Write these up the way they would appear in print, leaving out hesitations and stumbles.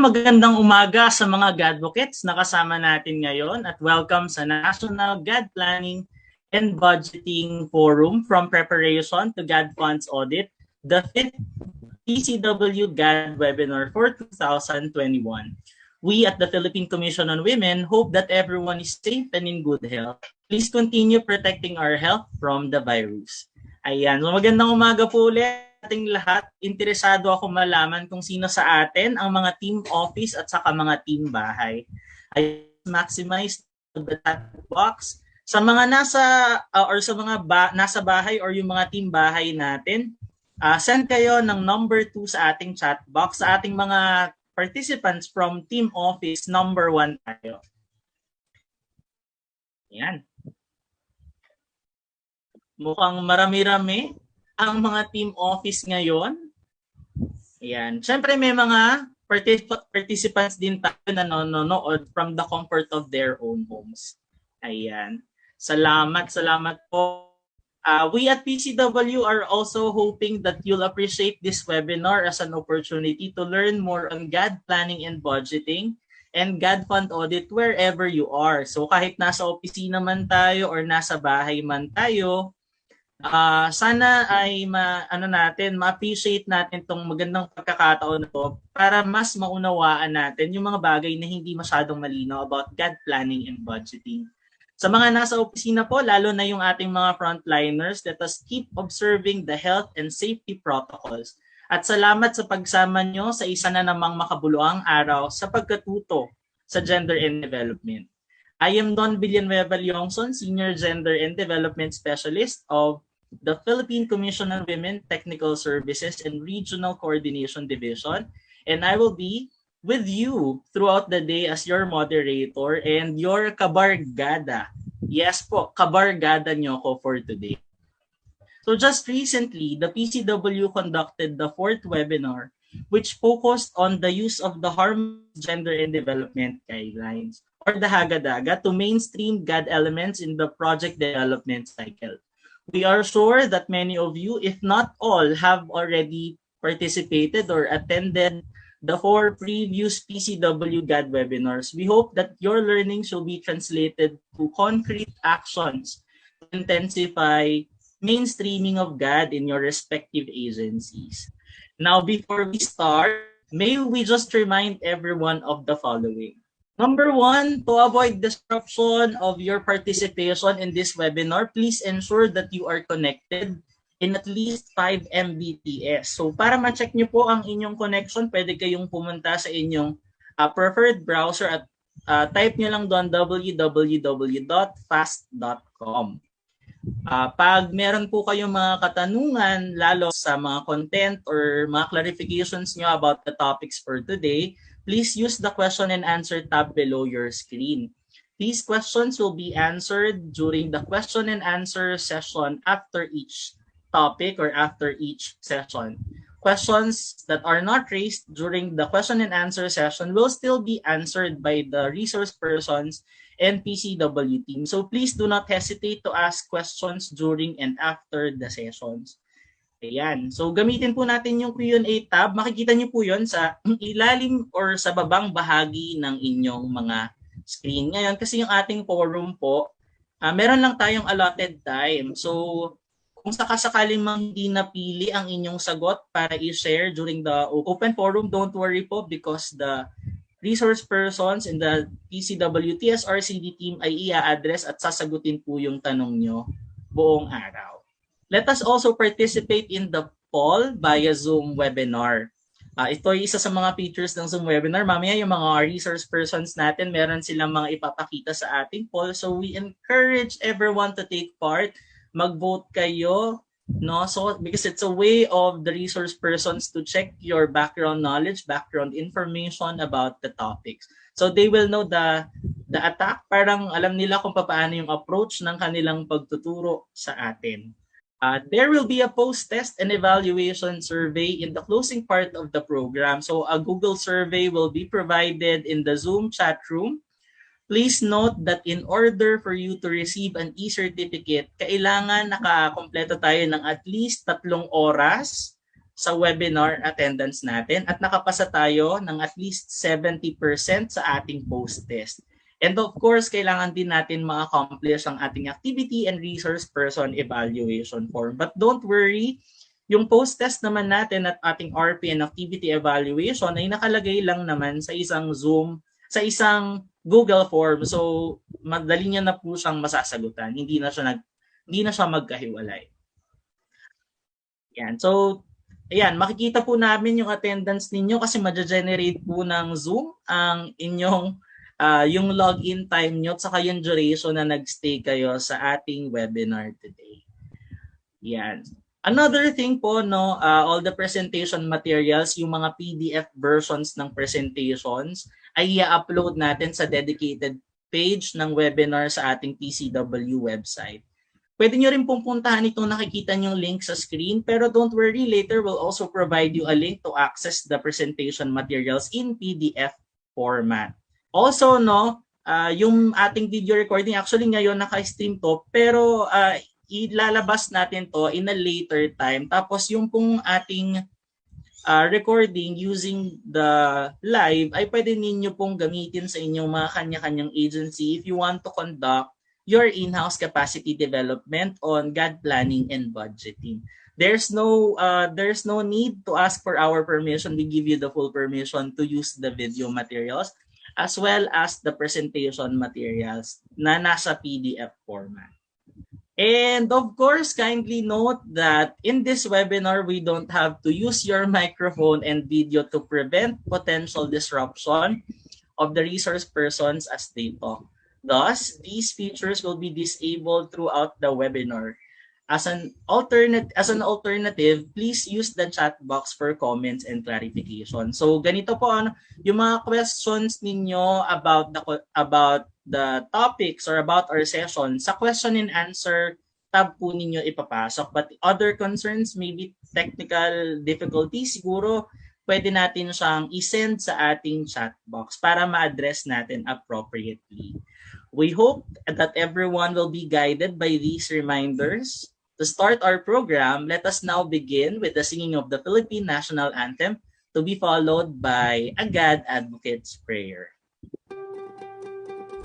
magandang umaga sa mga GADvocates na kasama natin ngayon at welcome sa National GAD Planning and Budgeting Forum from Preparation to GAD Funds Audit, the 5th PCW-GAD webinar for 2021. We at the Philippine Commission on Women hope that everyone is safe and in good health. Please continue protecting our health from the virus. Ayan, so magandang umaga po ulit ating lahat. Interesado ako malaman kung sino sa atin ang mga team office at saka mga team bahay. I maximize the chat box sa mga nasa nasa bahay or yung mga team bahay natin. Send kayo ng number 2 sa ating chat box. Sa ating mga participants from team office, number 1 tayo. Yan. Mukhang marami-rami ang mga team office ngayon. Ayan. Siyempre may mga participants din tayo na nanonood from the comfort of their own homes. Ayan. Salamat po. We at PCW are also hoping that you'll appreciate this webinar as an opportunity to learn more on GAD Planning and Budgeting and GAD Fund Audit wherever you are. So kahit nasa opisina man tayo or nasa bahay man tayo, sana ay ma-appreciate natin itong magandang pagkakataon na to para mas maunawaan natin yung mga bagay na hindi masyadong malinaw about GAD Planning and Budgeting. Sa mga nasa opisina po, lalo na yung ating mga frontliners, let us keep observing the health and safety protocols. At salamat sa pagsama nyo sa isa na namang makabuluhang araw sa pagkatuto sa Gender and Development. I am Don Villanueva Leongson, Senior Gender and Development Specialist of the Philippine Commission on Women Technical Services and Regional Coordination Division, and I will be with you throughout the day as your moderator and your kabargada. Yes po, kabargada nyo ko for today. So just recently, the PCW conducted the 4th webinar which focused on the use of the Harmonious Gender and Development Guidelines or the Hagadaga to mainstream GAD elements in the project development cycle. We are sure that many of you, if not all, have already participated or attended the 4 previous PCW GAD webinars. We hope that your learning will be translated to concrete actions to intensify mainstreaming of GAD in your respective agencies. Now, before we start, may we just remind everyone of the following. Number 1, to avoid disruption of your participation in this webinar, please ensure that you are connected in at least 5 Mbps. So para ma-check nyo po ang inyong connection, pwede kayong pumunta sa inyong preferred browser at type nyo lang doon www.fast.com. Pag meron po kayong mga katanungan, lalo sa mga content or mga clarifications nyo about the topics for today, please use the question and answer tab below your screen. These questions will be answered during the question and answer session after each topic or after each session. Questions that are not raised during the question and answer session will still be answered by the resource persons and PCW team. So please do not hesitate to ask questions during and after the sessions. Ayan. So gamitin po natin yung Q&A tab. Makikita niyo po yon sa ilalim or sa babang bahagi ng inyong mga screen. Ngayon, kasi yung ating forum po, meron lang tayong allotted time. So kung sakasakaling mang hindi napili ang inyong sagot para i-share during the open forum, don't worry po because the resource persons in the PCW TSRCD team ay i-address at sasagutin po yung tanong nyo buong araw. Let us also participate in the poll via Zoom webinar. Ito ay isa sa mga features ng Zoom webinar. Mamaya yung mga resource persons natin, meron silang mga ipapakita sa ating poll. So we encourage everyone to take part. Mag-vote kayo, no? So because it's a way of the resource persons to check your background knowledge, background information about the topics. So they will know the attack. Parang alam nila kung paano yung approach ng kanilang pagtuturo sa atin. There will be a post-test and evaluation survey in the closing part of the program. So a Google survey will be provided in the Zoom chat room. Please note that in order for you to receive an e-certificate, kailangan nakakompleto tayo ng at least 3 oras sa webinar attendance natin at nakapasa tayo ng at least 70% sa ating post-test. And of course, kailangan din natin ma-accomplish ang ating activity and resource person evaluation form. But don't worry, yung post-test naman natin at ating RP and activity evaluation ay nakalagay lang naman sa isang Zoom, sa isang Google form. So, madali niya na po siyang masasagutan. Hindi na siya magkahiwalay. Yan. So, ayan, makikita po namin yung attendance ninyo kasi ma-generate po ng Zoom ang inyong yung login time nyo at saka yung duration na nagstay kayo sa ating webinar today. Yan. Another thing po, no, all the presentation materials, yung mga PDF versions ng presentations ay i-upload natin sa dedicated page ng webinar sa ating PCW website. Pwede nyo rin pong puntahan itong nakikita nyong link sa screen, pero don't worry, later we'll also provide you a link to access the presentation materials in PDF format. Also, no, yung ating video recording, actually ngayon naka-stream to, pero ilalabas natin to in a later time. Tapos yung pong ating recording using the live ay pwede ninyo pong gamitin sa inyong mga kanya-kanyang agency if you want to conduct your in-house capacity development on GAD planning and budgeting. There's no need to ask for our permission. We give you the full permission to use the video materials as well as the presentation materials na nasa PDF format. And of course, kindly note that in this webinar, we don't have to use your microphone and video to prevent potential disruption of the resource persons as they talk. Thus, these features will be disabled throughout the webinar. As an alternative, please use the chat box for comments and clarification. So ganito po yung mga questions ninyo about the topics or about our session, sa question and answer tab po ninyo ipapasok. But other concerns, maybe technical difficulties, siguro pwede natin siyang isend sa ating chat box para ma-address natin appropriately. We hope that everyone will be guided by these reminders. To start our program, let us now begin with the singing of the Philippine National Anthem to be followed by a GAD Advocate's Prayer.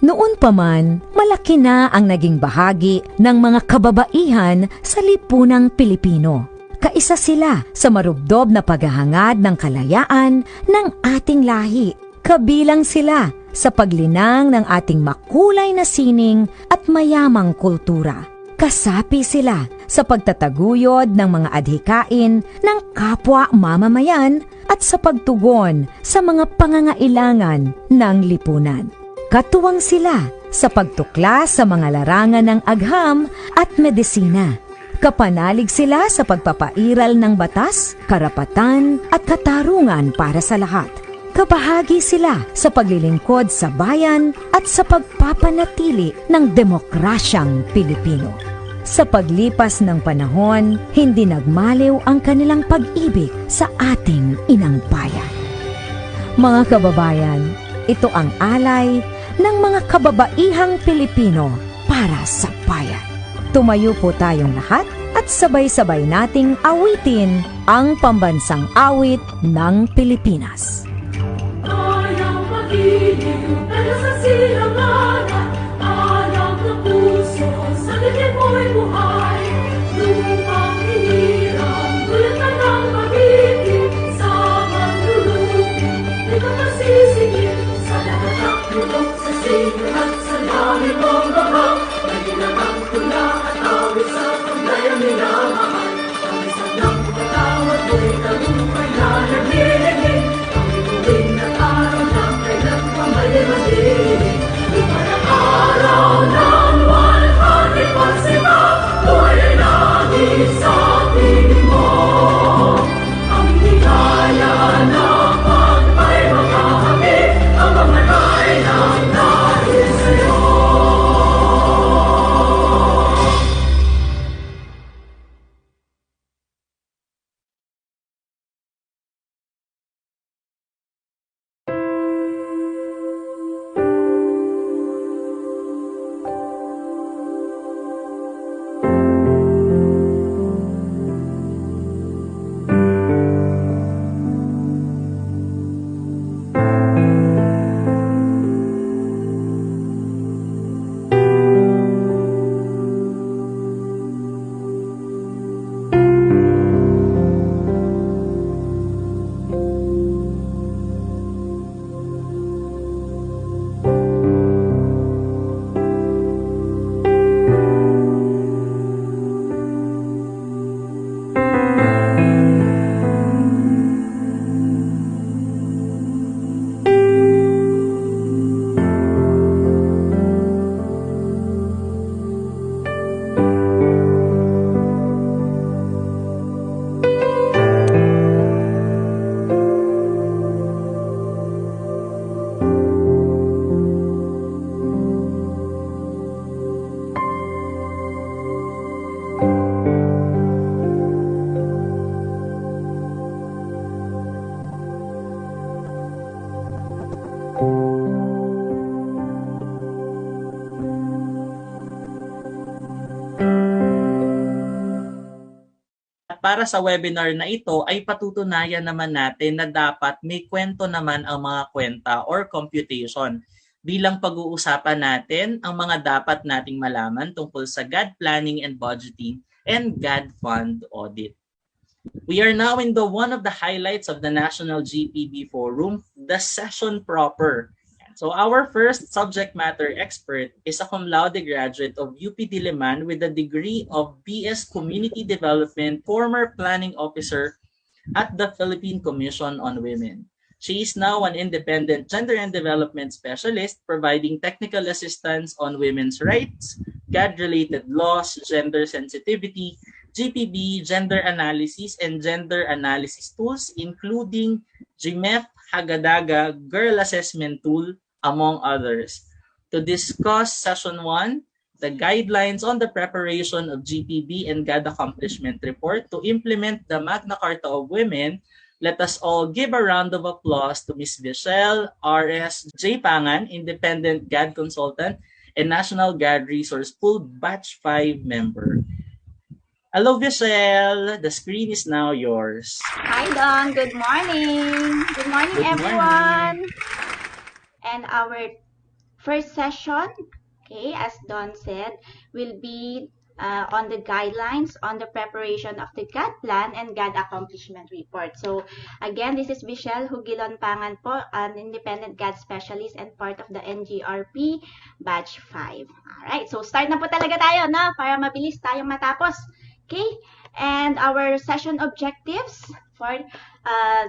Noon pa man, malaki na ang naging bahagi ng mga kababaihan sa lipunang Pilipino. Kaisa sila sa marubdob na paghahangad ng kalayaan ng ating lahi. Kabilang sila sa paglinang ng ating makulay na sining at mayamang kultura. Kasapi sila sa pagtataguyod ng mga adhikain ng kapwa mamamayan at sa pagtugon sa mga pangangailangan ng lipunan. Katuwang sila sa pagtuklas sa mga larangan ng agham at medisina. Kapanalig sila sa pagpapairal ng batas, karapatan at katarungan para sa lahat. Kabahagi sila sa paglilingkod sa bayan at sa pagpapanatili ng demokrasyang Pilipino. Sa paglipas ng panahon, hindi nagmaliw ang kanilang pag-ibig sa ating inang bayan. Mga kababayan, ito ang alay ng mga kababaihang Pilipino para sa bayan. Tumayo po tayong lahat at sabay-sabay nating awitin ang pambansang awit ng Pilipinas. Ayaw mag-ibig, pero sa silanganan, alam ng puso, sa lilim mo'y buhay. Lupang hiniram, gulatan ng pag-ibig, sa manlulutin, ito masisigil, sa lahat ng tulog, sa singin at sa langit mong babang, magilang ang tula at awit sa paglayang minamahal. Ang isang ng patawad mo'y talumpay na nagliligid, ang ituwing na araw na kailan pa malimalig. At para sa webinar na ito ay patutunayan naman natin na dapat may kwento naman ang mga kwenta or computation. Bilang pag-uusapan natin ang mga dapat nating malaman tungkol sa GAD Planning and Budgeting and GAD Fund Audit. We are now in one of the highlights of the National GPB Forum, the session proper. So our first subject matter expert is a cum laude graduate of UP Diliman with a degree of BS Community Development, former planning officer at the Philippine Commission on Women. She is now an independent gender and development specialist providing technical assistance on women's rights, GAD-related laws, gender sensitivity, GPB, gender analysis, and gender analysis tools, including GMEF, Hagadaga, Girl Assessment Tool, among others. To discuss Session 1, the guidelines on the preparation of GPB and GAD Accomplishment Report to implement the Magna Carta of Women, let us all give a round of applause to Ms. Vichelle R.S. J. Pangan, Independent GAD Consultant and National GAD Resource Pool Batch 5 member. Hello, Vichelle. The screen is now yours. Hi, Don. Good morning. Good morning, everyone. And our first session, okay, as Don said, will be on the guidelines on the preparation of the GAD Plan and GAD Accomplishment Report. So, again, this is Vichelle Hugilon Pangan po, an independent GAD specialist and part of the NGRP Batch 5. Alright, so start na po talaga tayo, no? Para mabilis tayong matapos. Okay, and our session objectives for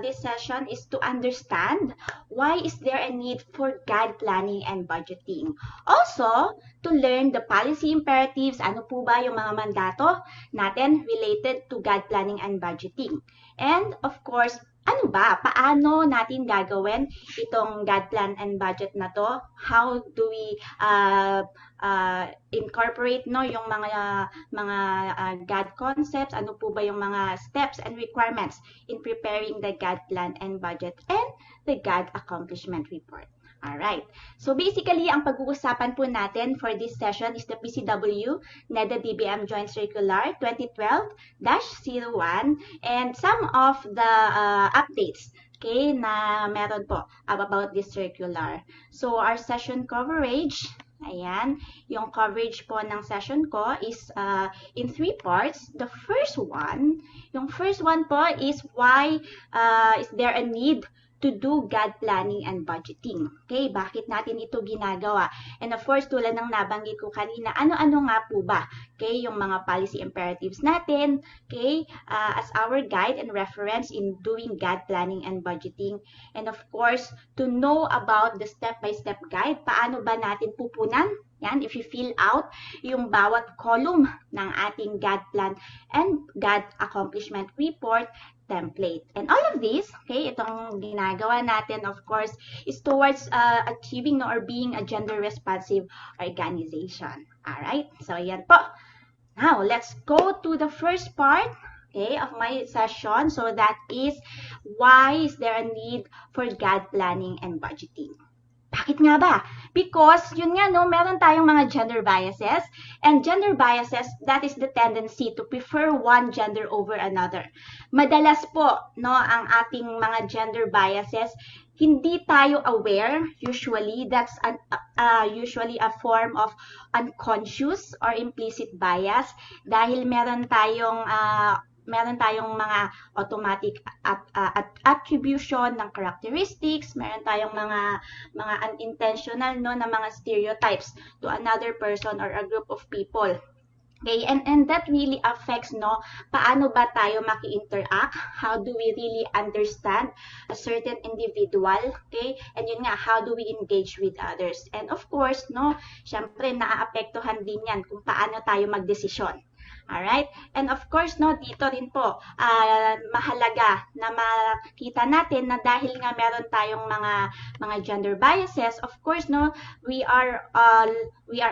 this session is to understand why is there a need for GAD planning and budgeting. Also, to learn the policy imperatives, ano po ba yung mga mandato natin related to GAD planning and budgeting. And of course, ano ba? Paano natin gagawin itong GAD plan and budget na to? How do we incorporate no yung mga GAD concepts? Ano po ba yung mga steps and requirements in preparing the GAD plan and budget and the GAD accomplishment report? Alright. So basically, ang pag-uusapan po natin for this session is the PCW-NEDA-DBM Joint Circular 2012-01 and some of the updates, okay, na meron po about this circular. So our session coverage, ayan, yung coverage po ng session ko is in 3 parts. The first one po is why is there a need to do GAD planning and budgeting. Okay, bakit natin ito ginagawa? And of course, tulad ng nabanggit ko kanina, ano-ano nga po ba? Okay, yung mga policy imperatives natin, okay, as our guide and reference in doing GAD planning and budgeting. And of course, to know about the step-by-step guide, paano ba natin pupunan? Yan, if you fill out yung bawat column ng ating GAD plan and GAD accomplishment report template. And all of this, okay, itong ginagawa natin, of course, is towards achieving or being a gender-responsive organization. Alright? So, yan po. Now, let's go to the first part, okay, of my session. So, that is, why is there a need for GAD planning and budgeting? Bakit nga ba? Because, yun nga, no, meron tayong mga gender biases. And gender biases, that is the tendency to prefer one gender over another. Madalas po, no, ang ating mga gender biases, hindi tayo aware, usually, that's usually a form of unconscious or implicit bias. Dahil meron tayong mga automatic attribution ng characteristics, meron tayong mga unintentional no na mga stereotypes to another person or a group of people. Okay, and that really affects no paano ba tayo maki-interact, how do we really understand a certain individual, okay? And yun nga, how do we engage with others? And of course, no, syempre naaapektuhan din yan kung paano tayo magdesisyon. Alright? And of course, no, dito rin po, mahalaga na makita natin na dahil nga meron tayong mga gender biases, of course, no, we are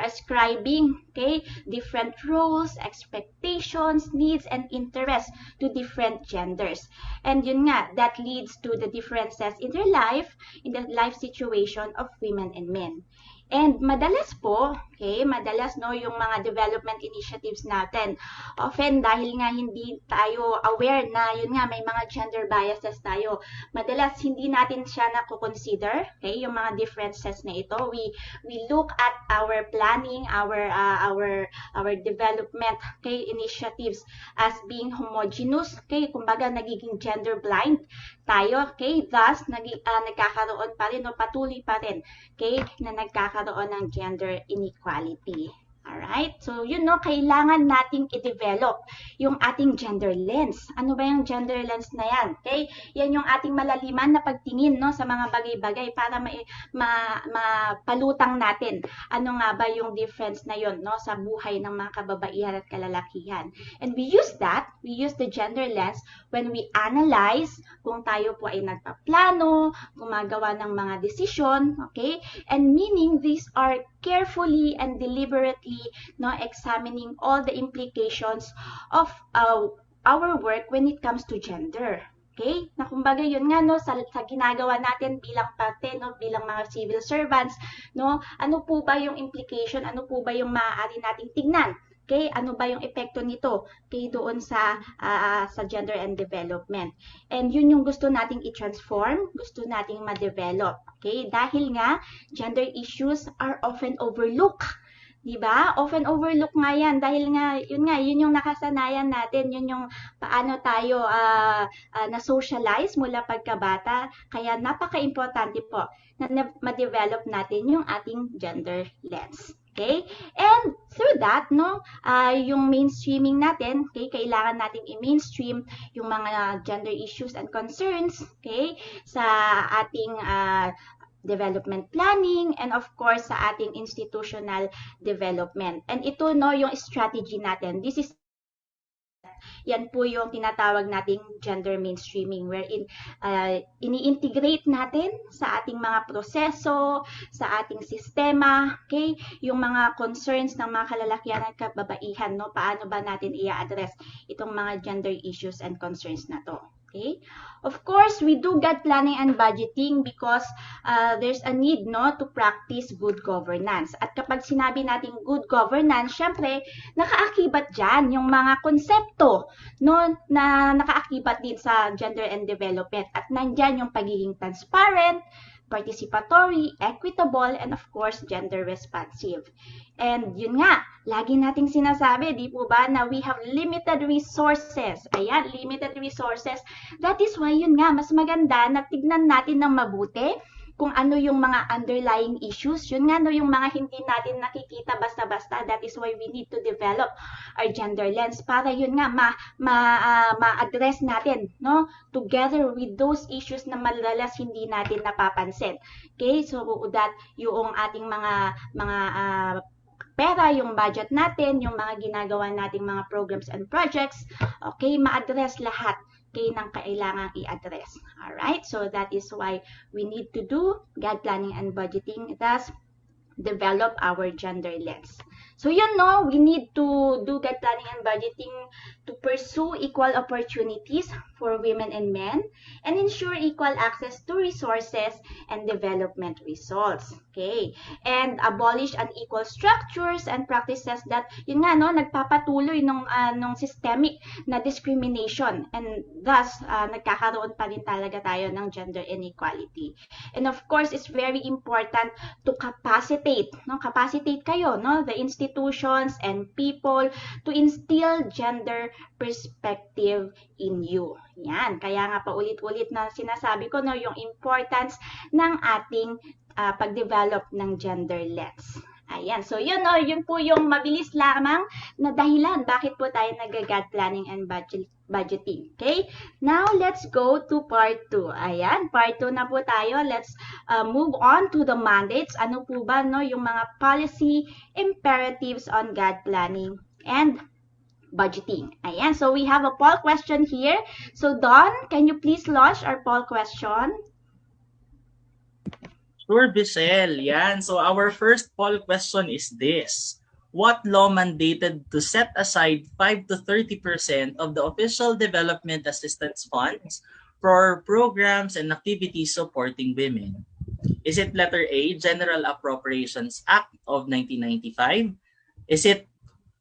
ascribing, okay, different roles, expectations, needs, and interests to different genders. And yun nga, that leads to the differences in their life, in the life situation of women and men. And madalas po, okay, madalas no yung mga development initiatives natin, often dahil nga hindi tayo aware na yun nga may mga gender biases tayo, madalas hindi natin siya na-consider, okay, yung mga differences na ito. We look at our planning, our development, okay, initiatives as being homogeneous, okay, kumbaga nagiging gender blind tayo, okay, thus nagkakaroon pa rin o patuloy pa rin, okay, na nagkakaroon ng gender inequality. Alright? So, yun no, kailangan nating i-develop yung ating gender lens. Ano ba yung gender lens na yan? Okay? Yan yung ating malaliman na pagtingin no, sa mga bagay-bagay para mapalutang natin. Ano nga ba yung difference na yun no, sa buhay ng mga kababaihan at kalalakihan. And we use the gender lens when we analyze kung tayo po ay nagpaplano, gumagawa ng mga desisyon, okay? And meaning these are carefully and deliberately no examining all the implications of our work when it comes to gender. Okay? Na kumbaga yun nga no sa ginagawa natin bilang parte no bilang mga civil servants no ano po ba yung implication, ano po ba yung maaari nating tignan? Okay, ano ba yung epekto nito okay, doon sa gender and development. And yun yung gusto nating i-transform, gusto nating ma-develop. Okay, dahil nga gender issues are often overlooked. Diba? Often overlook nga yan dahil nga yun yung nakasanayan natin, yun yung paano tayo na-socialize mula pagkabata. Kaya napaka-importante po na ma-develop natin yung ating gender lens. Okay? And through that, no, yung mainstreaming natin, okay, kailangan nating i-mainstream yung mga gender issues and concerns, okay, sa ating development planning and of course sa ating institutional development. And ito no yung strategy natin. Yan po yung tinatawag nating gender mainstreaming wherein ini-integrate natin sa ating mga proseso, sa ating sistema, okay? Yung mga concerns ng mga kalalakihan at kababaihan, no? Paano ba natin i-address itong mga gender issues and concerns na to? Okay? Of course, we do GAD planning and budgeting because there's a need no to practice good governance. At kapag sinabi nating good governance, syempre nakaakibat diyan yung mga konsepto no na nakaakibat din sa gender and development. At nandiyan yung pagiging transparent, participatory, equitable, and of course, gender responsive. And yun nga, lagi nating sinasabi, di po ba, na we have limited resources. Ayan, limited resources. That is why yun nga, mas maganda na tignan natin ng mabuti kung ano yung mga underlying issues. Yun nga, no, yung mga hindi natin nakikita basta-basta. That is why we need to develop our gender lens para yun nga, ma-address natin, no? Together with those issues na madalas hindi natin napapansin. Okay? So, that yung ating mga pera, yung budget natin, yung mga ginagawa nating mga programs and projects, okay, ma-address lahat okay, ng kailangang i-address. Alright? So, that is why we need to do GAD planning and budgeting, thus develop our gender lens. So, yun no, we need to do GAD planning and budgeting to pursue equal opportunities for women and men and ensure equal access to resources and development results. Okay? And abolish unequal structures and practices that, yun nga, no, nagpapatuloy nung systemic na discrimination and thus, nagkakaroon pa rin talaga tayo ng gender inequality. And of course, it's very important to capacitate, no? Capacitate kayo, no? The institutions and people to instill gender perspective in you. Yan. Kaya nga paulit-ulit na sinasabi ko no, yung importance ng ating pag-develop ng gender lens. Ayan. So, yun, no, yun po yung mabilis lamang na dahilan bakit po tayo nag-GAD planning and budgeting. Okay? Now, let's go to part 2. Ayan. Part 2 na po tayo. Let's move on to the mandates. Ano po ba no, yung mga policy imperatives on GAD planning and budgeting. Ayan. So, we have a poll question here. So, Don, can you please launch our poll question? Sure, Bichelle. Yan. So our first poll question is this. What law mandated to set aside 5 to 30% of the official development assistance funds for programs and activities supporting women? Is it letter A, General Appropriations Act of 1995? Is it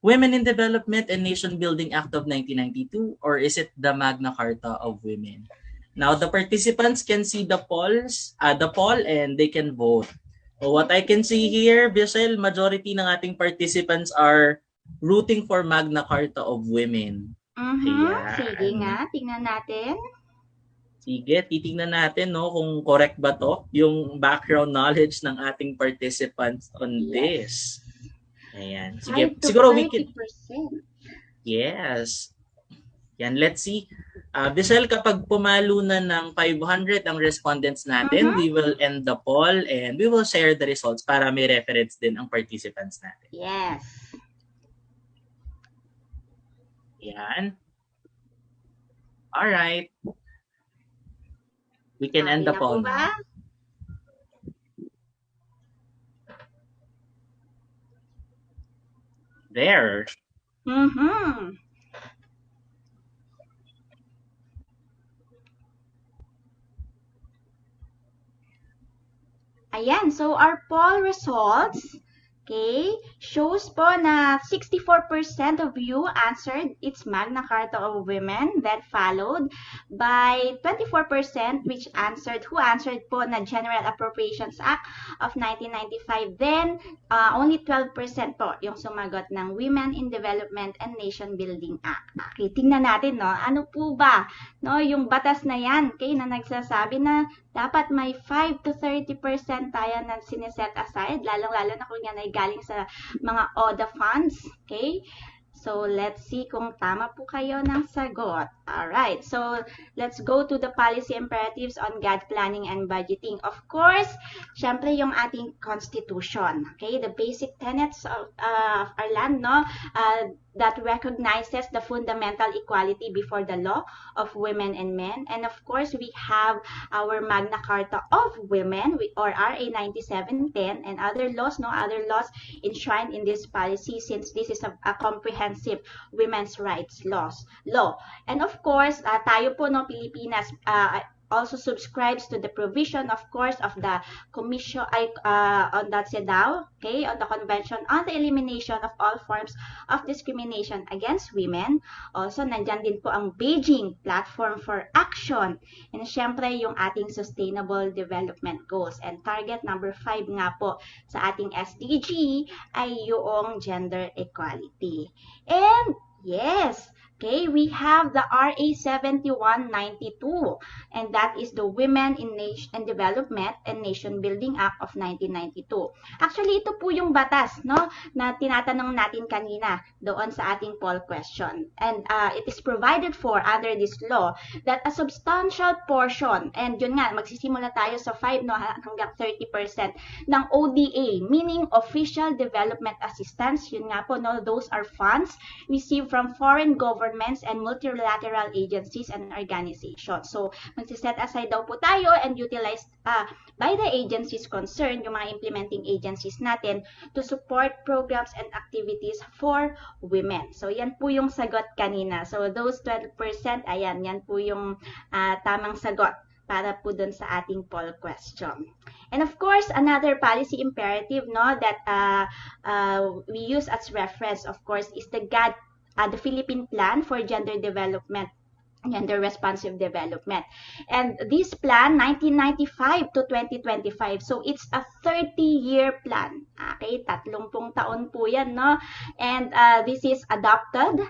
Women in Development and Nation Building Act of 1992? Or is it the Magna Carta of Women? Now, the participants can see the poll and they can vote. So what I can see here, Bichelle, majority ng ating participants are rooting for Magna Carta of Women. Ayan. Sige nga, tingnan natin. Sige, titingnan natin no kung correct ba to yung background knowledge ng ating participants on this. Ayan. Sige, siguro we can. Yes. Yan, let's see. Bichelle, kapag pumalo na ng 500 ang respondents natin, we will end the poll and we will share the results para may reference din ang participants natin. Yes. Yan. All right. We can end the poll now. There. Ayan, so our poll results, okay, shows po na 64% of you answered it's Magna Carta of Women, then followed by 24% who answered po na General Appropriations Act of 1995, then only 12% po yung sumagot ng Women in Development and Nation Building Act. Okay, tingnan natin, no, ano po ba, no, yung batas na yan, okay, na nagsasabi na dapat may 5 to 30% tayo na sineset aside, lalong-lalo na kung yan ay galing sa mga ODA funds, okay? So, let's see kung tama po kayo ng sagot. Alright, so let's go to the policy imperatives on GAD planning and budgeting. Of course, syempre yung ating constitution, okay? The basic tenets of our land, no? That recognizes the fundamental equality before the law of women and men. And of course, we have our Magna Carta of Women, or RA 9710, and other laws, no other laws enshrined in this policy, since this is a comprehensive women's rights law. And of course, tayo po, no, Pilipinas, also subscribes to the provision, of course, of the Commission on that CEDAW, okay, on the Convention on the Elimination of All Forms of Discrimination Against Women. Also, nandyan din po ang Beijing Platform for Action. And syempre, yung ating Sustainable Development Goals. And target number 5 nga po sa ating SDG ay yung gender equality. And yes, okay, we have the RA 7192, and that is the Women in Nation Development and Nation Building Act of 1992. Actually, ito po yung batas, no, na tinatanong natin kanina doon sa ating poll question. And it is provided for under this law that a substantial portion, and yun nga, magsisimula tayo sa 5, no, hanggang 30% ng ODA, meaning Official Development Assistance, yun nga po, no, those are funds received from foreign governments and multilateral agencies and organizations. So, magsiset aside daw po tayo and utilized by the agencies concerned, yung mga implementing agencies natin, to support programs and activities for women. So, yan po yung sagot kanina. So, those 12%, ayan, yan po yung tamang sagot para po dun sa ating poll question. And of course, another policy imperative, no, that we use as reference, of course, is the GAD, the Philippine Plan for Gender Development, Gender Responsive Development. And this plan, 1995 to 2025. So, it's a 30-year plan. Okay, 30 taon po yan, no? And this is adopted,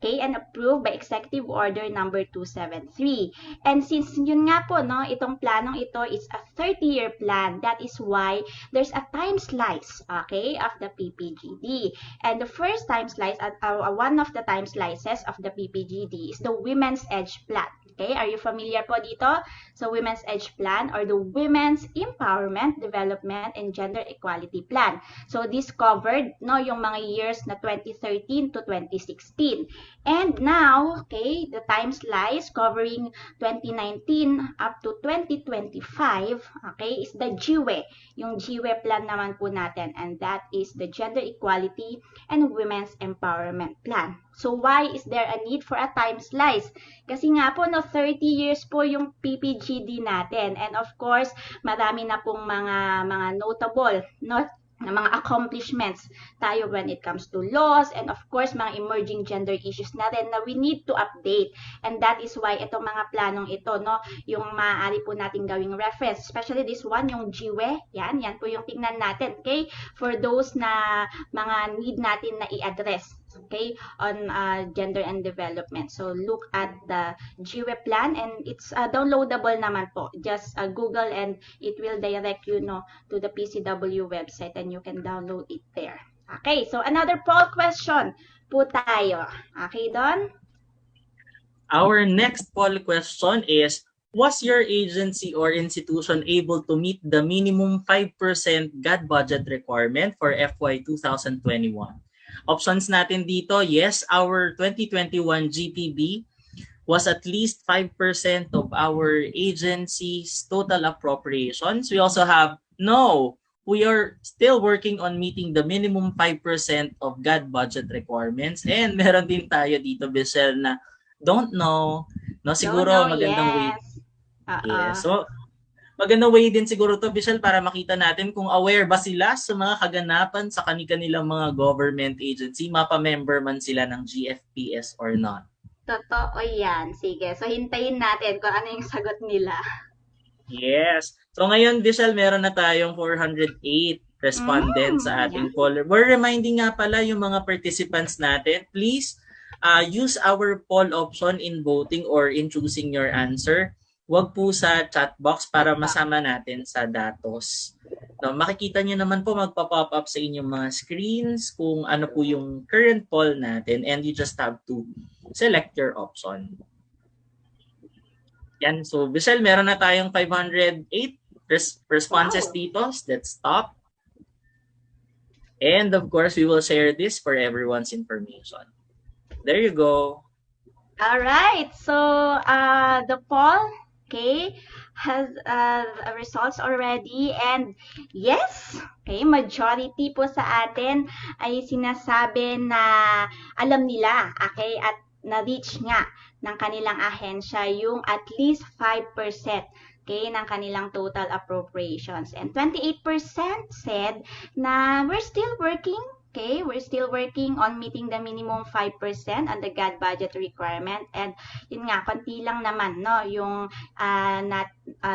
okay, and approved by Executive Order number 273. And since yun nga po, no, itong planong ito is a 30-year plan, that is why there's a time slice, okay, of the PPGD. And the first time slice, one of the time slices of the PPGD is the Women's Edge Plan. Okay, are you familiar po dito? So, Women's Edge Plan, or the Women's Empowerment, Development, and Gender Equality Plan. So, this covered, no, yung mga years na 2013 to 2016. And now, okay, the time slice covering 2019 up to 2025, okay, is the GWE, yung GWE plan naman po natin, and that is the Gender Equality and Women's Empowerment Plan. So why is there a need for a time slice? Kasi nga po, no, 30 years po yung PPGD natin, and of course, marami na pong mga notable, no, na mga accomplishments tayo when it comes to laws and of course mga emerging gender issues na rin na we need to update, and that is why itong mga planong ito, no, yung maaari po nating gawing reference, especially this one, yung GWE, yan po yung tingnan natin, okay, for those na mga need natin na i-address, okay, on gender and development. So look at the GWE plan, and it's downloadable naman po. Just Google and it will direct you, no, to the PCW website, and you can download it there. Okay, so another poll question po tayo. Okay, Don? Our next poll question is, was your agency or institution able to meet the minimum 5% GAD budget requirement for FY 2021? Options natin dito, yes, our 2021 GPB was at least 5% of our agency's total appropriations. We also have, no, we are still working on meeting the minimum 5% of GAD budget requirements. And meron din tayo dito, Bissell, na don't know. No, siguro Don't know, magandang way. yes. Yes. So, magandang way din siguro to, Bissell, para makita natin kung aware ba sila sa mga kaganapan sa kanilang mga government agency, mapa-member man sila ng GFPS or not. Totoo yan. Sige, so hintayin natin kung ano yung sagot nila. Yes. So ngayon, Bissell, meron na tayong 408 respondents sa ating poll. We're reminding nga pala yung mga participants natin, please use our poll option in voting or in choosing your answer. Huwag po sa chat box para masama natin sa datos. No, makikita nyo naman po magpa-pop up sa inyong mga screens kung ano po yung current poll natin, and you just have to select your option. Yan. So, Bissell, meron na tayong 508 responses dito. Let's stop. And of course, we will share this for everyone's information. There you go. All right. So, the poll, okay, has results already, and yes, okay, majority po sa atin ay sinasabi na alam nila, okay, at na-reach nga ng kanilang ahensya yung at least 5%, okay, ng kanilang total appropriations, and 28% said na we're still working. Okay, we're still working on meeting the minimum 5% on the GAD budget requirement. And yun nga, konti lang naman, no, yung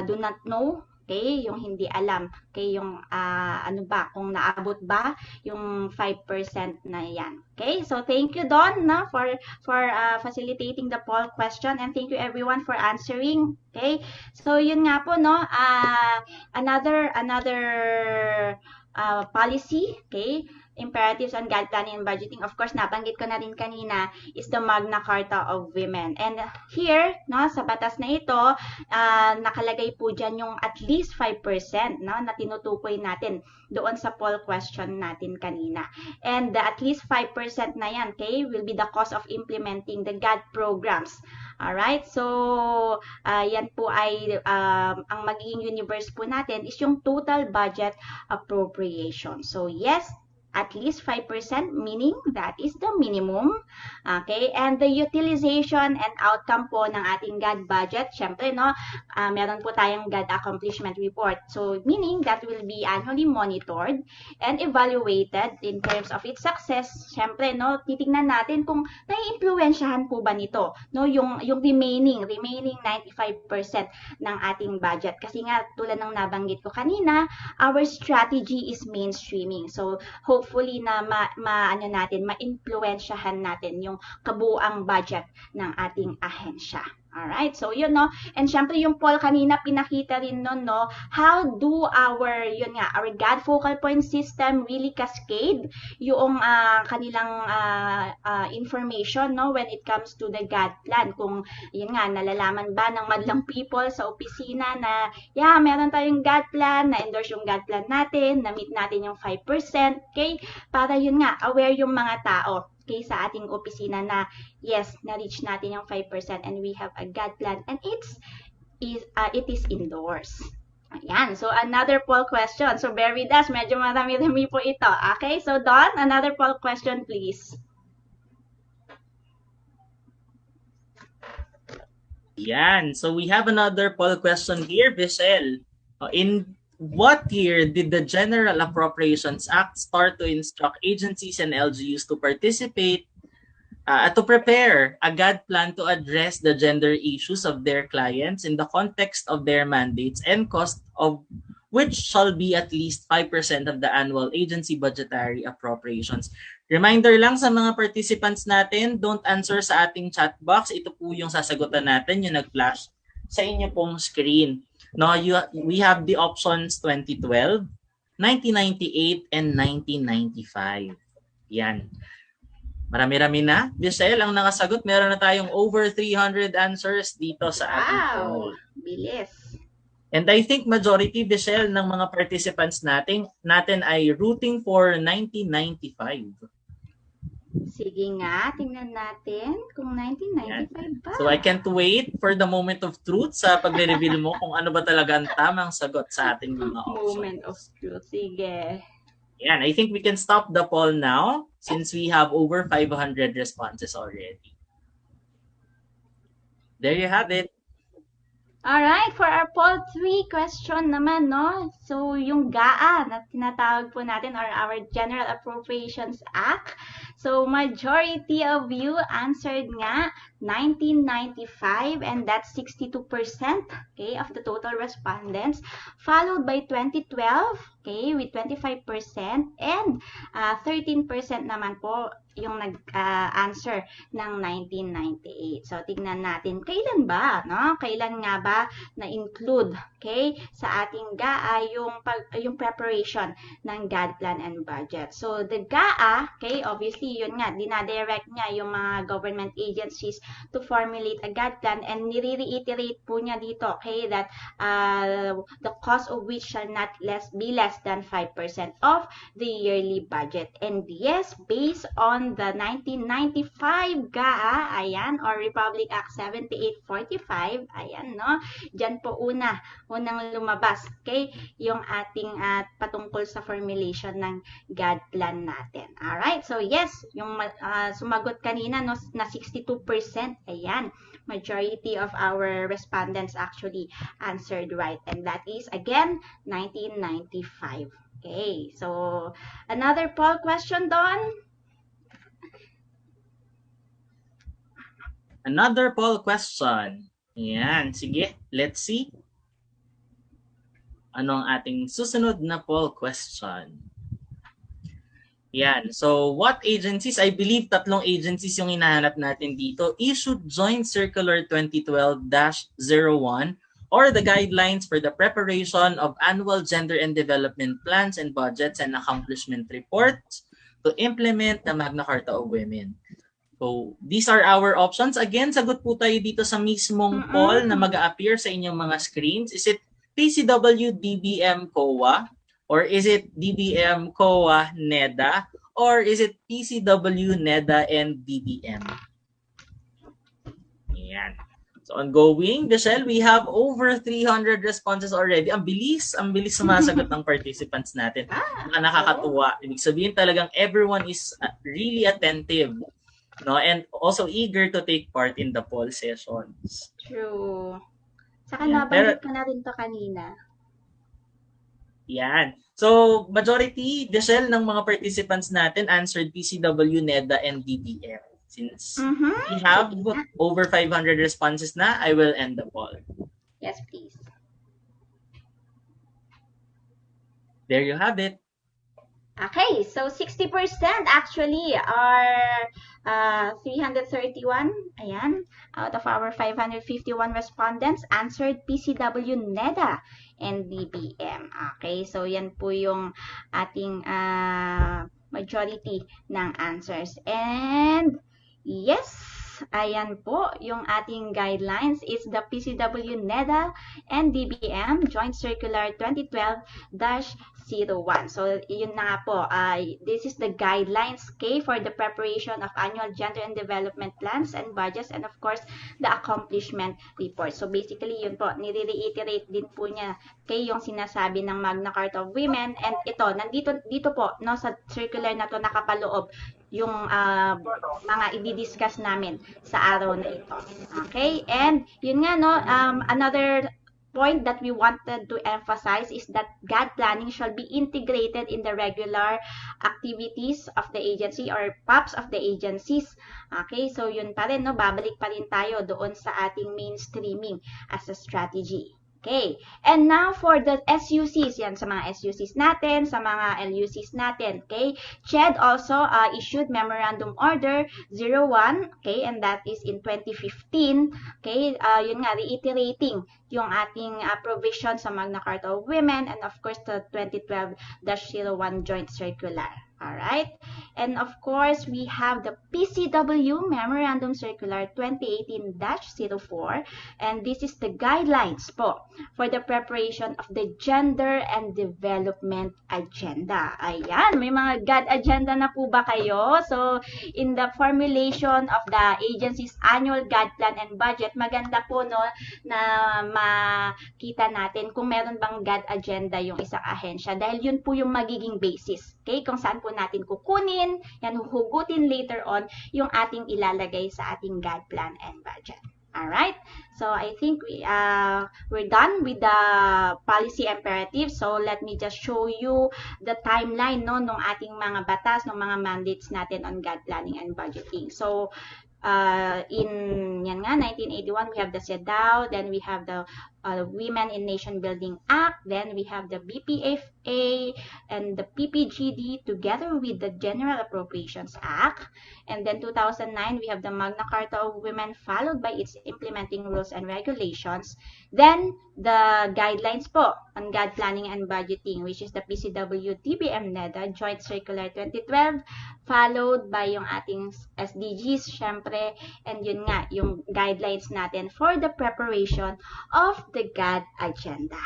do not know, okay, yung hindi alam, okay, yung ano ba, kung naabot ba yung 5% na yan. Okay, so thank you, Don, no, for facilitating the poll question, and thank you everyone for answering. Okay, so yun nga po, no, another policy, okay, imperatives on GAD Planning and Budgeting, of course, nabanggit ko na rin kanina, is the Magna Carta of Women. And here, no, sa batas na ito, nakalagay po dyan yung at least 5%, no, na tinutukoy natin doon sa poll question natin kanina. And the at least 5% na yan, okay, will be the cost of implementing the GAD programs. Alright, so yan po ay ang magiging universe po natin is yung total budget appropriation. So yes, at least 5%, meaning that is the minimum. Okay, and the utilization and outcome po ng ating GAD budget, syempre, no, meron po tayong GAD accomplishment report. So meaning that will be annually monitored and evaluated in terms of its success. Syempre, no, titingnan natin kung nai-impluwensyahan po ba nito, no, yung remaining 95% ng ating budget. Kasi nga, tulad ng nabanggit ko kanina, our strategy is mainstreaming. So hopefully na ma-influensyahan natin yung kabuuang budget ng ating ahensya. Alright, so yun, no, and syempre yung poll kanina pinakita rin nun, no, how do our GAD focal point system really cascade yung kanilang information, no, when it comes to the GAD plan. Kung yun nga, nalalaman ba ng madlang people sa opisina na meron tayong GAD plan, na-endorse yung GAD plan natin, na-meet natin yung 5%, okay, para yun nga, aware yung mga tao. okay, sa ating opisina na yes, na-reach natin yung 5% and we have a GAD plan and it is endorsed. Ayan. So, another poll question. So, bear with us. Medyo marami-rami po ito. Okay? So, Don, another poll question, please. Yan. So we have another poll question here, Michelle. In what year did the General Appropriations Act start to instruct agencies and LGUs to participate, to prepare a GAD plan to address the gender issues of their clients in the context of their mandates and cost of which shall be at least 5% of the annual agency budgetary appropriations? Reminder lang sa mga participants natin, don't answer sa ating chat box. Ito po yung sasagutan natin, yung nag-flash sa inyo pong screen. No, we have the options 2012, 1998, and 1995. Yan. Marami-rami na. Michelle, ang nakasagot, meron na tayong over 300 answers dito sa ating poll. Bilis. And I think majority, Michelle, ng mga participants natin ay rooting for 1995. Sige nga, tingnan natin kung 1995 ba. So I can't wait for the moment of truth sa pagre-reveal mo kung ano ba talaga ang tamang sagot sa ating mga options. Moment of truth. Sige. Yan, I think we can stop the poll now since we have over 500 responses already. There you have it. Alright, for our poll 3 question naman, no? So, yung GAA na tinatawag po natin or our General Appropriations Act. So, majority of you answered nga 1995 and that's 62%, okay, of the total respondents. Followed by 2012, okay, with 25% and 13% naman po yung nag-answer ng 1998. So, tignan natin, kailan ba, no? Kailan nga ba na-include, okay, sa ating GAA yung preparation ng GAD Plan and Budget. So, the GAA, okay, obviously, yun nga, dinadirect niya yung mga government agencies to formulate a GAD plan and nire-reiterate po niya dito, okay, that the cost of which shall not be less than 5% of the yearly budget. And yes, based on the 1995 GAA, ayan, or Republic Act 7845, ayan, no? Diyan po unang lumabas, okay, yung ating patungkol sa formulation ng GAD plan natin. Alright, so yes, yung sumagot kanina, no, na 62%, ayan, majority of our respondents actually answered right. And that is, again, 1995. Okay, so another poll question, Don? Another poll question. Yan, sige, let's see. Ano ang ating susunod na poll question? Yan, so what agencies, I believe 3 agencies yung hinahanap natin dito, issued Joint Circular 2012-01 or the guidelines for the preparation of annual gender and development plans and budgets and accomplishment reports to implement the Magna Carta of Women. So, these are our options. Again, sagot po tayo dito sa mismong poll na mag-a-appear sa inyong mga screens. Is it PCW-DBM COA? Or is it DBM COA NEDA? Or is it PCW-NEDA and DBM? Yan. So, ongoing, Michelle, we have over 300 responses already. Ang bilis sumasagot ng participants natin. Nakakatuwa. Ibig sabihin talagang everyone is really attentive, no, and also eager to take part in the poll sessions. True. Saka nabanggit ko na rin to kanina. Yan. So, majority, Michelle, ng mga participants natin answered PCW, NEDA, and DBM. Since we have over 500 responses na, I will end the poll. Yes, please. There you have it. Okay, so 60% actually are 331, ayan, out of our 551 respondents answered PCW, NEDA, and DBM. Okay, so yan po yung ating majority ng answers. And yes, ayan po, yung ating guidelines is the PCW-NEDA-DBM Joint Circular 2012-01. So, yun na po. This is the guidelines, okay, for the preparation of annual gender and development plans and budgets, and of course, the accomplishment report. So, basically, yun po, nire-reiterate din po niya, okay, yung sinasabi ng Magna Carta of Women. And ito, dito po, no, sa circular na to nakapaloob yung mga i-discuss namin sa araw na ito. Okay? And yun nga, no, another point that we wanted to emphasize is that GAD planning shall be integrated in the regular activities of the agency or POPs of the agencies. Okay? So yun pa rin, no, babalik pa rin tayo doon sa ating mainstreaming as a strategy. Okay. And now for the SUCs, yan sa mga SUCs natin, sa mga LUCs natin, okay? GAD also issued Memorandum Order 01, okay, and that is in 2015, okay? Yun nga, reiterating yung ating provision sa Magna Carta of Women and of course the 2012-01 Joint Circular. Alright? And of course, we have the PCW Memorandum Circular 2018-04, and this is the guidelines po for the preparation of the Gender and Development Agenda. Ayan, may mga GAD agenda na po ba kayo? So, in the formulation of the agency's annual GAD Plan and Budget, maganda po, no, na makita natin kung meron bang GAD agenda yung isang ahensya dahil yun po yung magiging basis, okay, kung saan po natin kukunin, yan, huhugutin later on yung ating ilalagay sa ating GAD Plan and Budget. Alright? So, I think we're done with the policy imperatives. So, let me just show you the timeline, no, ng ating mga batas, ng mga mandates natin on GAD Planning and Budgeting. So, in yan nga, 1981, we have the CEDAW, then we have the Women in Nation Building Act, then we have the BPFA and the PPGD together with the General Appropriations Act, and then 2009 we have the Magna Carta of Women followed by its implementing rules and regulations, then the guidelines po on GAD Planning and Budgeting, which is the PCW-NEDA-DBM Joint Circular 2012, followed by yung ating SDGs, syempre, and yun nga, yung guidelines natin for the preparation of the GAD agenda.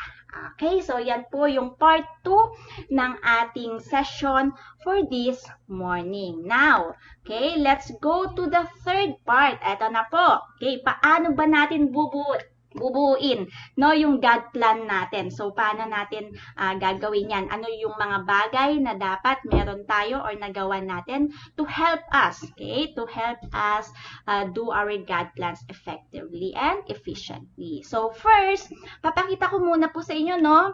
Okay, so yan po yung part 2 ng ating session for this morning. Now, okay, let's go to the third part. Ito na po. Okay, paano ba natin bubuuin, no, yung GAD plan natin? So, paano natin gagawin yan? Ano yung mga bagay na dapat meron tayo or nagawa natin to help us, okay, to help us do our GAD plans effectively and efficiently. So, first, papakita ko muna po sa inyo, no,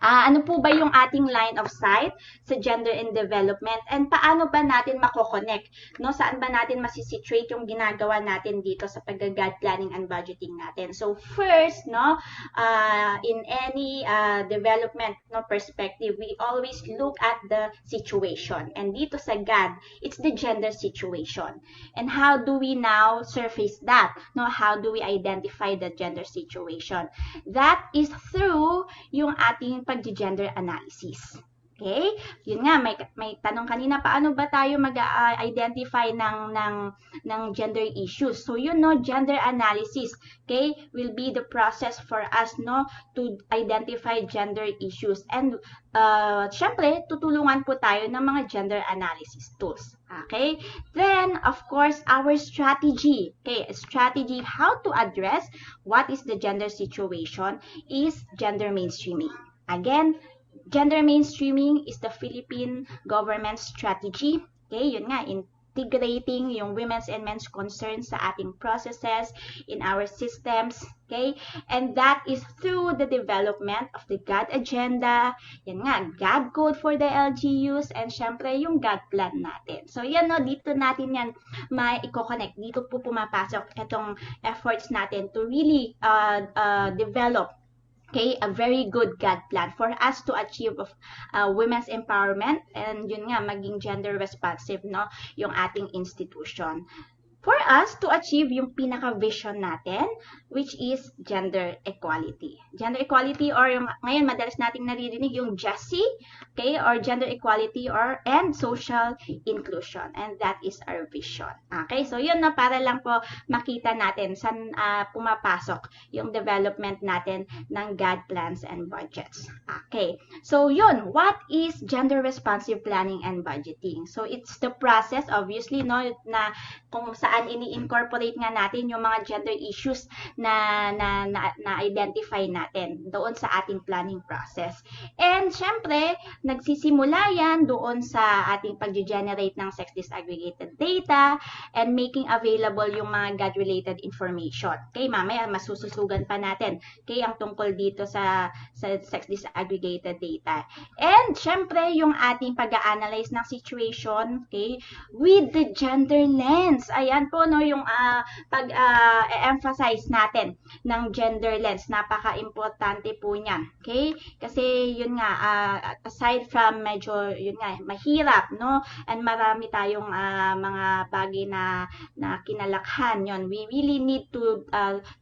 ano po ba yung ating line of sight sa gender and development, and paano ba natin mako-connect, no? Saan ba natin masisituate yung ginagawa natin dito sa pag-GAD planning and budgeting natin? So first, no, in any development, no, perspective, we always look at the situation. And dito sa GAD, it's the gender situation. And how do we now surface that? No, how do we identify the gender situation? That is through yung ating pag-gender analysis. Okay? Yun nga, may tanong kanina, paano ba tayo mag-identify ng gender issues? So, yun, no, gender analysis, okay, will be the process for us, no, to identify gender issues. And, syempre, tutulungan po tayo ng mga gender analysis tools. Okay? Then, of course, our strategy. Okay, strategy how to address what is the gender situation is gender mainstreaming. Again, gender mainstreaming is the Philippine government strategy. Okay, yun nga, integrating yung women's and men's concerns sa ating processes in our systems. Okay, and that is through the development of the GAD agenda, yan nga, GAD code for the LGUs, and syempre yung GAD plan natin. So yan, no, dito natin yan ma-i-connect. Dito po pumapasok itong efforts natin to really develop, okay, a very good GAD plan for us to achieve of women's empowerment and yun nga, maging gender responsive, no, yung ating institution. for us to achieve yung pinaka-vision natin, which is gender equality. Gender equality, or yung ngayon madalas nating naririnig yung GESI, okay, or gender equality and social inclusion. And that is our vision. Okay, so yun na, para lang po makita natin saan pumapasok yung development natin ng GAD plans and budgets. Okay, so yun, what is gender responsive planning and budgeting? So it's the process, obviously, no, na kung saan ini-incorporate nga natin yung mga gender issues na identify natin doon sa ating planning process. And syempre, nagsisimula yan doon sa ating pag-generate ng sex disaggregated data and making available yung mga GAD-related information. Okay, mamaya masususugan pa natin, okay, ang tungkol dito sa sex disaggregated data. And syempre, yung ating pag-a-analyze ng situation, okay, with the gender lens. Ayan po, no, yung pag-emphasize natin ng gender lens. Napaka-importante po niyan. Okay? Kasi yun nga, aside from medyo, yun nga, mahirap, no? And marami tayong mga bagay na kinalakhan yun. We really need to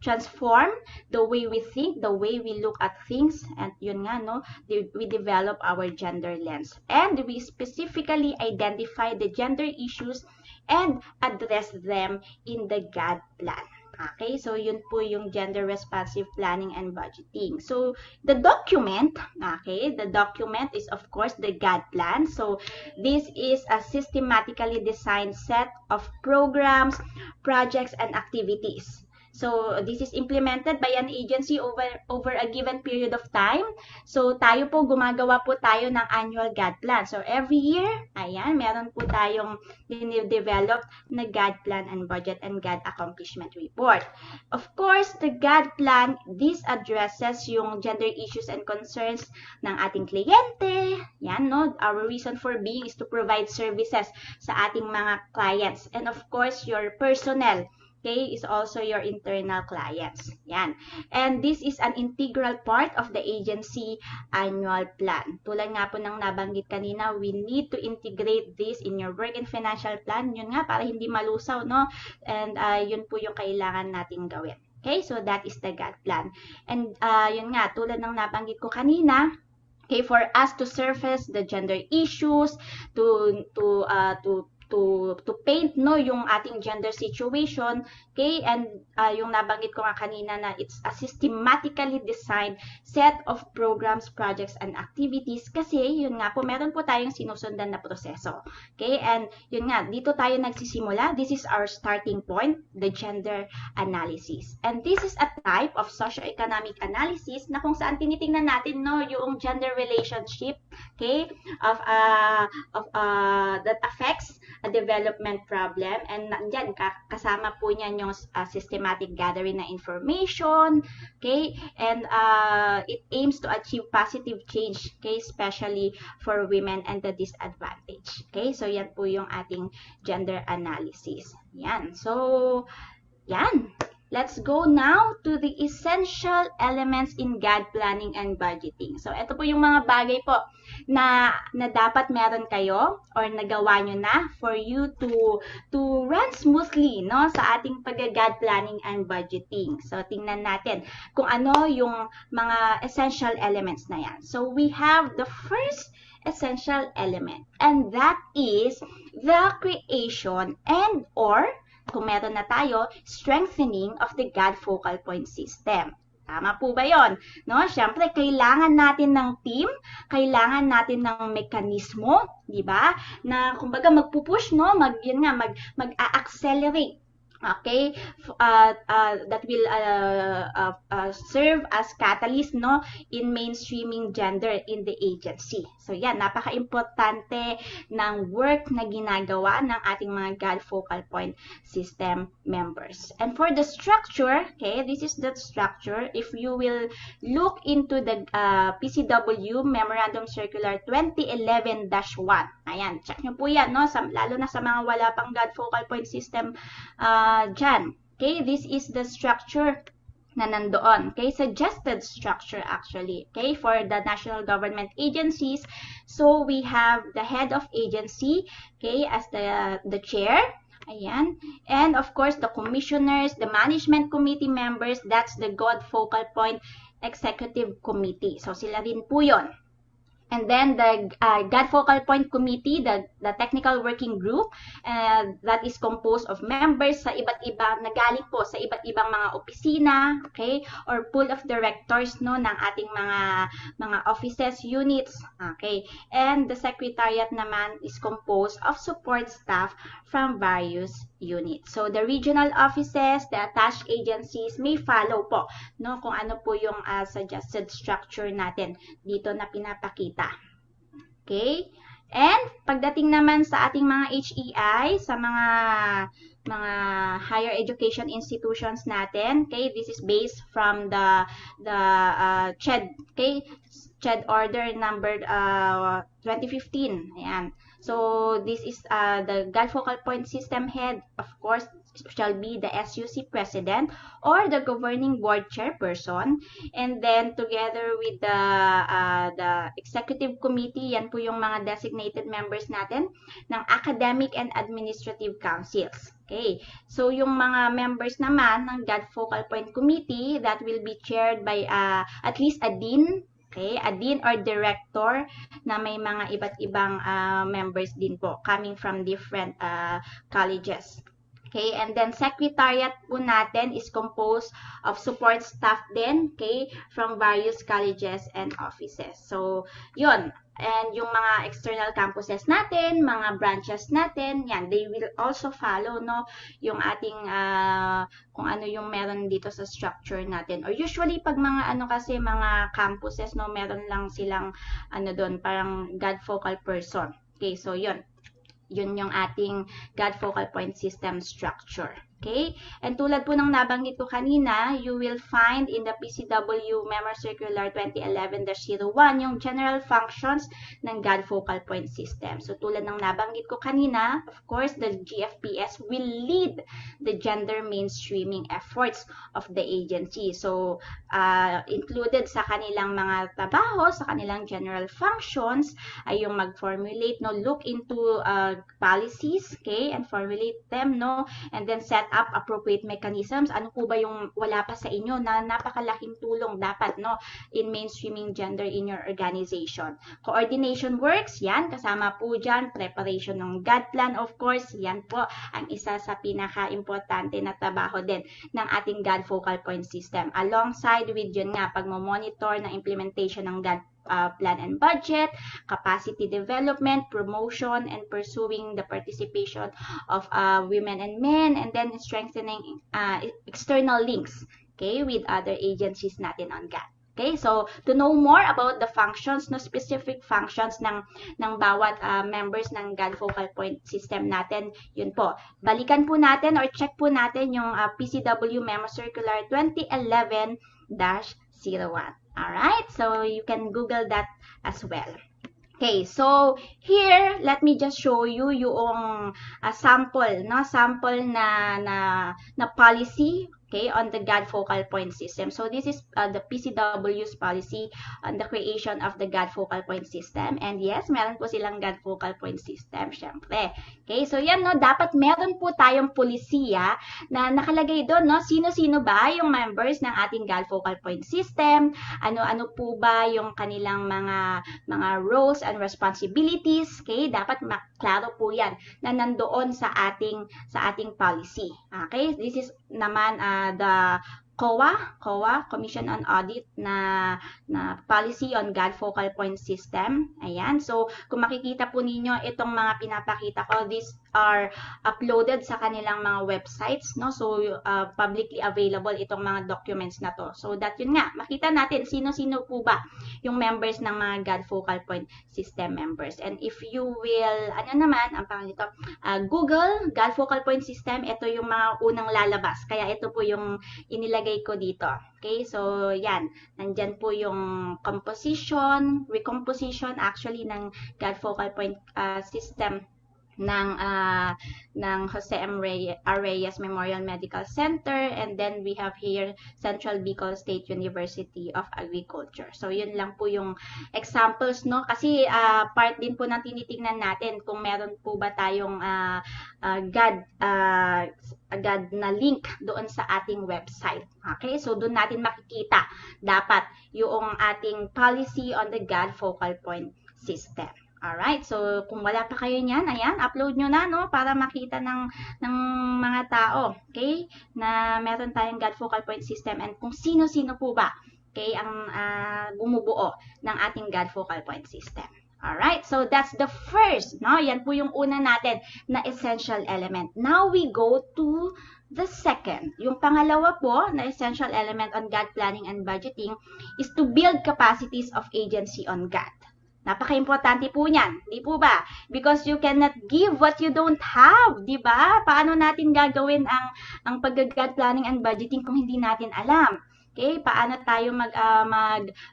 transform the way we think, the way we look at things, and yun nga, no? We develop our gender lens. And we specifically identify the gender issues and address them in the GAD plan. Okay, so yun po yung gender responsive planning and budgeting. So the document, okay, the document is of course the GAD plan. So this is a systematically designed set of programs, projects, and activities. So this is implemented by an agency over a given period of time. So tayo po, gumagawa po tayo ng annual GAD plan. So every year, ayan, meron po tayong develop na GAD plan and budget and GAD accomplishment report. Of course, the GAD plan, this addresses yung gender issues and concerns ng ating kliyente. Yan, no? Our reason for being is to provide services sa ating mga clients. And of course, your personnel, okay, is also your internal clients. Yan. And this is an integral part of the agency annual plan. Tulad nga po ng nabanggit kanina, we need to integrate this in your work and financial plan. Yun nga, para hindi malusaw, no? And yun po yung kailangan nating gawin. Okay, so that is the GAD plan. And yun nga, tulad ng nabanggit ko kanina, okay, for us to surface the gender issues, to paint, no, yung ating gender situation, okay, and yung nabanggit ko nga kanina na it's a systematically designed set of programs, projects, and activities, kasi yun nga po, meron po tayong sinusundan na proseso, okay, and yun nga, dito tayo nagsisimula. This is our starting point, the gender analysis, and this is a type of socio-economic analysis na kung saan tinitingnan natin, no, yung gender relationship, okay, of that affects a development problem, and nandyan, kasama po niyan yung systematic gathering na information, okay, and it aims to achieve positive change, okay, especially for women and the disadvantaged, okay, so yan po yung ating gender analysis. Yan, so yan. Let's go now to the essential elements in GAD planning and budgeting. So, ito po yung mga bagay po na dapat meron kayo or nagawa nyo na for you to run smoothly, no, sa ating pag-GAD planning and budgeting. So, tingnan natin kung ano yung mga essential elements na yan. So, we have the first essential element, and that is the creation and or kung meron na tayo, strengthening of the GAD focal point system. Tama po ba yon? No? Siyempre, kailangan natin ng team, kailangan natin ng mekanismo, di ba? Na kumbaga magpupush, no? Mag-accelerate. Okay, that will serve as catalyst, no, in mainstreaming gender in the agency. So yan, napaka-importante ng work na ginagawa ng ating mga GAD focal point system members. And for the structure, okay, this is the structure. If you will look into the PCW Memorandum Circular 2011-1, ayan, check nyo po yan, no, lalo na sa mga wala pang GAD focal point system dyan. Okay, this is the structure na nandoon. Okay, suggested structure actually. Okay, for the national government agencies. So we have the head of agency, okay, as the chair. Ayan. And of course, the commissioners, the management committee members, that's the GAD Focal Point Executive Committee. So sila rin po yun. And then the GAD Focal Point Committee, the technical working group, that is composed of members sa iba't ibang, nagaling po sa iba't ibang mga opisina, okay, or pool of directors, no, ng ating mga offices, units, okay. And the secretariat naman is composed of support staff from various units. So the regional offices, the attached agencies may follow po, no, kung ano po yung suggested structure natin dito na pinapakita. Okay? And pagdating naman sa ating mga HEI, sa mga higher education institutions natin, okay, this is based from the GAD, okay, GAD order number 2015. Ayan. So this is the GAD Focal Point System Head, of course, shall be the SUC President or the Governing Board Chairperson, and then together with the Executive Committee, yan po yung mga designated members natin ng Academic and Administrative Councils. Okay, so yung mga members naman ng GAD Focal Point Committee, that will be chaired by at least a dean, okay, a dean or director na may mga iba't ibang members din po coming from different colleges. Okay, and then secretariat po natin is composed of support staff din, okay, from various colleges and offices. So, yun. And yung mga external campuses natin, mga branches natin, yan, they will also follow, no, yung ating, kung ano yung meron dito sa structure natin. Or usually, pag mga ano kasi, mga campuses, no, meron lang silang, ano doon, parang GAD focal person. Okay, so yun. Yun yung ating GAD Focal Point System structure. Okay? And tulad po ng nabanggit ko kanina, you will find in the PCW Memo Circular 2011-01 yung general functions ng GAD Focal Point System. So tulad ng nabanggit ko kanina, of course, the GFPS will lead the gender mainstreaming efforts of the agency. So included sa kanilang mga trabaho, sa kanilang general functions, ay yung mag-formulate, no, look into policies, okay, and formulate them, no, and then set up appropriate mechanisms. Ano po ba yung wala pa sa inyo na napakalaking tulong dapat, no, in mainstreaming gender in your organization? Coordination works, yan, kasama po dyan, preparation ng GAD plan, of course, yan po ang isa sa pinaka-importante na trabaho din ng ating GAD Focal Point System. Alongside with yun nga, pagmamonitor ng implementation ng GAD Plan and Budget, capacity development, promotion, and pursuing the participation of women and men, and then strengthening external links, okay, with other agencies natin on GAD. Okay, so to know more about the functions, no, specific functions ng bawat members ng GAD Focal Point System natin, yun po. Balikan po natin or check po natin yung PCW Memo Circular 2011-01. Alright, so you can Google that as well. Okay, so here, let me just show you yung sample, no? Sample na policy, okay, on the GAD Focal Point System. So this is the PCW's policy on the creation of the GAD Focal Point System. And yes, meron po silang GAD Focal Point System, syempre. Okay, so yan, no, dapat meron po tayong polisiya na nakalagay doon, no, sino-sino ba yung members ng ating GAD Focal Point System, ano-ano po ba yung kanilang mga roles and responsibilities, okay, dapat maklaro po yan na nandoon sa ating policy. Okay, this is naman the COA, Commission on Audit na policy on GAD Focal Point System. Ayan. So, kung makikita po ninyo itong mga pinapakita ko, these are uploaded sa kanilang mga websites, no? So, publicly available itong mga documents na to. So, that yun nga, makita natin sino-sino po ba yung members ng mga GAD Focal Point System members. And if you will, ang pangalan nito, Google GAD Focal Point System, ito yung mga unang lalabas. Kaya ito po yung inilagay ko dito. Okay, so yan, nandyan po yung recomposition actually ng GAD Focal Point System ng Jose M. Reyes Memorial Medical Center, and then we have here Central Bicol State University of Agriculture. So yun lang po yung examples, no, kasi part din po ng tinitingnan natin kung meron po ba tayong GAD na link doon sa ating website. Okay, so doon natin makikita dapat yung ating policy on the GAD focal point system. Alright, so kung wala pa kayo niyan, ayan, upload nyo na, no, para makita ng mga tao, okay, na meron tayong GAD focal point system and kung sino-sino po ba, okay, ang bumubuo ng ating GAD focal point system. Alright, so that's the first, no, yan po yung una natin na essential element. Now we go to the second. Yung pangalawa po na essential element on GAD planning and budgeting is to build capacities of agency on GAD. Napaka-importante po niyan, di po ba? Because you cannot give what you don't have, di ba? Paano natin gagawin ang pag-GAD planning and budgeting kung hindi natin alam? Okay, paano tayo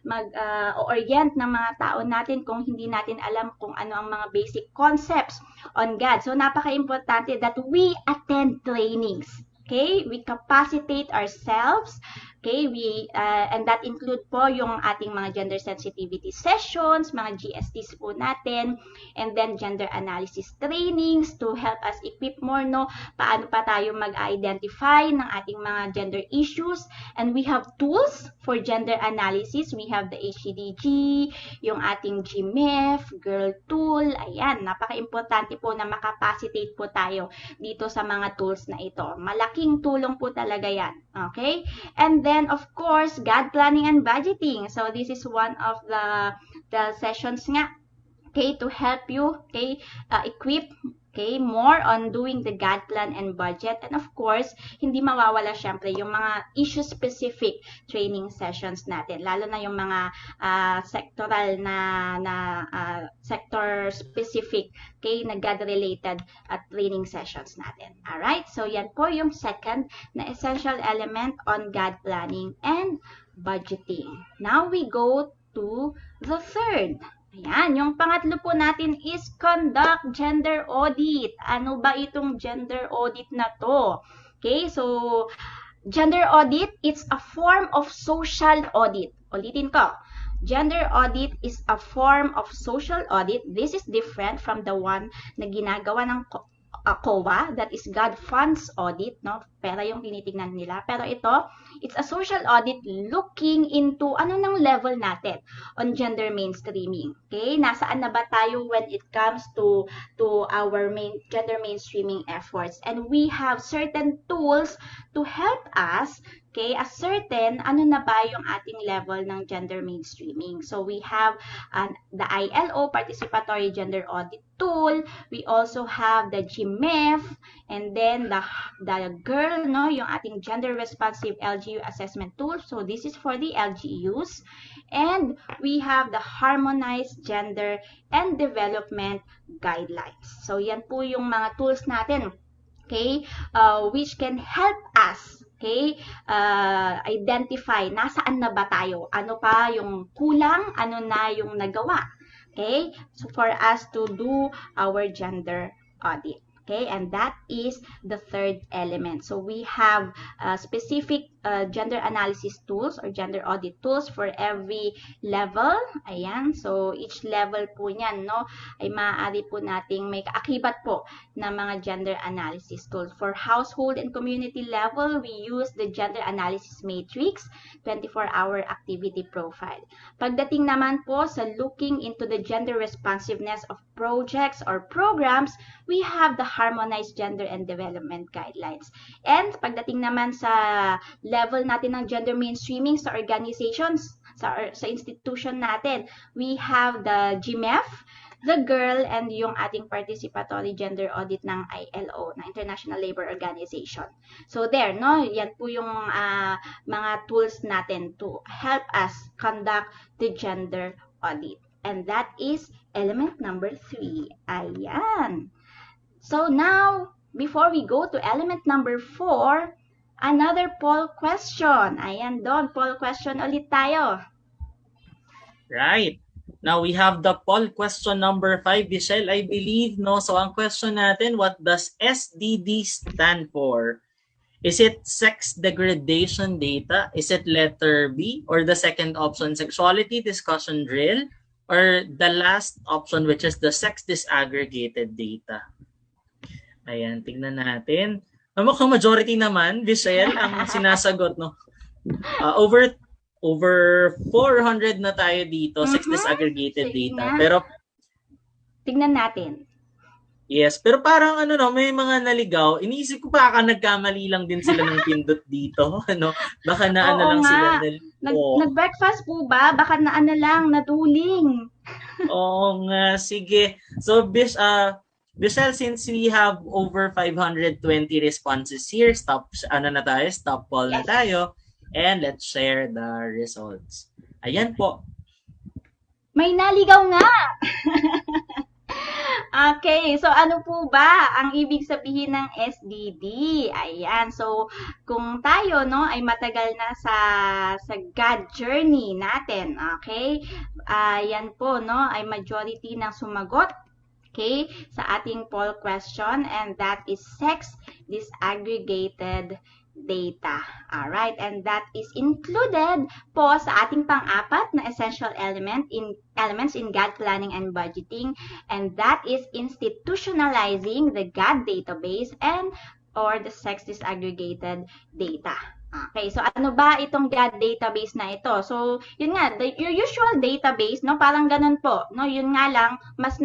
mag-orient ng mga tao natin kung hindi natin alam kung ano ang mga basic concepts on GAD? So napaka-importante that we attend trainings. Okay, we capacitate ourselves. Okay, and that include po yung ating mga gender sensitivity sessions, mga GSTs po natin, and then gender analysis trainings to help us equip more, no, paano pa tayo mag-identify ng ating mga gender issues. And we have tools for gender analysis. We have the HCDG, yung ating GMEF, Girl Tool. Ayan, napaka-importante po na makapacitate po tayo dito sa mga tools na ito. Malaking tulong po talaga yan. Okay? And then, of course, GAD Planning and Budgeting. So, this is one of the sessions nga, okay, to help you, okay, equip, okay, more on doing the GAD Plan and Budget. And of course, hindi mawawala syempre yung mga issue-specific training sessions natin, lalo na yung mga sectoral sector-specific, okay, na GAD-related training sessions natin. Alright, so yan po yung second na essential element on GAD Planning and Budgeting. Now we go to the third. Ayan, yung pangatlo po natin is conduct gender audit. Ano ba itong gender audit na to? Okay, so gender audit, it's a form of social audit. Ulitin ko. Gender audit is a form of social audit. This is different from the one na ginagawa ng COA, that is GAD funds audit, no? Pera yung tinitingnan nila. Pero ito, it's a social audit looking into ano nang level natin on gender mainstreaming. Okay? Nasaan na ba tayo when it comes to our gender mainstreaming efforts? And we have certain tools to help us, okay, ascertain ano na ba yung ating level ng gender mainstreaming. So we have the ILO, Participatory Gender Audit Tool. We also have the GMEF, and then the GIRL, no, yung ating Gender Responsive LGU Assessment Tool. So this is for the LGUs. And we have the Harmonized Gender and Development Guidelines. So yan po yung mga tools natin, okay, which can help us, okay, identify nasaan na ba tayo, ano pa yung kulang, ano na yung nagawa, okay, so for us to do our gender audit. Okay, and that is the third element. So we have specific gender analysis tools or gender audit tools for every level. Ayan, so each level po niyan, no, ay maaari po nating may kaakibat po na mga gender analysis tools. For household and community level, we use the gender analysis matrix, 24-hour activity profile. Pagdating naman po sa looking into the gender responsiveness of projects or programs, we have the Harmonized Gender and Development Guidelines. And pagdating naman sa level natin ng gender mainstreaming sa organizations, sa institution natin, we have the GMEF, the GIRL, and yung ating participatory gender audit ng ILO, ng International Labor Organization. So there, no, yan po yung mga tools natin to help us conduct the gender audit. And that is element number 3. Ayan. So now, before we go to element number 4, another poll question. Ayan doon, poll question ulit tayo. Right. Now we have the poll question number 5, Michelle, I believe, no? So ang question natin, what does SDD stand for? Is it sex degradation data? Is it letter B? Or the second option, sexuality discussion drill? Or the last option, which is the sex disaggregated data? Ayan, tignan natin. Mukhang majority naman, Michelle, ang sinasagot, no? Over 400 na tayo dito, sex disaggregated Sige data. nga. Pero Tignan natin. yes, pero parang ano no, may mga naligaw. Iniisip ko baka nagkamali lang din sila ng pindot dito, ano? Baka na ano Oo lang nga. sila Nag-breakfast po ba? Baka na ano lang, naduling. Oo nga, sige. So, Michelle, since we have over 520 responses here, stop poll na Yes. tayo, and let's share the results. Ayan po. May naligaw nga! Okay, so ano po ba ang ibig sabihin ng SDD? Ayan, so kung tayo no ay matagal na sa GAD journey natin, okay? Ayan po no ay majority ng sumagot, okay, sa ating poll question, and that is sex disaggregated data. Alright, and that is included po sa ating pang-apat na essential elements in GAD Planning and Budgeting, and that is institutionalizing the GAD database or the sex disaggregated data. Okay, so ano ba itong GAD database na ito? So, yun nga, your usual database, no, parang ganun po, no, yun nga lang, mas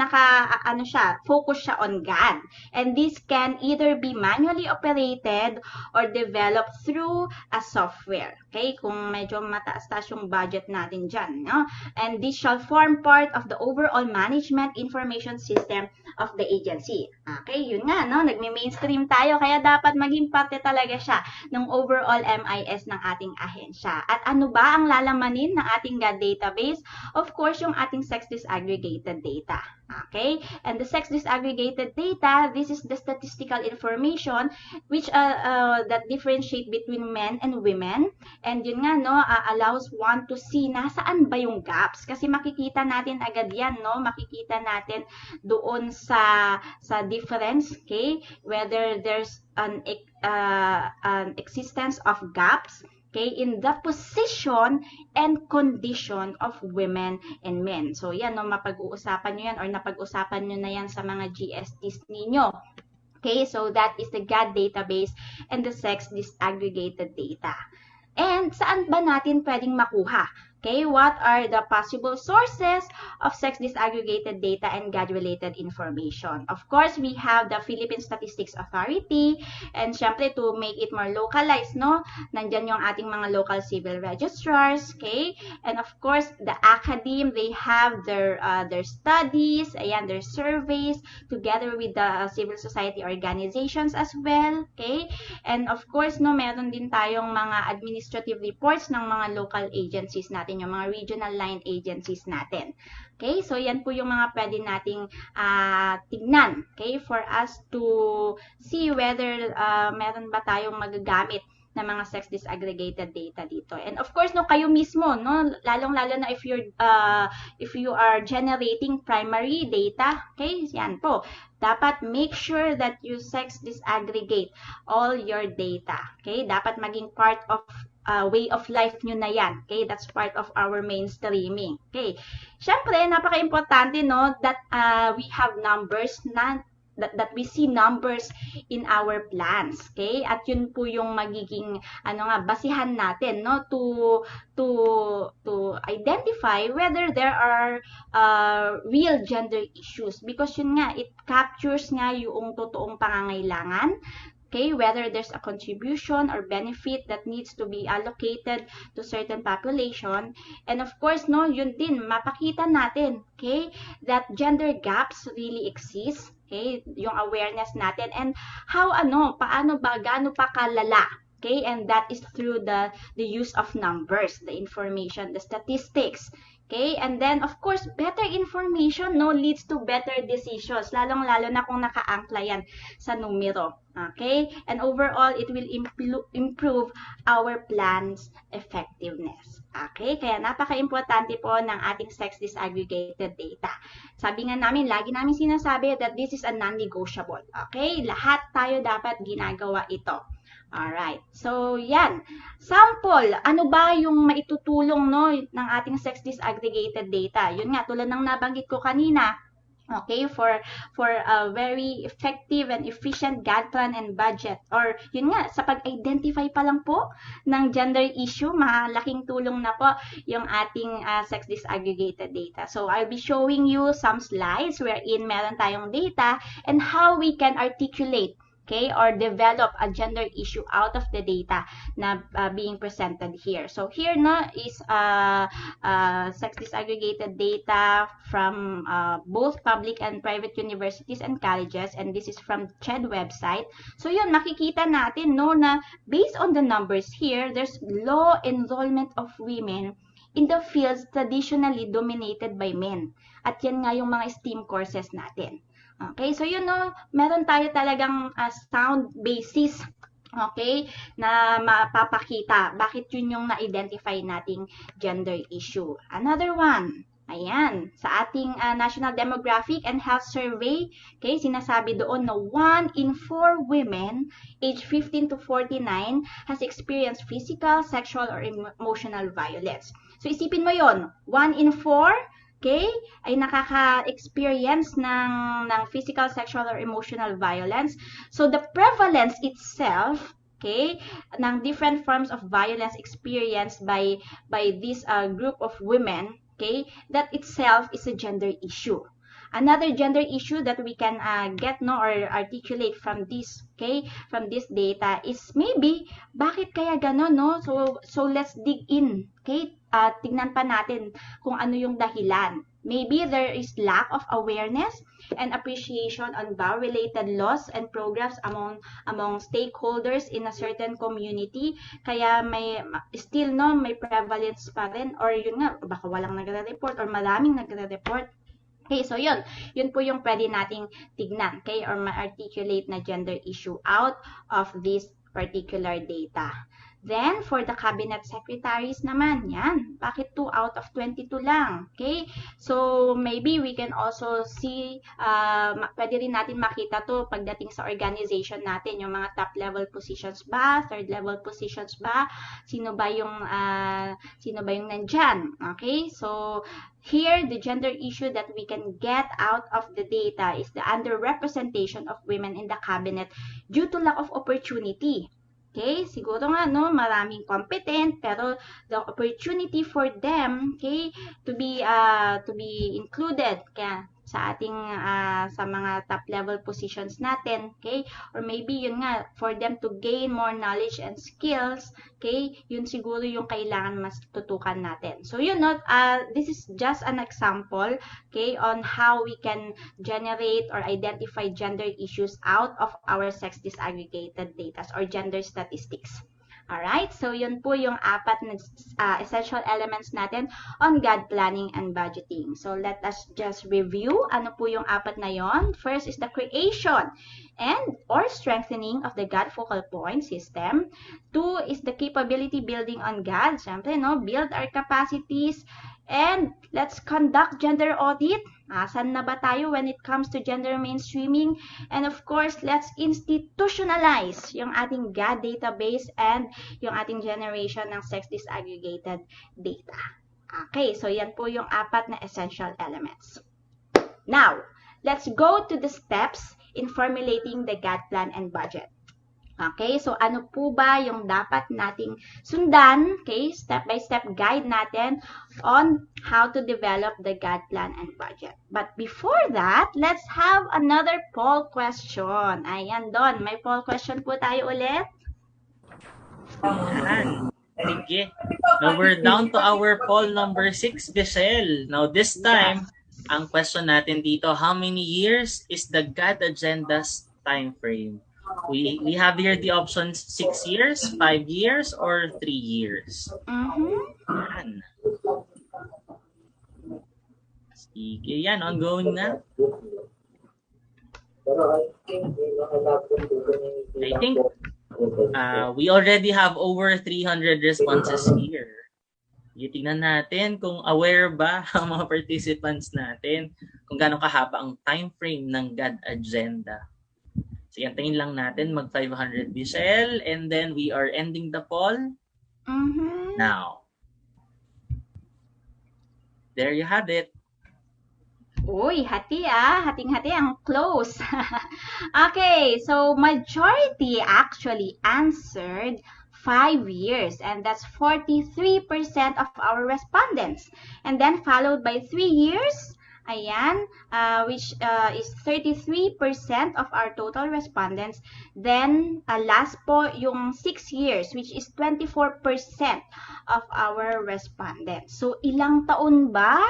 focus siya on GAD. And this can either be manually operated or developed through a software. Okay, kung medyo mataas-taas yung budget natin dyan, no? And this shall form part of the overall management information system of the agency. Okay, yun nga, no, nagme-mainstream tayo, kaya dapat maging parte talaga siya ng overall MIS ng ating ahensya. At ano ba ang lalamanin ng ating GAD database? Of course, yung ating sex disaggregated data. Okay? And the sex disaggregated data, this is the statistical information which that differentiate between men and women. And yun nga, no, allows one to see nasaan ba yung gaps. Kasi makikita natin agad yan, no? Makikita natin doon sa difference, okay? Whether there's an existence of gaps, okay, in the position and condition of women and men. So, yan, no, mapag-uusapan nyo yan or napag-usapan nyo na yan sa mga GSTs ninyo. Okay, so that is the GAD database and the sex disaggregated data. And saan ba natin pwedeng makuha? Okay, what are the possible sources of sex disaggregated data and GAD-related information? Of course, we have the Philippine Statistics Authority, and syempre to make it more localized, no? Nandyan yung ating mga local civil registrars, okay? And of course, the academe, they have their studies, ayan, their surveys, together with the civil society organizations as well, okay? And of course, no, meron din tayong mga administrative reports ng mga local agencies natin, yung mga regional line agencies natin. Okay, so yan po yung mga pwede nating tignan, okay, for us to see whether meron ba tayong magagamit na mga sex disaggregated data dito. And of course, no, kayo mismo, no, lalong-lalo na if you are generating primary data, okay, yan po. Dapat make sure that you sex disaggregate all your data. Okay, dapat maging part of way of life nyo na yan. Okay, that's part of our mainstreaming. Okay, syempre, napaka-importante, no, that we have numbers that we see numbers in our plans, okay? At yun po yung magiging basihan natin, no, to identify whether there are real gender issues, because yun nga, it captures nga yung totoong pangangailangan. Okay, whether there's a contribution or benefit that needs to be allocated to certain population. And of course, no, yun din, mapakita natin, okay, that gender gaps really exist, okay, yung awareness natin, and paano ba, gaano pa kalala, okay, and that is through the use of numbers, the information, the statistics, Okay? And then, of course, better information no leads to better decisions, lalong-lalo na kung nakaangkla yan sa numero. Okay? And overall, it will improve our plan's effectiveness. Okay? Kaya napaka-importante po ng ating sex disaggregated data. Sabi nga namin, lagi namin sinasabi that this is a non-negotiable. Okay? Lahat tayo dapat ginagawa ito. Alright. So, yan. Sample, ano ba yung maitutulong no, ng ating sex disaggregated data? Yun nga, tulad ng nabanggit ko kanina, okay, for a very effective and efficient GAD plan and budget. Or, yun nga, sa pag-identify pa lang po ng gender issue, malaking tulong na po yung ating sex disaggregated data. So, I'll be showing you some slides wherein meron tayong data and how we can articulate, okay, or develop a gender issue out of the data na being presented here. So here no is sex disaggregated data from both public and private universities and colleges, and this is from GAD website. So yun, makikita natin no na based on the numbers here, there's low enrollment of women in the fields traditionally dominated by men. At yan nga yung mga STEAM courses natin. Okay, so yun no, meron tayo talagang sound basis, okay, na mapapakita bakit yun yung na-identify nating gender issue. Another one, ayan, sa ating National Demographic and Health Survey, okay, sinasabi doon na 1 in 4 women age 15 to 49 has experienced physical, sexual, or emotional violence. So isipin mo yon, 1 in 4, okay, ay nakaka-experience ng physical, sexual, or emotional violence. So, the prevalence itself, okay, ng different forms of violence experienced by this group of women, okay, that itself is a gender issue. Another gender issue that we can get no or articulate from this, okay, from this data is maybe bakit kaya gano'n, no? So let's dig in, okay? Tignan pa natin kung ano yung dahilan. Maybe there is lack of awareness and appreciation on vow-related laws and programs among stakeholders in a certain community. Kaya may still no, may prevalence pa rin, or yun nga, baka walang nagre-report or maraming nagre-report. Okay, so yun po yung pwede nating tignan, okay, or ma-articulate na gender issue out of this particular data. Then, for the cabinet secretaries naman, yan, bakit 2 out of 22 lang? Okay? So, maybe we can also see, pwede rin natin makita to pagdating sa organization natin, yung mga top level positions ba, third level positions ba, sino ba yung nandyan? Okay? So, here, the gender issue that we can get out of the data is the underrepresentation of women in the cabinet due to lack of opportunity. Okay, siguro nga no, maraming competent pero the opportunity for them, okay, to be included kaya sa ating sa mga top level positions natin, okay, or maybe yun nga for them to gain more knowledge and skills, okay, yun siguro yung kailangan mas tutukan natin. So yun no, this is just an example, okay, on how we can generate or identify gender issues out of our sex disaggregated data or gender statistics. Alright, so yun po yung 4 na essential elements natin on GAD planning and budgeting. So let us just review ano po yung 4 na yon. First is the creation and or strengthening of the GAD focal point system. 2 is the capability building on GAD. Siyempre, no, build our capacities. And let's conduct gender audit. Asan na ba tayo when it comes to gender mainstreaming? And of course, let's institutionalize yung ating GAD database and yung ating generation ng sex disaggregated data. Okay, so yan po yung 4 na essential elements. Now, let's go to the steps in formulating the GAD plan and budget. Okay, so ano po ba yung dapat nating sundan, okay, step-by-step guide natin on how to develop the GAD plan and budget. But before that, let's have another poll question. Ayan, Don, may poll question po tayo ulit. Ayan. Sige. Now we're down to our poll number 6, Michelle. Now this time, ang question natin dito, how many years is the GAD agenda's time frame? We have here the options 6 years, 5 years, or 3 years. Mm-hmm. Yan. Sige, yan, ongoing na. I think we already have over 300 responses here. Tingnan natin kung aware ba ang mga participants natin kung gaano kahaba ang time frame ng GAD agenda. So, tingin lang natin mag 500 Michelle, and then we are ending the poll now. There you have it. Uy, hating-hati ang close. Okay, so majority actually answered 5 years, and that's 43% of our respondents. And then followed by 3 years, ayan, which is 33% of our total respondents. Then last po yung 6 years, which is 24% of our respondents. So ilang taon ba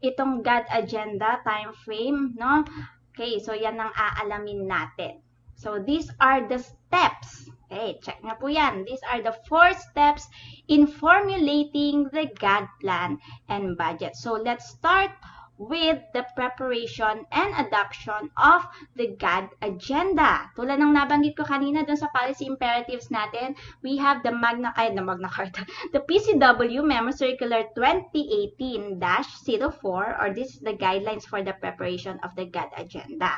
itong GAD agenda time frame, no? Okay, so yan ang aalamin natin. So these are the steps. Okay, check na po yan. These are the 4 steps in formulating the GAD plan and budget. So let's start with the preparation and adoption of the GAD agenda. Tulad ng nabanggit ko kanina dun sa policy imperatives natin, we have the the PCW Memo Circular 2018-04, or this is the guidelines for the preparation of the GAD agenda.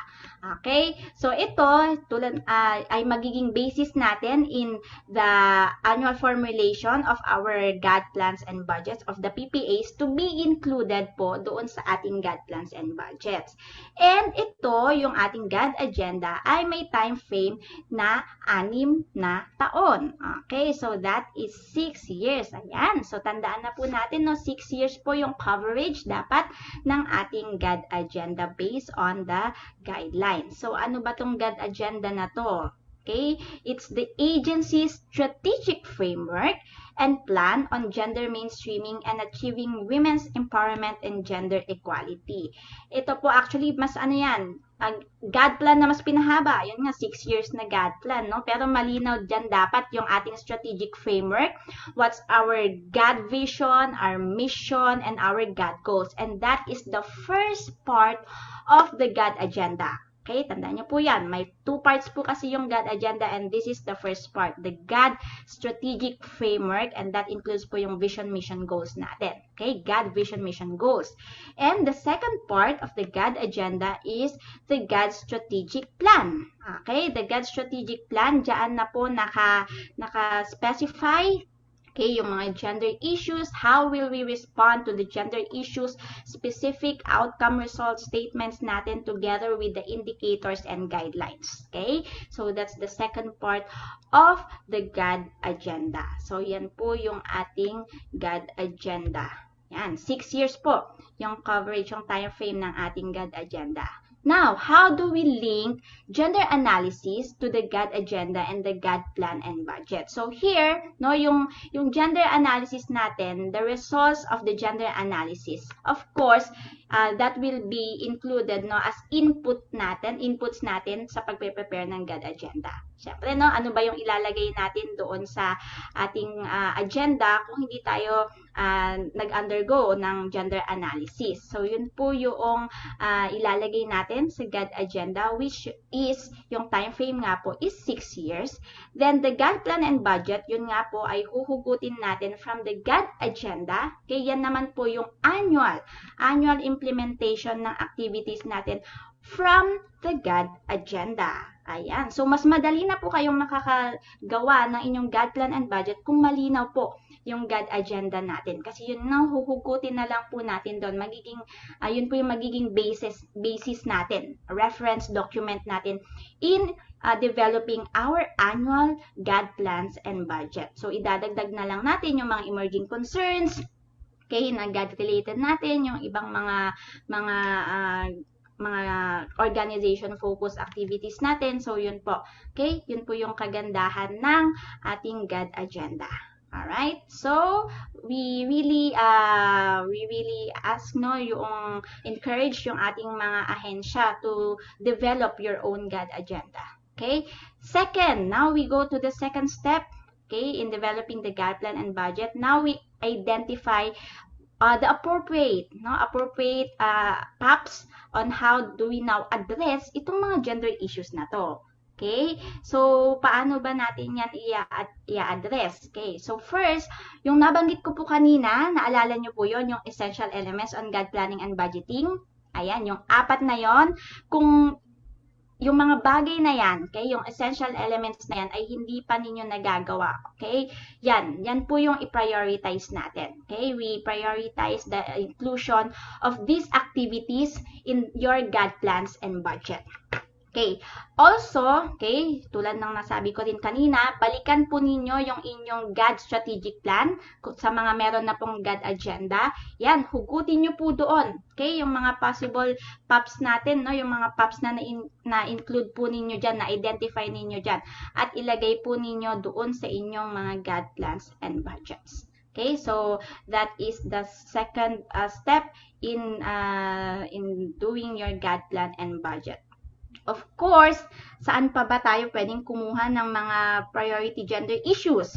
Okay? So ito tulad ay magiging basis natin in the annual formulation of our GAD plans and budgets of the PPAs to be included po doon sa ating GAD plans and budgets. And ito, yung ating GAD agenda ay may time frame na 6 na taon. Okay, so that is 6 years. Ayan, so tandaan na po natin, no, 6 years po yung coverage dapat ng ating GAD agenda based on the guidelines. So ano ba tong GAD agenda na to? Okay, it's the agency's strategic framework and plan on gender mainstreaming and achieving women's empowerment and gender equality. Ito po actually mas ano yan, GAD plan na mas pinahaba. Yun nga, 6 years na GAD plan, no? Pero malinaw dyan dapat yung ating strategic framework. What's our GAD vision, our mission, and our GAD goals. And that is the first part of the GAD agenda. Okay, tandaan niyo po yan. May 2 parts po kasi yung GAD agenda, and this is the first part, the GAD strategic framework, and that includes po yung vision, mission, goals natin. Okay, GAD vision, mission, goals. And the second part of the GAD agenda is the GAD strategic plan. Okay, the GAD strategic plan, dyan na po naka-specify okay, yung mga gender issues, how will we respond to the gender issues, specific outcome result statements natin together with the indicators and guidelines. Okay, so that's the second part of the GAD agenda. So yan po yung ating GAD agenda. Yan, 6 years po yung coverage, yung time frame ng ating GAD agenda. Now, how do we link gender analysis to the GAD agenda and the GAD plan and budget? So here, no, yung gender analysis natin, the results of the gender analysis, of course, that will be included, no, as inputs natin sa pagpe-prepare ng GAD agenda. Siyempre, no, ano ba yung ilalagay natin doon sa ating agenda kung hindi tayo nag-undergo ng gender analysis. So, yun po yung ilalagay natin sa GAD agenda, which is, yung time frame nga po is 6 years. Then, the GAD plan and budget, yun nga po ay huhugutin natin from the GAD agenda. Kaya yan naman po yung annual implementation ng activities natin from the GAD agenda. Ayan. So, mas madali na po kayong makakagawa ng inyong GAD plan and budget kung malinaw po yung GAD agenda natin. Kasi yun na, huhugutin na lang po natin doon. Yun po yung magiging basis natin, reference document natin in developing our annual GAD plans and budget. So, idadagdag na lang natin yung mga emerging concerns, okay, na GAD related natin, yung ibang mga organization focus activities natin. So, yun po. Okay? Yun po yung kagandahan ng ating GAD agenda. Alright? So, we really ask, no, yung encourage yung ating mga ahensya to develop your own GAD agenda. Okay? Second, now we go to the second step, okay, in developing the GAD plan and budget. Now we identify the appropriate PAPs on how do we now address itong mga gender issues na to. Okay? So, paano ba natin yan i-address? Okay? So, first, yung nabanggit ko po kanina, naalala nyo po yon, yung essential elements on GAD Planning and Budgeting. Ayan, yung 4 na yon. Kung yung mga bagay na yan, okay, yung essential elements na yan ay hindi pa ninyo nagagawa, okay? Yan po yung i-prioritize natin, okay? We prioritize the inclusion of these activities in your GAD plans and budget. Okay. Also, okay, tulad ng nasabi ko din kanina, balikan po ninyo yung inyong GAD strategic plan sa mga meron na pong GAD agenda. Yan, hugutin nyo po doon. Okay, yung mga possible PAPs natin, no, yung mga PAPs na include po ninyo dyan, na identify ninyo dyan, at ilagay po ninyo doon sa inyong mga GAD plans and budgets. Okay, so that is the second step in doing your GAD plan and budget. Of course, saan pa ba tayo pwedeng kumuha ng mga priority gender issues?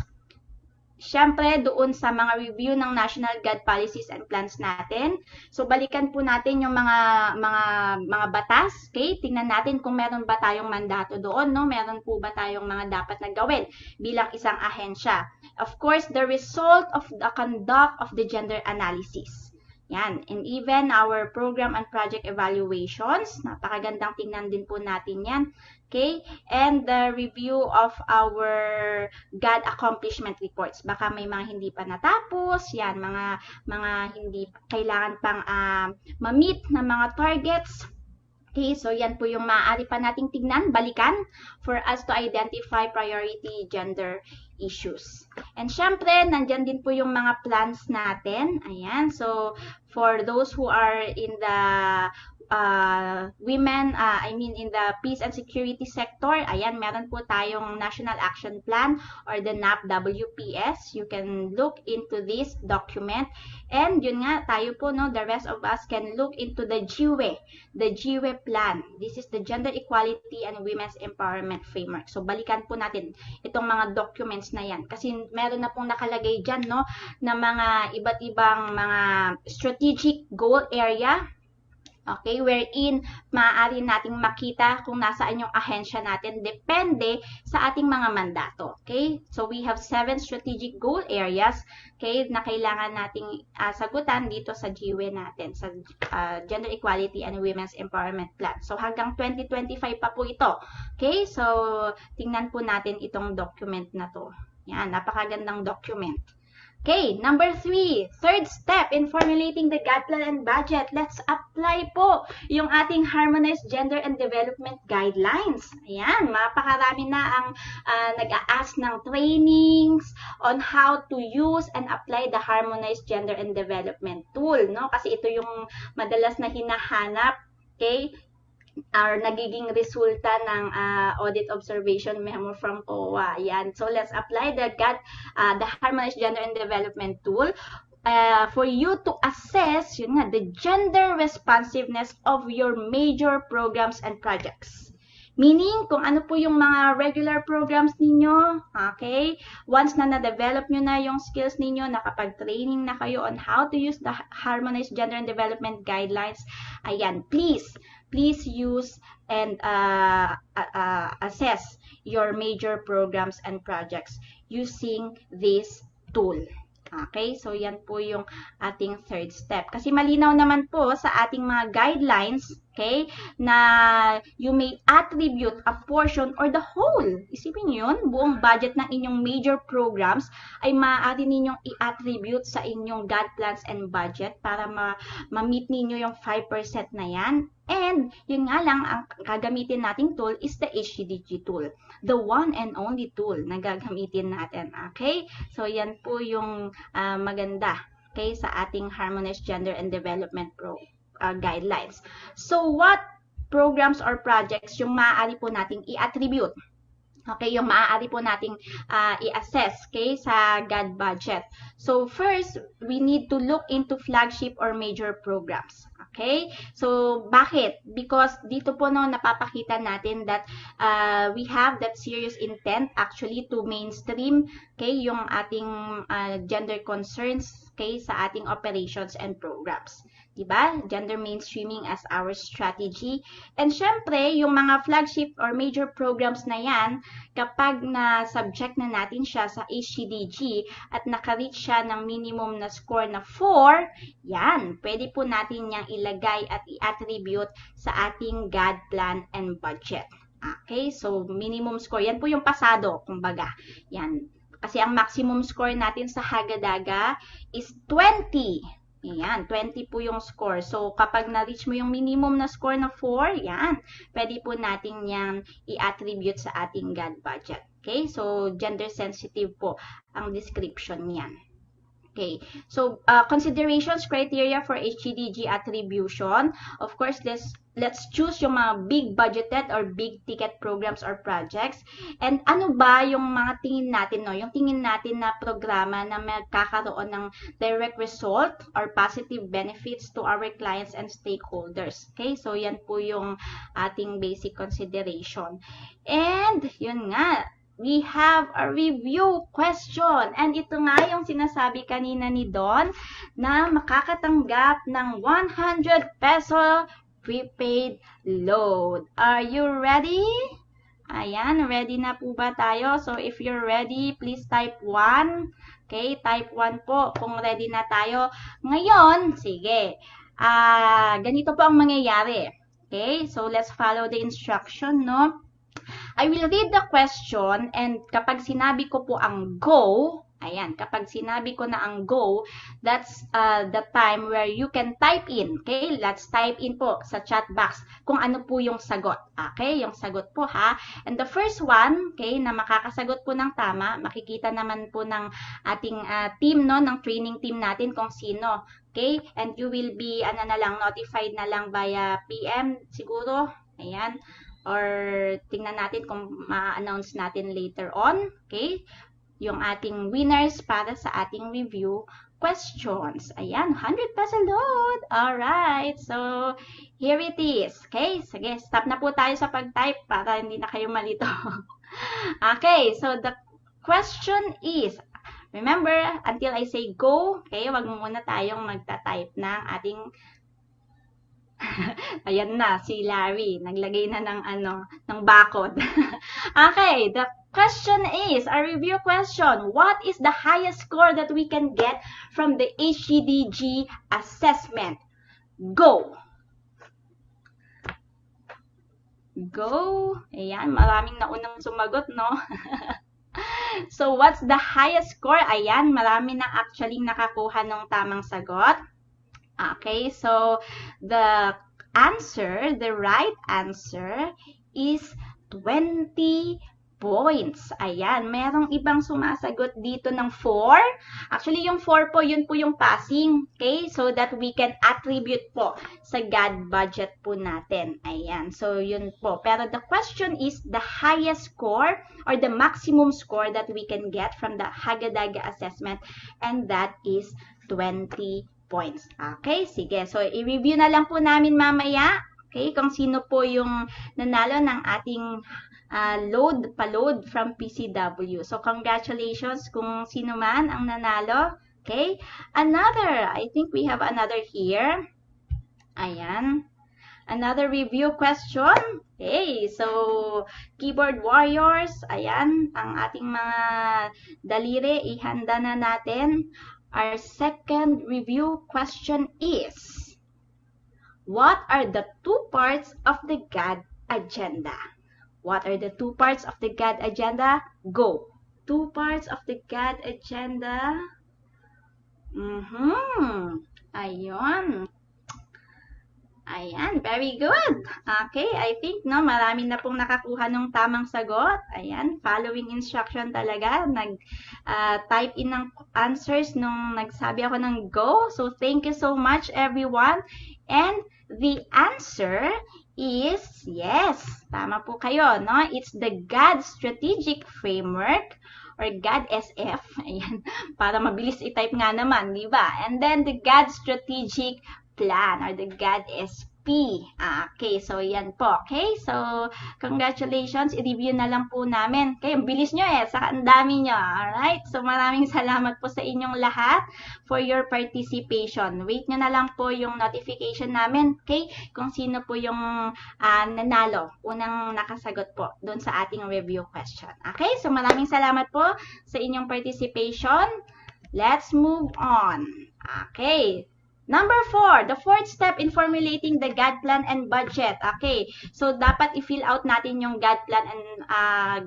Siyempre, doon sa mga review ng National GAD Policies and Plans natin. So, balikan po natin yung mga batas. Okay? Tingnan natin kung meron ba tayong mandato doon. No? Meron po ba tayong mga dapat na gawin bilang isang ahensya. Of course, the result of the conduct of the gender analysis. Yan. And even our program and project evaluations. Napakagandang tingnan din po natin yan. Okay? And the review of our GAD accomplishment reports. Baka may mga hindi pa natapos. Yan. Mga hindi kailangan pang ma-meet na mga targets. Okay, so yan po yung maaari pa nating tignan, balikan, for us to identify priority gender issues. And syempre, nandyan din po yung mga plans natin. Ayan, so for those who are in the in the peace and security sector, ayan, meron po tayong National Action Plan or the NAP-WPS. You can look into this document. And yun nga, tayo po, no, the rest of us can look into the GAD Plan. This is the Gender Equality and Women's Empowerment Framework. So, balikan po natin itong mga documents na yan. Kasi meron na pong nakalagay dyan, no, na mga iba't ibang mga strategic goal area. Okay, wherein maaari nating makita kung nasaan yung ahensya natin depende sa ating mga mandato. Okay, so we have 7 strategic goal areas, okay, na kailangan nating sagutan dito sa GAD natin, sa Gender Equality and Women's Empowerment Plan. So hanggang 2025 pa po ito. Okay, so tingnan po natin itong document na to. Yan, napakagandang document. Okay, number 3, third step in formulating the GAD Plan and Budget. Let's apply po yung ating Harmonized Gender and Development Guidelines. Ayan, mapakarami na ang nag-a-ask ng trainings on how to use and apply the Harmonized Gender and Development Tool, no? Kasi ito yung madalas na hinahanap, okay? Our nagiging resulta ng audit observation memo from COA. Yan. So let's apply the Harmonized Gender and Development Tool for you to assess yun nga, the gender responsiveness of your major programs and projects. Meaning, kung ano po yung mga regular programs ninyo, okay, once na na-develop nyo na yung skills ninyo, nakapag-training na kayo on how to use the Harmonized Gender and Development Guidelines, ayan, please use and assess your major programs and projects using this tool. Okay, so yan po yung ating third step. Kasi malinaw naman po sa ating mga guidelines, okay, na you may attribute a portion or the whole. Isipin nyo yun, buong budget ng inyong major programs ay maaari ninyong i-attribute sa inyong GAD plans and budget para ma-meet ninyo yung 5% na yan. And, yun nga lang, ang gagamitin nating tool is the HGDG tool. The one and only tool na gagamitin natin. Okay? So, yan po yung maganda, okay, sa ating Harmonized Gender and Development Guidelines. So, what programs or projects yung maaari po nating i-attribute? Okay, yung maaari po nating i-assess, okay, sa GAD budget. So, first, we need to look into flagship or major programs. Okay? So, bakit? Because dito po no, napapakita natin that we have that serious intent actually to mainstream, okay, yung ating gender concerns, okay, sa ating operations and programs. Diba? Gender mainstreaming as our strategy. And syempre, yung mga flagship or major programs na yan, kapag na-subject na natin siya sa HGDG at nakareach siya ng minimum na score na 4, yan, pwede po natin niyang ilagay at i-attribute sa ating GAD Plan and Budget. Okay, so minimum score, yan po yung pasado, kumbaga. Yan. Kasi ang maximum score natin sa Hagadaga is 20. Ayan, 20 po yung score. So, kapag na-reach mo yung minimum na score na 4, yan, pwede po natin yan i-attribute sa ating GAD budget. Okay, so gender sensitive po ang description niyan. Okay, so considerations, criteria for HGDG attribution. Of course, let's choose yung mga big budgeted or big ticket programs or projects. And ano ba yung mga tingin natin, no? Yung tingin natin na programa na magkakaroon ng direct result or positive benefits to our clients and stakeholders. Okay, so yan po yung ating basic consideration. And yun nga, we have a review question. And ito nga yung sinasabi kanina ni Don na makakatanggap ng 100 peso prepaid load. Are you ready? Ayan, ready na po ba tayo? So if you're ready, please type 1. Okay, type 1 po kung ready na tayo. Ngayon, sige, ganito po ang mangyayari. Okay, so let's follow the instruction, no? I will read the question and kapag sinabi ko po ang go, ayan, kapag sinabi ko na ang go, that's the time where you can type in. Okay, let's type in po sa chat box kung ano po yung sagot. Okay, yung sagot po ha. And the first one, okay, na makakasagot po ng tama, makikita naman po ng ating team, no, ng training team natin kung sino. Okay, and you will be, notified na lang via PM siguro. Ayan. Or tingnan natin kung ma-announce natin later on, okay, yung ating winners para sa ating review questions. Ayan, 100 peso load. Alright, so here it is. Okay, sige, stop na po tayo sa pag-type para hindi na kayo malito. Okay, so the question is, remember, until I say go, okay, wag muna tayong magta-type ng ating ayan na, si Larry. Naglagay na ng bakod. Okay, the question is, a review question. What is the highest score that we can get from the HGDG assessment? Go! Go! Ayan, maraming naunang sumagot, no? So, what's the highest score? Ayan, marami na actually nakakuha ng tamang sagot. Okay, so the answer, the right answer is 20 points. Ayan, merong ibang sumasagot dito ng 4. Actually, yung 4 po, yun po yung passing. Okay, so that we can attribute po sa GAD budget po natin. Ayan, so yun po. Pero the question is the highest score or the maximum score that we can get from the Hagadaga assessment, and that is 20 points. Okay, sige. So, i-review na lang po namin mamaya, okay, kung sino po yung nanalo ng ating pa-load from PCW. So, congratulations kung sino man ang nanalo. Okay, another, I think we have another here. Ayan. Another review question. Okay, so, keyboard warriors, ayan, ang ating mga daliri, ihanda na natin. Our second review question is, what are the two parts of the GAD agenda? What are the two parts of the GAD agenda? Go! Two parts of the GAD agenda. Ayun. Ayan, very good. Okay, I think, no, marami na pong nakakuha ng tamang sagot. Ayan, following instruction talaga. Nag-type in ng answers nung nagsabi ako ng go. So, thank you so much, everyone. And the answer is, yes, tama po kayo, no? It's the GAD Strategic Framework or GAD SF. Ayan, para mabilis i-type nga naman, di ba? And then the GAD Strategic Plan or the GAD SP. Okay, so yan po. Okay, so congratulations. I-review na lang po namin. Okay, bilis nyo sa ang dami nyo. Alright, so maraming salamat po sa inyong lahat for your participation. Wait nyo na lang po yung notification namin, okay, kung sino po yung nanalo, unang nakasagot po doon sa ating review question. Okay, so maraming salamat po sa inyong participation. Let's move on. Okay. Number 4, the fourth step in formulating the GAD plan and budget. Okay, so dapat i-fill out natin yung GAD plan and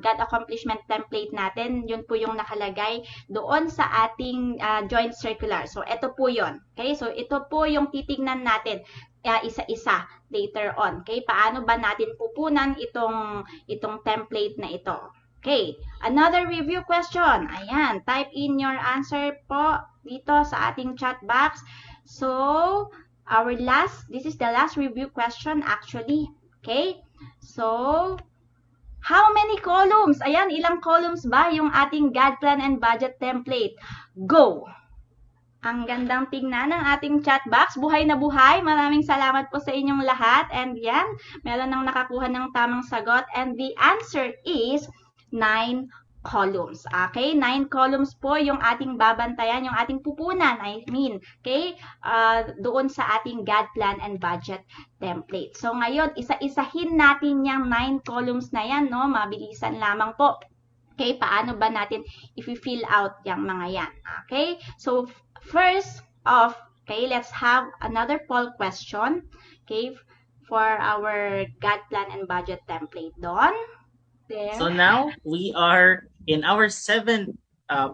GAD accomplishment template natin. Yun po yung nakalagay doon sa ating joint circular. So, ito po yun. Okay, so ito po yung titignan natin isa-isa later on. Okay, paano ba natin pupunan itong template na ito? Okay, another review question. Ayan, type in your answer po dito sa ating chat box. So, this is the last review question actually. Okay? So, how many columns? Ayan, ilang columns ba yung ating GAD plan and budget template? Go! Ang gandang tingnan ng ating chat box. Buhay na buhay. Maraming salamat po sa inyong lahat. And yan, meron nang nakakuha ng tamang sagot. And the answer is 9 columns. Okay? 9 columns po yung ating babantayan, yung ating pupunan, okay? Doon sa ating GAD plan and budget template. So, ngayon, isa-isahin natin yung 9 columns na yan, no? Mabilisan lamang po. Okay? Paano ba natin i-fill out yung mga yan? Okay? So, first off, okay, let's have another poll question, okay, for our GAD plan and budget template doon. There. So now we are in our 7th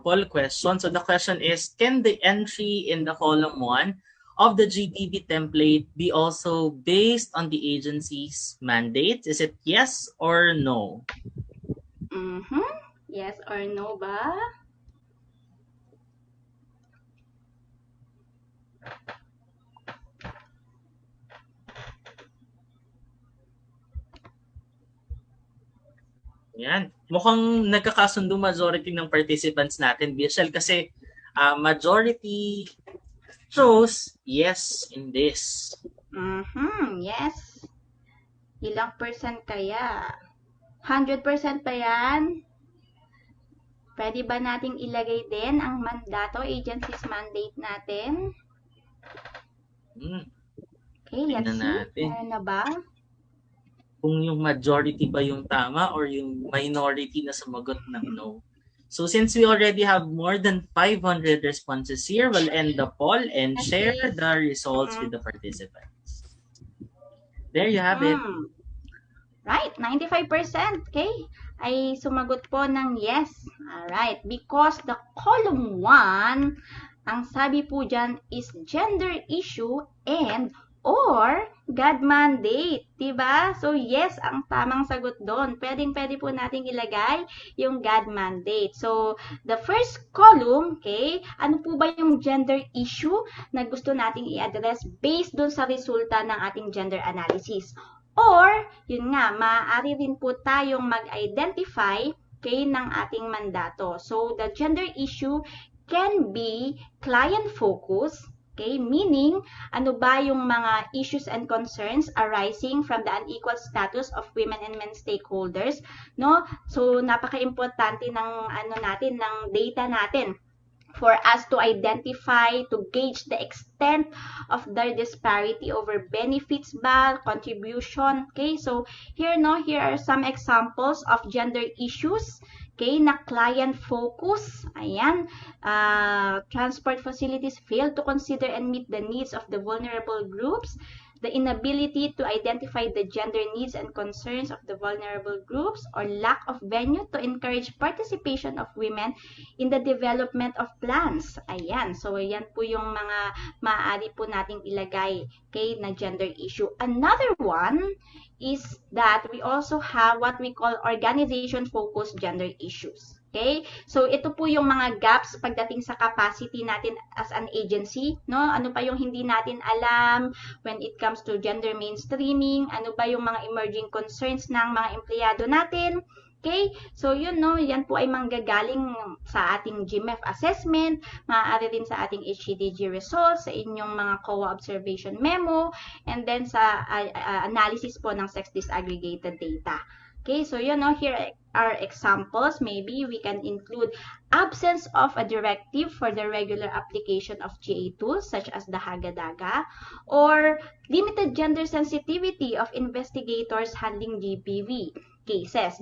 poll question. So the question is, can the entry in the column 1 of the GBB template be also based on the agency's mandate? Is it yes or no? Yes or no ba? Yan. Mukhang nagkakasundo majority ng participants natin, Bichel, kasi majority chose yes in this. Yes. Ilang percent kaya? 100% pa yan? Pwede ba nating ilagay din ang mandato, agency's mandate natin? Okay, let's see. Meron na ba? Kung yung majority ba yung tama or yung minority na sumagot ng no. So since we already have more than 500 responses here, we'll end the poll and share the results with the participants. There you have it. Right, 95%, okay, ay sumagot po ng yes. Alright, because the column 1, ang sabi po dyan is gender issue and or GAD mandate, diba? So, yes, ang tamang sagot doon. Pwede po nating ilagay yung GAD mandate. So, the first column, okay, ano po ba yung gender issue na gusto nating i-address based doon sa resulta ng ating gender analysis? Or, yun nga, maaari rin po tayong mag-identify, okay, ng ating mandato. So, the gender issue can be client-focused, okay, meaning, ano ba yung mga issues and concerns arising from the unequal status of women and men stakeholders, no? So, napaka-importante ng ng data natin for us to identify, to gauge the extent of their disparity over benefits ba, contribution, okay? So, here are some examples of gender issues, okay, na client focus. Ayan, transport facilities fail to consider and meet the needs of the vulnerable groups. The inability to identify the gender needs and concerns of the vulnerable groups, or lack of venue to encourage participation of women in the development of plans. Ayan, so yan po yung mga maaari po nating ilagay, okay, na gender issue. Another one is that we also have what we call organization-focused gender issues. Okay? So, ito po yung mga gaps pagdating sa capacity natin as an agency, no? Ano pa yung hindi natin alam when it comes to gender mainstreaming? Ano ba yung mga emerging concerns ng mga empleyado natin? Okay? So, yun, no? Yan po ay manggagaling sa ating GMF assessment, maaari din sa ating HCDG results, sa inyong mga COA observation memo, and then sa analysis po ng sex disaggregated data. Okay, so yun, no, here are examples. Maybe we can include absence of a directive for the regular application of GA tools such as the Hagadaga, or limited gender sensitivity of investigators handling GBV cases.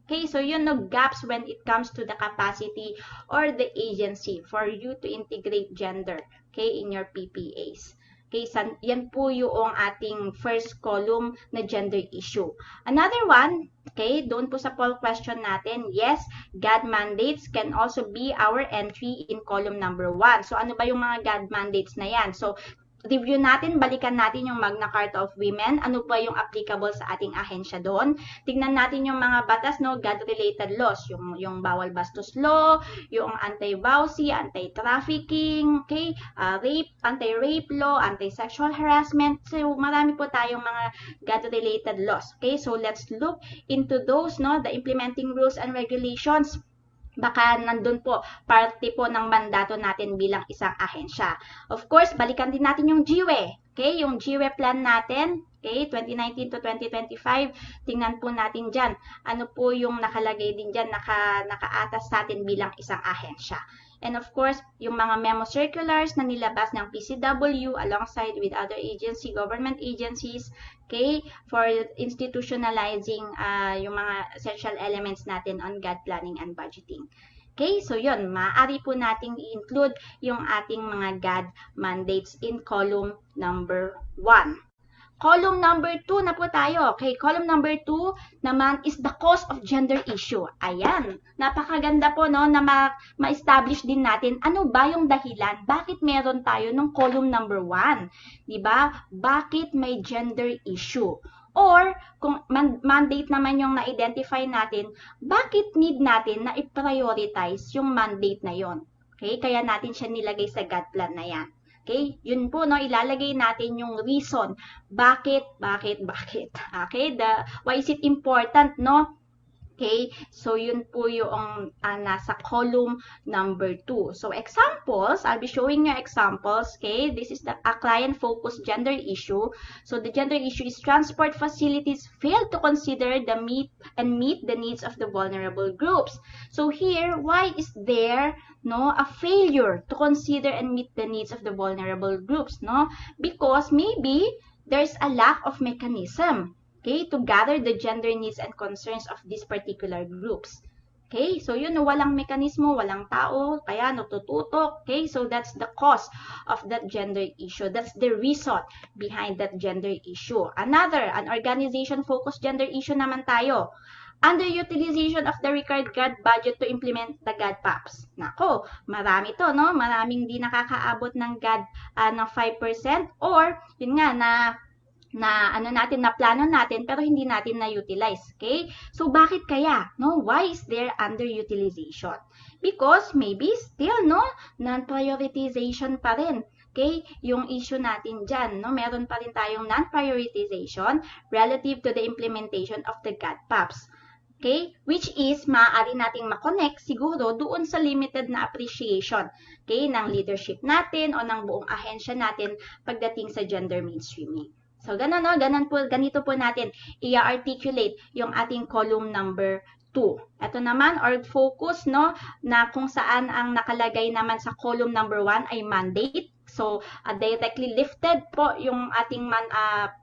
Okay, so yun, no, gaps when it comes to the capacity or the agency for you to integrate gender, okay, in your PPAs. Okay, yan po yung ating first column na gender issue. Another one, okay, doon po sa poll question natin, yes, GAD mandates can also be our entry in column number 1. So, ano ba yung mga GAD mandates na yan? So, review natin, balikan natin yung Magna Carta of Women, ano ba yung applicable sa ating ahensya doon. Tignan natin yung mga batas, no, GAD-related laws, yung bawal bastos law, yung anti-vowsy, anti-trafficking, okay, rape, anti-rape law, anti-sexual harassment. So, marami po tayong mga GAD-related laws. Okay, so let's look into those, no, the implementing rules and regulations. Baka nandun po, parte po ng mandato natin bilang isang ahensya. Of course, balikan din natin yung GWE. Okay, yung GWE plan natin, okay, 2019 to 2025, tingnan po natin dyan. Ano po yung nakalagay din dyan, nakaatas sa atin bilang isang ahensya. And of course, yung mga memo circulars na nilabas ng PCW alongside with other government agencies, okay, for institutionalizing yung mga essential elements natin on GAD planning and budgeting. Okay, so yun, maaari po nating i-include yung ating mga GAD mandates in column number 1. Column number 2 na po tayo. Okay, column number 2 naman is the cause of gender issue. Ayan, napakaganda po, no, na ma-establish din natin ano ba yung dahilan, bakit meron tayo ng column number 1. Diba? Bakit may gender issue? Or, kung mandate naman yung na-identify natin, bakit need natin na i-prioritize yung mandate na yon? Okay, kaya natin siya nilagay sa GAD plan na yan. Okay, yun po, no, ilalagay natin yung reason. Bakit? Okay, why is it important, no? Okay, so yun po yung nasa column number 2. So examples, I'll be showing you examples. Okay, this is a client-focused gender issue. So the gender issue is transport facilities fail to consider meet the needs of the vulnerable groups. So here, why is there a failure to consider and meet the needs of the vulnerable groups? No, because maybe there's a lack of mechanism. Okay, to gather the gender needs and concerns of these particular groups. Okay, so yun, walang mekanismo, walang tao, kaya natututok. Okay, so that's the cause of that gender issue. That's the reason behind that gender issue. Another, an organization-focused gender issue naman tayo. Underutilization of the required GAD budget to implement the GAD PAPs. Nako, marami to, no? Maraming di nakakaabot ng GAD ng 5% or, yun nga, na plano natin pero hindi natin na-utilize, okay? So bakit kaya? No, why is there underutilization? Because maybe still non-prioritization pa rin. Okay? Yung issue natin diyan, no? Meron pa rin tayong non-prioritization relative to the implementation of the GAD PAPs. Okay? Which is maaari nating ma-connect siguro doon sa limited na appreciation, okay, ng leadership natin o ng buong ahensya natin pagdating sa gender mainstreaming. So, ganito po natin i-articulate yung ating column number 2. Ito naman, org focus, no, na kung saan ang nakalagay naman sa column number 1 ay mandate. So, directly lifted po yung ating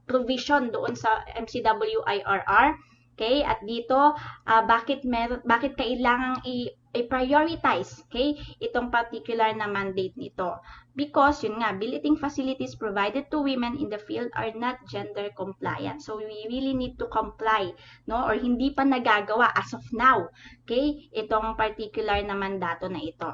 provision doon sa MCW-IRR. Okay? At dito, bakit kailangang i-prioritize, okay, itong particular na mandate nito? Because, yun nga, billeting facilities provided to women in the field are not gender compliant. So, we really need to comply, no? Or hindi pa nagagawa as of now, okay, itong particular na mandato na ito.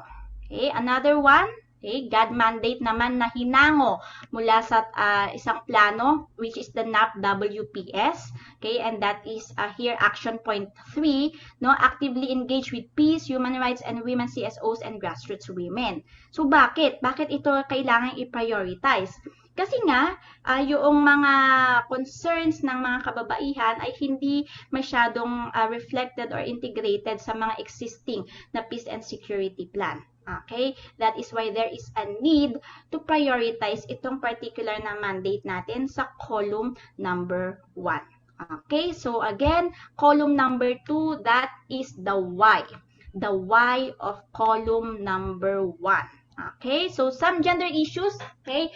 Okay, another one, okay, GAD mandate naman na hinango mula sa isang plano, which is the NAP-WPS, okay, and that is here action point 3, no, actively engage with peace, human rights, and women CSOs and grassroots women. So, bakit ito kailangan i-prioritize? Kasi nga, yung mga concerns ng mga kababaihan ay hindi masyadong reflected or integrated sa mga existing na peace and security plan. Okay? That is why there is a need to prioritize itong particular na mandate natin sa column number 1. Okay? So again, column number 2, that is the why. The why of column number 1. Okay, so some gender issues, okay,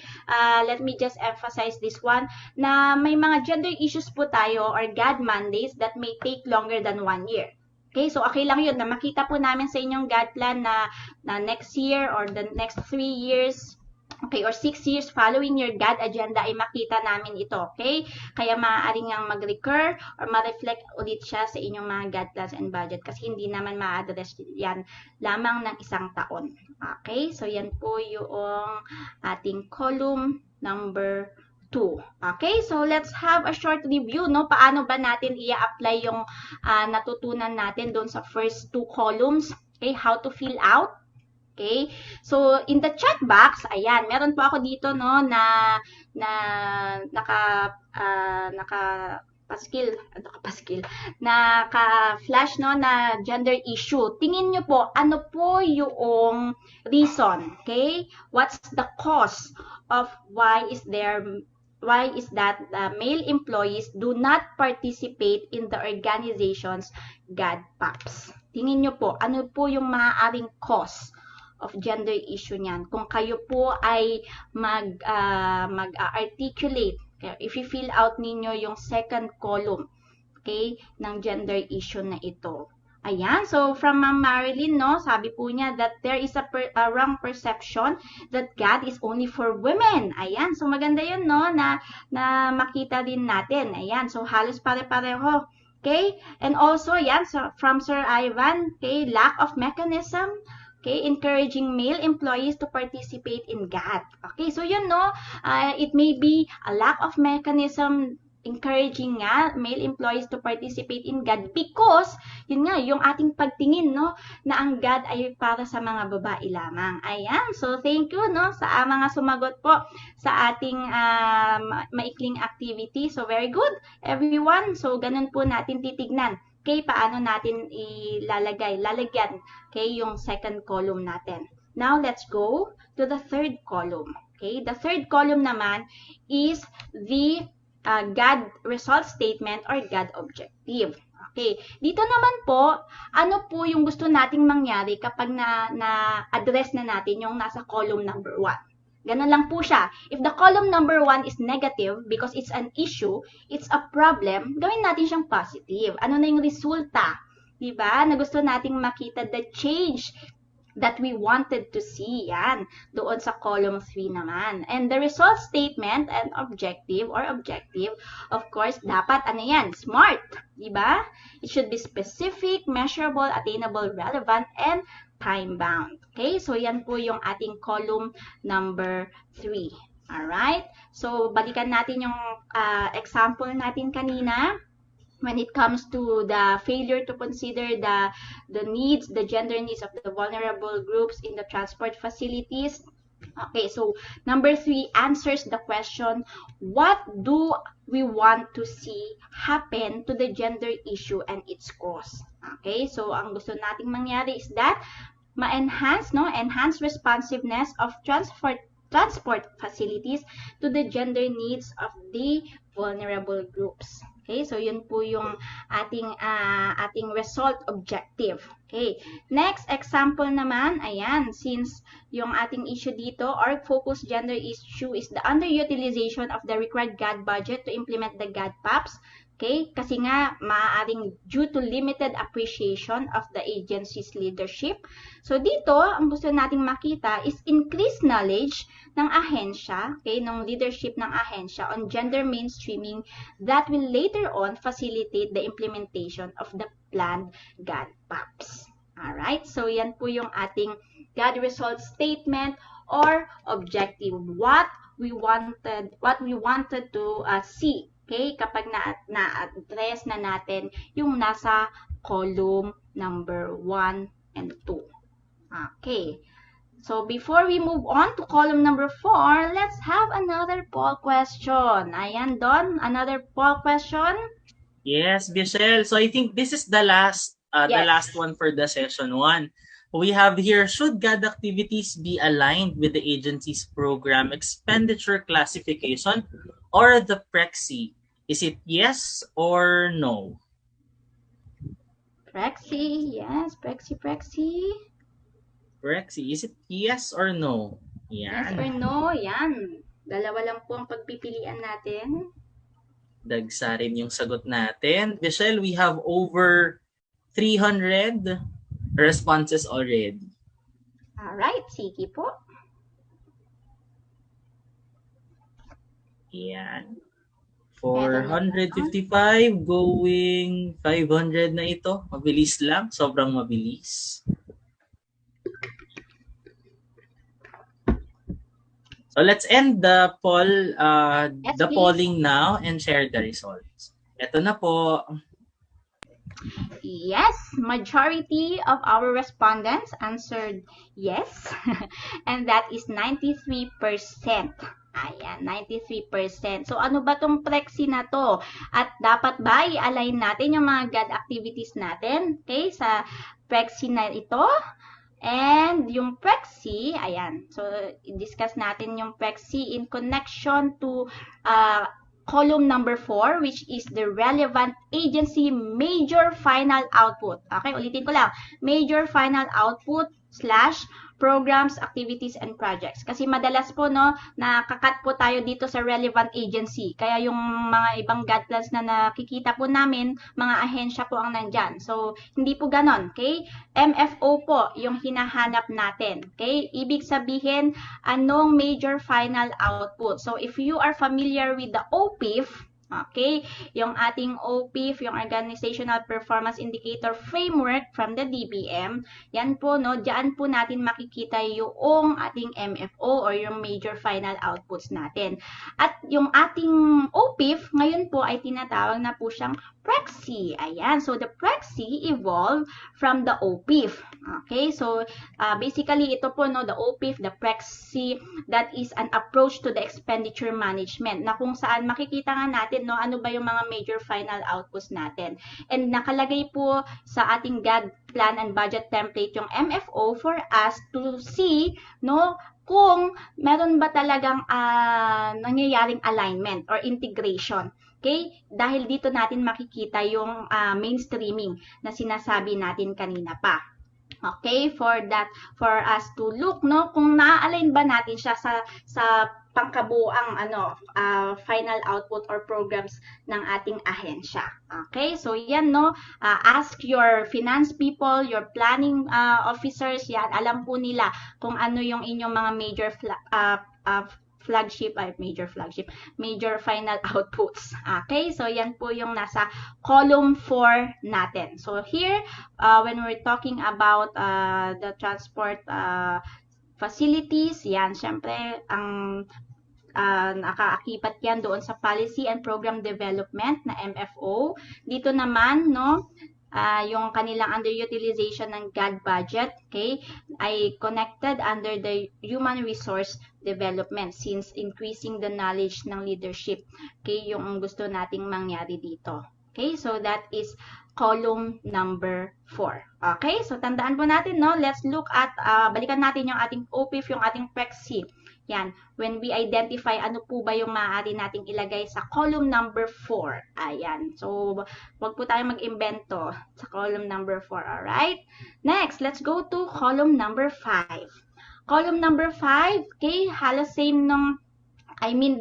let me just emphasize this one, na may mga gender issues po tayo or GAD mandates that may take longer than 1 year. Okay, so okay lang yun na makita po namin sa inyong GAD plan na next year or the next 3 years, okay, or 6 years following your GAD agenda ay makita namin ito, okay? Kaya maaaring nga mag-recur or ma-reflect ulit siya sa inyong mga GAD plans and budget kasi hindi naman ma-address yan lamang ng isang taon. Okay? So, yan po yung ating column number 2. Okay? So, let's have a short review, no? Paano ba natin i-apply yung natutunan natin doon sa first 2 columns? Okay? How to fill out? Okay? So, in the chat box, ayan, meron po ako dito, no, na naka-flash, no, na gender issue. Tingin nyo po, ano po yung reason, okay? What's the cause of why is that male employees do not participate in the organization's GAD PAPs? Tingin nyo po, ano po yung maaaring cause of gender issue niyan? Kung kayo po ay mag-articulate, if you fill out ninyo yung second column, okay, ng gender issue na ito. Ayan, so from Ma'am Marilyn, no, sabi po niya that there is a wrong perception that GAD is only for women. Ayan, so maganda yun, no, na makita din natin. Ayan, so halos pare-pareho. Okay, and also, yan, so from Sir Ivan, okay, lack of mechanism, okay, encouraging male employees to participate in GAD. Okay, so yun, no, it may be a lack of mechanism encouraging nga male employees to participate in GAD because, yun nga, yung ating pagtingin, no, na ang GAD ay para sa mga babae lamang. Ayan, so thank you, no, sa mga sumagot po sa ating maikling activity. So very good, everyone. So ganun po natin titignan. Okay, paano natin lalagyan, okay, yung second column natin. Now, let's go to the third column. Okay, the third column naman is the GAD result statement or GAD objective. Okay, dito naman po, ano po yung gusto nating mangyari kapag na-address na natin yung nasa column number 1. Ganun lang po siya. If the column number 1 is negative because it's an issue, it's a problem, gawin natin siyang positive. Ano na yung resulta? Diba? Na gusto nating makita the change that we wanted to see. Yan. Doon sa column 3 naman. And the result statement and objective, of course, dapat ano yan? Smart. Diba? It should be specific, measurable, attainable, relevant, and time-bound. Okay? So, yan po yung ating column number 3. Alright? So, balikan natin yung example natin kanina. When it comes to the failure to consider the needs, the gender needs of the vulnerable groups in the transport facilities. Okay, so number 3 answers the question, what do we want to see happen to the gender issue and its cause? Okay, so ang gusto nating mangyari is that ma-enhance, no, enhance responsiveness of transport facilities to the gender needs of the vulnerable groups. Okay, so yun po yung ating result objective. Okay, next example naman, ayan, since yung ating issue dito, or focus gender issue is the underutilization of the required GAD budget to implement the GAD PAPs. Okay, kasi nga maaaring due to limited appreciation of the agency's leadership. So dito, ang gusto nating makita is increased knowledge ng ahensya, okay, ng leadership ng ahensya on gender mainstreaming that will later on facilitate the implementation of the planned GAD PAPs. Alright, so yan po yung ating GAD result statement or objective. What we wanted to see. Okay, kapag na-address na natin yung nasa column number 1 and 2. Okay. So before we move on to column number 4, let's have another poll question. Ayan, Don, another poll question. Yes, Bichelle. So I think this is the last Yes. one for the session 1. We have here, should GAD activities be aligned with the agency's program expenditure classification or the PREXI? Is it yes or no? Prexy, yes, Prexy. PREXI, is it yes or no? Yes or Yan. no? Yan. Dalawa lang po ang pagpipilian natin. Dagsa rin yung sagot natin. Michelle, we have over 300 responses already. Alright, sige po. Yan. 455 going 500 na ito. Mabilis lang. Sobrang mabilis. So let's end the poll, the please. polling now and share the results. Ito na po. Yes, majority of our respondents answered yes. And that is 93%. Ayan, 93%. So ano ba tong Prexi na to? At dapat ba i-align natin yung mga GAD activities natin, okay, sa Prexi na ito? And yung Prexi, ayan. So discuss natin yung Prexi in connection to column number 4, which is the relevant agency major final output. Okay, ulitin ko lang. Major final output / programs, activities, and projects. Kasi madalas po, no, nakakat po tayo dito sa relevant agency. Kaya yung mga ibang GAD plans na nakikita po namin, mga ahensya po ang nandyan. So, hindi po ganon. Okay? MFO po yung hinahanap natin. Okay? Ibig sabihin, anong major final output. So, if you are familiar with the OPIF, okay, yung ating OPIF, yung Organizational Performance Indicator Framework from the DBM, yan po, no, diyan po natin makikita yung ating MFO or yung major final outputs natin. At yung ating OPIF, ngayon po ay tinatawag na po siyang Prexi. Ayan, so the Prexi evolved from the OPIF. Okay, so basically ito po, no, the OPIF, the Prexi, that is an approach to the expenditure management na kung saan makikita nga natin, no, ano ba yung mga major final outputs natin. And nakalagay po sa ating GAD Plan and Budget template yung MFO for us to see, no, kung meron ba talagang nangyayaring alignment or integration. Okay? Dahil dito natin makikita yung mainstreaming na sinasabi natin kanina pa. Okay? For us to look, no, kung na-align ba natin siya sa pangkabuang final output or programs ng ating ahensya. Okay? So yan, no, ask your finance people, your planning officers, yan, alam po nila kung ano yung inyong mga major major final outputs. Okay? So, yan po yung nasa column 4 natin. So, here, when we're talking about the transport facilities, yan, syempre, ang nakaakipat yan doon sa Policy and Program Development na MFO. Dito naman, no, yung kanilang underutilization ng GAD budget, okay, ay connected under the human resource development since increasing the knowledge ng leadership, okay, yung gusto nating mangyari dito. Okay, so that is column number 4. Okay, so tandaan po natin, no, let's look at, balikan natin yung ating OPIF, yung ating Prexi. Yan, when we identify ano po ba yung maaari nating ilagay sa column number 4. Ayan, so wag po tayo mag-imbento sa column number 4, alright? Next, let's go to column number 5. Column number 5, okay, halos same nung,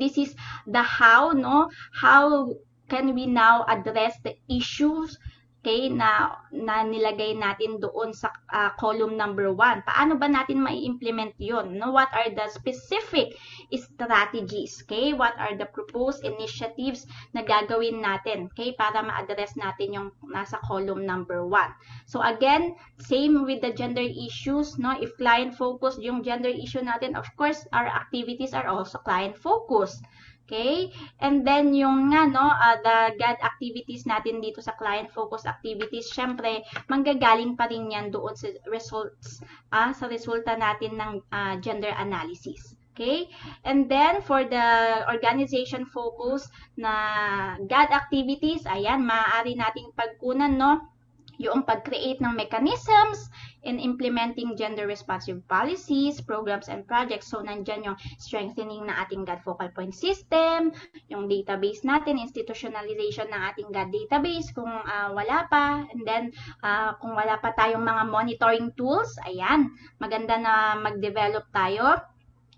this is the how, no? How can we now address the issues, okay, na nilagay natin doon sa column number 1. Paano ba natin mai-implement yun? No? What are the specific strategies? Okay? What are the proposed initiatives na gagawin natin, okay, para ma-address natin yung nasa column number 1? So again, same with the gender issues, no? If client-focused yung gender issue natin, of course, our activities are also client-focused. Okay? And then yung nga, no, the GAD activities natin dito sa client focus activities, syempre, manggagaling pa rin yan doon sa results, sa resulta natin ng gender analysis. Okay? And then, for the organization focus na GAD activities, ayan, maaari nating pagkunan, no, yung pag-create ng mechanisms in implementing gender-responsive policies, programs, and projects. So, nandyan yung strengthening ng ating GAD focal point system, yung database natin, institutionalization ng ating GAD database kung wala pa, and then kung wala pa tayong mga monitoring tools, ayan, maganda na mag-develop tayo.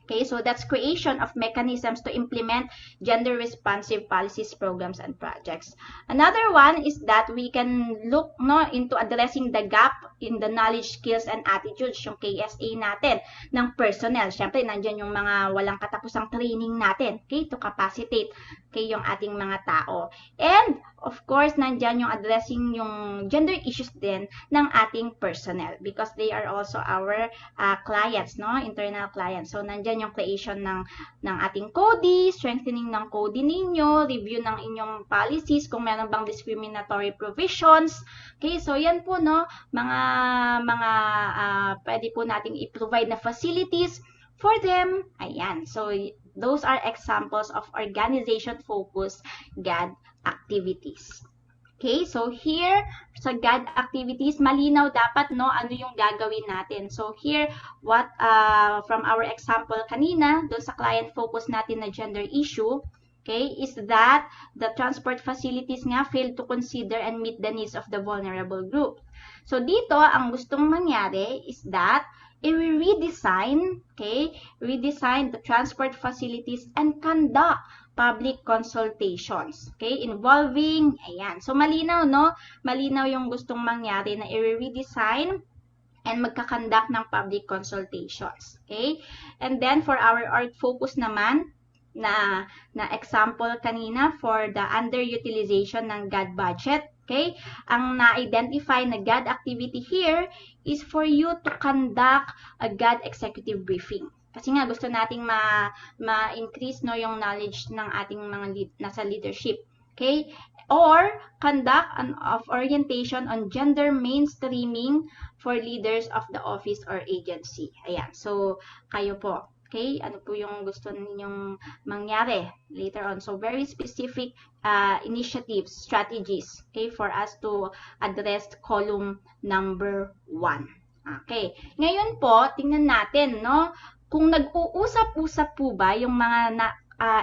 Okay, so that's creation of mechanisms to implement gender-responsive policies, programs, and projects. Another one is that we can look, no, into addressing the gap in the knowledge, skills, and attitudes, yung KSA natin, ng personnel. Siyempre, nandyan yung mga walang katapusang training natin, okay, to capacitate, okay, yung ating mga tao. And, of course, nandyan yung addressing yung gender issues din ng ating personnel because they are also our clients, no, internal clients. So, nandyan yung creation ng ating CODI, strengthening ng CODI ninyo, review ng inyong policies kung meron bang discriminatory provisions. Okay, so yan po, no, mga pwede po nating i-provide na facilities for them. Ayan, so those are examples of organization-focused GAD activities. Okay, so here sa GAD activities, malinaw dapat, no, ano yung gagawin natin. So here, what from our example kanina, doon sa client focus natin na gender issue, okay, is that the transport facilities nga failed to consider and meet the needs of the vulnerable group. So dito, ang gustong mangyari is that we redesign, okay, redesign the transport facilities and conduct public consultations, okay, involving, ayan, so malinaw, no, malinaw yung gustong mangyari na i-redesign and magkakandak ng public consultations, okay, and then for our org focus naman, na example kanina for the underutilization ng GAD budget, okay, ang na-identify na GAD activity here is for you to conduct a GAD executive briefing. Kasi nga gusto nating ma-increase, no, yung knowledge ng ating mga nasa leadership. Okay? Or conduct an orientation on gender mainstreaming for leaders of the office or agency. Ayan. So, kayo po. Okay? Ano po yung gusto ninyong mangyari later on? So, very specific initiatives, strategies, okay, for us to address column number 1. Okay. Ngayon po, tingnan natin, no? Kung nag-uusap-usap po ba yung mga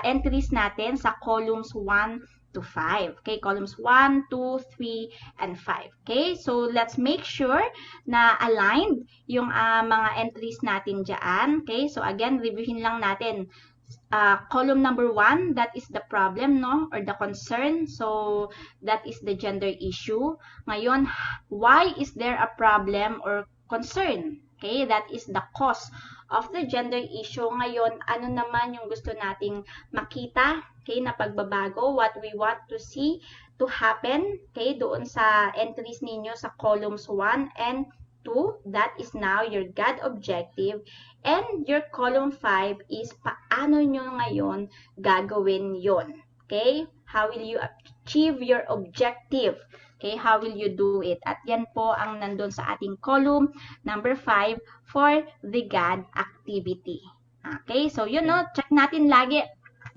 entries natin sa columns 1 to 5. Okay, columns 1, 2, 3, and 5. Okay, so let's make sure na aligned yung mga entries natin dyan. Okay, so again, reviewin lang natin. Column number 1, that is the problem, no, or the concern. So that is the gender issue. Ngayon, why is there a problem or concern? Okay, that is the cause of the gender issue. Ngayon, ano naman yung gusto nating makita, okay, na pagbabago, what we want to see to happen, okay, doon sa entries ninyo sa columns 1 and 2, that is now your GAD objective, and your column 5 is paano nyo ngayon gagawin yon. Okay, how will you achieve your objective? Okay, how will you do it? At yan po ang nandun sa ating column number 5 for the GAD activity. Okay, so yun, no, check natin lagi,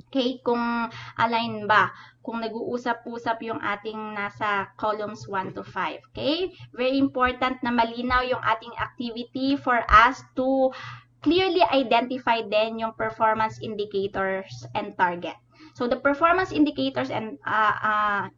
okay, kung align ba, kung nag-uusap-usap yung ating nasa columns 1 to 5. Okay, very important na malinaw yung ating activity for us to clearly identify then yung performance indicators and target. So the performance indicators and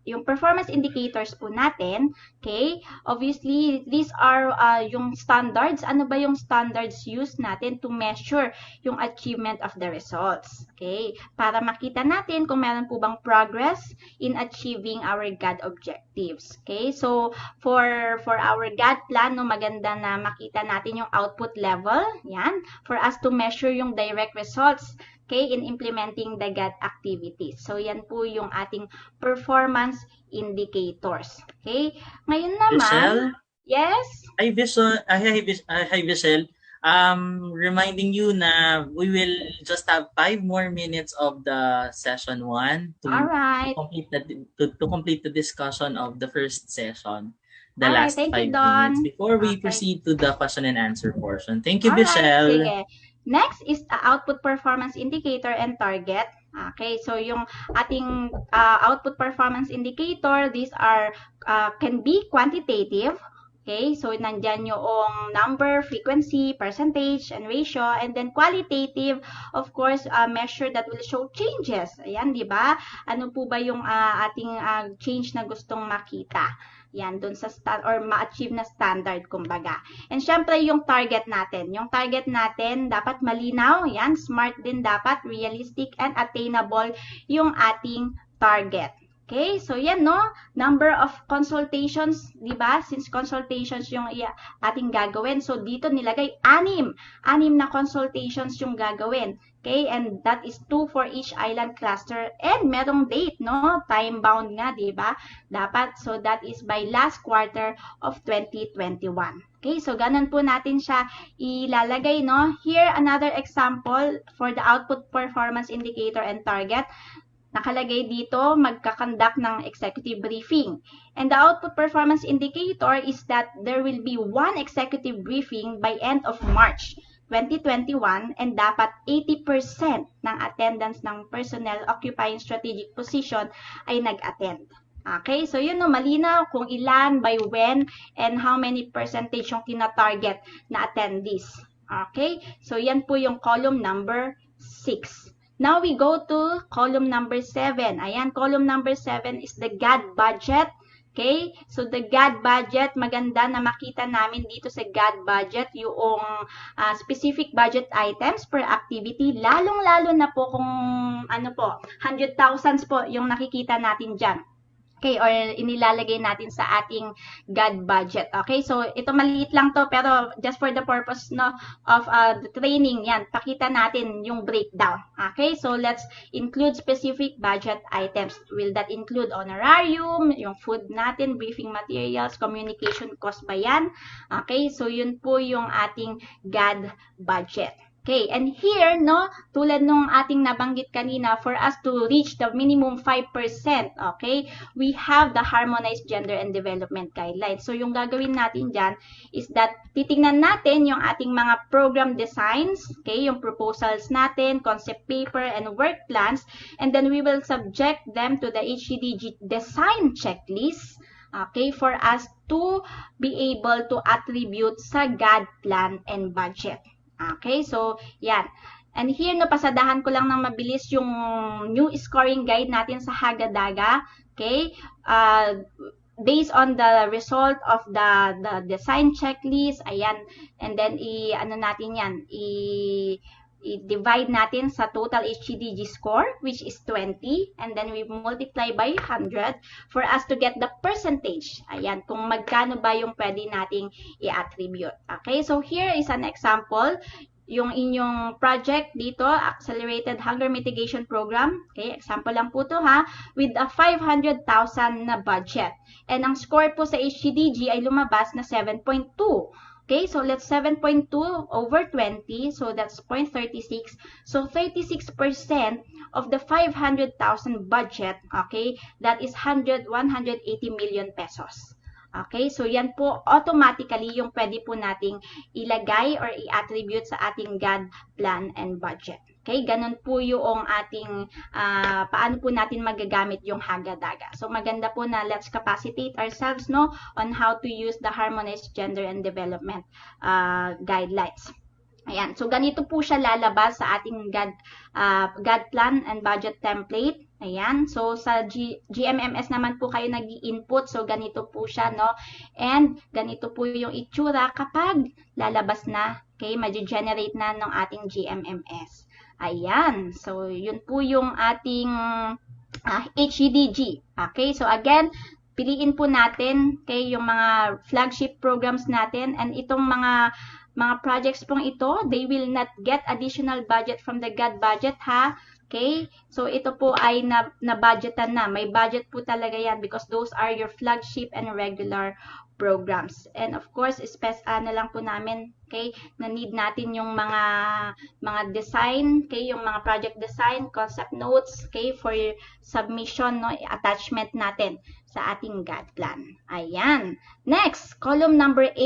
yung performance indicators po natin, okay, obviously these are yung standards. Ano ba yung standards used natin to measure yung achievement of the results? Okay, para makita natin kung meron po bang progress in achieving our GAD objectives. Okay, so for our GAD plan, no, maganda na makita natin yung output level, yan, for us to measure yung direct results, okay, in implementing the GAD activities. So, yan po yung ating performance indicators. Okay? Ngayon naman, Vissel? yes? Hi, Vissel. Reminding you na we will just have 5 more minutes of the session 1 All right. to complete the discussion of the first session, the All right, last thank you, 5 minutes Don. before we Okay. proceed to the question and answer portion. Thank you, All right, Michelle. sige. Next is the output performance indicator and target. Okay, so yung ating output performance indicator, these are can be quantitative. Okay, so nandyan yung number, frequency, percentage, and ratio. And then qualitative, of course, measure that will show changes. Ayan, di ba? Ano po ba yung ating change na gustong makita? Yan, dun sa or ma-achieve na standard, kumbaga. And syempre, yung target natin. Yung target natin, dapat malinaw. Yan, smart din dapat, realistic, and attainable yung ating target. Okay, so yan, no? Number of consultations, di ba? Since consultations yung ating gagawin. So, dito nilagay 6. 6 na consultations yung gagawin. Okay, and that is 2 for each island cluster. And merong date, no? Time bound nga, di ba? Dapat, so that is by last quarter of 2021. Okay, so ganun po natin siya ilalagay, no? Here, another example for the output performance indicator and target. Nakalagay dito, magkakandak ng executive briefing. And the output performance indicator is that there will be 1 executive briefing by end of March 2021 and dapat 80% ng attendance ng personnel occupying strategic position ay nag-attend. Okay, so yun no, malinaw kung ilan, by when, and how many percentage yung tina-target na attendees. Okay, so yan po yung column number 6. Now we go to column number 7. Ayan, column number 7 is the GAD budget. Okay? So the GAD budget, maganda na makita namin dito sa GAD budget yung specific budget items per activity. Lalong-lalo na po kung ano po, 100,000 po yung nakikita natin dyan. Okay, or inilalagay natin sa ating GAD budget. Okay, so ito maliit lang to pero just for the purpose no of the training, yan, pakita natin yung breakdown. Okay, so let's include specific budget items. Will that include honorarium, yung food natin, briefing materials, communication cost ba yan? Okay, so yun po yung ating GAD budget. Okay, and here, no, tulad nung ating nabanggit kanina, for us to reach the minimum 5%, okay, we have the Harmonized Gender and Development Guidelines. So, yung gagawin natin dyan is that titingnan natin yung ating mga program designs, okay, yung proposals natin, concept paper, and work plans, and then we will subject them to the HCDG design checklist, okay, for us to be able to attribute sa GAD Plan and Budget. Okay, so yan. And here, napasadahan ko lang ng mabilis yung new scoring guide natin sa Hagadaga. Okay, based on the result of the design checklist, ayan, and then ano natin yan, i-divide natin sa total HCDG score, which is 20, and then we multiply by 100 for us to get the percentage. Ayan, kung magkano ba yung pwede nating i-attribute. Okay, so here is an example. Yung inyong project dito, Accelerated Hunger Mitigation Program. Okay, example lang po to ha, with a 500,000 na budget. And ang score po sa HCDG ay lumabas na 7.2. Okay, so let's 7.2 over 20, so that's 0.36. So 36% of the 500,000 budget, okay, that is 180 million pesos. Okay, so yan po automatically yung pwede po nating ilagay or i-attribute sa ating GAD Plan and Budget. Okay, ganun po yung ating, paano po natin magagamit yung Hagadaga. So, maganda po na let's capacitate ourselves, no, on how to use the Harmonized Gender and Development Guidelines. Ayan, so ganito po siya lalabas sa ating GAD Plan and Budget template. Ayan, so sa GMMS naman po kayo nag-i-input, so ganito po siya, no, and ganito po yung itsura kapag lalabas na, okay, ma-generate na ng ating GMMS. Ayan, so yun po yung ating HCDG. Okay, so again, piliin po natin, okay, yung mga flagship programs natin, and itong mga projects pong ito, they will not get additional budget from the GAD budget ha. Okay, so ito po ay na-budgetan na. May budget po talaga yan because those are your flagship and regular programs. And of course, na lang po namin, okay, na need natin yung mga design, okay, yung mga project design, concept notes, okay, for submission, no, attachment natin sa ating GAD plan. Ayan. Next, column number 8.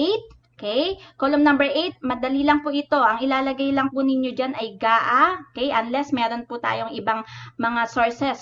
Okay, column number 8, madali lang po ito. Ang ilalagay lang po ninyo dyan ay GAA, okay, unless meron po tayong ibang mga sources,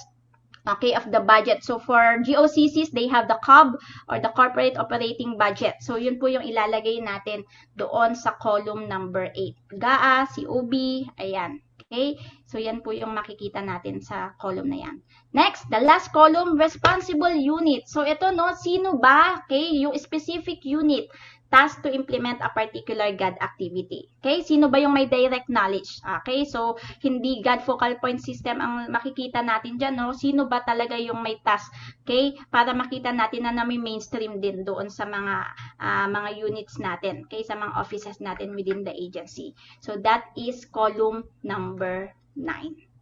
okay, of the budget. So for GOCCs, they have the COB or the Corporate Operating Budget. So yun po yung ilalagay natin doon sa column number 8. GAA, COB, ayan. Okay, so yan po yung makikita natin sa column na yan. Next, the last column, responsible unit. So ito, no, sino ba, okay, yung specific unit tasked to implement a particular GAD activity. Okay? Sino ba yung may direct knowledge? Okay? So, hindi GAD focal point system ang makikita natin dyan, no? Sino ba talaga yung may task? Okay? Para makita natin na may mainstream din doon sa mga units natin. Okay? Sa mga offices natin within the agency. So, that is column number 9.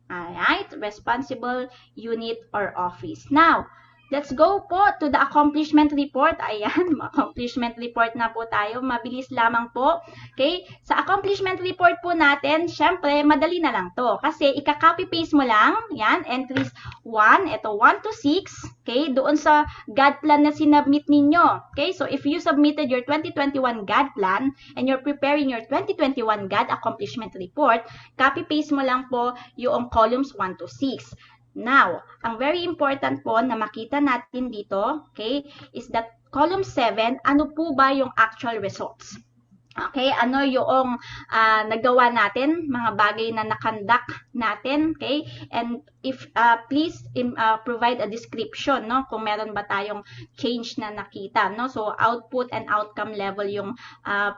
Alright? Responsible unit or office. Now, let's go po to the accomplishment report. Ayan, accomplishment report na po tayo. Mabilis lamang po. Okay? Sa accomplishment report po natin, syempre, madali na lang to. Kasi, ika-copy-paste mo lang. Yan, entries 1. Ito, 1 to 6. Okay? Doon sa GAD plan na sinubmit ninyo. Okay? So, if you submitted your 2021 GAD plan and you're preparing your 2021 GAD accomplishment report, copy-paste mo lang po yung columns 1 to 6. Now, ang very important po na makita natin dito, okay, is that column 7, ano po ba yung actual results? Okay, ano yung nagawa natin, mga bagay na nakandak natin, okay? And if please provide a description, no, kung meron ba tayong change na nakita, no? So output and outcome level yung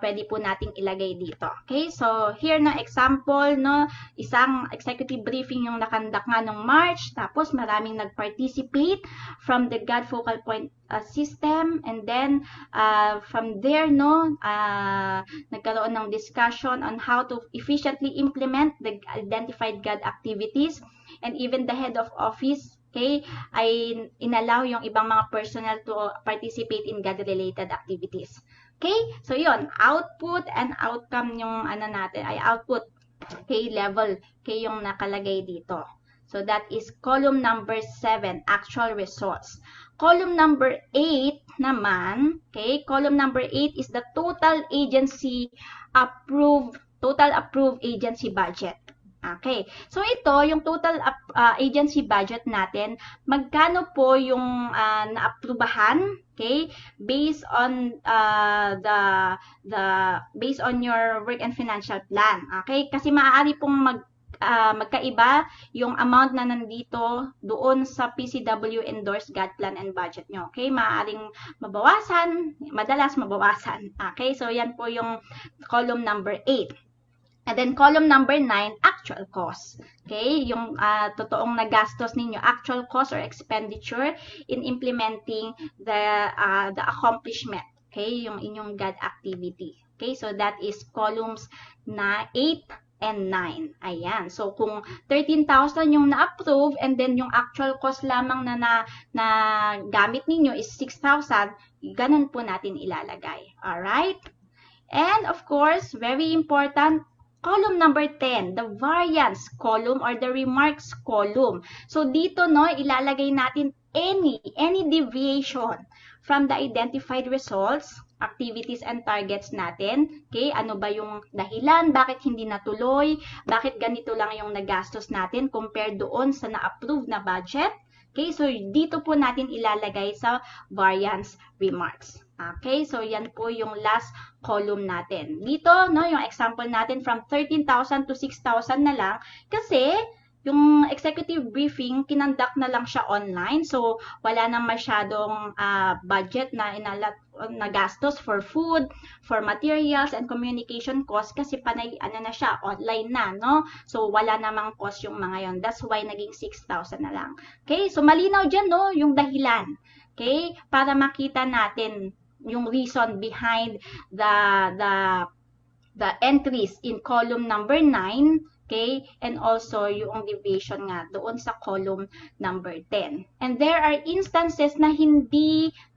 pwede po nating ilagay dito. Okay? So here na example, no, isang executive briefing yung nakandak nga nung March, tapos maraming nag-participate from the GAD focal point system, and then from there, no, nagkaroon ng discussion on how to efficiently implement the identified GAD activities, and even the head of office, okay, ay inallow yung ibang mga personnel to participate in GAD-related activities. Okay, so yun, output and outcome yung ano natin, ay output, okay, level, okay, yung nakalagay dito. So that is column number 7, actual results. Column number 8 naman, okay, column number 8 is the total approved agency budget. Okay, so ito, yung total agency budget natin, magkano po yung naaprubahan, okay, based on based on your work and financial plan. Okay, kasi maaari pong magkaiba yung amount na nandito doon sa PCW-endorsed GAD Plan and Budget nyo. Okay? Maaaring mabawasan, madalas mabawasan. Okay? So, yan po yung column number 8. And then, column number 9, actual cost. Okay? Yung totoong nagastos ninyo, actual cost or expenditure in implementing the accomplishment. Okay? Yung inyong GAD activity. Okay? So, that is columns na 8 and 9. Ayan. So, kung 13,000 yung na-approve and then yung actual cost lamang na gamit ninyo is 6,000, ganun po natin ilalagay. Alright? And of course, very important, column number 10, the variance column or the remarks column. So, dito, no, ilalagay natin any deviation from the identified results, activities and targets natin. Okay, ano ba yung dahilan, bakit hindi natuloy, bakit ganito lang yung nagastos natin compared doon sa na-approve na budget. Okay, so dito po natin ilalagay sa variance remarks. Okay, so yan po yung last column natin. Dito, no, yung example natin from 13,000 to 6,000 na lang kasi yung executive briefing, kinandak na lang siya online. So, wala nang masyadong budget na nagastos for food, for materials, and communication costs kasi panay, ano na siya, online na, no? So, wala namang cost yung mga yon. That's why naging 6,000 na lang. Okay? So, malinaw dyan, no? Yung dahilan. Okay? Para makita natin yung reason behind the entries in column number 9. Okay? And also yung deviation nga doon sa column number 10. And there are instances na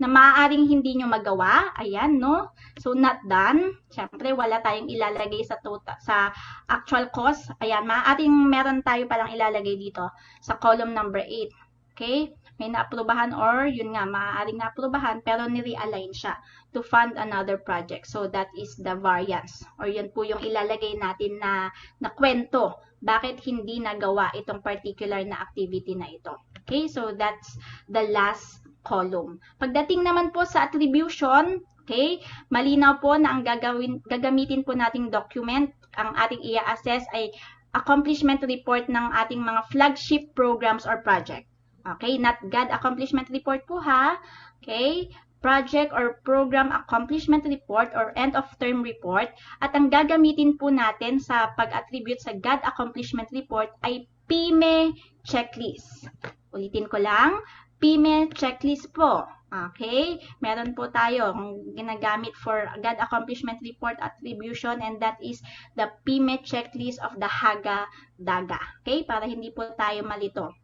maaaring hindi nyo magawa. Ayan, no? So, not done. Siyempre, wala tayong ilalagay sa actual cost. Ayan, maaaring meron tayo palang ilalagay dito sa column number 8. Okay? May naaprubahan or yun nga, maaaring naaprubahan pero ni-realign siya to fund another project. So, that is the variance. Or yun po yung ilalagay natin na kwento. Bakit hindi nagawa itong particular na activity na ito. Okay? So, that's the last column. Pagdating naman po sa attribution, okay, malinaw po na ang gagamitin po nating document, ang ating i-assess ay accomplishment report ng ating mga flagship programs or project. Okay, not GAD accomplishment report po ha. Okay, project or program accomplishment report or end of term report. At ang gagamitin po natin sa pag-attribute sa GAD accomplishment report ay PME checklist. Ulitin ko lang, PME checklist po. Okay, meron po tayo ginagamit for GAD accomplishment report attribution, and that is the PME checklist of the HAGA-DAGA. Okay, para hindi po tayo malito.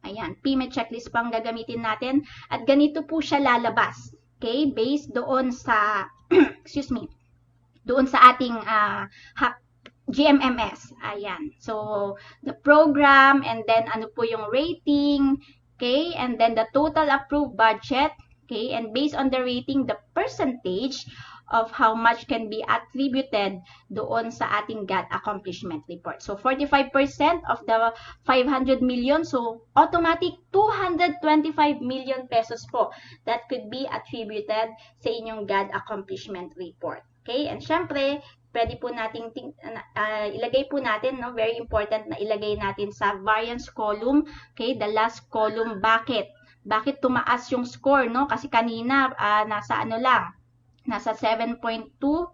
Ayan, PME checklist pang gagamitin natin at ganito po siya lalabas. Okay, based doon sa excuse me, doon sa ating GMMS. Ayan. So, the program and then ano po yung rating, okay, and then the total approved budget, okay, and based on the rating, the percentage of how much can be attributed doon sa ating GAD accomplishment report. So, 45% of the 500 million. So, automatic 225 million pesos po that could be attributed sa inyong GAD accomplishment report. Okay? And syempre, pwede po nating ilagay po natin, no, very important na ilagay natin sa variance column, okay, the last column, bakit tumaas yung score, no? Kasi kanina nasa ano lang, nasa 7.2,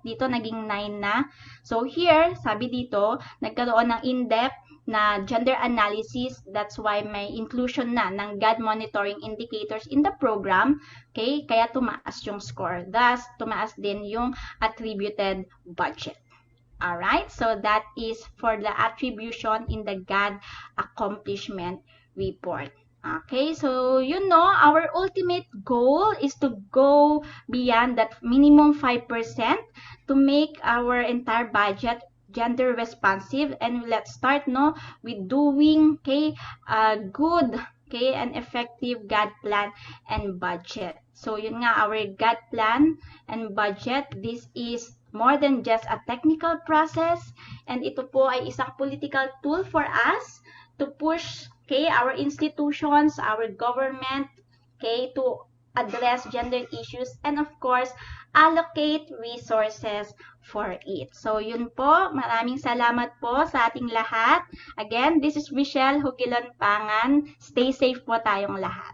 dito naging 9 na. So here, sabi dito, nagkaroon ng in-depth na gender analysis. That's why may inclusion na ng GAD monitoring indicators in the program. Okay? Kaya tumaas yung score. Thus, tumaas din yung attributed budget. Alright? So that is for the attribution in the GAD accomplishment report. Okay, so you know, our ultimate goal is to go beyond that minimum 5% to make our entire budget gender responsive, and let's start, no, with doing, okay, a good, okay, and effective GAD plan and budget. So yun nga, our GAD plan and budget, this is more than just a technical process, and ito po ay isang political tool for us to push, okay, our institutions, our government, okay, to address gender issues and of course, allocate resources for it. So yun po, maraming salamat po sa ating lahat. Again, this is Michelle Hugilon Pangan. Stay safe po tayong lahat.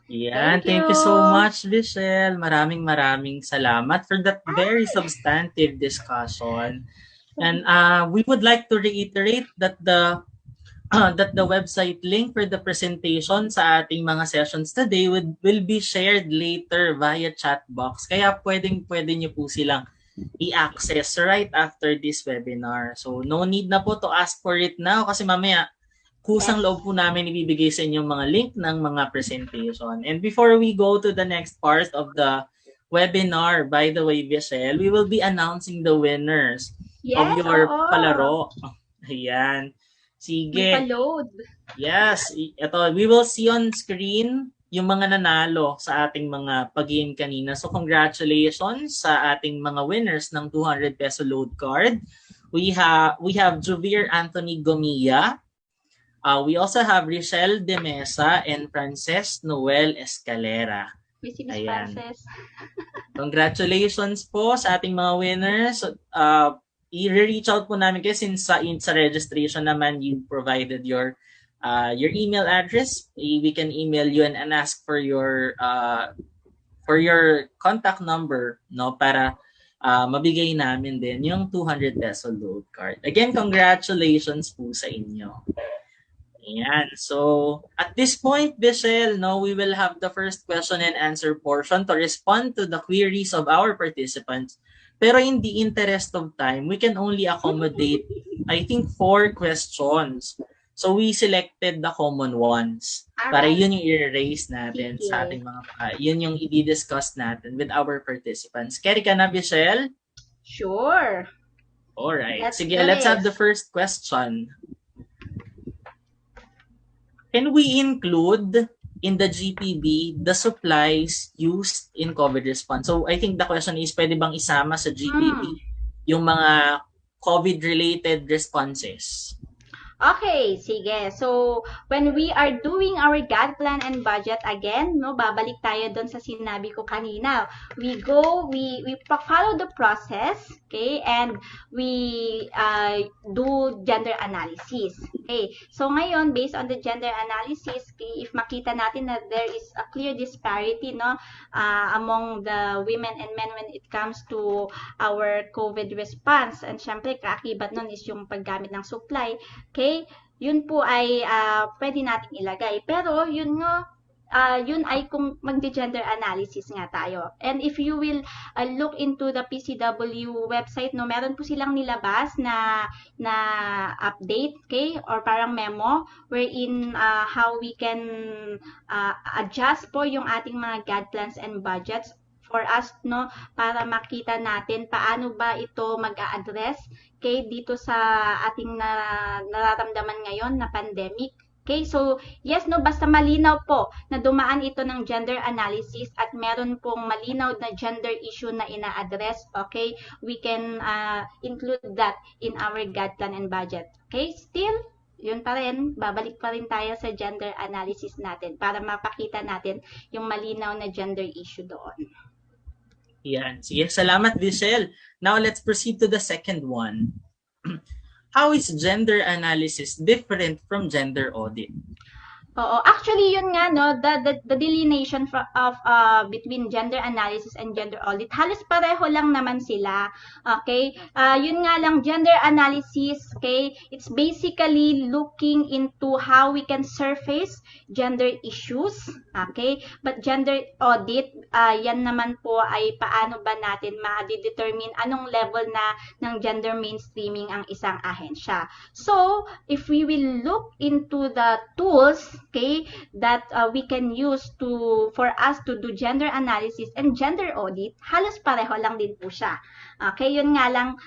Yeah, thank you so much, Michelle. Maraming salamat for that very substantive discussion. And we would like to reiterate that the website link for the presentation sa ating mga sessions today will be shared later via chat box. Kaya pwede niyo po silang i-access right after this webinar. So no need na po to ask for it now kasi mamaya kusang loob po namin ibibigay sa inyo mga link ng mga presentation. And before we go to the next part of the webinar, by the way, Michelle, we will be announcing the winners of your palaro. Ayan. Sige. Yes. Ito, we will see on screen yung mga nanalo sa ating mga pag-game kanina. So, congratulations sa ating mga winners ng 200 peso load card. We have Juvir Anthony Gomia. We also have Richelle De Mesa and Frances Noel Escalera. Ayan. Congratulations po sa ating mga winners. I-reach out po namin kayo since sa registration naman you provided your email address. We can email you and ask for your contact number, no, para mabigay namin din yung 200 peso load card. Again, congratulations po sa inyo. Ayan. So, at this point, Michelle, no, we will have the first question and answer portion to respond to the queries of our participants Pero in the interest of time, we can only accommodate, I think, 4 questions. So we selected the common ones. Para Alright. yun yung i-raise natin sa Sige. ating mga, yun yung i-discuss natin with our participants. Carry ka na, Michelle? Sure. Alright. Let's Sige, do let's have this. the first question. Can we include in the GPB the supplies used in COVID response? So I think the question is, pwede bang isama sa GPB yung mga COVID-related responses? Okay, sige. So, when we are doing our GAD plan and budget again, no, babalik tayo doon sa sinabi ko kanina. We follow the process, okay, and we do gender analysis. Okay, so ngayon, based on the gender analysis, okay, if makita natin na there is a clear disparity, no, among the women and men when it comes to our COVID response, and syempre, kaakibat nun is yung paggamit ng supply, okay, yun po ay pwede nating ilagay. Pero yun nga, yun ay kung magde-gender analysis nga tayo. And if you will look into the PCW website, no, meron po silang nilabas na update, okay, or parang memo wherein how we can adjust po yung ating mga GAD plans and budgets for us, no, para makita natin paano ba ito mag-a-address, okay, dito sa ating nararamdaman ngayon na pandemic. Okay, so yes, no, basta malinaw po na dumaan ito ng gender analysis at meron pong malinaw na gender issue na ina-address, okay, we can include that in our GAD plan and budget. Okay, still, yun pa rin, babalik pa rin tayo sa gender analysis natin para mapakita natin yung malinaw na gender issue doon. Yan. Sige, salamat, Michelle. Now, let's proceed to the second one. How is gender analysis different from gender audit? Oo, actually yun nga, no, the delineation of between gender analysis and gender audit, halos pareho lang naman sila. Okay? Yun nga lang, gender analysis, okay, it's basically looking into how we can surface gender issues, okay? But gender audit, yan naman po ay paano ba natin ma-determine anong level na ng gender mainstreaming ang isang ahensya. So, if we will look into the tools, okay, that we can use for us to do gender analysis and gender audit, halos pareho lang din po siya. Okay, yun nga lang,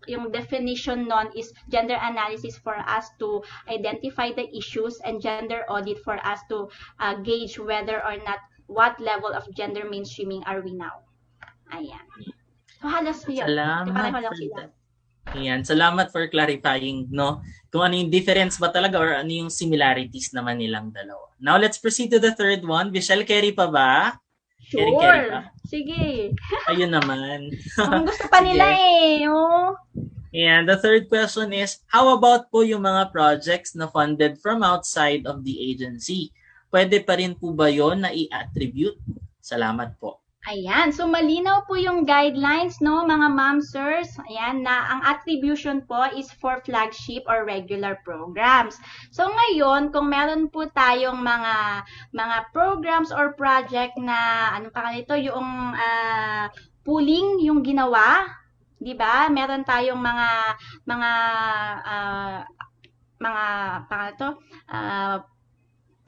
yung definition nun is gender analysis for us to identify the issues and gender audit for us to gauge whether or not what level of gender mainstreaming are we now. Ayan. So halos yun. Pareho lang sila. Ayan, salamat for clarifying, no? Kung ano yung difference ba talaga or ano yung similarities naman nilang dalawa. Now, let's proceed to the third one. Michelle, carry pa ba? Sure. Carry pa? Sige. Ayun naman. Kung gusto pa nila eh. Oh. And the third question is, how about po yung mga projects na funded from outside of the agency? Pwede pa rin po ba yun na i-attribute? Salamat po. Ayan, so malinaw po yung guidelines, no, mga ma'am, sirs. Ayan, na ang attribution po is for flagship or regular programs. So ngayon, kung meron po tayong mga programs or project na, ano pa kanito, yung pooling yung ginawa, di ba? Meron tayong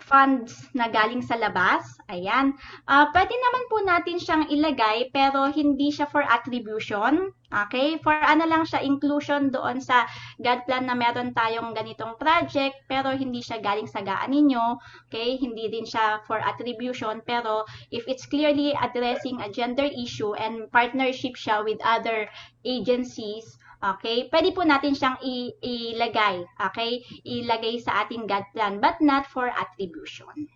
funds na galing sa labas. Ayan. Pwede naman po natin siyang ilagay pero hindi siya for attribution. Okay? For ano lang siya, inclusion doon sa GAD plan na meron tayong ganitong project pero hindi siya galing sa gaan ninyo. Okay? Hindi din siya for attribution pero if it's clearly addressing a gender issue and partnership siya with other agencies, okay, pwede po natin siyang ilagay, okay, ilagay sa ating GAD plan, but not for attribution.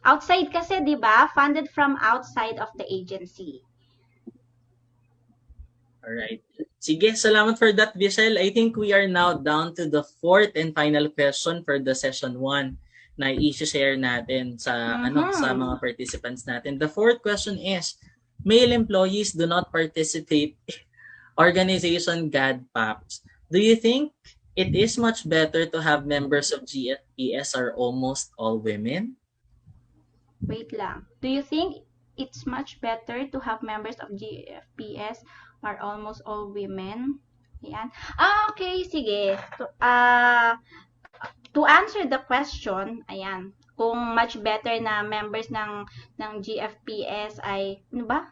Outside kasi, di ba, funded from outside of the agency. Alright. Sige, salamat for that, Michelle. I think we are now down to the fourth and final question for the session 1 na i-share natin sa sa mga participants natin. The fourth question is, male employees do not participate organization GAD PAPs. Do you think it is much better to have members of GFPS are almost all women? Wait lang. Do you think it's much better to have members of GFPS are almost all women. Ayan. Okay, sige. To answer the question, ayan, kung much better na members ng GFPS ay, ano ba?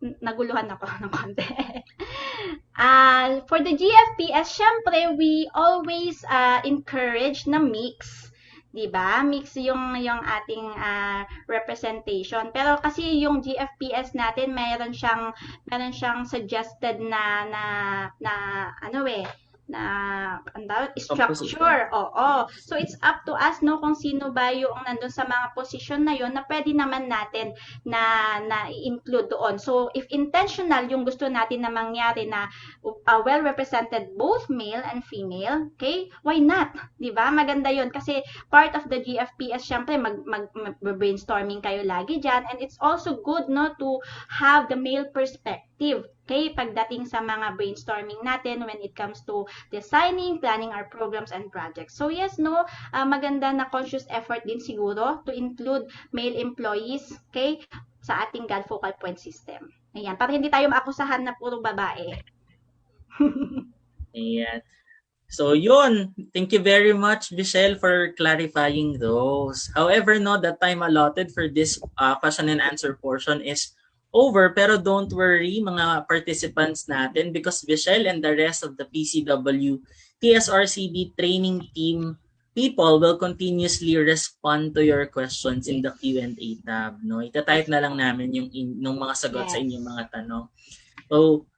Naguluhan ako ng konti. For the GFPS, syempre, we always encourage na mix. Diba? Mix yung ating representation. Pero kasi yung GFPS natin, meron siyang suggested na structure. Oo. So it's up to us no kung sino ba yung nandun sa mga posisyon na yon na pwede naman natin na i-include doon. So if intentional yung gusto natin na mangyari na well represented both male and female, okay? Why not? 'Di ba? Maganda 'yon kasi part of the GFPS syempre mag-brainstorming kayo lagi diyan, and it's also good no to have the male perspective. Okay, pagdating sa mga brainstorming natin when it comes to designing, planning our programs and projects. So yes, no, maganda na conscious effort din siguro to include male employees, okay, sa ating GAD focal point system. Ayan, para hindi tayo maakusahan na puro babae. Ayan. So yun, thank you very much, Michelle, for clarifying those. However, no, the time allotted for this question and answer portion is over, pero don't worry mga participants natin, because Michelle and the rest of the PCW TSRCB training team people will continuously respond to your questions in the Q&A tab. No? Itatype na lang namin yung mga sagot sa inyong mga tanong. So,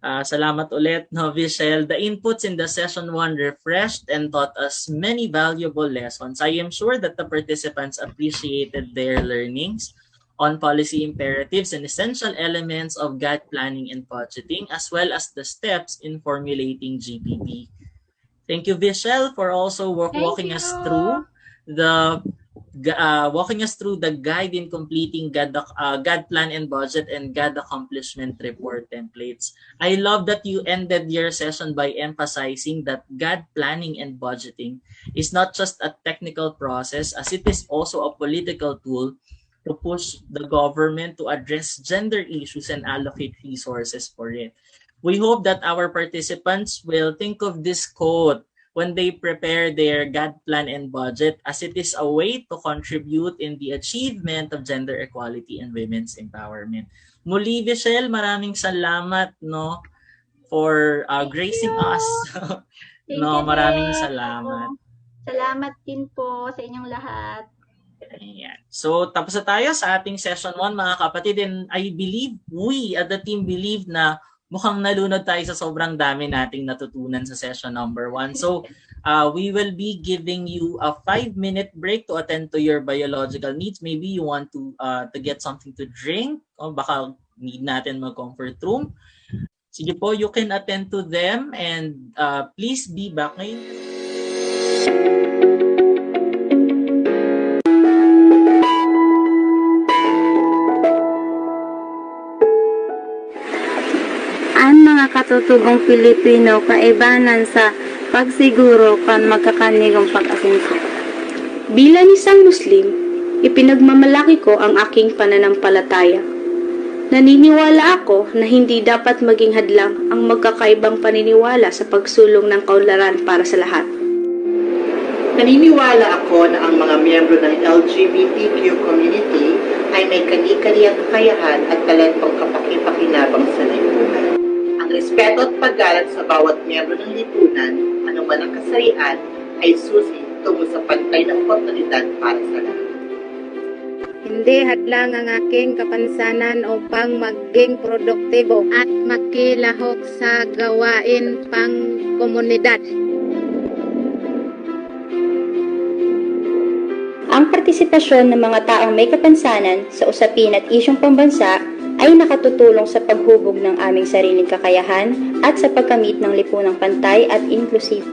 salamat ulit, no, Michelle. The inputs in the session 1 refreshed and taught us many valuable lessons. I am sure that the participants appreciated their learnings on policy imperatives and essential elements of GAD planning and budgeting, as well as the steps in formulating GPP. Thank you, Michelle, for also walking us through the guide in completing GAD Plan and Budget and GAD Accomplishment Report templates. I love that you ended your session by emphasizing that GAD Planning and Budgeting is not just a technical process, as it is also a political tool to push the government to address gender issues and allocate resources for it. We hope that our participants will think of this quote when they prepare their GAD plan and budget, as it is a way to contribute in the achievement of gender equality and women's empowerment. Muli, Michelle, maraming salamat, no, for gracing us. No, maraming salamat. Salamat din po sa inyong lahat. Ayan. So, tapos na tayo sa ating session 1, mga kapatid. And I believe, we at the team believe na mukhang nalunod tayo sa sobrang dami nating natutunan sa session number 1. So, we will be giving you a 5-minute break to attend to your biological needs. Maybe you want to get something to drink. O baka need natin mag-comfort room. Sige po, you can attend to them, and please be back ngayon. Ang mga katutubong Pilipino kaibanan sa pagsiguro kan magkakanigong pag-asenso. Bilang isang Muslim, ipinagmamalaki ko ang aking pananampalataya. Naniniwala ako na hindi dapat maging hadlang ang magkakaibang paniniwala sa pagsulong ng kaunlaran para sa lahat. Naniniwala ako na ang mga miyembro ng LGBTQ community ay may kani-kaniyang kakayahan at talentong kapaki-pakinabang sa lipunan. Ang respeto at paggalang sa bawat miyembro ng lipunan, anuman ang kasarian, ay susi tungo sa pantay na oportunidad para sa lahat. Hindi hadlang ang aking kapansanan upang maging produktibo at makilahok sa gawain pang komunidad. Ang partisipasyon ng mga taong may kapansanan sa usapin at isyong pambansa ay nakatutulong sa paghubog ng aming sariling kakayahan at sa pagkamit ng lipunang pantay at inklusibo.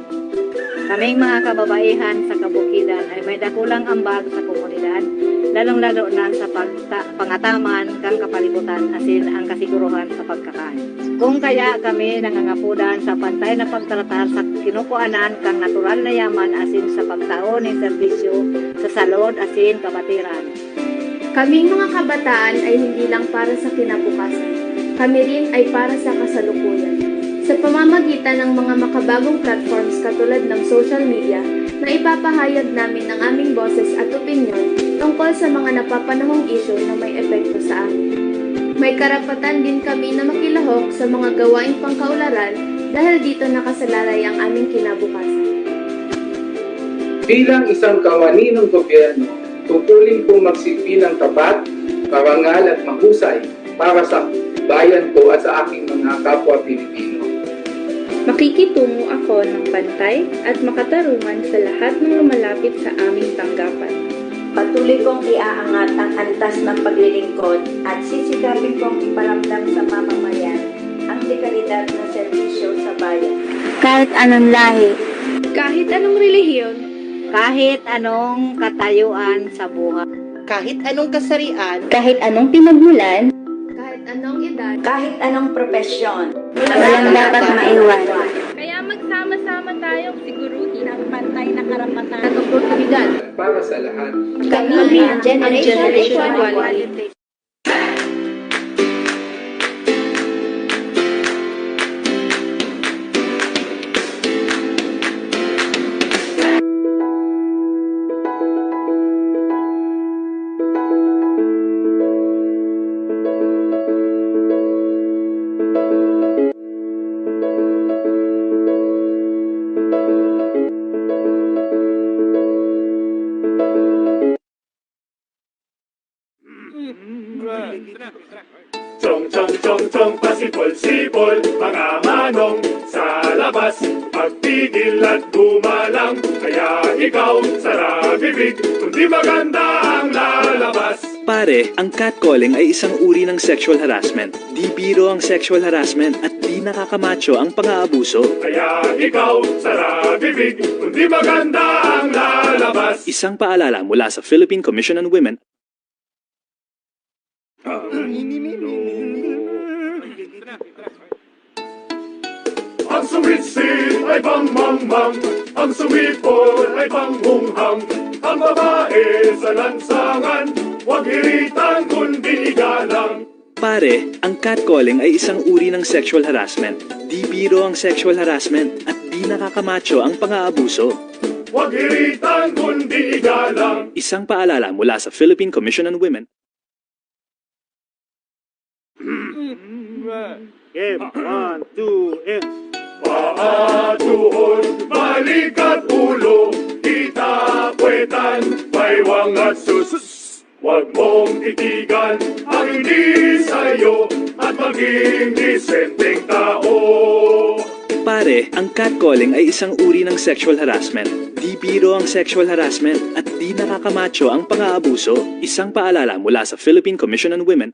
Kaming mga kababaihan sa kabukidan ay may dakulang ambag sa komunidad, lalong-lalo na sa pangataman kang kapalibutan asin ang kasiguruhan sa pagkakain. Kung kaya kami nangangapudan sa pantay na pagtratar sa kinukuanan kang natural na yaman asin sa pagtaon ng serbisyo sa salod asin kabatiran. Kaming mga kabataan ay hindi lang para sa kinabukasan. Kami rin ay para sa kasalukuyan. Sa pamamagitan ng mga makabagong platforms katulad ng social media, na ipapahayag namin ang aming boses at opinyon tungkol sa mga napapanahong issue na may epekto sa amin. May karapatan din kami na makilahok sa mga gawaing pangkaularan dahil dito nakasalalay ang aming kinabukasan. Bilang isang kawani ng gobyerno, tungkulin ko magsilbi ng tapat, parangal at mahusay para sa bayan ko at sa aking mga kapwa Pilipino. Makikitungo ako ng pantay at makatarungan sa lahat ng lumalapit sa aming tanggapan. Patuloy kong iaangat ang antas ng paglilingkod at sisikapin kong iparamdam sa mamamayan ang dekalidad ng serbisyo sa bayan. Kahit anong lahi, kahit anong relihiyon, kahit anong katayuan sa buhay, Kahit anong kasarian, Kahit anong pinagmulan, kahit anong edad, kahit anong profesyon, walang dapat maiwan. kaya magsama-sama tayong siguruhin ang pantay na karapatan at oportunidad. Para sa lahat. Kami ang Generation Equality. Chong pasipol-sipol, mga manong sa labas, magpigil at gumalang, kaya ikaw sara bibig, kundi maganda ang lalabas. Pare, ang catcalling ay isang uri ng sexual harassment. Di biro ang sexual harassment at di nakakamacho ang pang-aabuso. Kaya ikaw sara bibig, kundi maganda ang lalabas. Isang paalala mula sa Philippine Commission on Women. Ang sumitsit ay bang-mang-mang, ang sumipol ay bang-hunghang, ang babae sa lansangan, huwag iritan kundi igalang. Pare, ang catcalling ay isang uri ng sexual harassment. Di biro ang sexual harassment at di nakakamacho ang pang-aabuso. Huwag iritan kundi igalang. Isang paalala mula sa Philippine Commission on Women. Paa, tuhod, balik at ulo, itapwetan, baywang at sus. Huwag mong titigan ang hindi sa'yo at maging disenteng tao. Pare, ang catcalling ay isang uri ng sexual harassment. Di biro ang sexual harassment at di nakakamacho ang pang-aabuso. Isang paalala mula sa Philippine Commission on Women.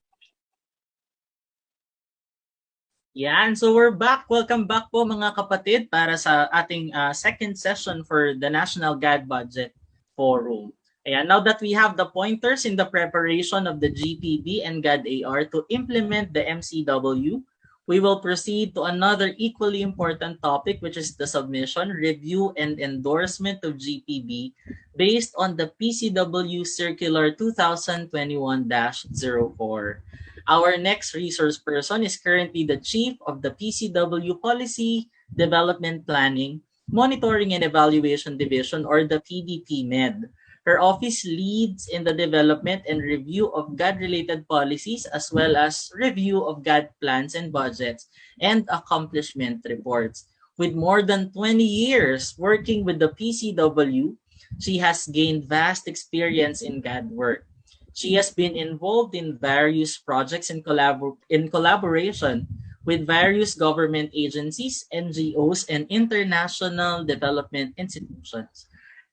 Yan, so we're back. Welcome back po mga kapatid para sa ating second session for the National GAD Budget Forum. Ayan, now that we have the pointers in the preparation of the GPB and GAD-AR to implement the MCW, we will proceed to another equally important topic, which is the submission, review, and endorsement of GPB based on the PCW Circular 2021-04. Our next resource person is currently the Chief of the PCW Policy Development Planning, Monitoring and Evaluation Division, or the PDP-NED. Her office leads in the development and review of GAD-related policies as well as review of GAD plans and budgets and accomplishment reports. With more than 20 years working with the PCW, she has gained vast experience in GAD work. She has been involved in various projects in collaboration with various government agencies, NGOs, and international development institutions.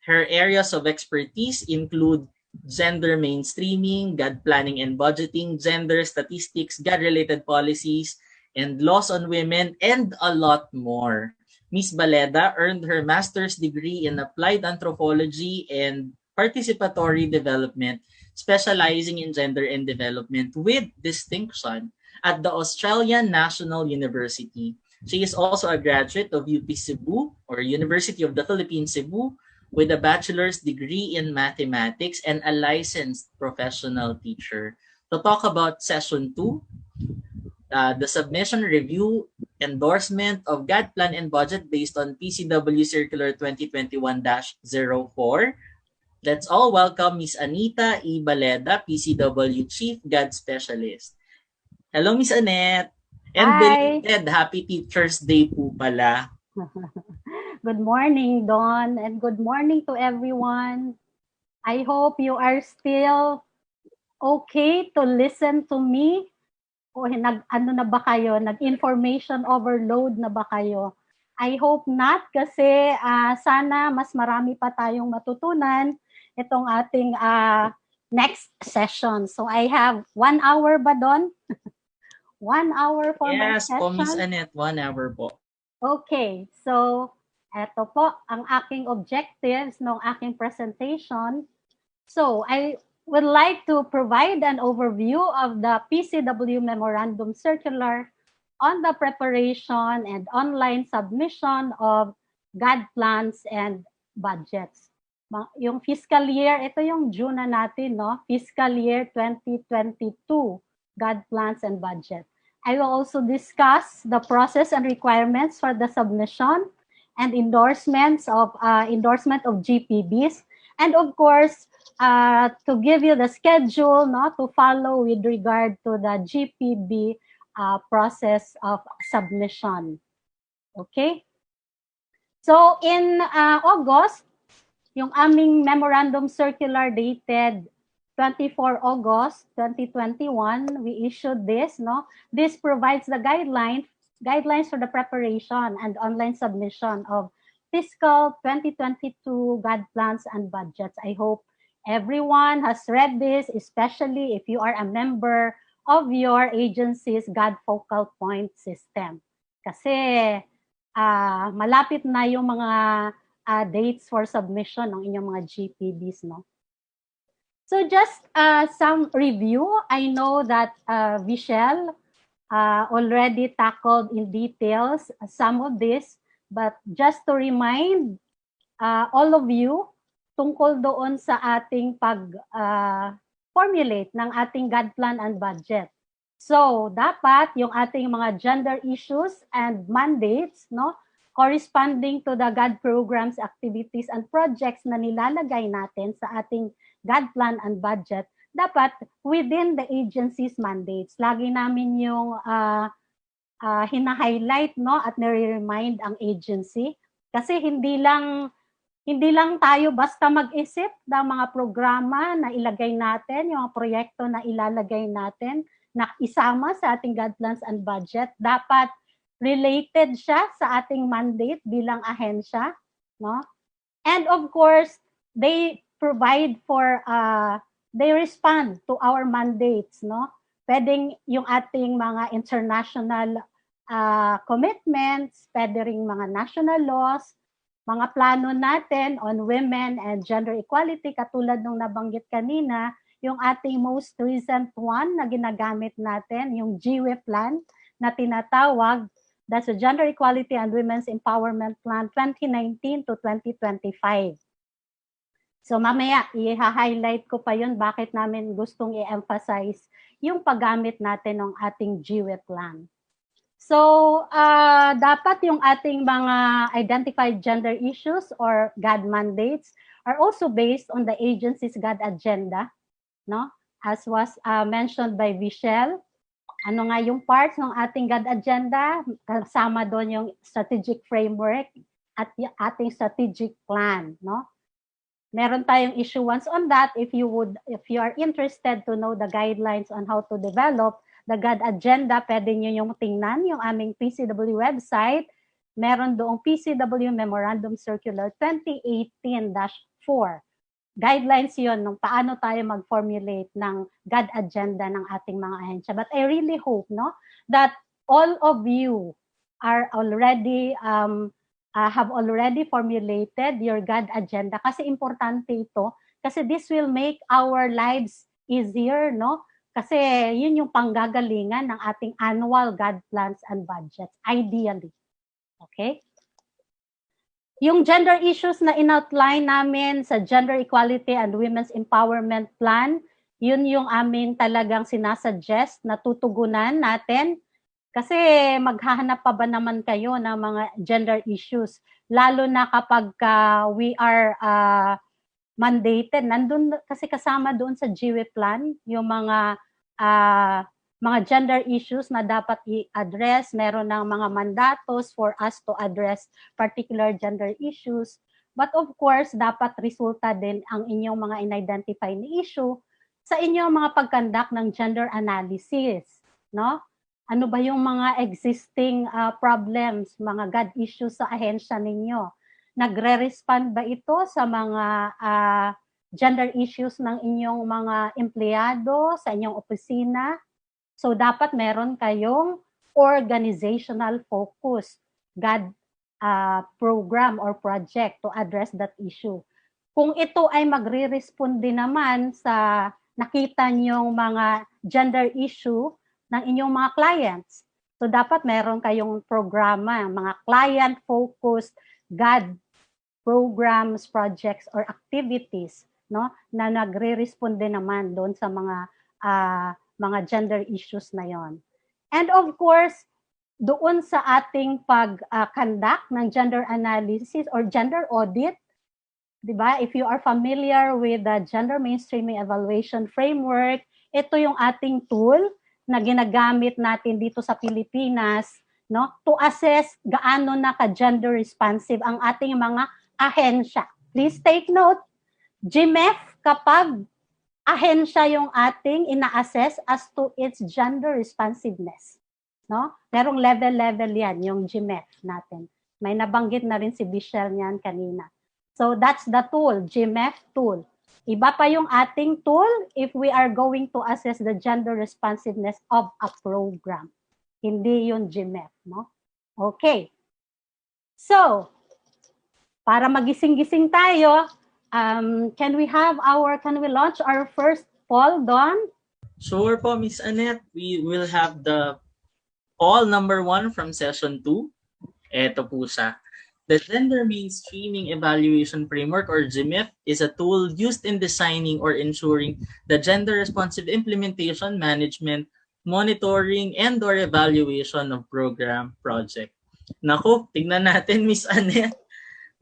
Her areas of expertise include gender mainstreaming, GAD planning and budgeting, gender statistics, GAD-related policies, and laws on women, and a lot more. Ms. Baleda earned her master's degree in applied anthropology and participatory development, specializing in gender and development with distinction at the Australian National University. She is also a graduate of UP Cebu, or University of the Philippines Cebu, with a bachelor's degree in mathematics and a licensed professional teacher to talk about session 2, the submission review endorsement of GAD Plan and Budget based on PCW Circular 2021-04. Let's all welcome Miss Anita E. Baleda, PCW Chief GAD Specialist. Hello, Miss Annette. And Hi. belated Happy Teacher's Day po pala. Good morning, Dawn, and good morning to everyone. I hope you are still okay to listen to me. O ano na ba kayo? Nag-information overload na ba kayo? I hope not kasi sana mas marami pa tayong matutunan itong ating next session. So I have 1 hour ba, Dawn? 1 hour for my session? Yes po, Miss Annette, 1 hour po. Okay, so eto po ang aking objectives ng aking presentation. So I would like to provide an overview of the PCW Memorandum Circular on the preparation and online submission of GAD plans and budgets. Yung fiscal year, ito yung June na natin, no? Fiscal year 2022, GAD plans and budget. I will also discuss the process and requirements for the submission and endorsement of GPBs, and of course, to give you the schedule, no, to follow with regard to the GPB process of submission. Okay? So in August, yung aming memorandum circular dated 24 August 2021, we issued this, no? This provides the guidelines for the preparation and online submission of fiscal 2022 GAD plans and budgets. I hope everyone has read this, especially if you are a member of your agency's GAD focal point system. Kasi malapit na yung mga dates for submission ng inyong mga GPBs, no? So just some review. I know that Michelle already tackled in details some of this, but just to remind all of you tungkol doon sa ating pag-formulate ng ating GAD plan and budget. So dapat yung ating mga gender issues and mandates, no, corresponding to the GAD programs, activities, and projects na nilalagay natin sa ating GAD plan and budget, dapat within the agency's mandates. Lagi namin yung hina-highlight, no, at nire-remind ang agency. Kasi hindi lang tayo basta mag-isip ng mga programa na ilagay natin, yung mga proyekto na ilalagay natin, na isama sa ating GAD plans and budget. Dapat related siya sa ating mandate bilang ahensya, no? And of course, they provide for they respond to our mandates, no? Pwedeng yung ating mga international commitments, pwede ring mga national laws, mga plano natin on women and gender equality, katulad nung nabanggit kanina, yung ating most recent one na ginagamit natin, yung GAD plan na tinatawag, that's the Gender Equality and Women's Empowerment Plan 2019 to 2025. So mamaya, i-highlight ko pa yun bakit namin gustong i-emphasize yung paggamit natin ng ating GAD plan. So, dapat yung ating mga identified gender issues or GAD mandates are also based on the agency's GAD agenda, no? As was mentioned by Michelle, ano nga yung parts ng ating GAD agenda? Kasama doon yung strategic framework at yung ating strategic plan, no? Meron tayong issuance on that. If you are interested to know the guidelines on how to develop the GAD agenda, pwede nyo yung tingnan yung aming PCW website. Meron doong PCW Memorandum Circular 2018-4. Guidelines yon nung paano tayo mag-formulate ng GAD agenda ng ating mga ahensya. But I really hope, no, that all of you are already have already formulated your GAD agenda, kasi importante ito, kasi this will make our lives easier, no? Kasi yun yung panggagalingan ng ating annual GAD plans and budgets, ideally. Okay? Yung gender issues na in-outline namin sa Gender Equality and Women's Empowerment Plan, yun yung amin talagang sinasuggest na tutugunan natin. Kasi maghahanap pa ba naman kayo ng mga gender issues, lalo na kapag we are mandated. Nandun kasi kasama doon sa GAD Plan yung mga gender issues na dapat i-address. Meron ng mga mandatos for us to address particular gender issues. But of course, dapat resulta din ang inyong mga in-identify na issue sa inyong mga pag-conduct ng gender analysis, no? Ano ba yung mga existing problems, mga GAD issues sa ahensya ninyo? Nagre-respond ba ito sa mga gender issues ng inyong mga empleyado, sa inyong opisina? So dapat meron kayong organizational focus GAD program or project to address that issue. Kung ito ay magre-respond din naman sa nakita niyong mga gender issue ng inyong mga clients. So dapat meron kayong programa, mga client-focused GAD programs, projects, or activities, no, na nagre-respond din naman doon sa mga gender issues na yon. And of course, doon sa ating pag-conduct ng gender analysis or gender audit, di ba? If you are familiar with the gender mainstreaming evaluation framework, ito yung ating tool na ginagamit natin dito sa Pilipinas, no, to assess gaano na ka-gender responsive ang ating mga ahensya. Please take note, GMEF, kapag ahensya yung ating ina-assess as to its gender responsiveness, no? Merong level yan, yung GMEF natin. May nabanggit na rin si Bichelle niyan kanina. So that's the tool, GMEF tool. Iba pa yung ating tool if we are going to assess the gender responsiveness of a program. Hindi yung GMEF, no? Okay. So, para magising-gising tayo, can we launch our first poll, Don? Sure po, Miss Annette. We will have the poll number 1 from session 2. Ito po siya. The Gender Mainstreaming Evaluation Framework, or GMEF, is a tool used in designing or ensuring the gender-responsive implementation, management, monitoring, and or evaluation of program project. Naku, tignan natin, Miss Annette.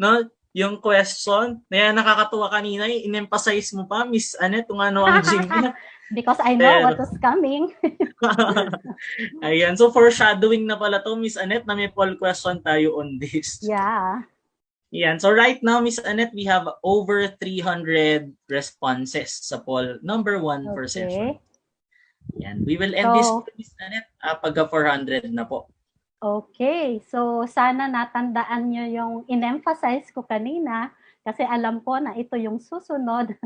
No, yung question, na nakakatuwa kanina, in-emphasize mo pa, Miss Annette, kung ano ang GMEF. Because I know what is coming. Ayan. So, foreshadowing na pala to, Miss Annette, na may poll question tayo on this. Yeah. Ayan. So, right now, Miss Annette, we have over 300 responses sa poll number 1 for session. Ayan. We will end this, Miss Annette, pagka 400 na po. Okay. So, sana natandaan nyo yung in-emphasize ko kanina kasi alam ko na ito yung susunod.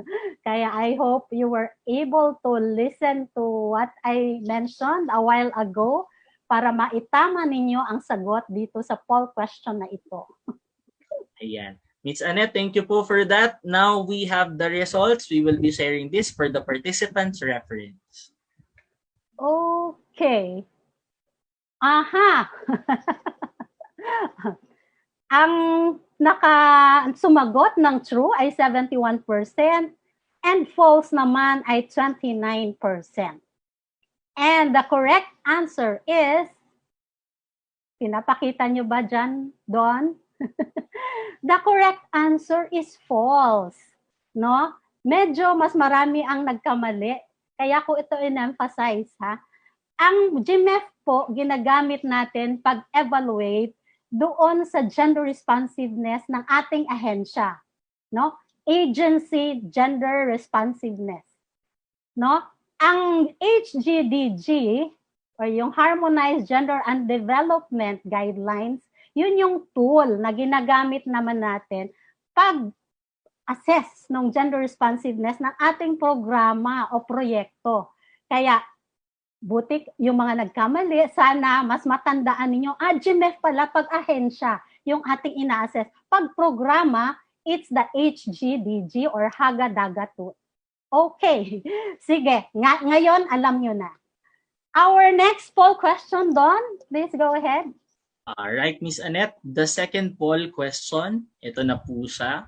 Kaya I hope you were able to listen to what I mentioned a while ago para maitama ninyo ang sagot dito sa poll question na ito. Ayan. Miss Annette, thank you po for that. Now we have the results. We will be sharing this for the participants' reference. Okay. Aha! Ang sumagot ng true ay 71% and false naman ay 29%. And the correct answer is, pinapakita nyo ba dyan, Don? The correct answer is false. No? Medyo mas marami ang nagkamali. Kaya ko ito in-emphasize, ha? Ang GMEF po, ginagamit natin pag-evaluate doon sa gender responsiveness ng ating ahensya, no? Agency gender responsiveness, no? Ang HGDG or yung Harmonized Gender and Development Guidelines, yun yung tool na ginagamit naman natin pag-assess ng gender responsiveness ng ating programa o proyekto. Kaya butik yung mga nagkamali, sana mas matandaan ninyo, GMEF pala pag ahensya yung ating ina-assess. Pag programa, it's the HGDG or Haga-Daga tool. Okay, sige, ngayon alam nyo na. Our next poll question, Don, please go ahead. Alright, Miss Annette, the second poll question, ito na po siya.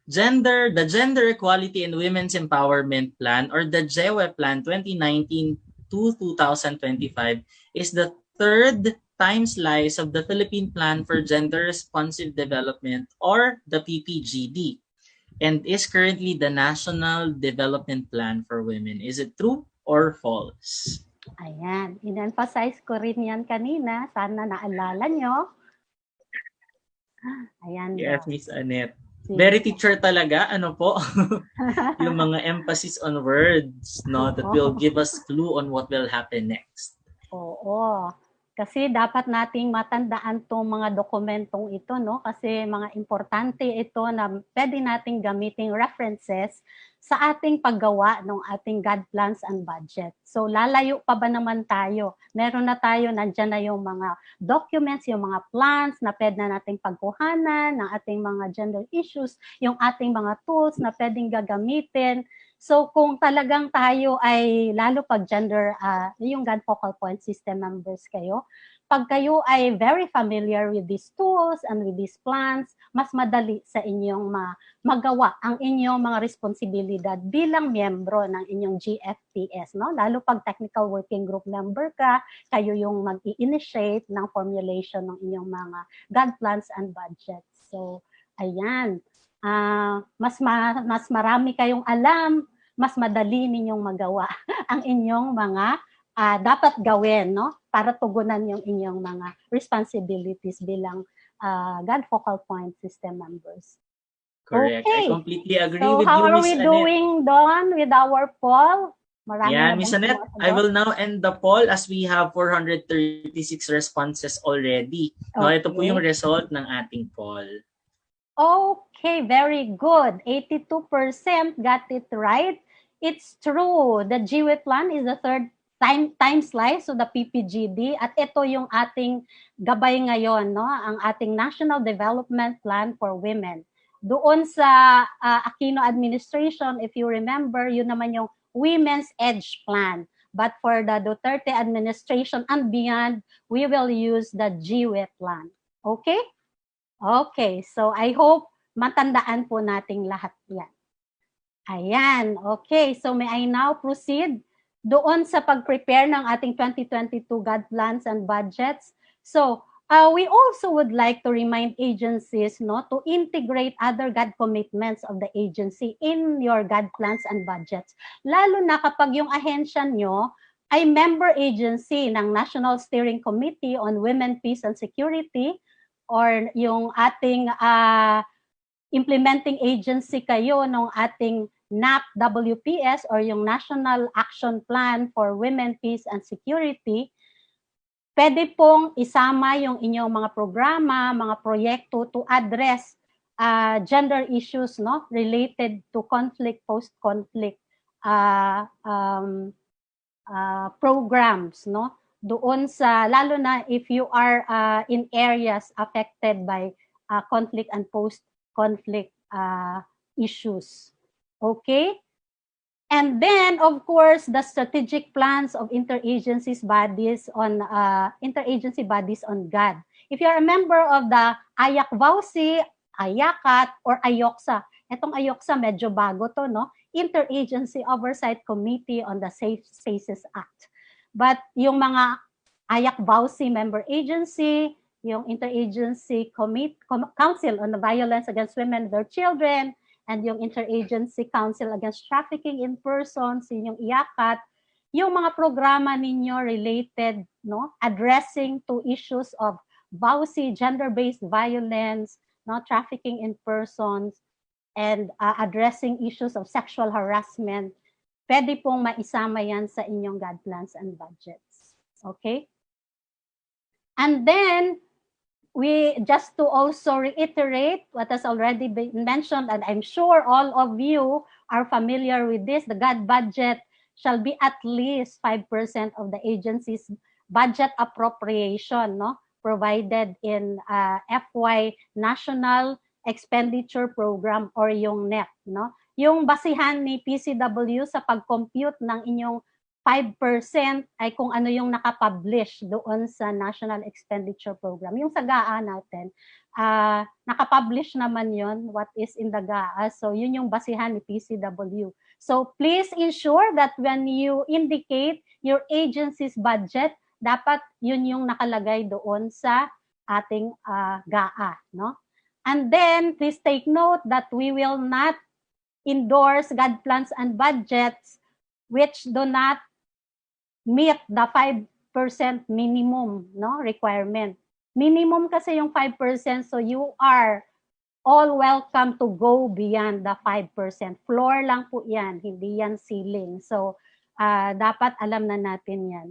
The Gender Equality and Women's Empowerment Plan, or the GEWE Plan 2019 to 2025, is the third time slice of the Philippine Plan for Gender Responsive Development, or the PPGD, and is currently the National Development Plan for Women. Is it true or false? Ayan, in-emphasize ko rin yan kanina. Sana naalala nyo. Ayan Yes, daw. Miss Annette. Sige. Very teacher talaga, ano po? Yung mga emphasis on words, no, that will give us clue on what will happen next. Oo. Kasi dapat nating matandaan tong mga dokumentong ito, no? Kasi mga importante ito na pwede nating gamiting references sa ating paggawa ng ating GAD plans and budget. So lalayo pa ba naman tayo? Meron na tayo, nandyan na yung mga documents, yung mga plans na pwede na nating pagkuhanan ng ating mga gender issues, yung ating mga tools na pwedeng gagamitin. So kung talagang tayo ay lalo pag gender, yung GAD focal point system members kayo, pag kayo ay very familiar with these tools and with these plans, mas madali sa inyong magawa ang inyong mga responsibilidad bilang miyembro ng inyong GFPS, no? Lalo pag technical working group member ka, kayo yung mag-i-initiate ng formulation ng inyong mga GAD plans and budgets. So, ayan. Mas marami kayong alam, mas madali ninyong magawa ang inyong mga dapat gawin, no? Para tugunan yung inyong mga responsibilities bilang GAD focal point system members. Correct. Okay. I completely agree So with how you, are Miss we Annette. doing, Don, with our poll? Marami Yeah, na Miss bang Annette, sumasagot? I will now end the poll as we have 436 responses already. No, ito po Okay. yung result ng ating poll. Okay, very good. 82% got it right. It's true. The GAD plan is the third time slice of the PPGD, at ito yung ating gabay ngayon, no? Ang ating National Development Plan for Women. Doon sa Aquino administration, if you remember, yun naman yung Women's Edge Plan. But for the Duterte administration and beyond, we will use the GAD plan. Okay? Okay, so I hope matandaan po nating lahat yan. Ayan, okay. So may I now proceed doon sa pag-prepare ng ating 2022 GAD plans and budgets. So we also would like to remind agencies, no, to integrate other GAD commitments of the agency in your GAD plans and budgets. Lalo na kapag yung ahensya nyo ay member agency ng National Steering Committee on Women, Peace and Security, or yung ating implementing agency kayo ng ating NAP-WPS or yung National Action Plan for Women, Peace and Security, pwede pong isama yung inyong mga programa, mga proyekto to address gender issues, no, related to conflict, post-conflict programs, no, doon sa, lalo na if you are in areas affected by conflict and post-conflict issues. Okay? And then, of course, the strategic plans of interagency bodies on GAD. If you are a member of the AYAC-VAUSI, AYACAT, or AYOCSA, itong AYOCSA medyo bago to, no? Interagency Oversight Committee on the Safe Spaces Act. But yung mga AYAC-VAUSI member agency, yung Interagency Council on the Violence Against Women and Their Children, and yung Interagency Council Against Trafficking in Persons, yung IACAT, yung mga programa ninyo related, no, addressing to issues of VAUSI, gender-based violence, no, trafficking in persons, and addressing issues of sexual harassment, pwede pong maisama yan sa inyong GAD plans and budgets. Okay? And then, we just to also reiterate what has already been mentioned, and I'm sure all of you are familiar with this, the GAD budget shall be at least 5% of the agency's budget appropriation, no, provided in FY National Expenditure Program or yung NEP, no. Yung basihan ni PCW sa pag-compute ng inyong 5% ay kung ano yung nakapublish doon sa National Expenditure Program. Yung sa GAA natin, nakapublish naman yon what is in the GAA. So yun yung basihan ni PCW. So please ensure that when you indicate your agency's budget, dapat yun yung nakalagay doon sa ating GAA, no? And then please take note that we will not endorse GAD plans and budgets which do not meet the 5% minimum, no, requirement. Minimum kasi yung 5%, so you are all welcome to go beyond the 5%. Floor lang po yan, hindi yan ceiling. So, dapat alam na natin yan.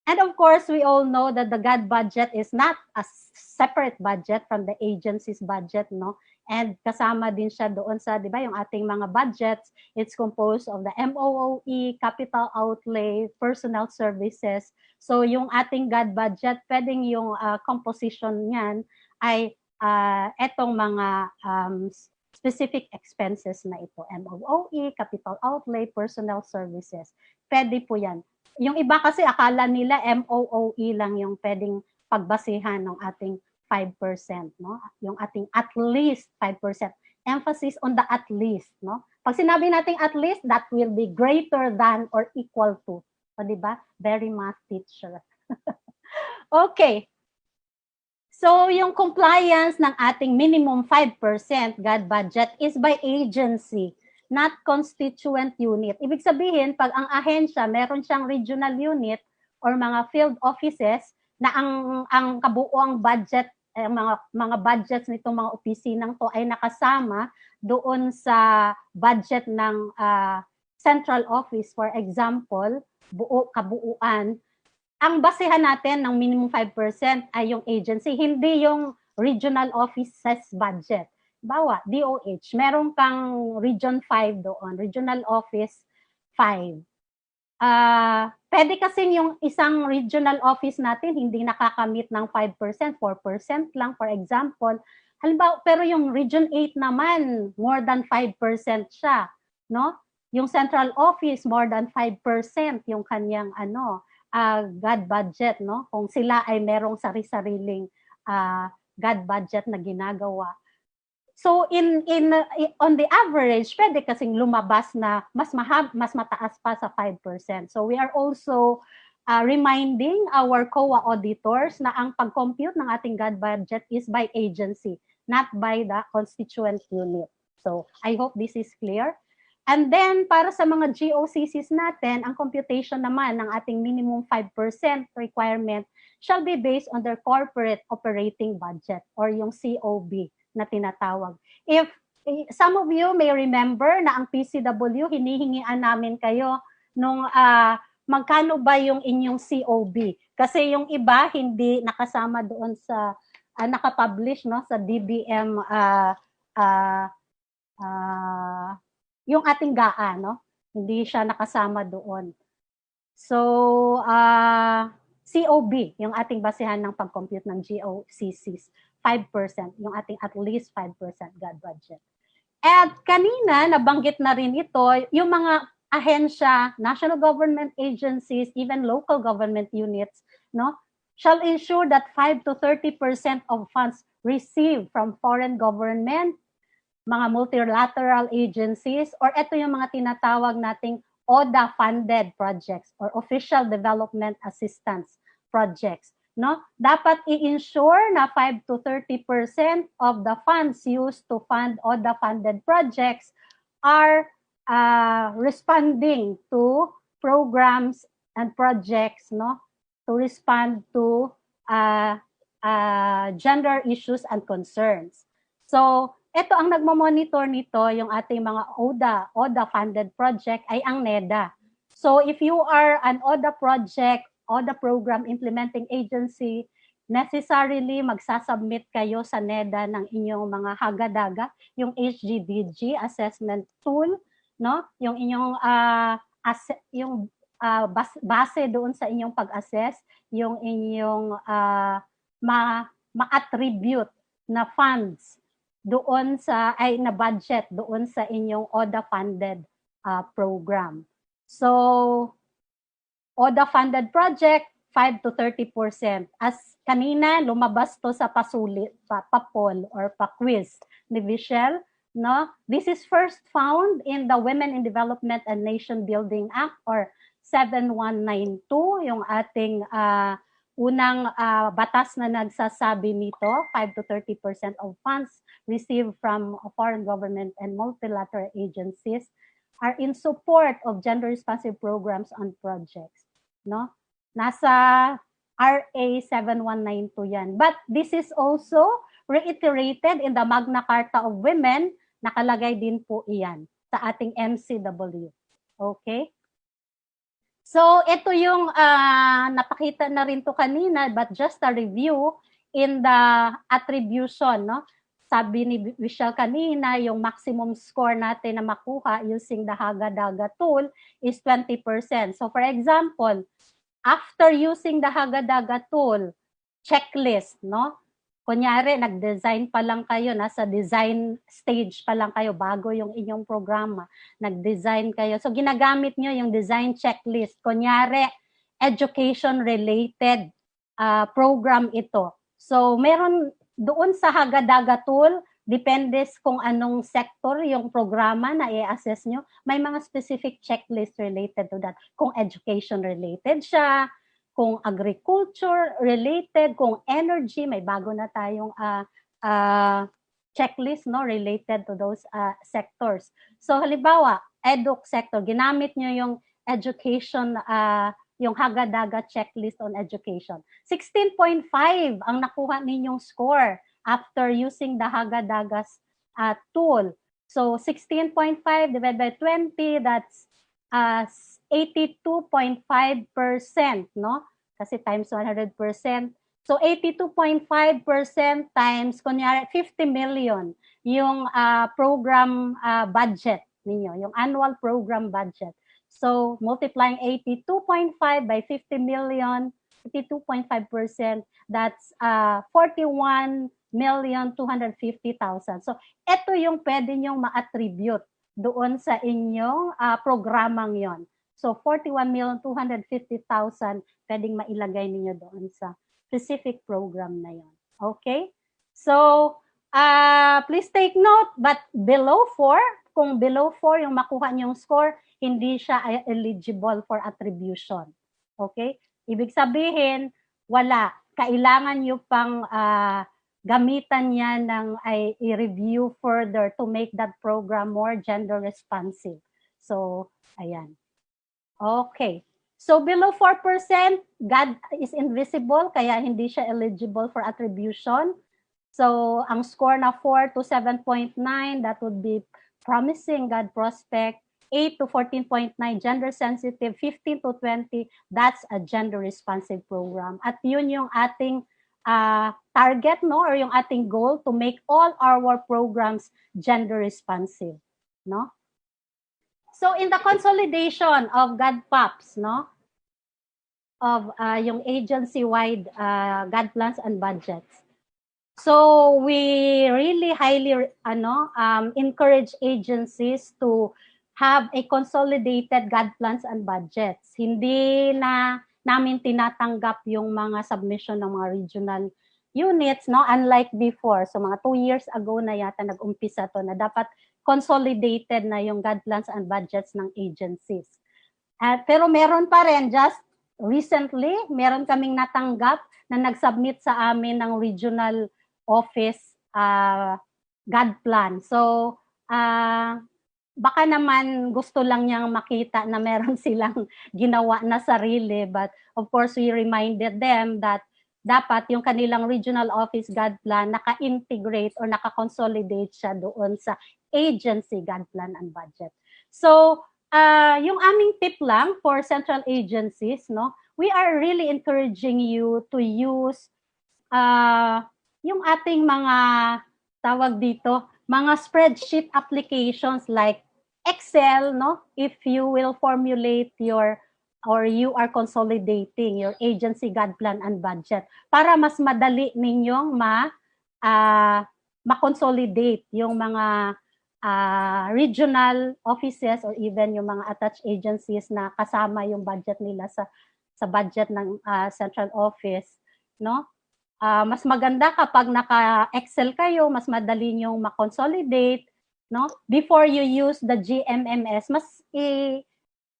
And of course, we all know that the GAD budget is not a separate budget from the agency's budget, no? And kasama din siya doon sa, di ba, yung ating mga budgets, it's composed of the MOOE, capital outlay, personnel services. So yung ating GAD budget, pwedeng yung composition niyan ay etong mga specific expenses na ito. MOOE, capital outlay, personnel services. Pwede po yan. Yung iba kasi akala nila MOOE lang yung pwedeng pagbasihan ng ating 5%, no? Yung ating at least 5%. Emphasis on the at least, no? Pag sinabi nating at least, that will be greater than or equal to. O, di ba? Very math teacher. Okay. So, yung compliance ng ating minimum 5% GAD budget is by agency, not constituent unit. Ibig sabihin, pag ang ahensya, meron siyang regional unit or mga field offices na ang kabuuang budget, mga budgets nitong mga opisinang to ay nakasama doon sa budget ng central office. For example, kabuuan, ang basehan natin ng minimum 5% ay yung agency, hindi yung regional offices budget. Bawa, DOH, meron kang region 5 doon, regional office 5. Pwede kasing yung isang regional office natin hindi nakakamit ng 5%, 4% lang, for example. Halimbawa, pero yung region 8 naman, more than 5% siya, no? Yung central office, more than 5% yung kanyang GAD budget, no? Kung sila ay merong sari-sariling GAD budget na ginagawa. So on the average, pwede kasing lumabas na mas mataas pa sa 5%. So we are also reminding our COA auditors na ang pag-compute ng ating GAD budget is by agency, not by the constituent unit. So I hope this is clear. And then para sa mga GOCCs natin, ang computation naman ng ating minimum 5% requirement shall be based on their corporate operating budget or yung COB na tinatawag. If some of you may remember na ang PCW, hinihingian namin kayo nung magkano ba yung inyong COB. Kasi yung iba hindi nakasama doon sa nakapublish, no, sa DBM yung ating GAA, no? Hindi siya nakasama doon. So COB, yung ating basehan ng pag-compute ng GOCCs. 5%, yung ating at least 5% GAD budget. At kanina, nabanggit na rin ito, yung mga ahensya, national government agencies, even local government units, no, shall ensure that 5 to 30% of funds received from foreign government, mga multilateral agencies, or ito yung mga tinatawag nating ODA-funded projects or Official Development Assistance projects. No, dapat i-ensure na 5 to 30% of the funds used to fund all the funded projects are responding to programs and projects, no, to respond to gender issues and concerns. So, ito ang nagmo-monitor nito, yung ating mga ODA-funded project ay ang NEDA. So, if you are an ODA project, ODA program implementing agency, necessarily magsasubmit kayo sa NEDA ng inyong mga hagadaga, yung HGDG assessment tool, no? Yung inyong base doon sa inyong pag-assess, yung inyong ma-attribute na funds doon sa na budget doon sa inyong ODA funded program. So ODA funded project, 5 to 30%. As kanina, lumabas to sa pasulit, pa-poll or pa-quiz ni Michelle. No? This is first found in the Women in Development and Nation Building Act or 7192, yung ating unang batas na nagsasabi nito, 5 to 30% of funds received from foreign government and multilateral agencies are in support of gender-responsive programs and projects. No? Nasa RA 7192 yan. But this is also reiterated in the Magna Carta of Women, nakalagay din po iyan sa ating MCW. Okay? So, ito yung napakita na rin to kanina, but just a review in the attribution, no? Sabi ni Michelle kanina, yung maximum score natin na makuha using the GAD tool is 20%. So, for example, after using the GAD tool, checklist, no? Kunyari, nag-design pa lang kayo, nasa design stage pa lang kayo bago yung inyong programa. Nag-design kayo. So, ginagamit nyo yung design checklist. Kunyari, education-related program ito. So, meron doon sa GAD tool, depende kung anong sector yung programa na i-assess nyo, may mga specific checklist related to that. Kung education-related siya, kung agriculture related, kung energy, may bago na tayong checklist, no, related to those sectors. So halimbawa, eduk sector, ginamit nyo yung education, yung GAD checklist on education. 16.5 ang nakuha ninyong score after using the GAD tool. So 16.5 divided by 20, that's 82.5%, no? Kasi times 100%. So 82.5% times, kunyari, 50 million yung program budget ninyo, yung annual program budget. So multiplying 82.5 by 50 million, 82.5%, that's 41,250,000. So ito yung pwede nyong ma-attribute doon sa inyong programang yon. So 41,250,000 pwedeng mailagay ninyo doon sa specific program na yon. Okay? So please take note, but below 4, kung below 4 yung makuha niyong score, hindi siya eligible for attribution. Okay? Ibig sabihin, wala. Kailangan nyo pang gamitan niya ng i-review further to make that program more gender responsive. So, ayan. Okay. So, below 4%, GAD is invisible, kaya hindi siya eligible for attribution. So, ang score na 4 to 7.9, that would be promising GAD prospect. 8 to 14.9, gender sensitive. 15 to 20, that's a gender responsive program. At yun yung ating target, no, or yung ating goal to make all our programs gender responsive, no? So in the consolidation of GAD POPs, no, of yung agency-wide GAD plans and budgets. So we really highly encourage agencies to have a consolidated GAD plans and budgets. Hindi na namin tinatanggap yung mga submission ng mga regional units, no? Unlike before. So mga 2 years ago na yata nag-umpisa to na dapat consolidated na yung GAD plans and budgets ng agencies. Pero meron pa rin, just recently, meron kaming natanggap na nag-submit sa amin ng regional office GAD plan. So, baka naman gusto lang niyang makita na meron silang ginawa na sarili, but of course we reminded them that dapat yung kanilang regional office GAD plan naka-integrate or naka-consolidate siya doon sa agency GAD plan and budget. So yung aming tip lang for central agencies, no, we are really encouraging you to use yung ating mga tawag dito, mga spreadsheet applications like Excel, no? If you will formulate your or you are consolidating your agency GAD plan and budget para mas madali ninyong ma-consolidate yung mga regional offices or even yung mga attached agencies na kasama yung budget nila sa budget ng central office, no? Mas maganda kapag naka-Excel kayo, mas madali nyong ma-consolidate, no? Before you use the GMMS, mas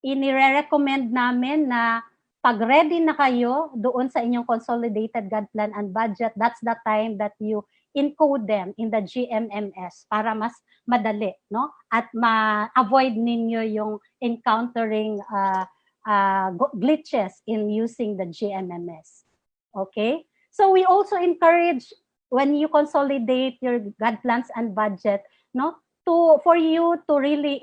inire-recommend namin na pag ready na kayo doon sa inyong consolidated GAD plan and budget, that's the time that you encode them in the GMMS para mas madali, no? At ma-avoid ninyo yung encountering glitches in using the GMMS. Okay? So we also encourage when you consolidate your GAD plans and budget, no? For you to really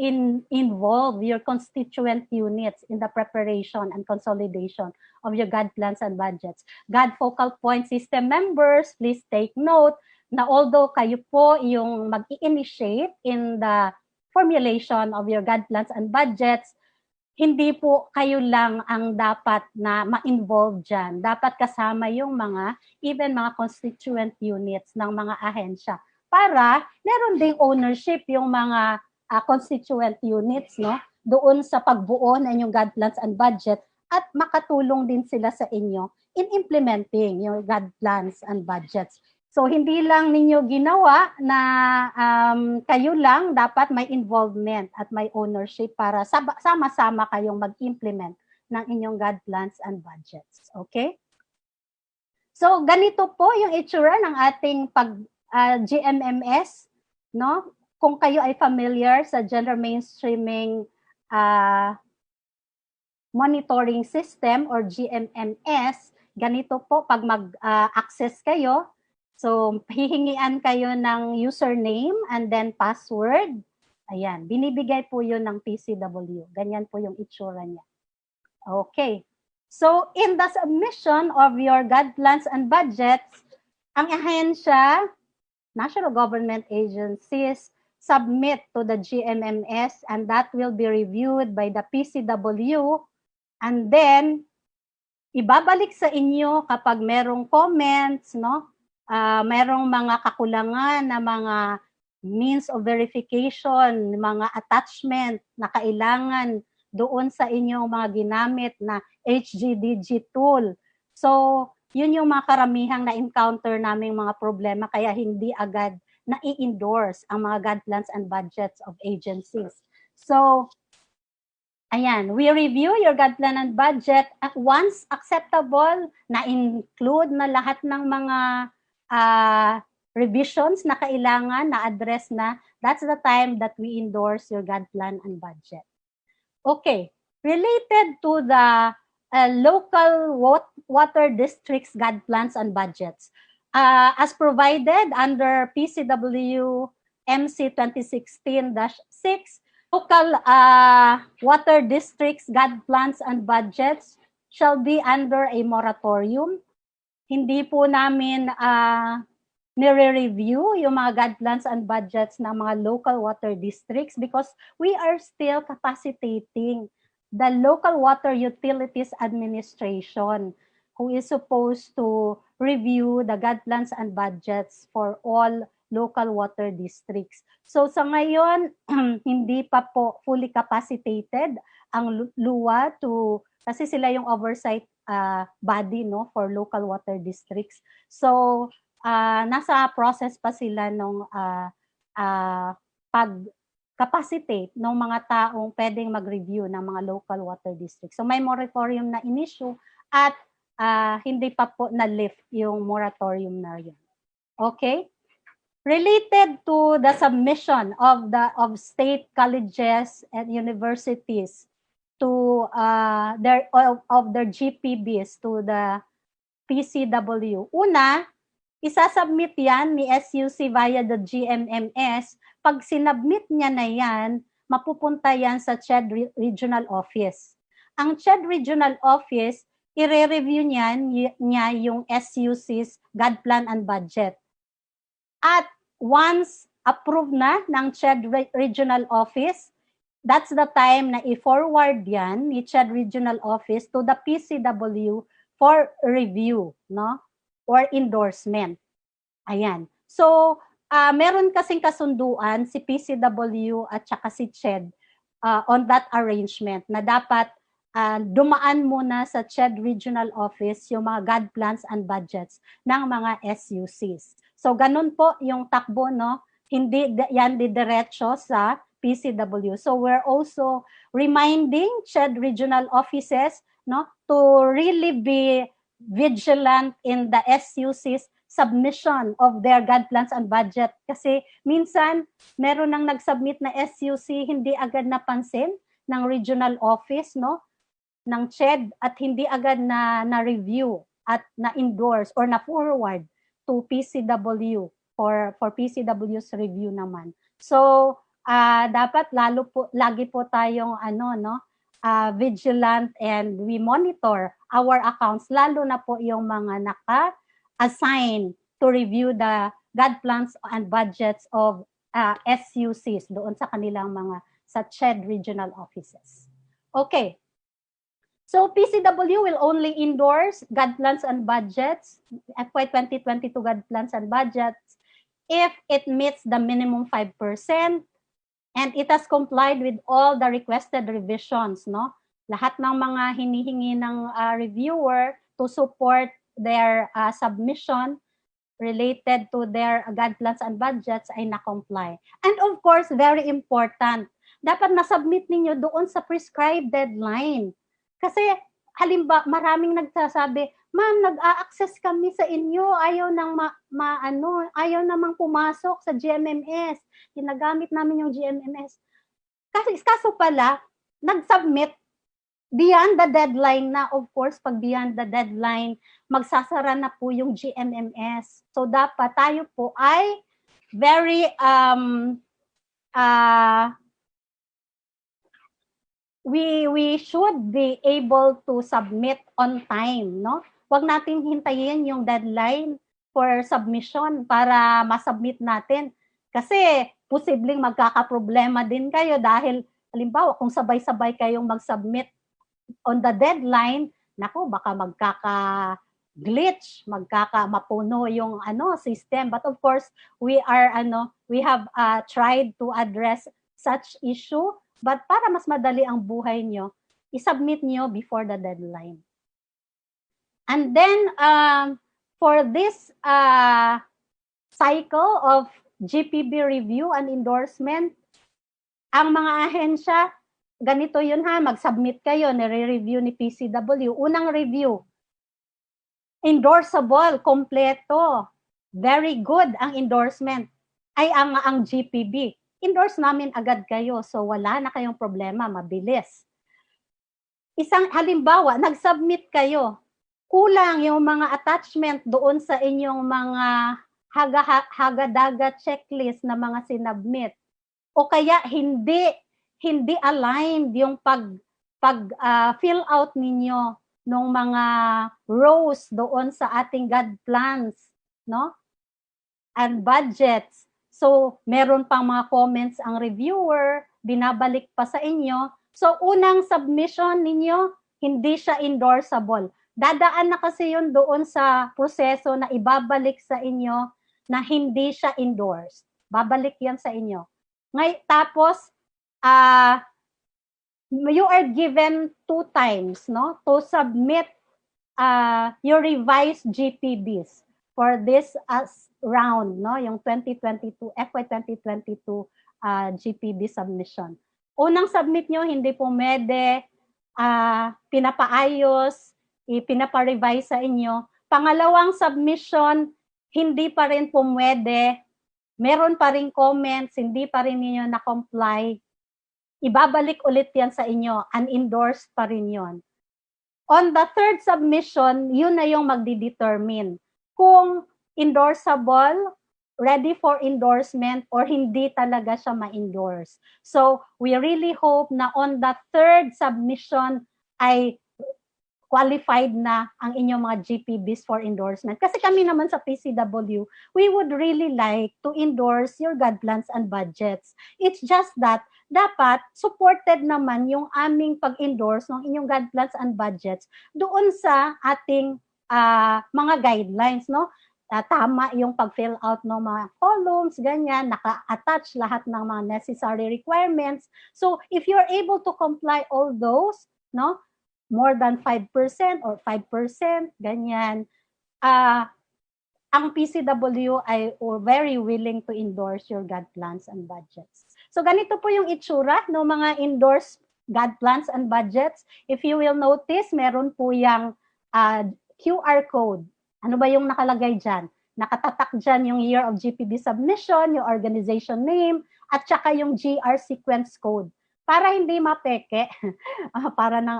involve your constituent units in the preparation and consolidation of your GAD plans and budgets. GAD focal point system members, please take note na although kayo po yung mag-i-initiate in the formulation of your GAD plans and budgets, hindi po kayo lang ang dapat na ma-involve dyan. Dapat kasama yung even mga constituent units ng mga ahensya para meron ding ownership yung mga constituent units, no, doon sa pagbuo ng inyong GAD plans and budget at makatulong din sila sa inyo in implementing yung GAD plans and budgets. So hindi lang ninyo ginawa na kayo lang, dapat may involvement at may ownership para sama-sama kayong mag-implement ng inyong GAD plans and budgets. Okay? So ganito po yung itsura ng ating GMMS, no? Kung kayo ay familiar sa gender mainstreaming monitoring system or GMMS, ganito po pag mag-access kayo. So, hihingian kayo ng username and then password. Ayan, binibigay po yun ng PCW. Ganyan po yung itsura niya. Okay. So, in the submission of your GAD plans and budgets, ang ahensya, national government agencies, submit to the GMMS and that will be reviewed by the PCW and then ibabalik sa inyo kapag merong comments, no? Merong mga kakulangan na mga means of verification, mga attachment na kailangan doon sa inyong mga ginamit na HGDG tool. So, yun yung mga karamihang na-encounter naming mga problema kaya hindi agad na-i-endorse ang mga GAD plans and budgets of agencies. So, ayan, we review your GAD plan and budget at once acceptable, na-include na lahat ng mga revisions na kailangan, na-address na, that's the time that we endorse your GAD plan and budget. Okay, related to the local water districts GAD plans and budgets, as provided under PCW MC 2016-6, local water districts GAD plans and budgets shall be under a moratorium. Hindi po namin nire-review yung mga GAD plans and budgets ng mga local water districts because we are still capacitating the local water utilities administration who is supposed to review the GAD plans and budgets for all local water districts. So sa ngayon, hindi pa po fully capacitated ang LUWA kasi sila yung oversight body, no, for local water districts. So nasa process pa sila nung pag-capacitate ng mga taong pwedeng mag-review ng mga local water districts. So may moratorium na in-issue at hindi pa po na-lift yung moratorium na yun. Okay? Related to the submission of state colleges and universities to their GPBs to the PCW. Una, isasubmit yan ni SUC via the GMMS. Pag sinubmit niya na yan, mapupunta yan sa GAD Regional Office. Ang GAD Regional Office, i-review niya yung SUC's GAD Plan and Budget. At once approved na ng GAD Regional Office, that's the time na i-forward yan ni GAD Regional Office to the PCW for review, no? Or endorsement. Ayan. So, meron kasing kasunduan si PCW at saka si GAD on that arrangement na dapat dumaan muna sa GAD Regional Office yung mga GAD plans and budgets ng mga SUCs. So ganun po yung takbo, no? Hindi yan didiretso sa PCW. So we're also reminding GAD regional offices, no, to really be vigilant in the SUC's submission of their GAD plans and budget. Kasi minsan meron nang nag-submit na SUC hindi agad napansin ng regional office, no, ng GAD at hindi agad na review at na endorse or na forward to PCW for PCW's review naman. So dapat lagi po tayong vigilant and we monitor our accounts, lalo na po yung mga naka-assign to review the GAD plans and budgets of SUCs doon sa kanilang sa GAD regional offices. Okay. So PCW will only endorse GAD plans and budgets, FY 2022 GAD plans and budgets, if it meets the minimum 5%, and it has complied with all the requested revisions, no? Lahat ng mga hinihingi ng reviewer to support their submission related to their GAD plans and budgets ay na-comply. And of course, very important, dapat na-submit ninyo doon sa prescribed deadline. Kasi halimbawa, maraming nagsasabi, ma'am, nag-a-access kami sa inyo, ayaw ayaw namang pumasok sa GMMS. Ginagamit namin yung GMMS. Kaso pala, nag-submit beyond the deadline na. Of course, pag beyond the deadline, magsasara na po yung GMMS. So dapat tayo po ay very we should be able to submit on time, no? Huwag nating hintayin yung deadline for submission para ma-submit natin. Kasi posibleng magkakaproblema din kayo dahil halimbawa kung sabay-sabay kayong mag-submit on the deadline, nako baka magkaka-glitch, mapuno yung system. But of course, we have tried to address such issue, but para mas madali ang buhay nyo, i-submit nyo before the deadline. And then, for this cycle of GPB review and endorsement, ang mga ahensya, ganito yun ha, mag-submit kayo, nire-review ni PCW. Unang review, endorsable, kompleto, very good ang endorsement, ay ang GPB. Endorse namin agad kayo, so wala na kayong problema, mabilis. Isang halimbawa, nag-submit kayo, kulang yung mga attachment doon sa inyong mga hagadaga checklist na mga sinubmit. O kaya hindi aligned yung fill out ninyo ng mga rows doon sa ating GAD plans, no? And budgets. So, meron pang mga comments ang reviewer, binabalik pa sa inyo. So, unang submission ninyo, hindi siya endorsable. Dadaan na kasi yun doon sa proseso na ibabalik sa inyo na hindi siya endorsed. Babalik yan sa inyo. Tapos, you are given 2 times, no, to submit your revised GPBs for this round, no, yung FY 2022 GPB submission. Unang submit nyo, hindi pumede, pinapaayos, pinapa-revise sa inyo. Pangalawang submission, hindi pa rin pumwede, meron pa rin comments, hindi pa rin ninyo na-comply, ibabalik ulit yan sa inyo, unendorsed pa rin yon. On the third submission, yun na yung magdi-determine kung endorsable, ready for endorsement, or hindi talaga siya ma-endorse. So, we really hope na on the third submission ay qualified na ang inyong mga GPBs for endorsement. Kasi kami naman sa PCW, we would really like to endorse your GAD plans and budgets. It's just that dapat supported naman yung aming pag-endorse ng inyong GAD plans and budgets doon sa ating mga guidelines, no? tama yung pag-fill out ng mga columns, ganyan, naka-attach lahat ng mga necessary requirements. So, if you're able to comply all those, no, more than 5% or 5%, ganyan, ang PCW ay very willing to endorse your GAD plans and budgets. So, ganito po yung itsura ng mga endorsed GAD plans and budgets. If you will notice, meron po yung QR code. Ano ba yung nakalagay dyan? Nakatatak dyan yung year of GPB submission, yung organization name, at saka yung GR sequence code. Para hindi mapeke, para ng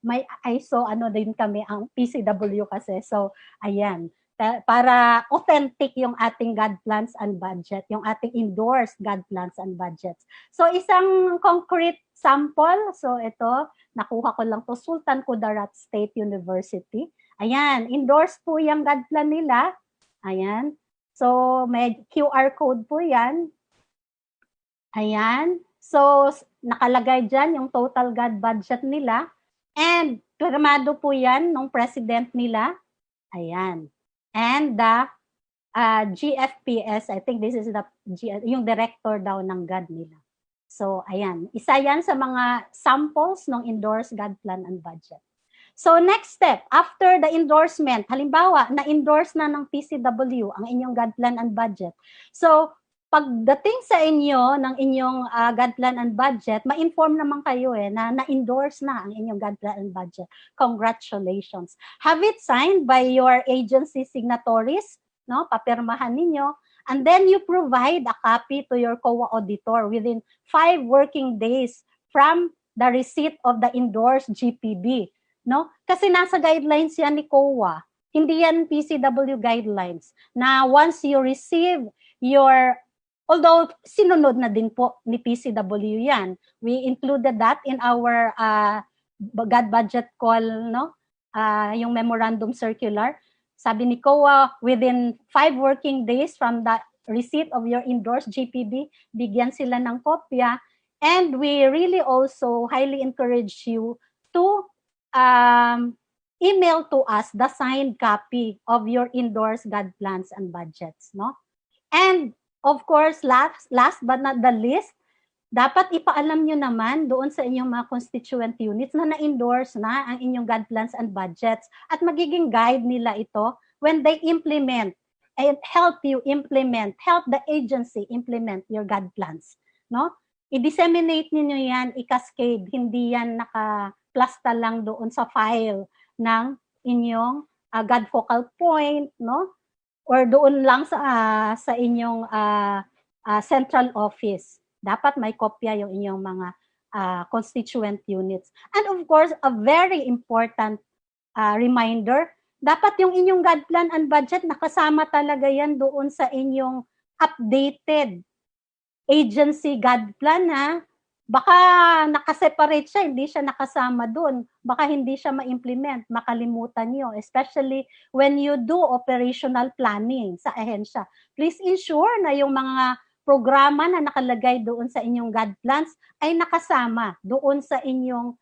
may ISO din kami ang PCW kasi. So, ayan. Para authentic yung ating GAD plans and budget, yung ating endorsed GAD plans and budgets. So, isang concrete sample. So, ito, nakuha ko lang to, Sultan Kudarat State University. Ayan, endorsed po yung GAD plan nila. Ayan. So, may QR code po yan. Ayan. So, nakalagay dyan yung total GAD budget nila. And, pirmado po yan ng president nila. Ayan. And the GFPS, I think this is yung director daw ng GAD nila. So, ayan. Isa yan sa mga samples ng endorsed GAD plan and budget. So, next step, after the endorsement, halimbawa, na-endorse na ng PCW ang inyong GAD plan and budget. So, pagdating sa inyo ng inyong GAD plan and budget, ma-inform naman kayo na na-endorse na ang inyong GAD plan and budget. Congratulations. Have it signed by your agency signatories, no? Papirmahan ninyo. And then you provide a copy to your COA auditor within 5 working days from the receipt of the endorsed GPB. No? Kasi nasa guidelines yan ni COA. Hindi yan PCW guidelines. Na once you receive your, although sinunod na din po ni PCW yan. We included that in our GAD budget call, no? Yung memorandum circular. Sabi ni COA, within 5 working days from the receipt of your endorsed GPB, bigyan sila ng kopya. And we really also highly encourage you to email to us the signed copy of your endorsed GAD plans and budgets, no? And of course, last but not the least, dapat ipaalam nyo naman doon sa inyong mga constituent units na na-endorse na ang inyong GAD plans and budgets at magiging guide nila ito when they implement and help the agency implement your GAD plans, no? I-disseminate niyo yan, i-cascade, hindi yan plasta lang doon sa file ng inyong GAD focal point, no? Or doon lang sa inyong central office. Dapat may kopya yung inyong mga constituent units. And of course, a very important reminder, dapat yung inyong GAD plan and budget nakasama talaga yan doon sa inyong updated agency GAD plan, ha? Baka nakaseparate siya, hindi siya nakasama doon. Baka hindi siya ma-implement, makalimutan niyo. Especially when you do operational planning sa ahensya. Please ensure na yung mga programa na nakalagay doon sa inyong GAD plans ay nakasama doon sa inyong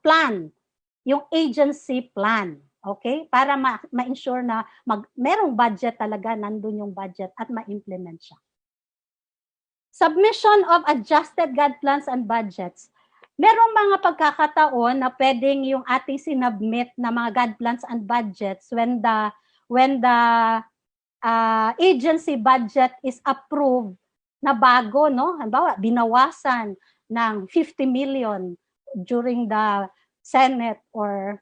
plan, yung agency plan. Okay? Para ma-ensure na merong budget talaga, nandun yung budget at ma-implement siya. Submission of adjusted GAD plans and budgets. Merong mga pagkakataon na pwedeng yung ating sinubmit na mga GAD plans and budgets when the agency budget is approved na bago, no? Halimbawa, binawasan ng 50 million during the Senate or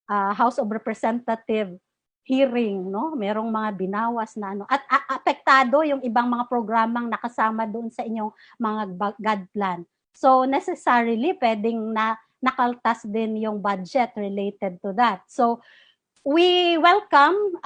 House of Representatives hearing, no? Merong mga binawas na at apektado yung ibang mga programang nakasama doon sa inyong mga GAD plan. So necessarily pwedeng nakaltas din yung budget related to that. So we welcome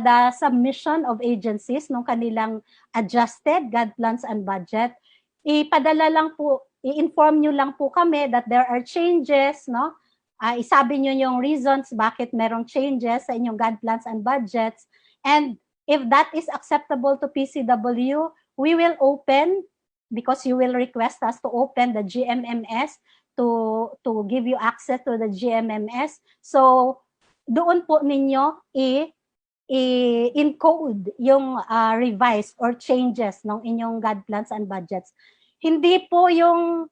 the submission of agencies ng kanilang adjusted GAD plans and budget. Ipadala lang po, i-inform nyo lang po kami that there are changes, no? Isabi nyo yung reasons bakit merong changes sa inyong GAD plans and budgets. And if that is acceptable to PCW, we will open, because you will request us to open the GMMS to give you access to the GMMS. So doon po ninyo i-encode yung revise or changes ng inyong GAD plans and budgets. Hindi po yung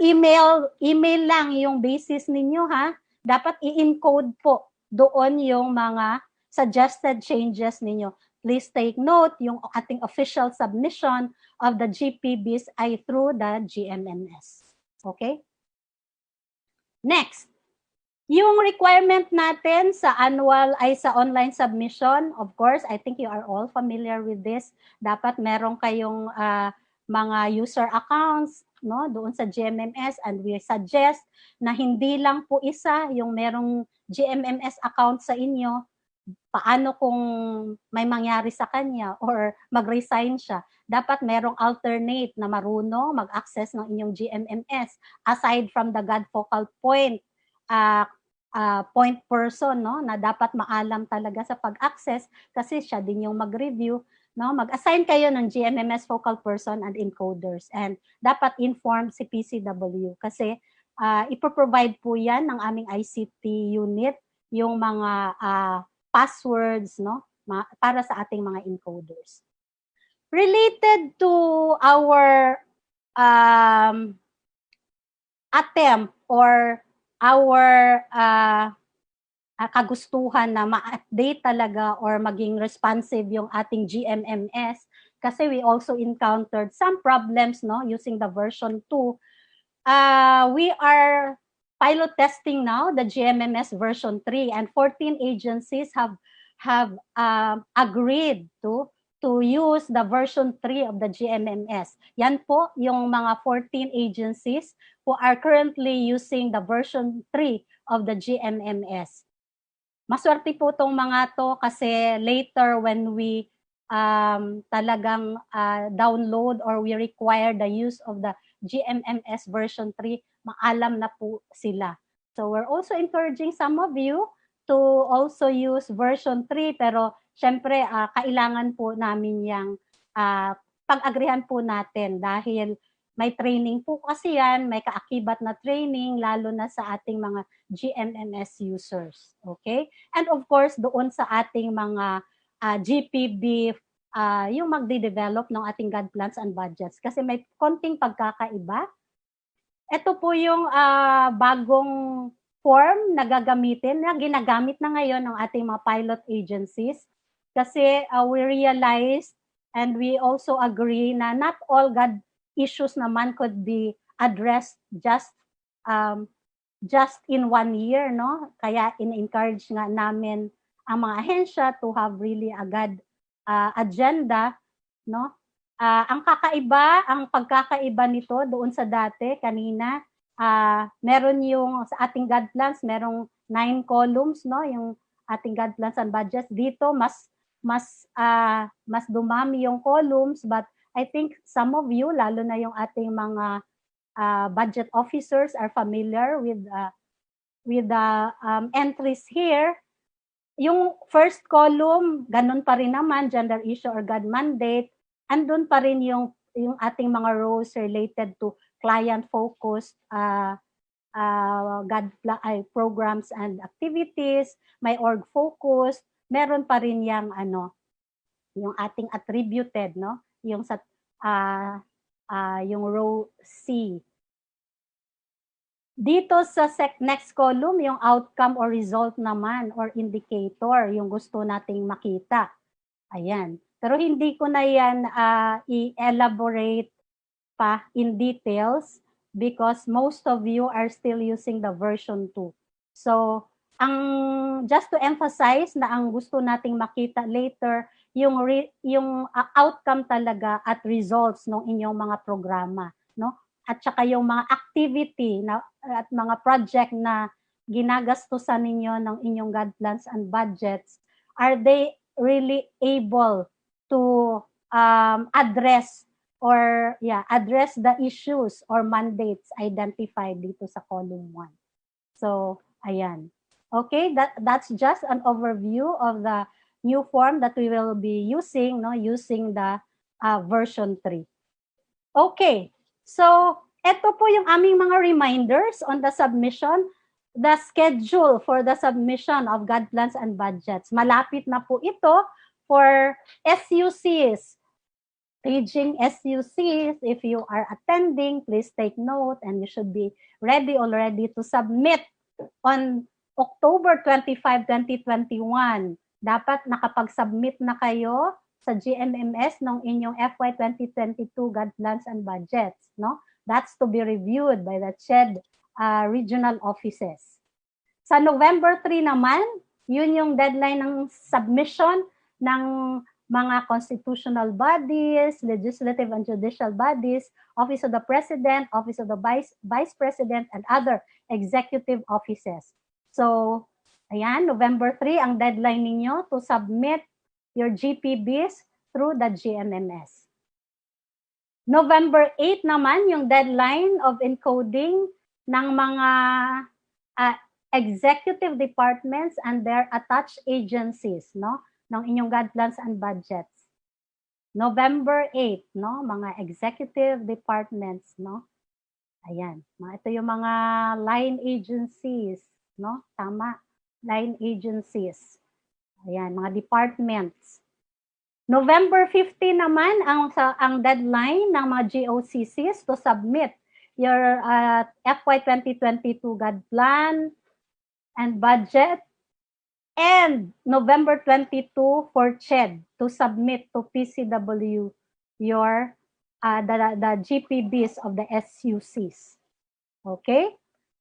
email lang yung basis ninyo, ha. Dapat i-encode po doon yung mga suggested changes ninyo. Please take note, yung ating official submission of the GPBs ay through the GMMS. Okay? Next, yung requirement natin sa sa online submission, of course, I think you are all familiar with this. Dapat meron kayong mga user accounts, no, doon sa GMMS, and we suggest na hindi lang po isa yung merong GMMS account sa inyo. Paano kung may mangyari sa kanya or mag-resign siya? Dapat merong alternate na marunong mag-access ng inyong GMMS aside from the GAD focal point point person, no, na dapat maalam talaga sa pag-access kasi siya din yung mag-review, no. Mag-assign kayo ng GMMS focal person and encoders, and dapat inform si PCW kasi ipoprovide po yan ng aming ICT unit yung mga passwords, no, para sa ating mga encoders. Related to our attempt or our kagustuhan na ma-update talaga or maging responsive yung ating GMMS, kasi we also encountered some problems, no, using the version 2. We are pilot testing now the GMMS version 3, and 14 agencies have agreed to use the version 3 of the GMMS. Yan po yung mga 14 agencies who are currently using the version 3 of the GMMS. Maswerte po tong mga to kasi later when we talagang download or we require the use of the GMMS version 3, maalam na po sila. So we're also encouraging some of you to also use version 3, pero syempre kailangan po namin yung pag-agrihan po natin dahil may training po kasi yan, may kaakibat na training lalo na sa ating mga GMMS users. Okay? And of course, doon sa ating mga GPB, yung magde-develop ng ating GAD plans and budgets kasi may konting pagkakaiba. Ito po yung bagong form na gagamitin, na ginagamit na ngayon ng ating mga pilot agencies kasi we realized and we also agree na not all GAD issues naman could be addressed just in 1 year, no? Kaya in-encourage nga namin ang mga ahensya to have really a GAD agenda, no? Ang pagkakaiba nito doon sa dati kanina, meron yung sa ating GAD plans, merong 9 columns, no, yung ating GAD plans and budgets. Dito mas dumami yung columns, but I think some of you, lalo na yung ating mga budget officers, are familiar with the entries here. Yung first column, ganun pa rin naman, gender issue or GAD mandate. Andun pa rin yung ating mga rows related to client-focused GAD programs and activities, may org focus, meron pa rin yung yung ating attributed, no? Yung sa yung row C. Dito sa next column, yung outcome or result naman or indicator, yung gusto nating makita. Ayan. Pero hindi ko na yan i-elaborate pa in details because most of you are still using the version 2. So, just to emphasize na ang gusto nating makita later, yung outcome talaga at results ng inyong mga programa, no? At saka yung mga activity at mga project na ginagastusan ninyo ng inyong GAD plans and budgets, are they really able to address the issues or mandates identified dito sa column 1. So, ayan. Okay, that's just an overview of the new form that we will be using, no, using the version 3. Okay, so ito po yung aming mga reminders on the submission. the schedule for the submission of GAD plans and budgets. Malapit na po ito for SUCs. Paging SUCs, if you are attending, please take note and you should be ready already to submit on October 25, 2021. Dapat nakapag-submit na kayo sa GMMS ng inyong FY 2022 GAD plans and budgets, no? That's to be reviewed by the GAD regional offices. Sa November 3 naman, yun yung deadline ng submission ng mga constitutional bodies, legislative and judicial bodies, Office of the President, Office of the Vice President, and other executive offices. So, ayan, November 3 ang deadline ninyo to submit your GPBs through the GMMS. November 8 naman yung deadline of encoding ng mga executive departments and their attached agencies, no? Ng inyong GAD plans and budgets. November 8, no? Mga executive departments, no? Ayan, ito yung mga line agencies, no? Tama, line agencies. Ayan, mga departments. November 15 naman ang deadline ng mga GOCCs to submit your FY 2022 GAD plan and budget, and November 22 for GAD to submit to PCW your the GPBs of the SUCs. Okay?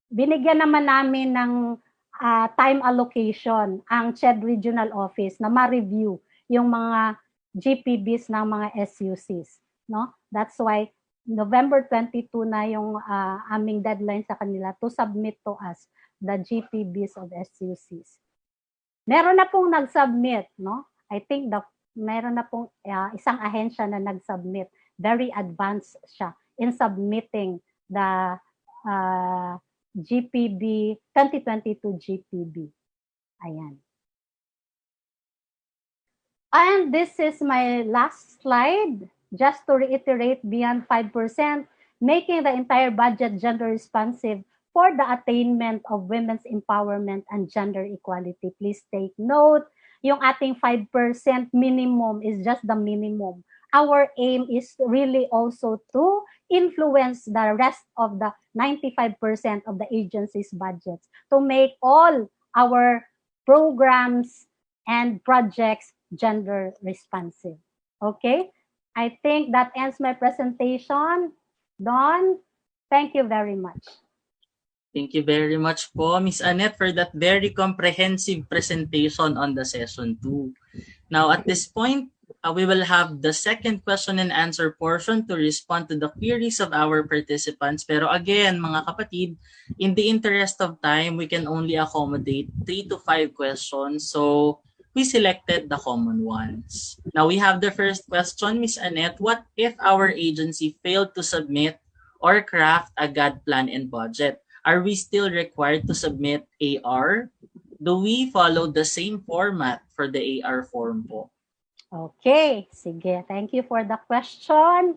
Binigyan naman namin ng time allocation ang GAD Regional Office na ma-review yung mga GPBs ng mga SUCs, no? That's why November 22 na yung aming deadline sa kanila to submit to us the GPBs of SUCs. Meron na pong nag-submit, no? I think meron na pong isang ahensya na nag-submit. Very advanced siya in submitting the GPB, 2022 GPB. Ayan. And this is my last slide. Just to reiterate, beyond 5%, making the entire budget gender responsive for the attainment of women's empowerment and gender equality. Please take note, yung ating 5% minimum is just the minimum. Our aim is really also to influence the rest of the 95% of the agency's budgets to make all our programs and projects gender responsive. Okay? I think that ends my presentation. Dawn, thank you very much. Thank you very much po, Ms. Annette, for that very comprehensive presentation on the session 2. Now, at this point, we will have the second question and answer portion to respond to the queries of our participants. Pero again, mga kapatid, in the interest of time, we can only accommodate 3 to 5 questions. So, we selected the common ones. Now, we have the first question, Ms. Annette. What if our agency failed to submit or craft a GAD plan and budget? Are we still required to submit AR? Do we follow the same format for the AR form po? Okay, sige. Thank you for the question.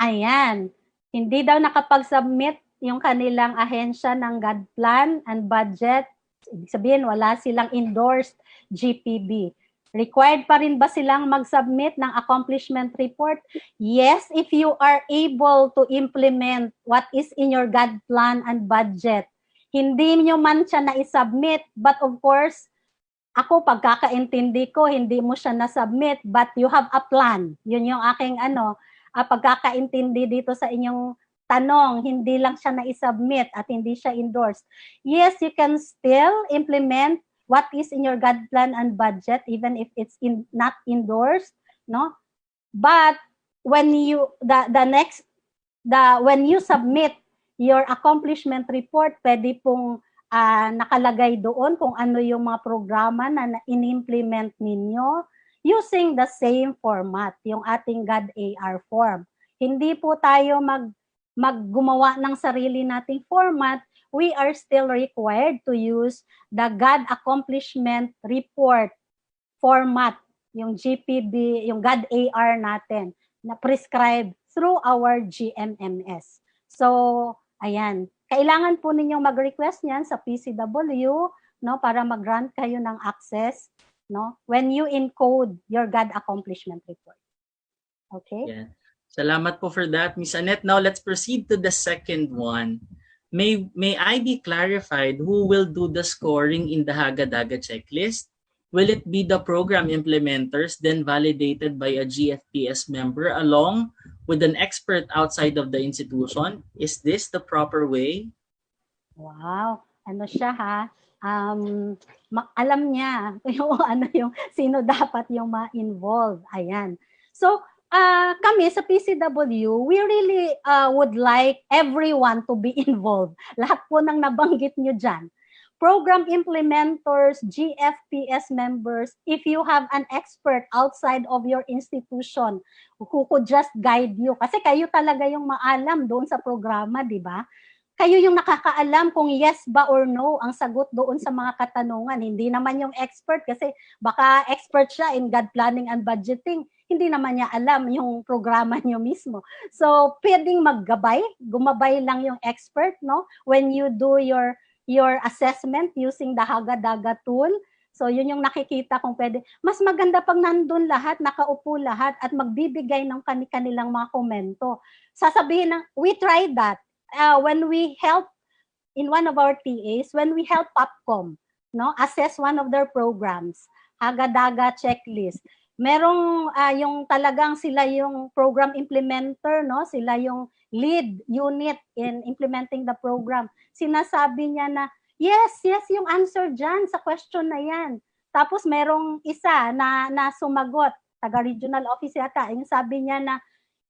Ayan, hindi daw nakapag-submit yung kanilang ahensya ng GAD plan and budget. Ibig sabihin, wala silang endorsed GPB. Required pa rin ba silang mag-submit ng accomplishment report? Yes, if you are able to implement what is in your GAD plan and budget. Hindi nyo man siya na-submit, but of course, ako pagkakaintindi ko, hindi mo siya na-submit, but you have a plan. Yun yung aking pagkakaintindi dito sa inyong tanong, hindi lang siya na-submit at hindi siya endorsed. Yes, you can still implement what is in your GAD plan and budget, even if it's not endorsed, no? But when you when you submit your accomplishment report, pwede pong nakalagay doon kung ano yung mga programa na in-implement ninyo using the same format, yung ating GAD AR form. Hindi po tayo maggumawa ng sarili nating format. We are still required to use the GAD accomplishment report format, yung GPB, yung GAD AR natin, na prescribed through our GMMS. So, ayan. Kailangan po ninyong mag-request niyan sa PCW, no, para mag-grant kayo ng access, no, when you encode your GAD accomplishment report. Okay? Yeah. Salamat po for that, Ms. Annette. Now let's proceed to the second one. May I be clarified who will do the scoring in the Haga-Daga checklist? Will it be the program implementers then validated by a GFPS member along with an expert outside of the institution? Is this the proper way? Wow, ano siya ha? Alam niya yung yung sino dapat yung ma-involve. Ayan. So, kami sa PCW, we really would like everyone to be involved. Lahat po ng nabanggit nyo dyan. Program implementers, GFPS members, if you have an expert outside of your institution who could just guide you. Kasi kayo talaga yung maalam doon sa programa, di ba? Kayo yung nakakaalam kung yes ba or no ang sagot doon sa mga katanungan. Hindi naman yung expert kasi baka expert siya in GAD Planning and Budgeting. Hindi naman niya alam yung programa niyo mismo. So, pwedeng gumabay lang yung expert, no? When you do your assessment using the Haga-Daga tool. So, yun yung nakikita kung pwede. Mas maganda pag nandun lahat, nakaupo lahat, at magbibigay ng kanilang mga komento. Sasabihin na, we tried that. When we help in one of our TAs, when we help POPCOM, no, assess one of their programs, Haga-Daga checklist. Merong yung talagang sila yung program implementer, no? Sila yung lead unit in implementing the program. Sinasabi niya na, yes, yung answer dyan sa question na yan. Tapos merong isa na sumagot, taga-regional office yata, yung sabi niya na,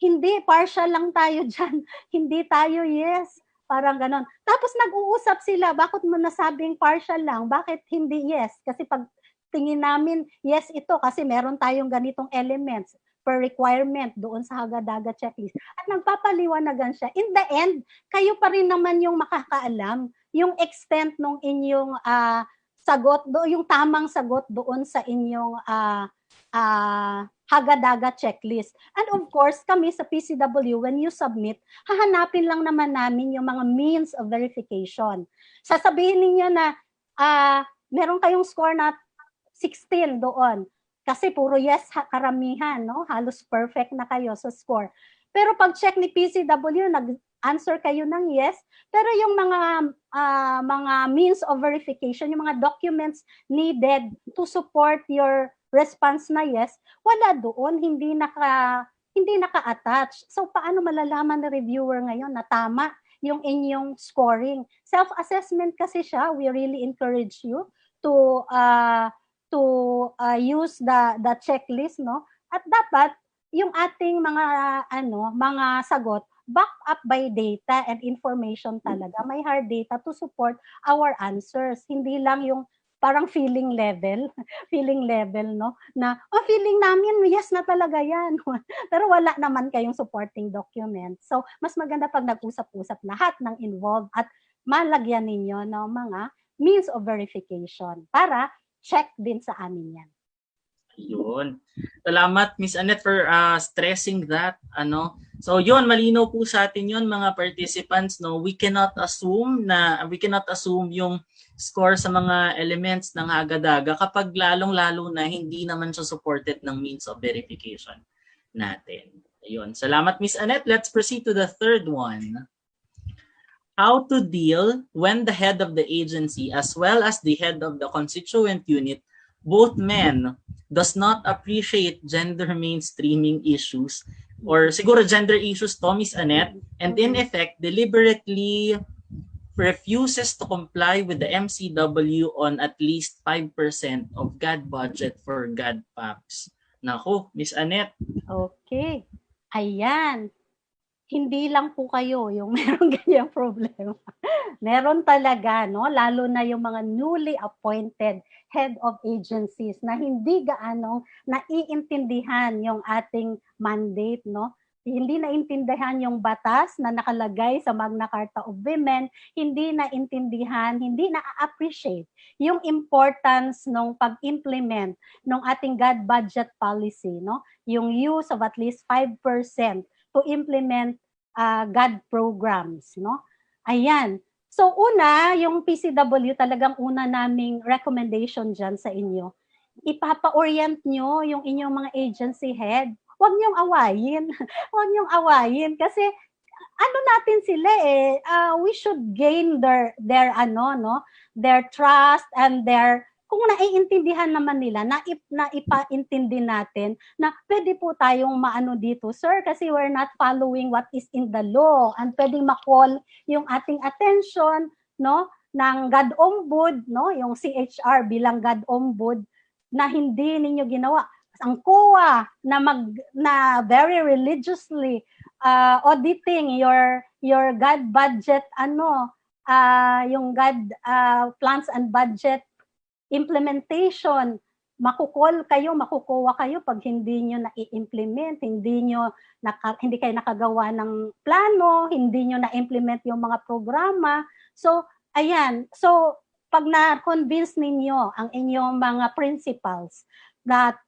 hindi, partial lang tayo dyan. Hindi tayo yes. Parang ganon. Tapos nag-uusap sila, bakit mo nasabing partial lang? Bakit hindi yes? Kasi pag tingin namin, yes ito, kasi meron tayong ganitong elements per requirement doon sa Haga-Daga checklist. At nagpapaliwanagan siya. In the end, kayo pa rin naman yung makakaalam yung extent ng inyong sagot, yung tamang sagot doon sa inyong Haga-Daga checklist. And of course, kami sa PCW, when you submit, hahanapin lang naman namin yung mga means of verification. Sasabihin niyo na meron kayong score na 16 doon. Kasi puro yes karamihan, no? Halos perfect na kayo sa score. Pero pag check ni PCW, nag-answer kayo ng yes, pero yung mga means of verification, yung mga documents needed to support your response na yes, wala doon, hindi naka-attach. So paano malalaman ng reviewer ngayon na tama yung inyong scoring? Self-assessment kasi siya. We really encourage you to use the checklist, no? At dapat yung ating mga sagot backed up by data and information talaga. May hard data to support our answers. Hindi lang yung parang feeling level, no? Na feeling namin yes na talaga yan. Pero wala naman kayong supporting document. So, mas maganda pag nag-usap-usap lahat ng involved at malagyan ninyo ng mga means of verification para check din sa amin yan. Yun. Salamat, Miss Annette, for stressing that. So yun, malinaw po sa atin yun, mga participants. No? We cannot assume yung score sa mga elements ng Haga-Daga kapag lalong-lalo na hindi naman siya supported ng means of verification natin. Ayun. Salamat, Miss Annette. Let's proceed to the third one. How to deal when the head of the agency as well as the head of the constituent unit, both men, does not appreciate gender mainstreaming issues or siguro gender issues to, Miss Annette, and in effect deliberately refuses to comply with the MCW on at least 5% of GAD budget for GAD PAPs. Nako, Miss Annette. Okay. Ayan. Hindi lang po kayo yung meron ganyang problema. Meron talaga, no? Lalo na yung mga newly appointed head of agencies na hindi gaano naiintindihan yung ating mandate, no? Hindi naintindihan yung batas na nakalagay sa Magna Carta of Women, hindi naintindihan, hindi na-appreciate yung importance ng pag-implement ng ating GAD budget policy, no? Yung use of at least 5% to implement GAD programs, no? Ayan. So una, yung PCW talagang una naming recommendation dyan sa inyo. Ipapa-orient nyo yung inyong mga agency head. Huwag nyong awayin. Huwag nyong awayin kasi ano natin sila we should gain their their trust and their, kung naiintindihan naman nila, na ipaintindi natin na pwede po tayong maano dito, sir, kasi we're not following what is in the law, and pwedeng ma-call yung ating attention, no, ng GAD Ombud, no, yung CHR bilang GAD Ombud, na hindi ninyo ginawa. Ang COA na very religiously auditing your GAD budget, yung GAD plans and budget implementation, makukuha kayo pag hindi nyo na-i-implement, hindi kayo nakagawa ng plano, hindi nyo na-implement yung mga programa. So, ayan. So, pag na-convince ninyo ang inyong mga principals that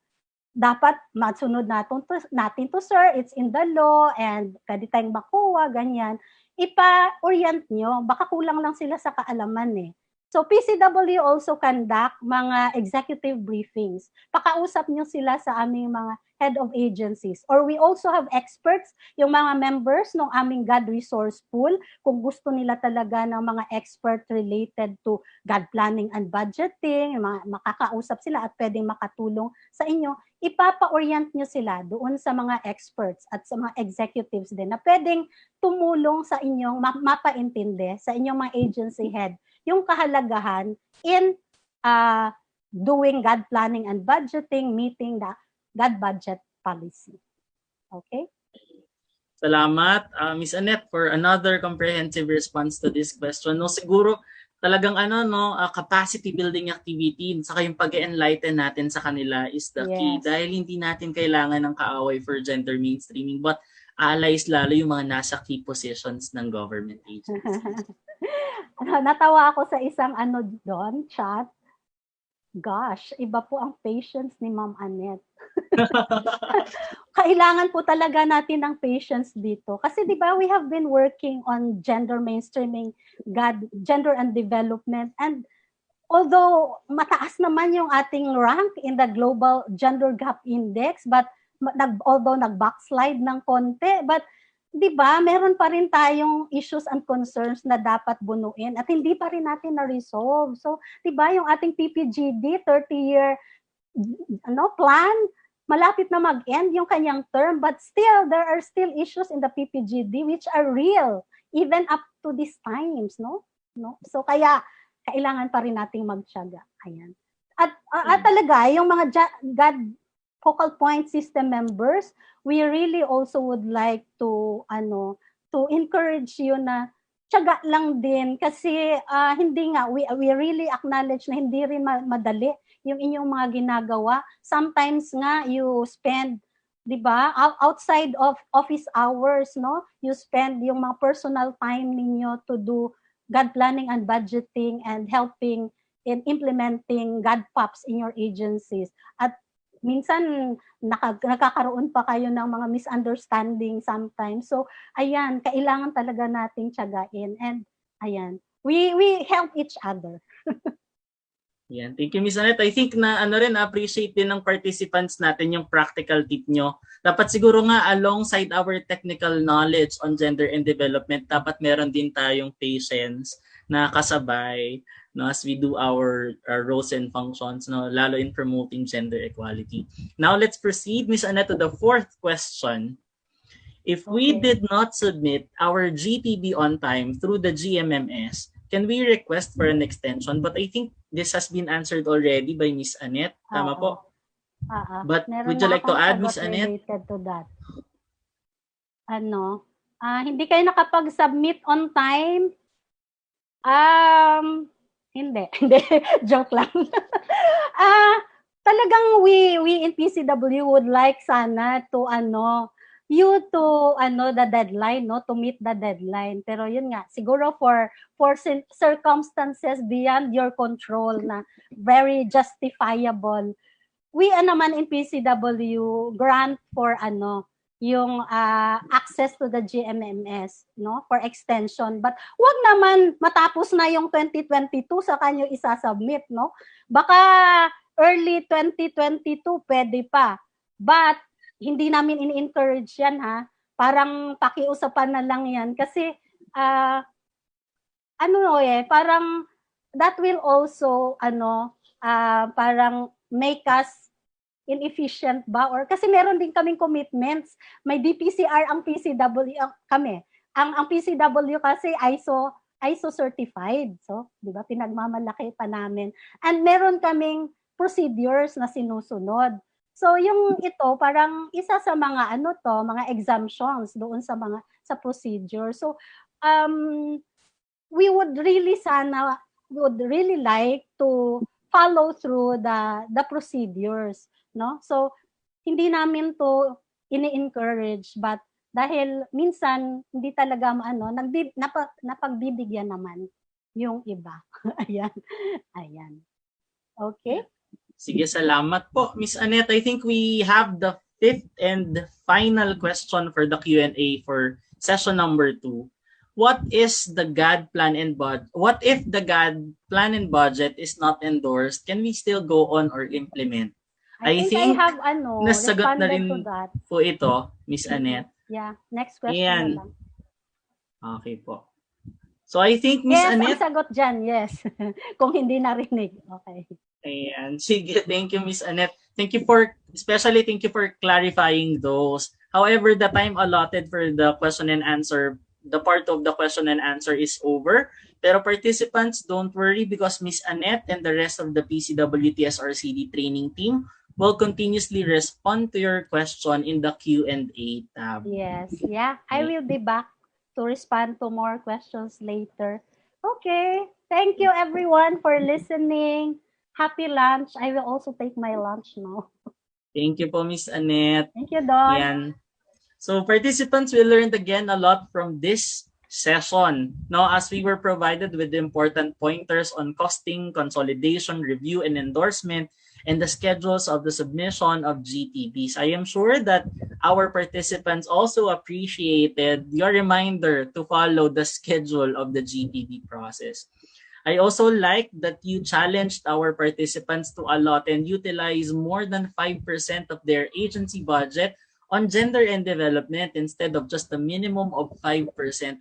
dapat masunod natin to, sir, it's in the law, and pwede tayong makuha, ganyan, ipa-orient nyo, baka kulang lang sila sa kaalaman So, PCW also conduct mga executive briefings. Pakausap nyo sila sa aming mga head of agencies. Or we also have experts, yung mga members ng aming GAD resource pool, kung gusto nila talaga ng mga expert related to GAD planning and budgeting, makakausap sila at pwedeng makatulong sa inyo, ipapa-orient nyo sila doon sa mga experts at sa mga executives din na pwedeng tumulong sa inyong mapaintindi sa inyong mga agency head yung kahalagahan in doing GAD planning and budgeting, meeting the GAD budget policy. Okay? Salamat, Ms. Annette, for another comprehensive response to this question. No, siguro talagang capacity building activity saka yung pag-enlighten natin sa kanila is the key, dahil hindi natin kailangan ng kaaway for gender mainstreaming, but allies lalo yung mga nasa key positions ng government agencies. Natawa ako sa isang doon, chat. Gosh, iba po ang patience ni Ma'am Annette. Kailangan po talaga natin ng patience dito. Kasi di ba, we have been working on gender mainstreaming, GAD, gender and development. And although mataas naman yung ating rank in the Global Gender Gap Index, but although nag-backslide ng konti, but di ba, meron pa rin tayong issues and concerns na dapat bunuin at hindi pa rin natin na-resolve. So, di ba, yung ating PPGD 30-year plan, malapit na mag-end yung kanyang term, but still, there are still issues in the PPGD which are real, even up to these times, no? So, kaya, kailangan pa rin nating magtiyaga. Ayan. At talaga, yung mga GAD focal point system members, we really also would like to encourage you na tiyaga lang din kasi hindi nga we really acknowledge na hindi rin madali yung inyong mga ginagawa. Sometimes nga you spend, 'di ba, outside of office hours, no? You spend yung mga personal time ninyo to do GAD planning and budgeting and helping in implementing GAD POPs in your agencies. At minsan nakakaroon pa kayo ng mga misunderstanding sometimes. So, ayan, kailangan talaga nating tiyagain. And ayan, we help each other. Yan. Thank you, Ms. Annette. I think na appreciate din ng participants natin yung practical tip nyo. Dapat siguro nga alongside our technical knowledge on gender and development, dapat meron din tayong patience na kasabay, no, as we do our roles and functions, no, lalo in promoting gender equality. Now let's proceed, Ms. Annette, to the fourth question. If we did not submit our GPB on time through the GMMS, can we request for an extension? But I think this has been answered already by Ms. Annette. Tama po? But would you like to add, Ms. Annette? Related to that. Hindi kayo nakapag-submit on time? Hindi. Joke lang. Talagang we in PCW would like sana to the deadline, no, to meet the deadline. Pero yun nga, siguro for circumstances beyond your control na very justifiable, we naman in PCW grant for yung access to the GMMS, no, for extension. But wag naman matapos na yung 2022 sa kanyo isasubmit, no? Baka early 2022 pwede pa. But hindi namin in-encourage yan, ha. Parang pakiusapan na lang yan kasi parang that will also parang make us inefficient ba, or kasi meron din kaming commitments. May DPCR ang PCW kami. Ang PCW kasi ISO certified. So, 'di ba, pinagmamalaki pa namin. And meron kaming procedures na sinusunod. So, yung ito parang isa sa mga mga exemptions doon sa procedure. So, we would really like to follow through the procedures, no? So hindi namin to ini-encourage, but dahil minsan hindi talaga napagbibigyan naman yung iba. Ayan. Okay? Sige, salamat po, Miss Annette. I think we have the fifth and final question for the Q&A for session number 2. What is the GAD plan and budget? What if the GAD plan and budget is not endorsed? Can we still go on or implement? I think I have nasagot na rin po ito, Miss Annette. Yeah, next question Ayan. na lang. Okay po. So I think Miss Annette. Yes, ang sagot dyan, yes. Kung hindi narinig. Okay. Ayan. Sige, thank you, Miss Annette. Thank you for clarifying those. However, the time allotted for the question and answer, the part of the question and answer is over. Pero participants, don't worry because Miss Annette and the rest of the PCW-TSRCD training team will continuously respond to your question in the Q&A tab. Yes, yeah. I will be back to respond to more questions later. Okay. Thank you everyone for listening. Happy lunch. I will also take my lunch now. Thank you po, Miss Annette. Thank you, Don. Yan. So participants will learn again a lot from this session, no, as we were provided with important pointers on costing, consolidation, review, and endorsement, and the schedules of the submission of GTBs. I am sure that our participants also appreciated your reminder to follow the schedule of the GTB process. I also like that you challenged our participants to allot and utilize more than 5% of their agency budget on gender and development instead of just a minimum of 5%,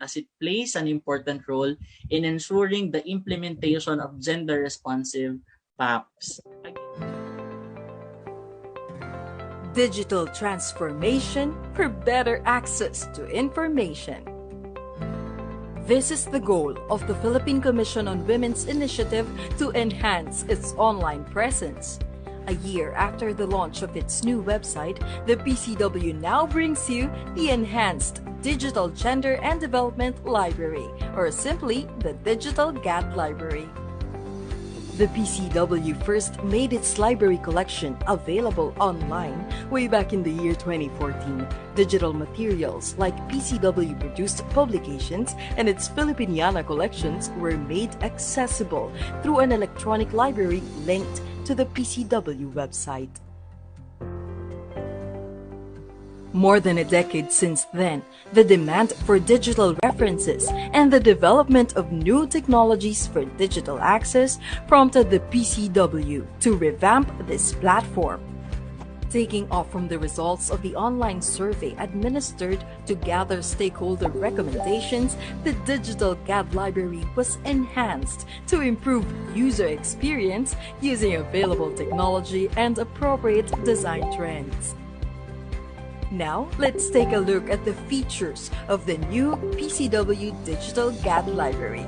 as it plays an important role in ensuring the implementation of gender-responsive PAPs. Digital transformation for better access to information. This is the goal of the Philippine Commission on Women's initiative to enhance its online presence. A year after the launch of its new website, the PCW now brings you the Enhanced Digital Gender and Development Library, or simply the Digital GAD Library. The PCW first made its library collection available online way back in the year 2014. Digital materials like PCW-produced publications and its Filipiniana collections were made accessible through an electronic library linked to the PCW website. More than a decade since then, the demand for digital references and the development of new technologies for digital access prompted the PCW to revamp this platform. Taking off from the results of the online survey administered to gather stakeholder recommendations, the Digital GAD Library was enhanced to improve user experience using available technology and appropriate design trends. Now, let's take a look at the features of the new PCW Digital GAD Library.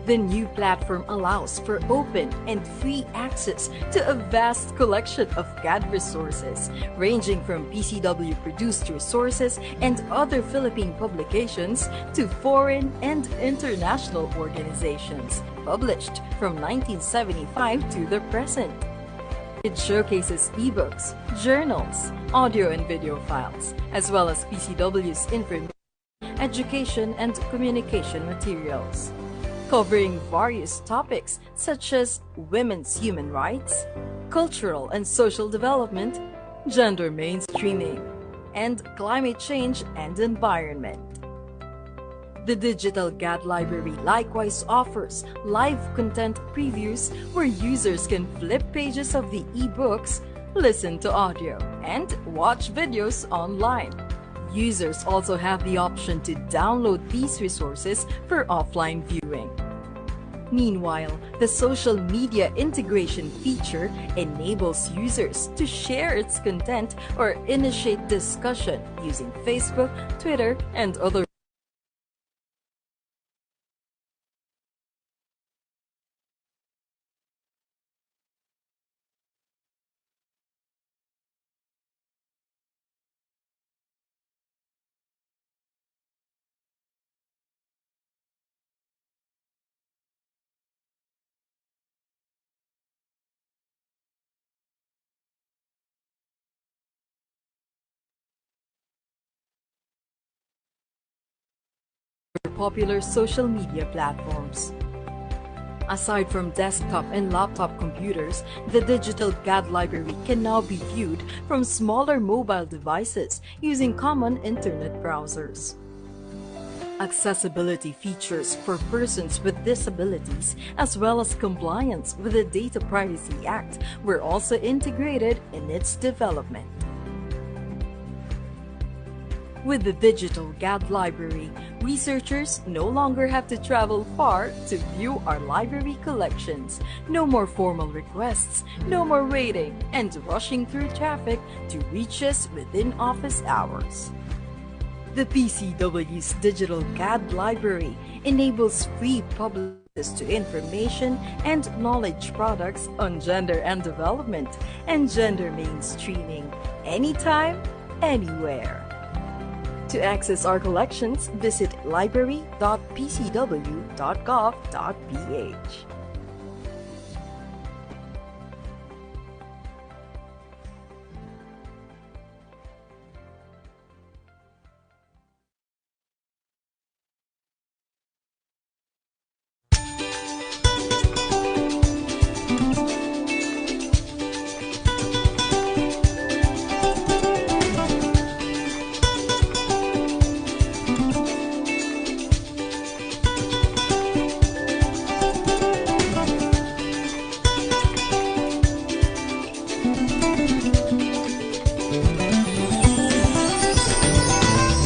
The new platform allows for open and free access to a vast collection of GAD resources, ranging from PCW-produced resources and other Philippine publications to foreign and international organizations, published from 1975 to the present. It showcases ebooks, journals, audio and video files, as well as PCW's information, education, and communication materials, covering various topics such as women's human rights, cultural and social development, gender mainstreaming, and climate change and environment. The digital GAD library likewise offers live content previews where users can flip pages of the ebooks, listen to audio, and watch videos online. Users also have the option to download these resources for offline viewing. Meanwhile, the social media integration feature enables users to share its content or initiate discussion using Facebook, Twitter, and other popular social media platforms. Aside from desktop and laptop computers, the digital GAD library can now be viewed from smaller mobile devices using common internet browsers. Accessibility features for persons with disabilities, as well as compliance with the Data Privacy Act, were also integrated in its development. With the digital GAD library, researchers no longer have to travel far to view our library collections. No more formal requests, no more waiting, and rushing through traffic to reach us within office hours. The PCW's digital GAD library enables free public access to information and knowledge products on gender and development and gender mainstreaming anytime, anywhere. To access our collections, visit library.pcw.gov.ph.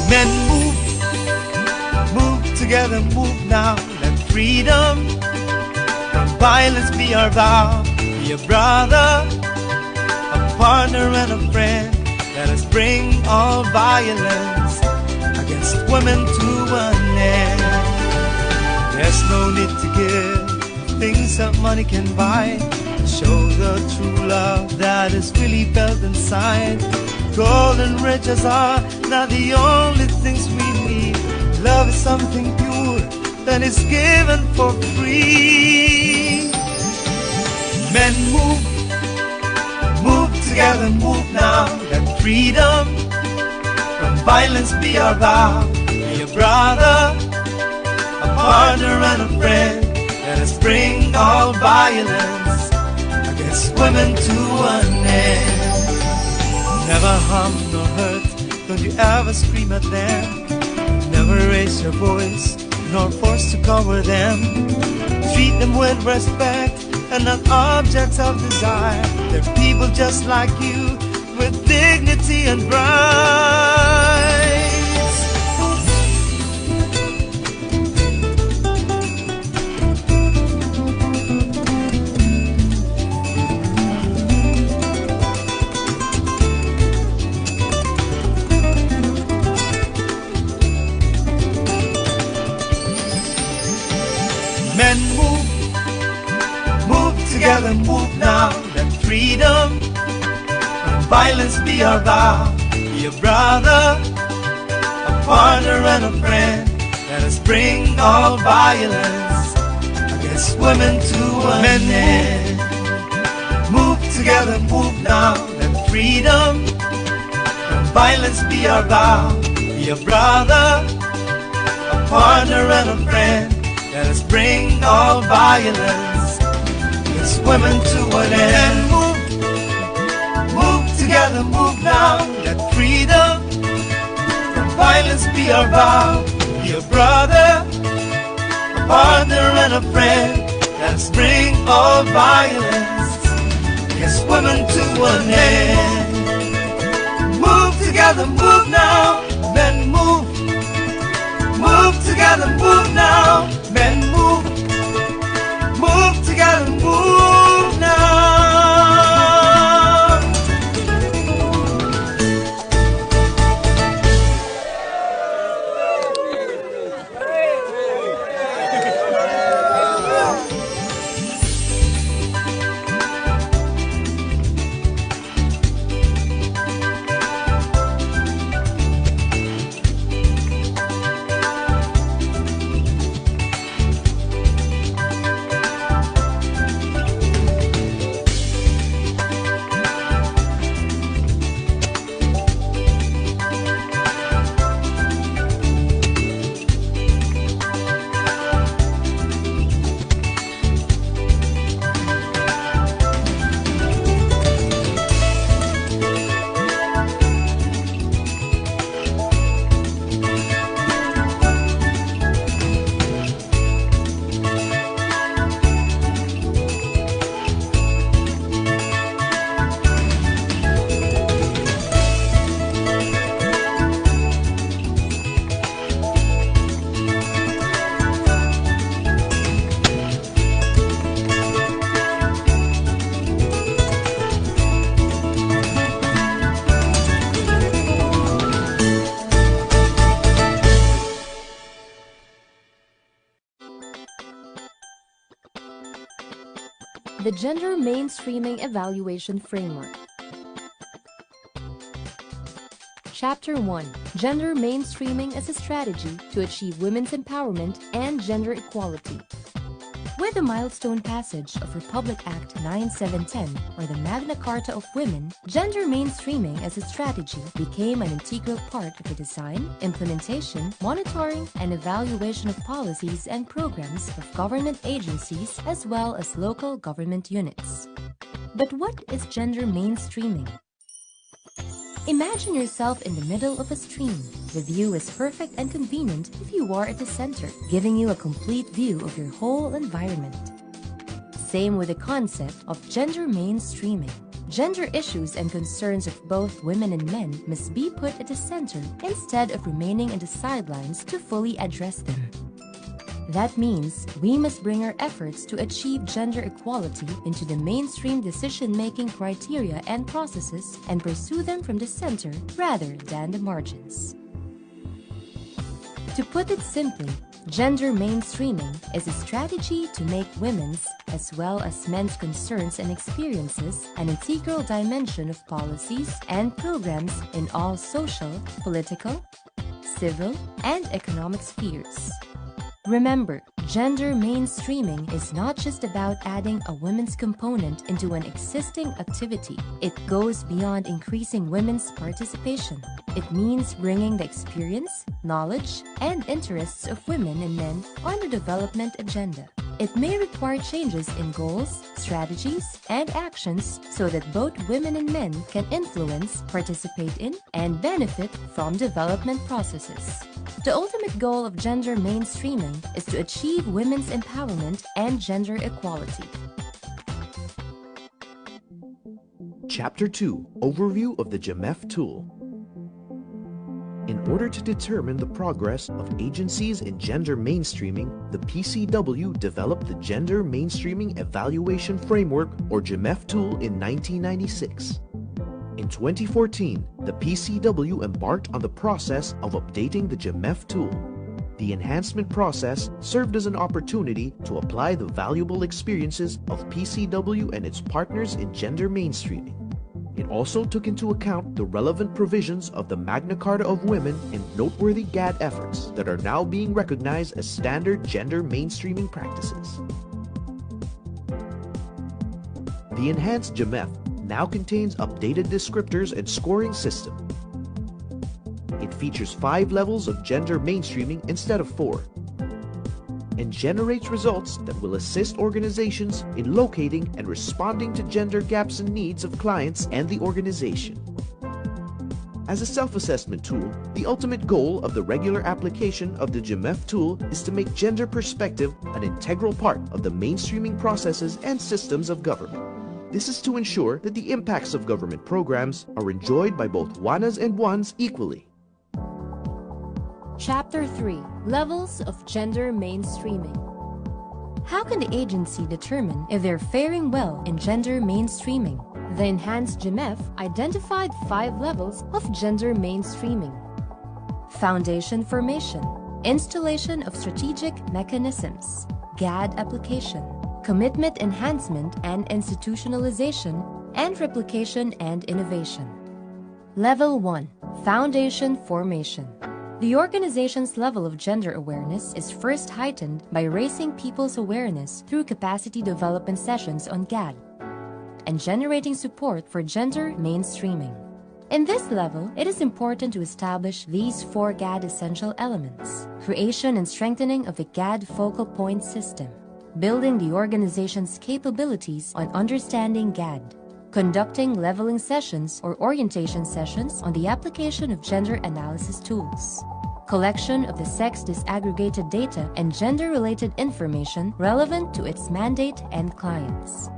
Men move together, move now. Let freedom from violence be our vow. Be a brother, a partner, and a friend. Let us bring all violence against women to an end. There's no need to give things that money can buy. Show the true love that is really felt inside. Gold and riches are not the only things we need. Love is something pure that is given for free. Men move together, move now. Let freedom from violence be our vow. Be a brother, a partner, and a friend. Let us bring all violence against women to an end. Never harm nor hurt, don't you ever scream at them. Never raise your voice, nor force to cover them. Treat them with respect and not objects of desire. They're people just like you, with dignity and rights. Men move together, move now. Let freedom from violence be our vow. Be a brother, a partner, and a friend. Let us bring all violence against women to an end. Move together, move now. Let freedom from violence be our vow. Be a brother, a partner, and a friend. Let us bring all violence against women to an end. Move together, move now. Let freedom violence be our vow. Be a brother, a partner, and a friend. Let's bring all violence against women to an end. Move together, move now, men move. Move together, move now, men move. Move together, move now. The Gender Mainstreaming Evaluation Framework. Chapter 1. Gender Mainstreaming as a Strategy to Achieve Women's Empowerment and Gender Equality. With the milestone passage of Republic Act 9710, or the Magna Carta of Women, gender mainstreaming as a strategy became an integral part of the design, implementation, monitoring, and evaluation of policies and programs of government agencies as well as local government units. But what is gender mainstreaming? Imagine yourself in the middle of a stream. The view is perfect and convenient if you are at the center, giving you a complete view of your whole environment. Same with the concept of gender mainstreaming. Gender issues and concerns of both women and men must be put at the center instead of remaining on the sidelines to fully address them. That means we must bring our efforts to achieve gender equality into the mainstream decision-making criteria and processes and pursue them from the center rather than the margins. To put it simply, gender mainstreaming is a strategy to make women's as well as men's concerns and experiences an integral dimension of policies and programs in all social, political, civil, and economic spheres. Remember, gender mainstreaming is not just about adding a women's component into an existing activity. It goes beyond increasing women's participation. It means bringing the experience, knowledge, and interests of women and men on the development agenda. It may require changes in goals, strategies, and actions so that both women and men can influence, participate in, and benefit from development processes. The ultimate goal of gender mainstreaming is to achieve women's empowerment and gender equality. Chapter 2. Overview of the GMEF tool. In order to determine the progress of agencies in gender mainstreaming, the PCW developed the Gender Mainstreaming Evaluation Framework, or GMEF tool, in 1996. In 2014, the PCW embarked on the process of updating the GMEF tool. The enhancement process served as an opportunity to apply the valuable experiences of PCW and its partners in gender mainstreaming. It also took into account the relevant provisions of the Magna Carta of Women and noteworthy GAD efforts that are now being recognized as standard gender mainstreaming practices. The enhanced GMEF now contains updated descriptors and scoring system. It features 5 levels of gender mainstreaming instead of 4, and generates results that will assist organizations in locating and responding to gender gaps and needs of clients and the organization. As a self-assessment tool, the ultimate goal of the regular application of the GMF tool is to make gender perspective an integral part of the mainstreaming processes and systems of government. This is to ensure that the impacts of government programs are enjoyed by both WANAs and WANs equally. Chapter 3. Levels of Gender Mainstreaming. How can the agency determine if they're faring well in gender mainstreaming? The enhanced GMF identified 5 levels of gender mainstreaming. Foundation formation, installation of strategic mechanisms, GAD application, commitment enhancement and institutionalization, and replication and innovation. Level 1. Foundation formation. The organization's level of gender awareness is first heightened by raising people's awareness through capacity development sessions on GAD and generating support for gender mainstreaming. In this level, it is important to establish these 4 GAD essential elements: creation and strengthening of the GAD focal point system, building the organization's capabilities on understanding GAD, conducting leveling sessions or orientation sessions on the application of gender analysis tools, collection of the sex disaggregated data and gender-related information relevant to its mandate and clients.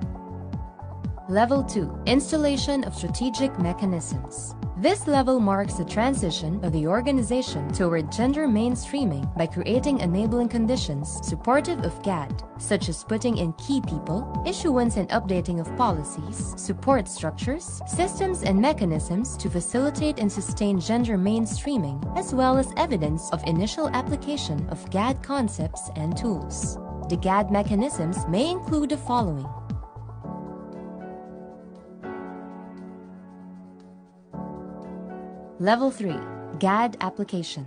Level 2. Installation of strategic mechanisms. This level marks the transition of the organization toward gender mainstreaming by creating enabling conditions supportive of GAD, such as putting in key people, issuance and updating of policies, support structures, systems and mechanisms to facilitate and sustain gender mainstreaming, as well as evidence of initial application of GAD concepts and tools. The GAD mechanisms may include the following: Level 3. GAD application.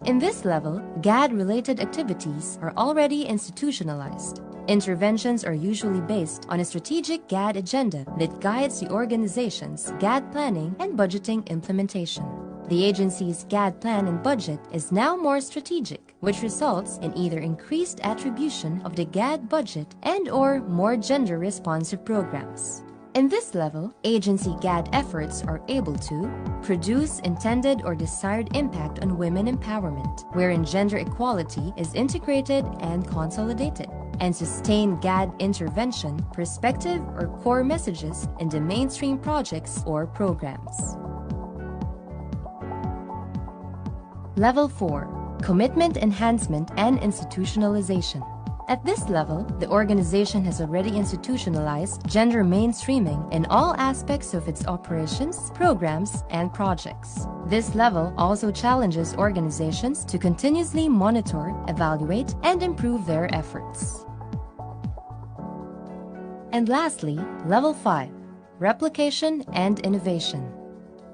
In this level, GAD-related activities are already institutionalized. Interventions are usually based on a strategic GAD agenda that guides the organization's GAD planning and budgeting implementation. The agency's GAD plan and budget is now more strategic, which results in either increased attribution of the GAD budget and/or more gender-responsive programs. In this level, agency GAD efforts are able to produce intended or desired impact on women empowerment, wherein gender equality is integrated and consolidated, and sustain GAD intervention, perspective, or core messages in the mainstream projects or programs. Level 4. Commitment enhancement and institutionalization. At this level, the organization has already institutionalized gender mainstreaming in all aspects of its operations, programs, and projects. This level also challenges organizations to continuously monitor, evaluate, and improve their efforts. And lastly, Level 5. Replication and innovation.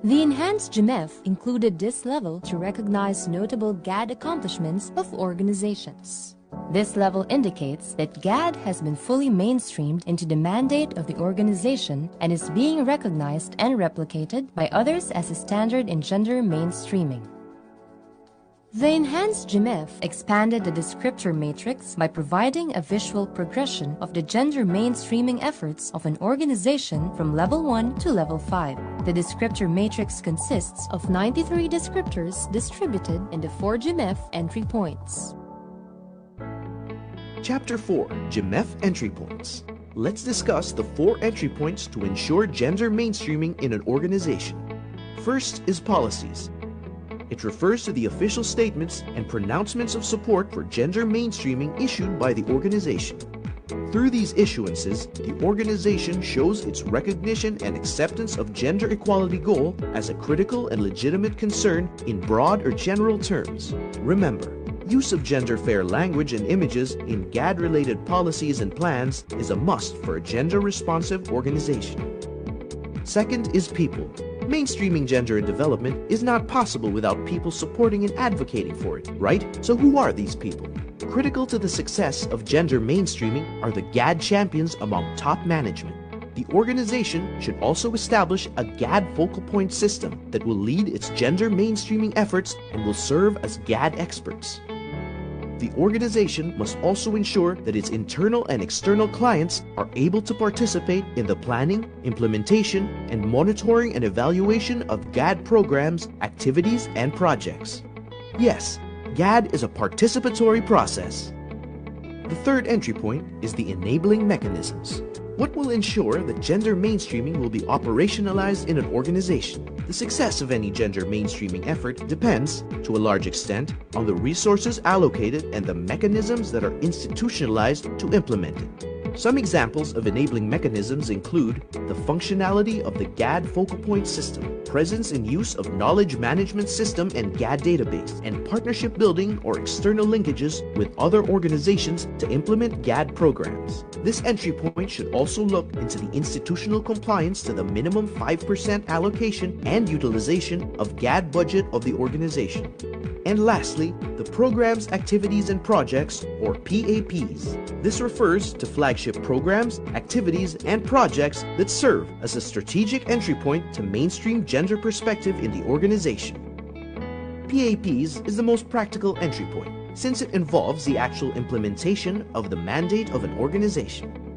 The enhanced GMF included this level to recognize notable GAD accomplishments of organizations. This level indicates that GAD has been fully mainstreamed into the mandate of the organization and is being recognized and replicated by others as a standard in gender mainstreaming. The enhanced GMF expanded the descriptor matrix by providing a visual progression of the gender mainstreaming efforts of an organization from Level 1 to Level 5. The descriptor matrix consists of 93 descriptors distributed into 4 GMF entry points. Chapter 4. GMF Entry Points. Let's discuss the 4 entry points to ensure gender mainstreaming in an organization. First is policies. It refers to the official statements and pronouncements of support for gender mainstreaming issued by the organization. Through these issuances, the organization shows its recognition and acceptance of gender equality goal as a critical and legitimate concern in broad or general terms. Remember, use of gender-fair language and images in GAD-related policies and plans is a must for a gender-responsive organization. Second is people. Mainstreaming gender in development is not possible without people supporting and advocating for it, right? So who are these people? Critical to the success of gender mainstreaming are the GAD champions among top management. The organization should also establish a GAD focal point system that will lead its gender mainstreaming efforts and will serve as GAD experts. the organization must also ensure that its internal and external clients are able to participate in the planning, implementation, and monitoring and evaluation of GAD programs, activities, and projects. Yes, GAD is a participatory process. The third entry point is the enabling mechanisms. What will ensure that gender mainstreaming will be operationalized in an organization? The success of any gender mainstreaming effort depends, to a large extent, on the resources allocated and the mechanisms that are institutionalized to implement it. Some examples of enabling mechanisms include the functionality of the GAD focal point system, presence and use of knowledge management system and GAD database, and partnership building or external linkages with other organizations to implement GAD programs. This entry point should also look into the institutional compliance to the minimum 5% allocation and utilization of GAD budget of the organization. And lastly, the Programs, Activities, and Projects, or PAPs. This refers to flagship programs, activities, and projects that serve as a strategic entry point to mainstream gender perspective in the organization. PAPs is the most practical entry point, since it involves the actual implementation of the mandate of an organization.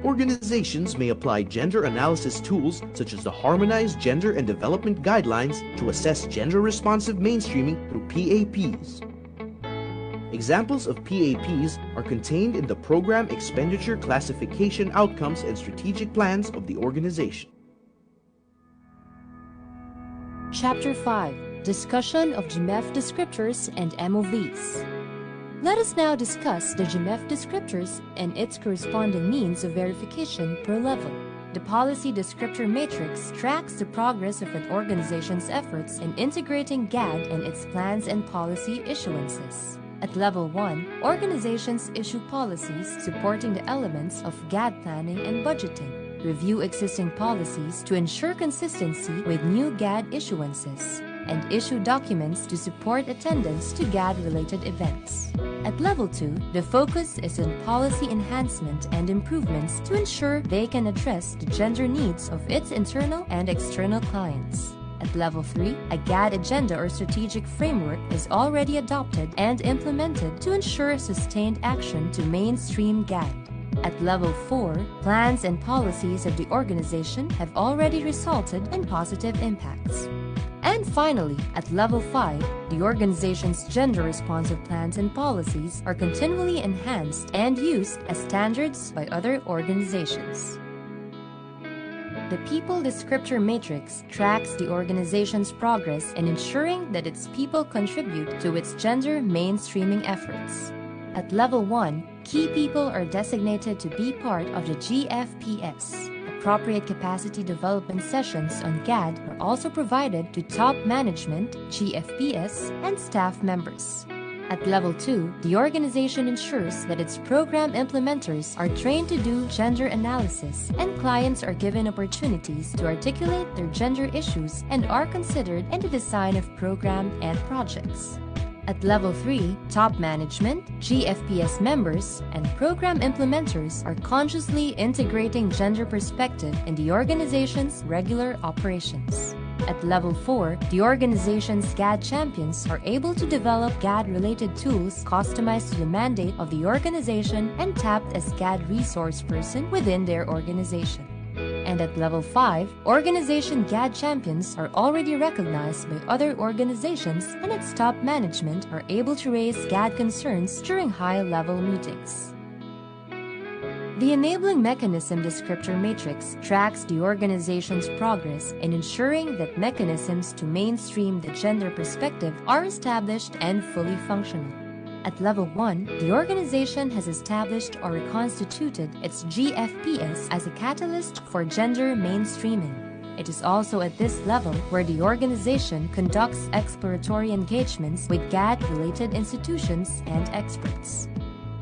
Organizations may apply gender analysis tools such as the Harmonized Gender and Development Guidelines to assess gender-responsive mainstreaming through PAPs. Examples of PAPs are contained in the Program Expenditure Classification Outcomes and Strategic Plans of the organization. Chapter 5. Discussion of GMF descriptors and MOVs. Let us now discuss the GMF descriptors and its corresponding means of verification per level. The Policy Descriptor Matrix tracks the progress of an organization's efforts in integrating GAD and its plans and policy issuances. At Level 1, organizations issue policies supporting the elements of GAD planning and budgeting, review existing policies to ensure consistency with new GAD issuances, and issue documents to support attendance to GAD-related events. At Level 2, the focus is on policy enhancement and improvements to ensure they can address the gender needs of its internal and external clients. At Level 3, a GAD agenda or strategic framework is already adopted and implemented to ensure sustained action to mainstream GAD. At Level 4, plans and policies of the organization have already resulted in positive impacts. And finally, at Level 5, the organization's gender-responsive plans and policies are continually enhanced and used as standards by other organizations. The People Descriptor Matrix tracks the organization's progress in ensuring that its people contribute to its gender mainstreaming efforts. At Level 1, key people are designated to be part of the GFPS. Appropriate capacity development sessions on GAD are also provided to top management, GFPS, and staff members. At Level 2, the organization ensures that its program implementers are trained to do gender analysis, and clients are given opportunities to articulate their gender issues and are considered in the design of program and projects. At Level 3, top management, GFPS members, and program implementers are consciously integrating gender perspective in the organization's regular operations. At Level 4, the organization's GAD champions are able to develop GAD-related tools customized to the mandate of the organization and tapped as GAD resource person within their organization. And at Level 5, organization GAD champions are already recognized by other organizations, and its top management are able to raise GAD concerns during high-level meetings. The Enabling Mechanism Descriptor Matrix tracks the organization's progress in ensuring that mechanisms to mainstream the gender perspective are established and fully functional. At Level 1, the organization has established or reconstituted its GFPS as a catalyst for gender mainstreaming. It is also at this level where the organization conducts exploratory engagements with GAD-related institutions and experts.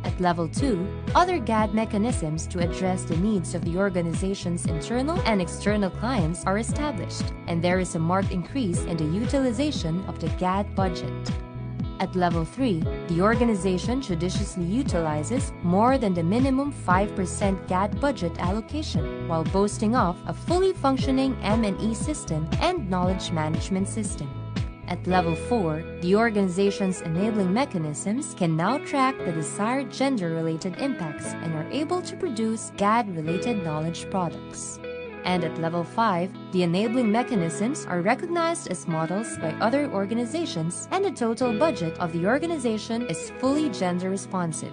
At Level 2, other GAD mechanisms to address the needs of the organization's internal and external clients are established, and there is a marked increase in the utilization of the GAD budget. At Level 3, the organization judiciously utilizes more than the minimum 5% GAD budget allocation while boasting of a fully functioning M&E system and knowledge management system. At level 4, the organization's enabling mechanisms can now track the desired gender-related impacts and are able to produce GAD-related knowledge products. And at level 5, the enabling mechanisms are recognized as models by other organizations, and the total budget of the organization is fully gender-responsive.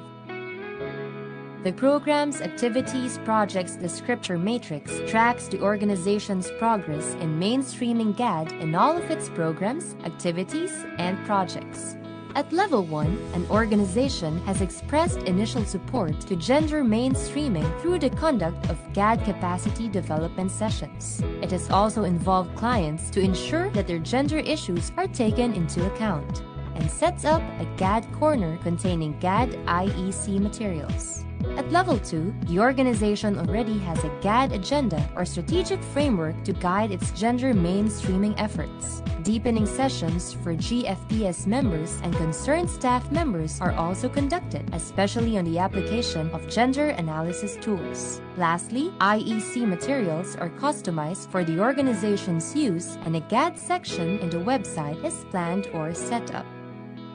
The program's activities projects descriptor matrix tracks the organization's progress in mainstreaming GAD in all of its programs, activities, and projects. At level 1, an organization has expressed initial support to gender mainstreaming through the conduct of GAD capacity development sessions. It has also involved clients to ensure that their gender issues are taken into account, and sets up a GAD corner containing GAD IEC materials. At level 2, the organization already has a GAD agenda or strategic framework to guide its gender mainstreaming efforts. Deepening sessions for GFPS members and concerned staff members are also conducted, especially on the application of gender analysis tools. Lastly, IEC materials are customized for the organization's use, and a GAD section in the website is planned or set up.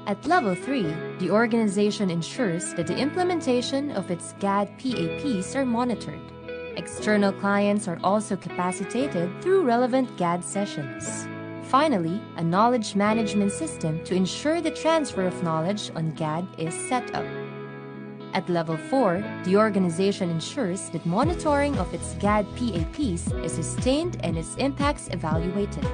At level 3, the organization ensures that the implementation of its GAD PAPs are monitored. External clients are also capacitated through relevant GAD sessions. Finally, a knowledge management system to ensure the transfer of knowledge on GAD is set up. At level 4, the organization ensures that monitoring of its GAD PAPs is sustained and its impacts evaluated.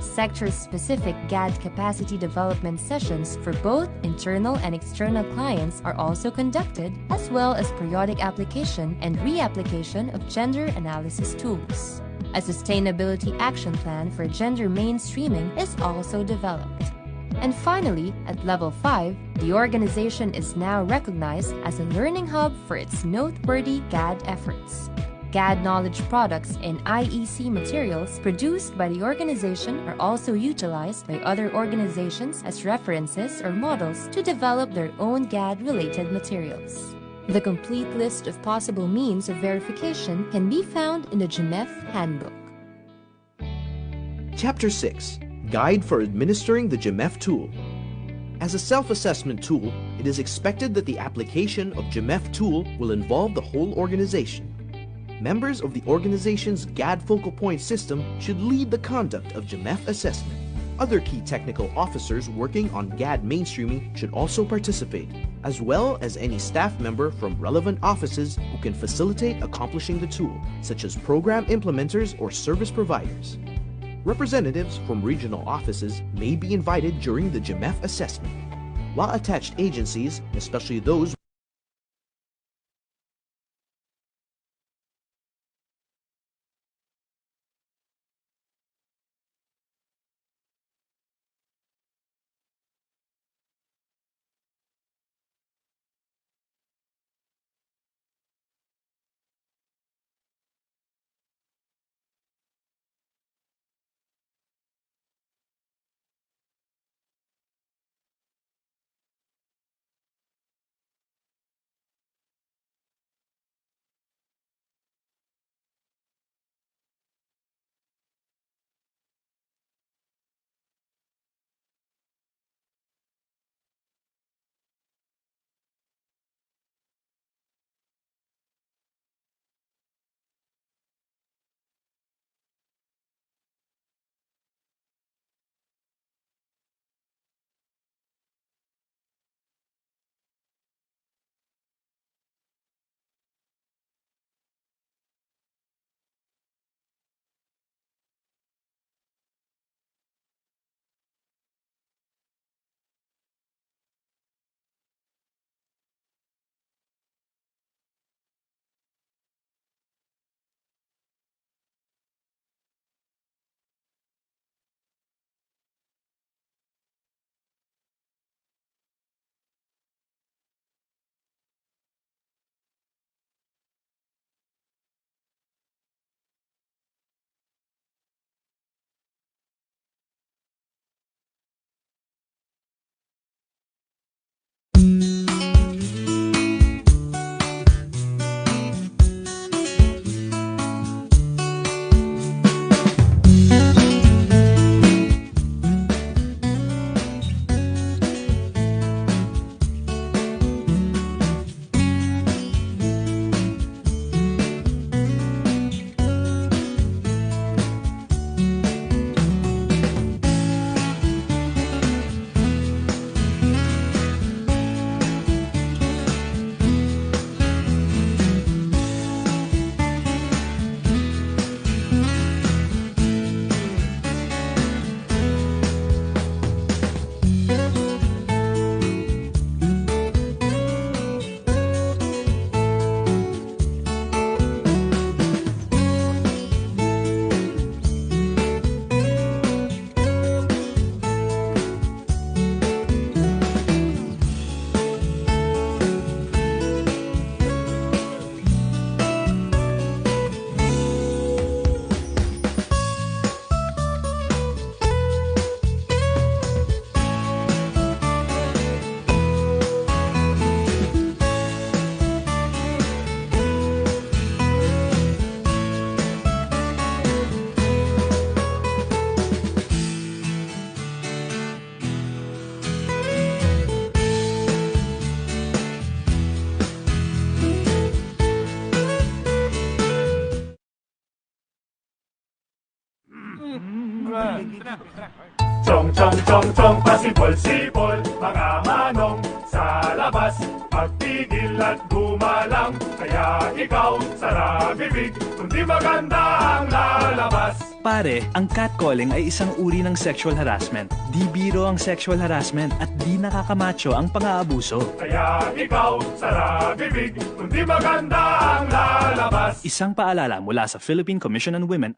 Sector-specific GAD capacity development sessions for both internal and external clients are also conducted, as well as periodic application and reapplication of gender analysis tools. A sustainability action plan for gender mainstreaming is also developed. And finally, at level 5, the organization is now recognized as a learning hub for its noteworthy GAD efforts. GAD knowledge products and IEC materials produced by the organization are also utilized by other organizations as references or models to develop their own GAD-related materials. The complete list of possible means of verification can be found in the GMF Handbook. Chapter 6, Guide for Administering the GMF Tool. As a self-assessment tool, it is expected that the application of GMF tool will involve the whole organization. Members of the organization's GAD focal point system should lead the conduct of GMF assessment. Other key technical officers working on GAD mainstreaming should also participate, as well as any staff member from relevant offices who can facilitate accomplishing the tool, such as program implementers or service providers. Representatives from regional offices may be invited during the GMF assessment, while attached agencies, especially those Chong, chong, chong, chong, pasipol-sipol, mga manong sa labas, magpigil at gumalang, kaya ikaw, sara bibig, kundi maganda ang lalabas. Pare, ang catcalling ay isang uri ng sexual harassment. Di biro ang sexual harassment at di nakakamacho ang pang-aabuso. Kaya ikaw, sara bibig, kundi maganda ang lalabas. Isang paalala mula sa Philippine Commission on Women.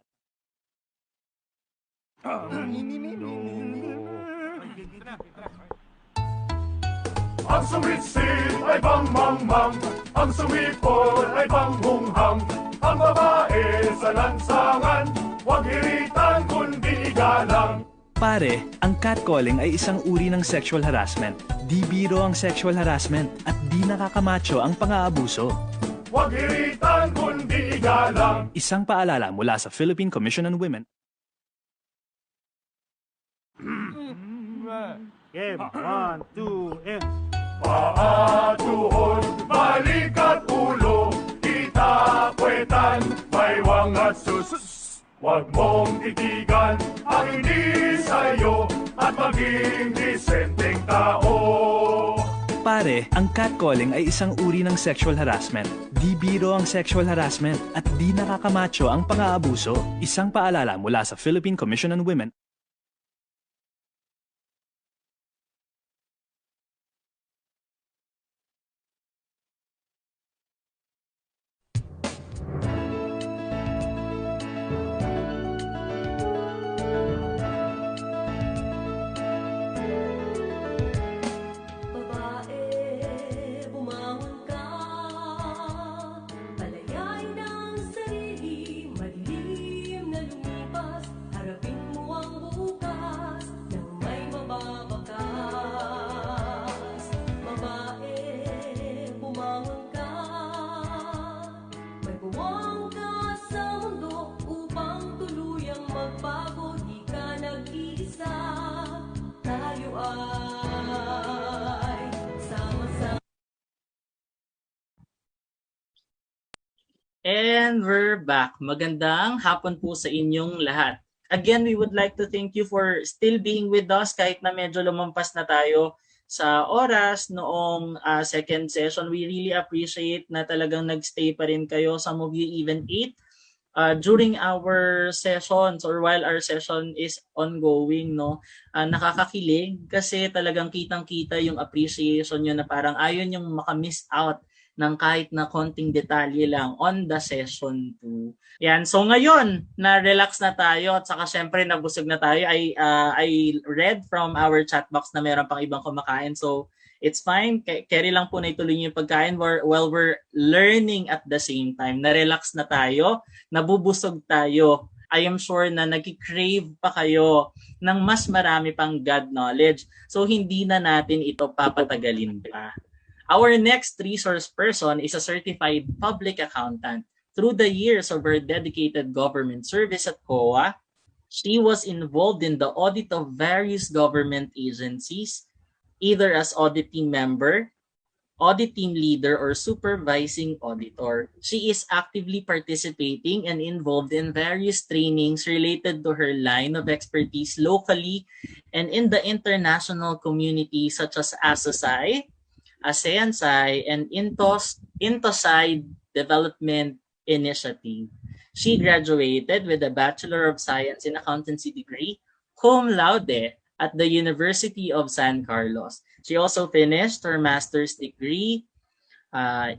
Ang sumitsit ay bang-mang-mang, ang sumipol ay bang-hunghang, ang babae sa lansangan, huwag iritan kundi igalang. Pare, ang catcalling ay isang uri ng sexual harassment. Di biro ang sexual harassment at di nakakamacho ang pang-aabuso. Huwag iritan kundi igalang. Isang paalala mula sa Philippine Commission on Women. Game, 1, 2, and... Paa, tuhod, balik at ulo, itapuetan, baywang at sus. Huwag mong titigan ang hindi sa'yo at maging disenteng tao. Pare, ang catcalling ay isang uri ng sexual harassment. Di biro ang sexual harassment at di nakakamacho ang pang-aabuso. Isang paalala mula sa Philippine Commission on Women. And we're back. Magandang hapon po sa inyong lahat. Again, we would like to thank you for still being with us kahit na medyo lumampas na tayo sa oras noong second session. We really appreciate na talagang nagstay pa rin kayo. Some of you even ate during our sessions or while our session is ongoing. Nakakakilig kasi talagang kitang-kita yung appreciation nyo na parang ayaw nyong makamiss out ng kahit na konting detalye lang on the session 2. Yan. So ngayon, na-relax na tayo at saka syempre nabusog na tayo. I read from our chat box na meron pang ibang kumakain. So it's fine. Carry lang po na ituloy yung pagkain while we're learning at the same time. Na-relax na tayo, nabubusog tayo. I am sure na nag-crave pa kayo ng mas marami pang GAD knowledge. So hindi na natin ito papatagalin pa. Our next resource person is a certified public accountant. Through the years of her dedicated government service at COA, she was involved in the audit of various government agencies, either as audit team member, audit team leader, or supervising auditor. She is actively participating and involved in various trainings related to her line of expertise locally and in the international community such as ASOSAI, ASEAN-SAI, and Intosai Development Initiative. She graduated with a Bachelor of Science in Accountancy degree, cum laude, at the University of San Carlos. She also finished her master's degree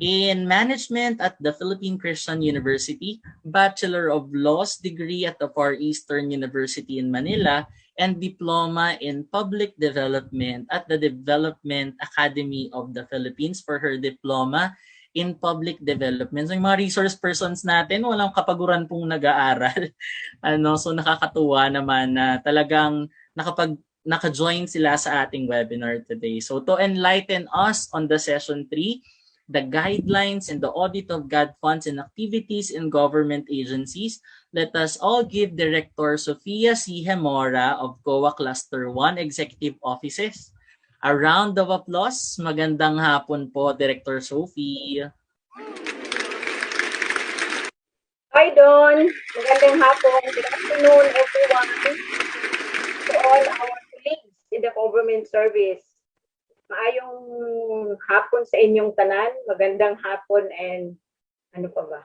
in management at the Philippine Christian University, Bachelor of Laws degree at the Far Eastern University in Manila, and Diploma in Public Development at the Development Academy of the Philippines for her Diploma in Public Development. So yung mga resource persons natin, walang kapaguran pong nag-aaral. So nakakatuwa naman na talagang naka-join sila sa ating webinar today. So to enlighten us on the session 3, the guidelines and the audit of GAD funds and activities in government agencies, let us all give Director Sofia C. Hemora of COA Cluster 1 Executive Offices a round of applause. Magandang hapon po, Director Sophie. Hi, Don. Magandang hapon. Good afternoon, everyone. all our colleagues in the government service. Maayong hapon sa inyong tanan, magandang hapon, and ano pa ba?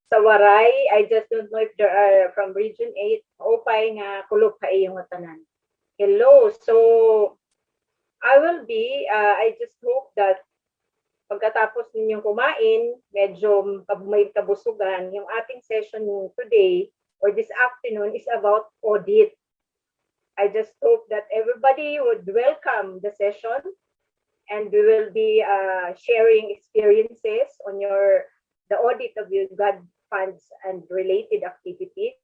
Sa waray, I just don't know if there are from Region 8, upay nga kulog ka iyong tanan. Hello, so I just hope that pagkatapos ninyong kumain, medyo may kabusugan. Yung ating session today or this afternoon is about audit. I just hope that everybody would welcome the session, and we will be sharing experiences on the audit of your GAD funds and related activities,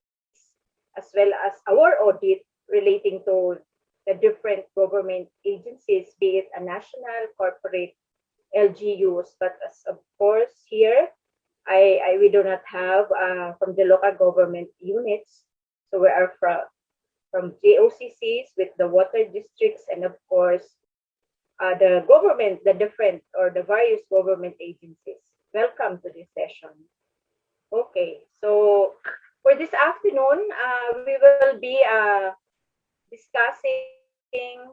as well as our audit relating to the different government agencies, be it a national, corporate, LGUs, but as of course here, we do not have from the local government units, so we are from JOCCs with the water districts, and of course the government, the various government agencies. Welcome to this session. Okay, so for this afternoon, we will be discussing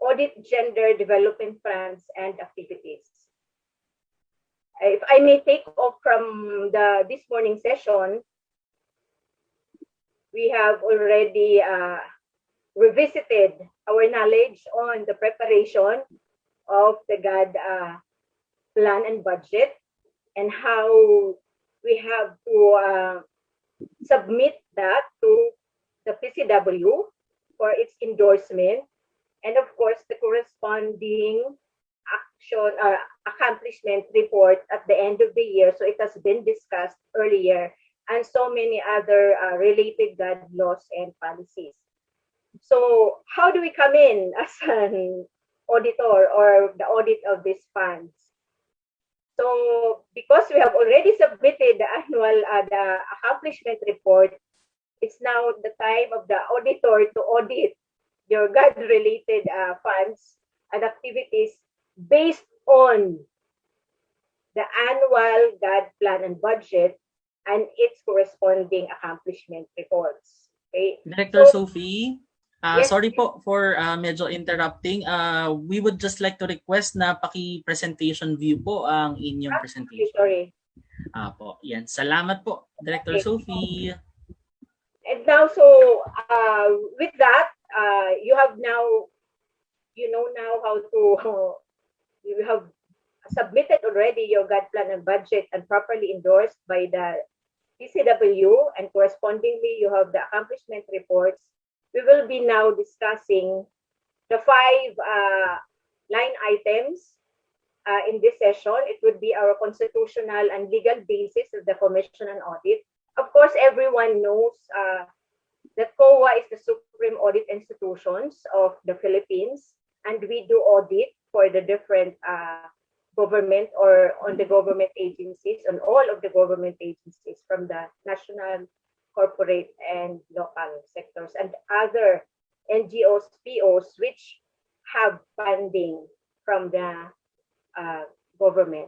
audit gender development plans and activities. If I may take off from this morning session, we have already revisited our knowledge on the preparation of the GAD Plan and Budget, and how we have to submit that to the PCW for its endorsement, and of course the corresponding accomplishment report at the end of the year. So it has been discussed earlier, and so many other related GAD laws and policies. So how do we come in as an auditor or the audit of these funds? So because we have already submitted the annual the accomplishment report, it's now the time of the auditor to audit your GAD related funds and activities based on the annual GAD Plan and Budget and its corresponding accomplishment reports. Okay. Director Sophie, yes, sorry po for medyo interrupting. We would just like to request na paki-presentation view po ang inyong presentation. Sorry. Po, yan. Salamat po, Director Sophie. And now, so with that, you know now how to, you have submitted already your GAD Plan and Budget and properly endorsed by the PCW, and correspondingly you have the accomplishment reports. We will be now discussing the 5 line items in this session. It would be our constitutional and legal basis of the Commission on Audit. Of course, everyone knows that COA is the supreme audit institutions of the Philippines, and we do audit for the different government or on the government agencies, on all of the government agencies from the national, corporate, and local sectors, and other NGOs, POs, which have funding from the government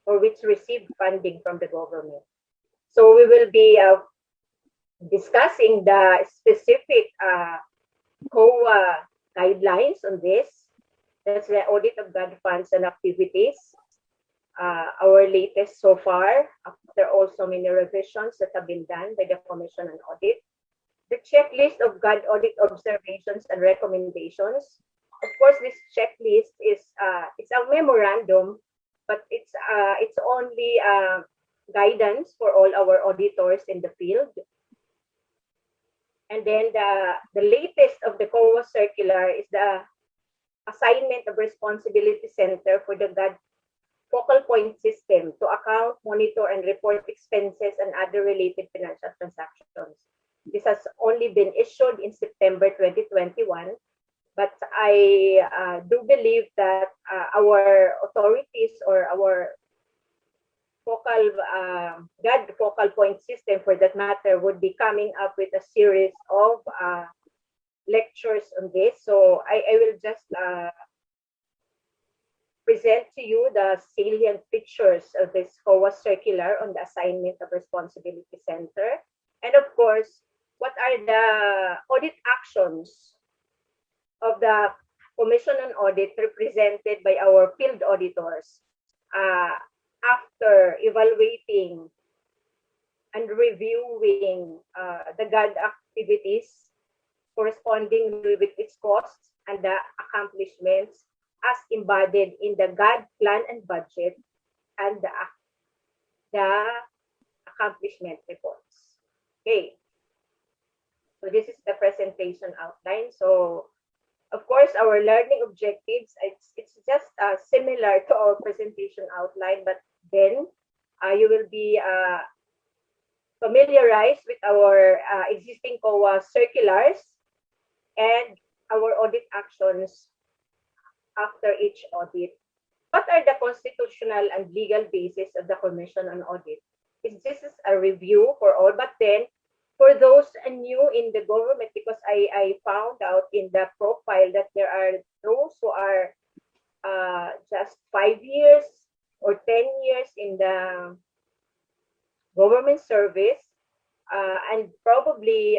or which receive funding from the government. So we will be discussing the specific COA guidelines on this. That's the audit of GAD funds and activities. Our latest so far, after also many revisions that have been done by the Commission on Audit. The checklist of GAD audit observations and recommendations. Of course, this checklist is it's a memorandum, but it's only guidance for all our auditors in the field. And then the latest of the COA circular is the assignment of responsibility center for the GAD focal point system to account, monitor, and report expenses and other related financial transactions. This has only been issued in September 2021, but I do believe that our authorities or our GAD focal point system, for that matter, would be coming up with a series of lectures on this. So I will just present to you the salient pictures of this COA circular on the assignment of responsibility center. And of course, what are the audit actions of the Commission on Audit represented by our field auditors after evaluating and reviewing the GAD activities corresponding with its costs and the accomplishments as embodied in the GAD Plan and Budget and the accomplishment reports. Okay. So this is the presentation outline. So of course, our learning objectives, it's just similar to our presentation outline, but then you will be familiarized with our existing COA circulars and our audit actions after each audit. What are the constitutional and legal basis of the Commission on Audit? This is a review for all, but then for those new in the government, because I found out in the profile that there are those who are just 5 years or 10 years in the government service, and probably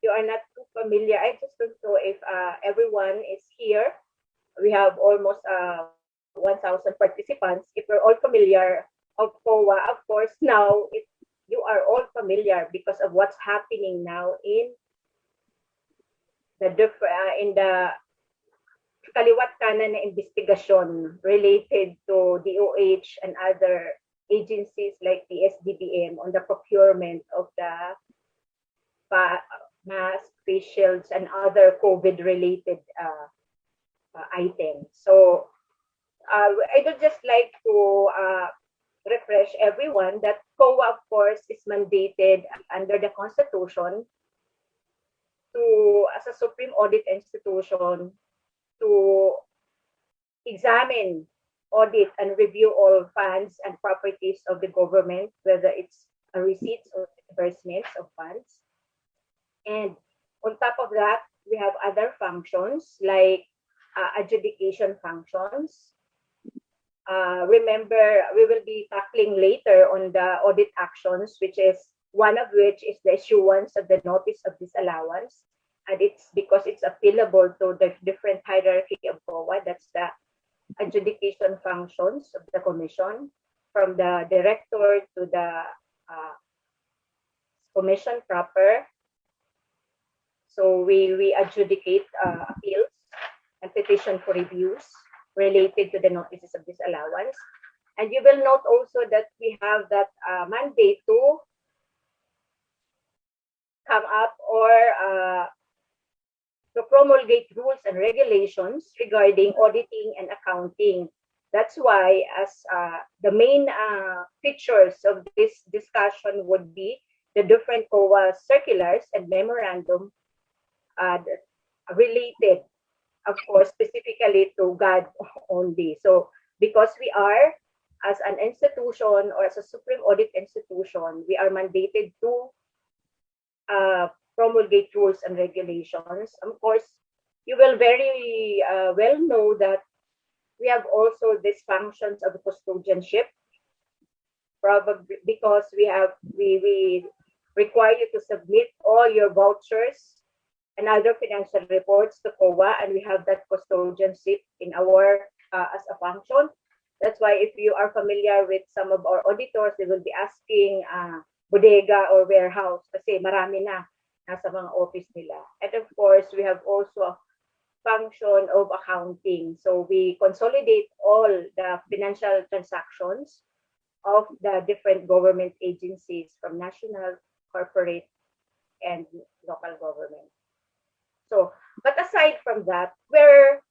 you are not too familiar. I just don't know if everyone is here. We have almost 1,000 participants. If we're all familiar of COA, of course, now you are all familiar because of what's happening now in the kaliwat kanan na investigasyon related to DOH and other agencies like the SDBM on the procurement of the mask, face shields, and other COVID-related items. So I would just like to refresh everyone that COA, of course, is mandated under the Constitution to, as a supreme audit institution, to examine, audit, and review all funds and properties of the government, whether it's receipts or disbursements of funds. And on top of that, we have other functions like adjudication functions. Remember, we will be tackling later on the audit actions, which is one of which is the issuance of the notice of disallowance. And it's because it's appealable to the different hierarchy of COA. That's the adjudication functions of the commission, from the director to the commission proper. So we adjudicate appeals and petition for reviews related to the notices of disallowance. And you will note also that we have that mandate to come up or to promulgate rules and regulations regarding auditing and accounting. That's why, as the main features of this discussion would be the different COA circulars and memorandum related, of course, specifically to GAD only. So because we are, as an institution or as a supreme audit institution, we are mandated to promulgate rules and regulations. Of course, you will very well know that we have also these functions of custodianship, probably because we require you to submit all your vouchers and other financial reports to COA, and we have that custodianship in our as a function. That's why if you are familiar with some of our auditors, they will be asking bodega or warehouse kasi marami na nasa mga office nila. And of course, we have also a function of accounting. So we consolidate all the financial transactions of the different government agencies from national, corporate, and local government. So, but aside from that, where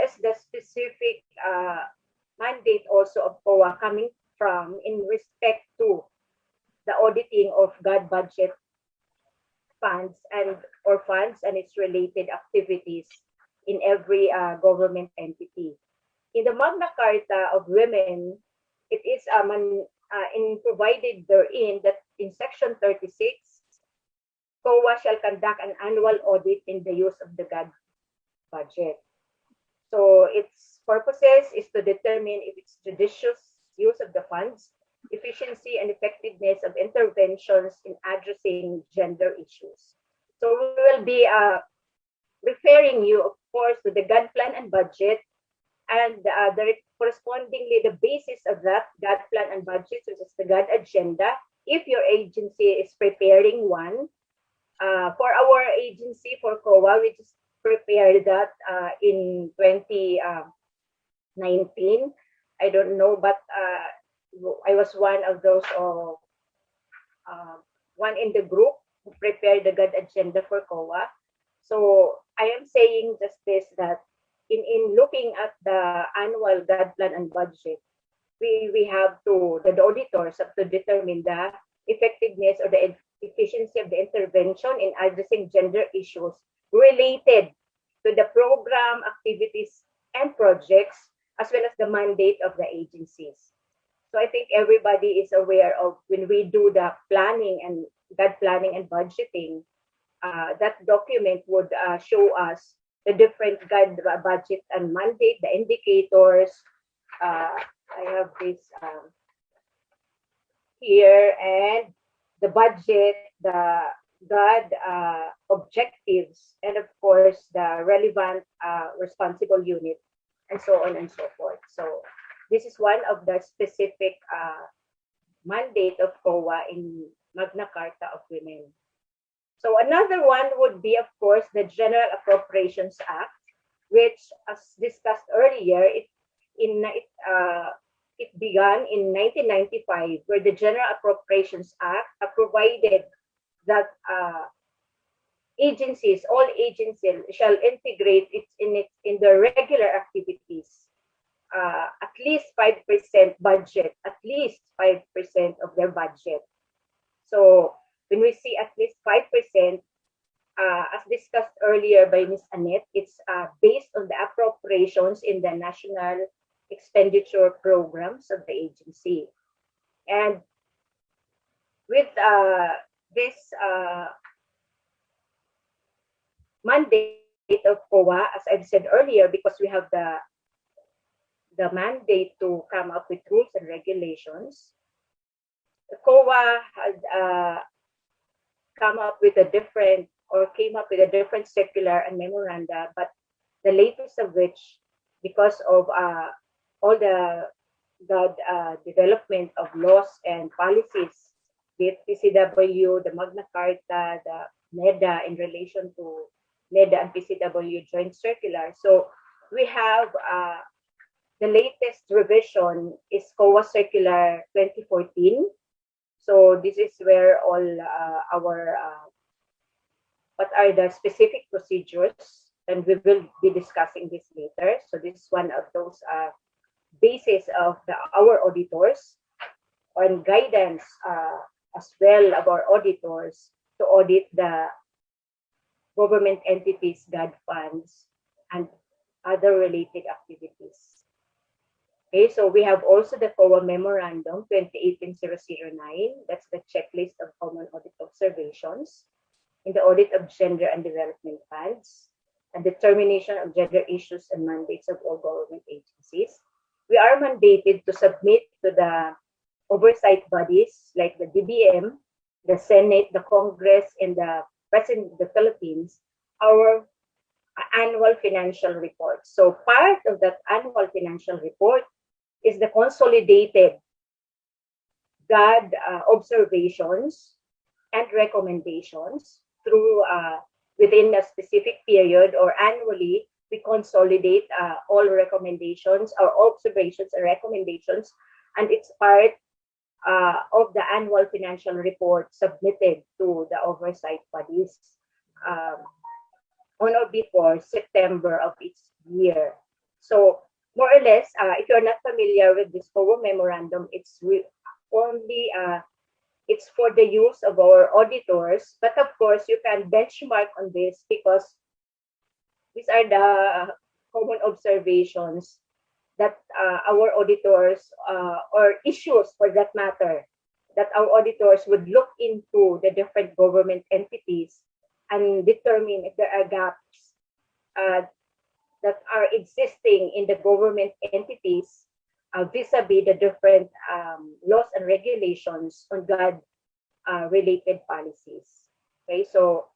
is the specific mandate also of COA coming from in respect to the auditing of GAD budget funds and its related activities in every government entity. In the Magna Carta of Women, it is provided therein that in Section 36, COA shall conduct an annual audit in the use of the GAD budget. So its purposes is to determine if it's judicious use of the funds efficiency and effectiveness of interventions in addressing gender issues. So we will be referring you, of course, to the GAD Plan and Budget, and correspondingly the basis of that GAD Plan and Budget, which is the GAD agenda, if your agency is preparing one. For our agency, for COA, we just prepared that in 2019. I don't know, but I was one of those, one in the group who prepared the GAD agenda for COA. So I am saying just this, that in looking at the annual GAD Plan and Budget, we have to, the auditors have to determine the effectiveness or the efficiency of the intervention in addressing gender issues related to the program, activities, and projects, as well as the mandate of the agencies. So I think everybody is aware of, when we do the planning and GAD planning and budgeting, that document would show us the different GAD budget and mandate, the indicators. I have this here, and the budget, the GAD objectives, and of course the relevant responsible unit, and so on and so forth. So this is one of the specific mandate of COA in Magna Carta of Women. So another one would be, of course, the General Appropriations Act, which, as discussed earlier, it began in 1995, where the General Appropriations Act provided that all agencies shall integrate in their regular activities at least 5% budget, at least 5% of their budget. So when we see at least 5%, as discussed earlier by Ms. Annette, it's based on the appropriations in the national expenditure programs of the agency. And with this mandate of COA, as I've said earlier, because we have the mandate to come up with rules and regulations, the COA had came up with a different circular and memoranda, but the latest of which, because of all the development of laws and policies, the PCW, the Magna Carta, the NEDA in relation to NEDA and PCW joint circular. So we have the latest revision is COA Circular 2014. So this is where all our what are the specific procedures, and we will be discussing this later. So this is one of those basis of our auditors on guidance as well of our auditors to audit the government entities, GAD funds, and other related activities. Okay, so we have also the COA Memorandum 2018-009. That's the checklist of common audit observations in the audit of gender and development funds and determination of gender issues and mandates of all government agencies. We are mandated to submit to the oversight bodies like the DBM, the Senate, the Congress, and the President of the Philippines our annual financial report. So part of that annual financial report is the consolidated GAD observations and recommendations through within a specific period or annually. We consolidate all recommendations or observations and recommendations, and it's part of the annual financial report submitted to the oversight bodies on or before September of each year. So more or less, if you're not familiar with this COA memorandum, it's only it's for the use of our auditors, but of course you can benchmark on this because these are the common observations that our auditors or issues for that matter that our auditors would look into the different government entities and determine if there are gaps that are existing in the government entities vis-a-vis the different laws and regulations on GAD related policies. Okay, so,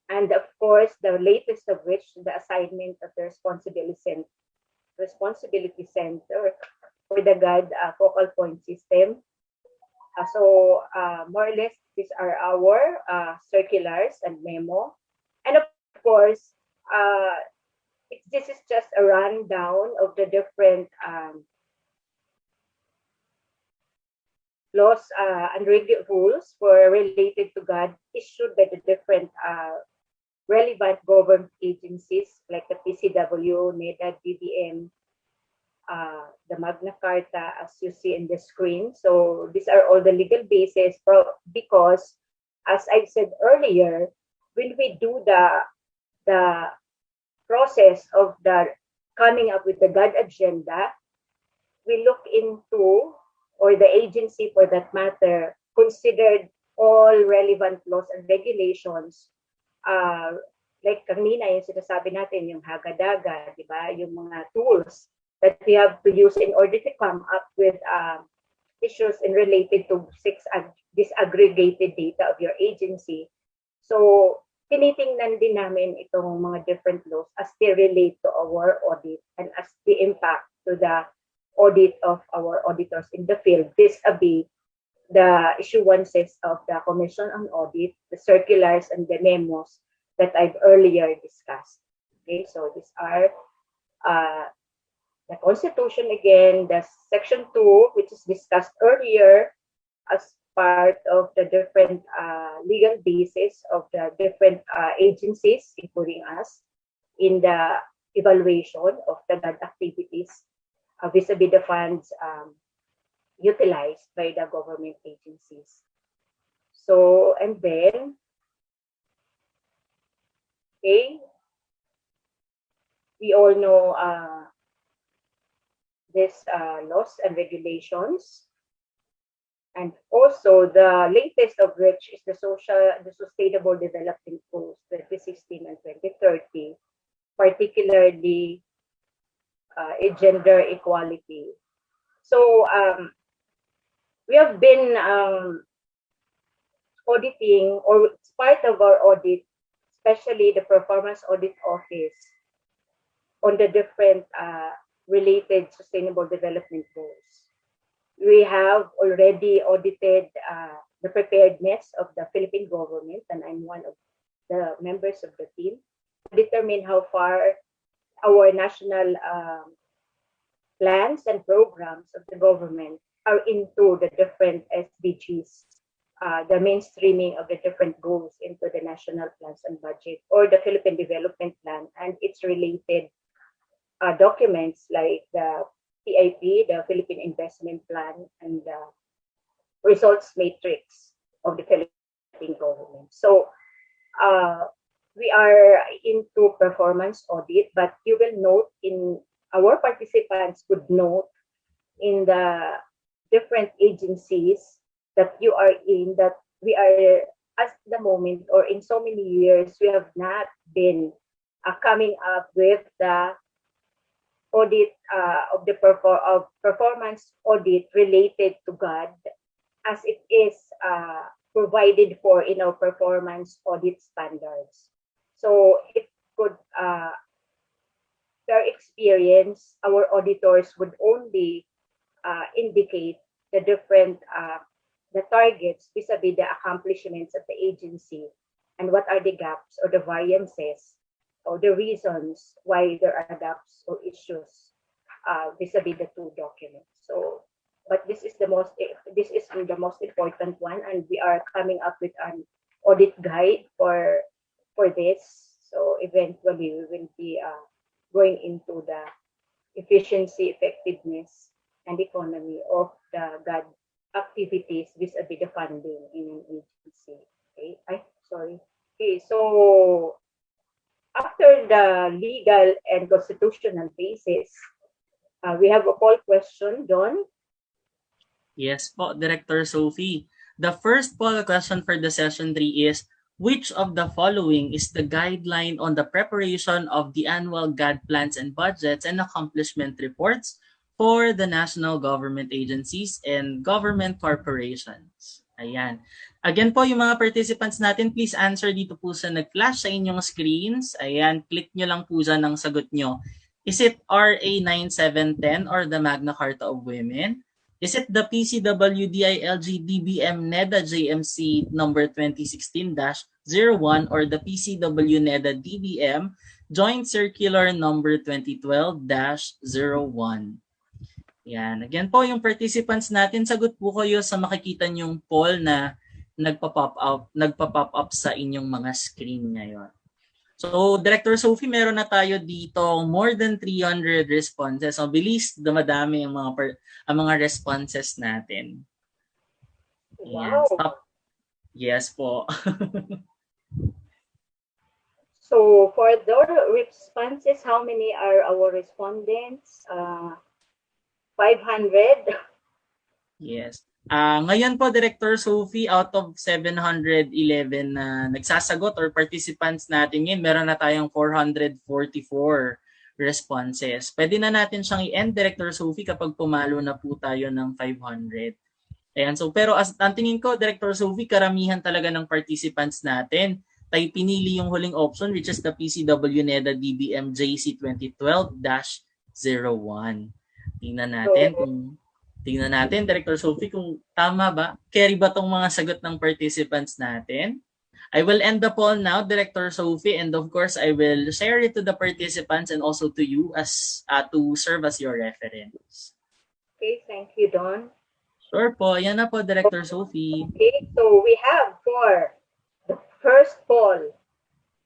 and of course, the latest of which, the assignment of the responsibility center for the GAD focal point system. So more or less, these are our circulars and memo. And of course, this is just a rundown of the different laws and rules for related to GAD issued by the different relevant government agencies like the PCW-NEDA-DBM, the Magna Carta, as you see in the screen. So these are all the legal basis because, as I said earlier, when we do the process of the coming up with the GAD agenda, we look into, or the agency for that matter, considered all relevant laws and regulations. Like kanina, yung sinasabi natin, yung hagadaga, di ba? Yung mga tools that we have to use in order to come up with issues in related to disaggregated data of your agency. So, tinitingnan din namin itong mga different laws as they relate to our audit and as the impact to the audit of our auditors in the field, vis-a-vis the issuances of the Commission on Audit, the circulars and the memos that I've earlier discussed. Okay, so these are the Constitution again, the Section 2, which is discussed earlier as part of the different legal basis of the different agencies, including us, in the evaluation of the GAD activities vis-a-vis the funds utilized by the government agencies. So, and then, okay, we all know these laws and regulations, and also the latest of which is the Sustainable Development Goals 2016 and 2030, particularly gender equality. So we have been auditing, or it's part of our audit, especially the Performance Audit Office, on the different related sustainable development goals. We have already audited the preparedness of the Philippine government, and I'm one of the members of the team, to determine how far our national plans and programs of the government are into the different SDGs, the mainstreaming of the different goals into the national plans and budget, or the Philippine Development Plan and its related documents like the PIP, the Philippine Investment Plan, and the results matrix of the Philippine government. So we are into performance audit, but you will note in our participants could note in the different agencies that you are in, that we are at the moment, or in so many years, we have not been coming up with the audit of the performance audit related to GAD as it is provided for in our performance audit standards. So it could, their experience, our auditors would only indicate the different the targets vis-a-vis the accomplishments of the agency, and what are the gaps or the variances or the reasons why there are gaps or issues vis-a-vis the two documents. So, but this is the most important one, and we are coming up with an audit guide for this. So eventually we will be going into the efficiency, effectiveness, and economy of the GAD activities vis-a-vis the funding in an agency. Okay, Okay, so after the legal and constitutional basis, we have a poll question, John. Yes po, Director Sophie. The first poll question for the session 3 is, which of the following is the guideline on the preparation of the annual GAD plans and budgets and accomplishment reports for the national government agencies and government corporations. Ayan. Again po, yung mga participants natin, please answer dito po sa nag-flash sa inyong screens. Ayan, click nyo lang po dyan ang sagot nyo. Is it RA 9710 or the Magna Carta of Women? Is it the PCW-NEDA-DBM number 2016-01 or the PCW-NEDA-DBM Joint Circular number 2012-01? Yan. Again po, yung participants natin, sagot po kayo sa makikita nyong poll na nagpa-pop up sa inyong mga screen ngayon. So, Director Sophie, meron na tayo dito more than 300 responses. So, bilis, dumadami ang mga responses natin. Ayan. Wow. Yes po. So, for the responses, how many are our respondents? 500. Yes. Ngayon po, Director Sophie, out of 711 na nagsasagot or participants natin ngayon, meron na tayong 444 responses. Pwede na natin siyang i-end, Director Sophie, kapag pumalo na po tayo ng 500. Ayan, so, pero ang tingin ko, Director Sophie, karamihan talaga ng participants natin tayo pinili yung huling option, which is the PCW-NEDA-DBM JC 2012-01. Tingnan natin, Director Sophie, kung tama ba? Carry ba tong mga sagot ng participants natin? I will end the poll now, Director Sophie, and of course, I will share it to the participants and also to you as to serve as your reference. Okay, thank you, Don. Sure po. Yan na po, Director Sophie. Okay, so we have for the first poll,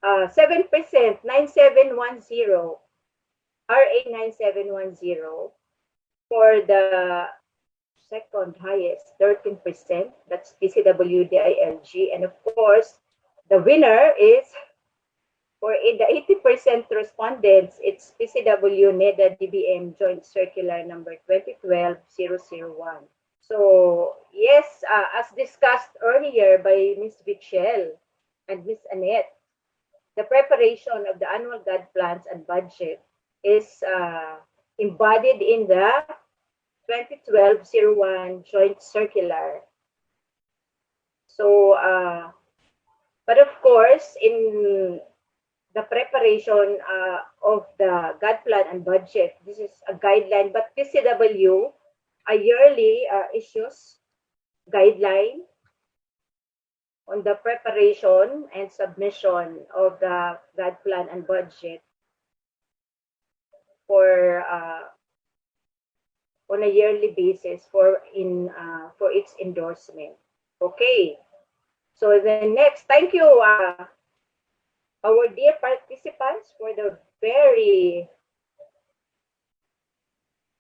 7%, 9710, RA 9710. For the second highest, 13%, that's PCW-DILG. And of course, the winner is, for the 80% respondents, it's PCW-NEDA-DBM Joint Circular number 2012-001. So, yes, as discussed earlier by Ms. Vichel and Ms. Annette, the preparation of the annual GAD plans and budget is embodied in the 2012-01 Joint Circular. So, but of course, in the preparation of the GAD Plan and Budget, this is a guideline, but PCW yearly issues guideline on the preparation and submission of the GAD Plan and Budget for on a yearly basis for its endorsement. Okay. So the next, thank you, our dear participants, for the very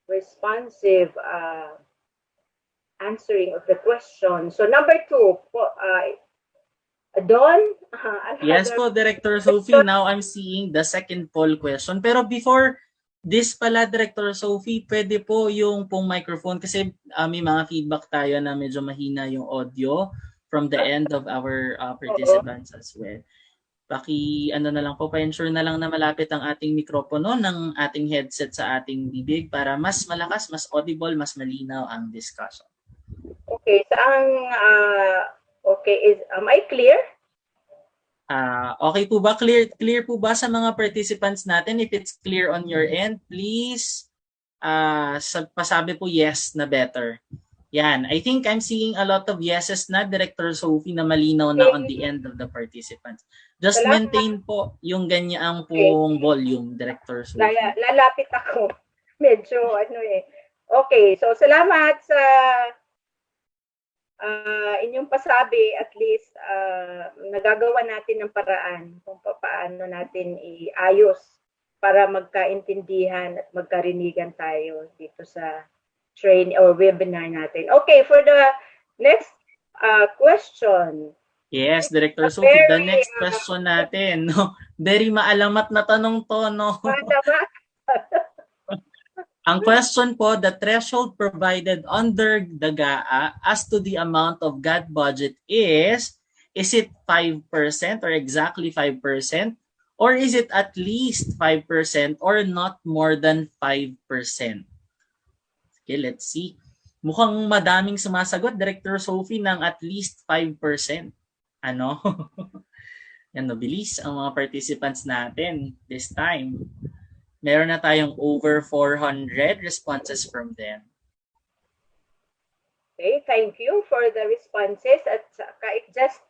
responsive answering of the question. So number 2, Don? Yes po, Director Sophie. Now I'm seeing the second poll question. Pero before this pala, Director Sophie, pwede po yung pong microphone kasi may mga feedback tayo na medyo mahina yung audio from the end of our participants as well. Na lang po, pa-ensure na lang na malapit ang ating mikropono ng ating headset sa ating bibig para mas malakas, mas audible, mas malinaw ang discussion. Okay, am I clear? Okay po ba? Clear po ba sa mga participants natin? If it's clear on your end, please pasabi po yes na better. Yan. I think I'm seeing a lot of yeses na, Director Sophie, na malinaw na on the end of the participants. Just maintain po yung ganyang pong volume, Director Sophie. Lalapit ako. Medyo Okay, so salamat sa inyong pasabi. At least nagagawa natin ng paraan kung paano natin iayos para magkaintindihan at magkarinigan tayo dito sa train or webinar natin. Okay, for the next question. Yes, Director Sophie, the next question natin. No? Very maalamat na tanong to, no? Ang question po, the threshold provided under the GAA as to the amount of GAD budget is it 5% or exactly 5%? Or is it at least 5% or not more than 5%? Okay, let's see. Mukhang madaming sumasagot, Director Sophie, ng at least 5%. Ano? Yan, mabilis ang mga participants natin this time. Meron na tayong over 400 responses from them. Okay, thank you for the responses. At it just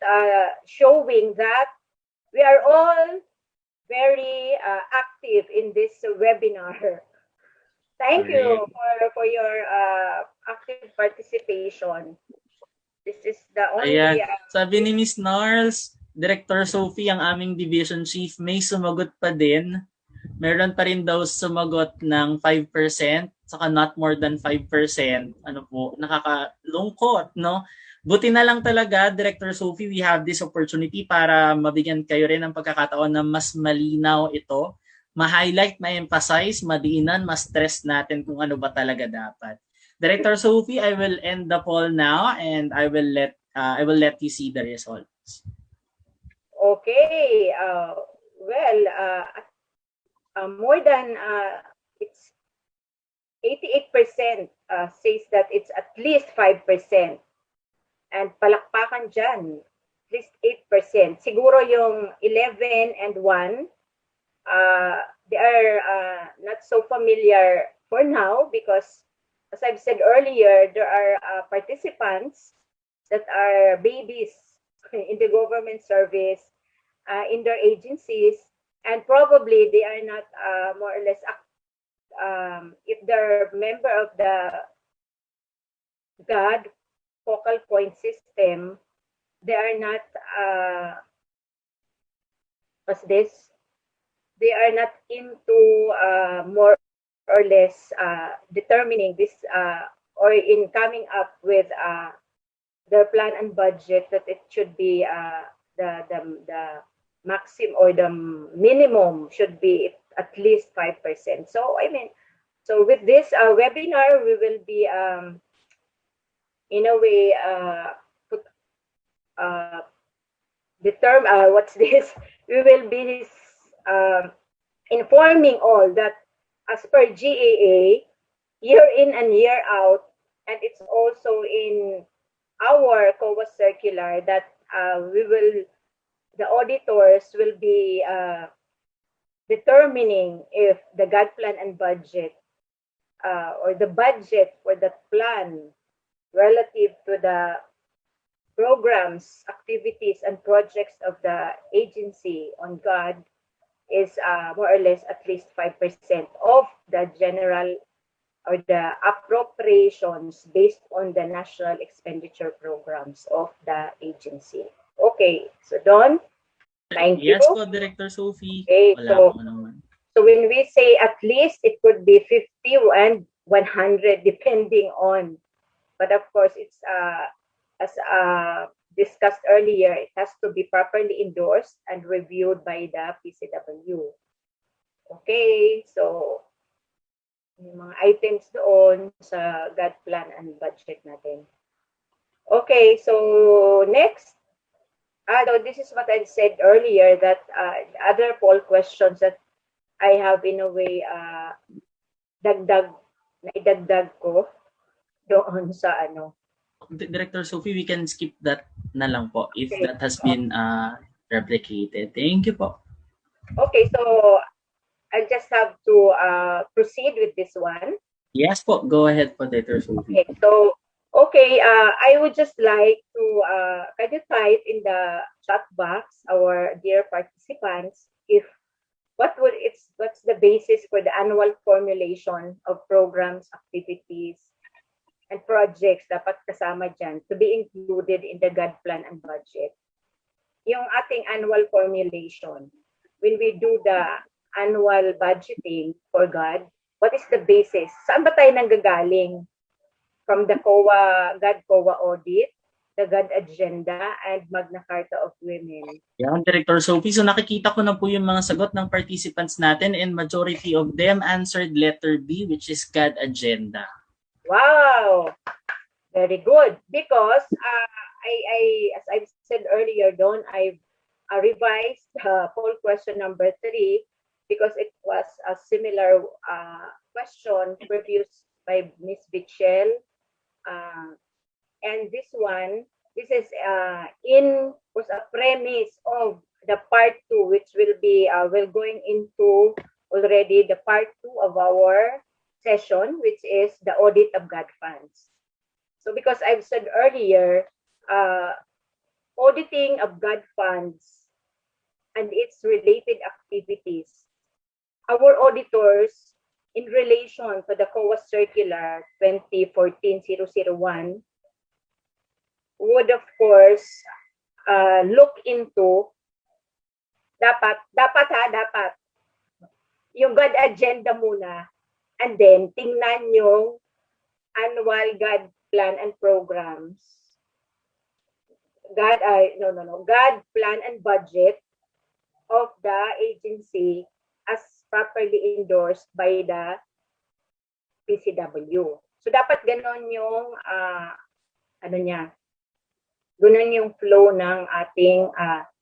showing that we are all very active in this webinar. Thank you for your active participation. This is the only... Ayan. Sabi ni Miss Nars, Director Sophie, ang aming division chief, may sumagot pa din. Meron pa rin daw sumagot ng 5%, saka not more than 5%. Ano po, nakakalungkot, no? Buti na lang talaga, Director Sophie, we have this opportunity para mabigyan kayo rin ng pagkakataon na mas malinaw ito, ma-highlight, ma-emphasize, madiinan, ma-stress natin kung ano ba talaga dapat. Director Sophie, I will end the poll now and I will let you see the results. Okay. More than it's 88% says that it's at least 5%. And palakpakan dyan, at least 8%. Siguro yung 11 and 1, they are not so familiar for now because, as I've said earlier, there are participants that are babies in the government service, in their agencies, and probably they are not more or less, if they're member of the GAD focal point system, they are not, they are not into more or less determining this or in coming up with their plan and budget, that it should be the maximum or the minimum should be at least 5%. So so with this webinar, we will be in a way we will be informing all that as per GAA, year in and year out, and it's also in our COA circular that the auditors will be determining if the GAD plan and budget or the budget for the plan relative to the programs, activities, and projects of the agency on GAD is more or less at least 5% of the general or the appropriations based on the national expenditure programs of the agency. Okay, so Don, thank you. Yes po, Director Sophie. Okay, Wala po naman. so when we say at least, it could be 50 and 100 depending on, but of course it's as discussed earlier, it has to be properly endorsed and reviewed by the PCW. Okay, so yung mga items doon sa GAD plan and budget natin. Okay, so next, this is what I said earlier, that other poll questions that I have in a way naidagdag ko doon sa ano. Director Sophie, we can skip that na lang po if that has been replicated. Thank you po. Okay, so I just have to proceed with this one. Yes po, go ahead po, Director Sophie. Okay, so I would just like to kind of type in the chat box, our dear participants, if what's the basis for the annual formulation of programs, activities, and projects dapat kasama dyan to be included in the GAD plan and budget. Yung ating annual formulation, when we do the annual budgeting for GAD, what is the basis? Saan ba tayo nanggagaling? From the GAD COA audit, the GAD agenda, and Magna Carta of Women. Yan, Director Sophie. So nakikita ko na po yung mga sagot ng participants natin and majority of them answered letter B, which is GAD agenda. Wow, very good. Because as I've said earlier, Don, I've revised poll question number 3 because it was a similar question by Miss Bichel. And this is was a premise of the part 2, which will be we're going into already the part 2 of our session, which is the audit of GAD funds. So because I've said earlier, auditing of GAD funds and its related activities, our auditors, in relation to the COA Circular 2014-001, would of course look into dapat yung GAD agenda muna, and then tingnan yung annual GAD plan and programs, GAD plan and budget of the agency as properly endorsed by the PCW. So dapat ganon yung ganon yung flow ng ating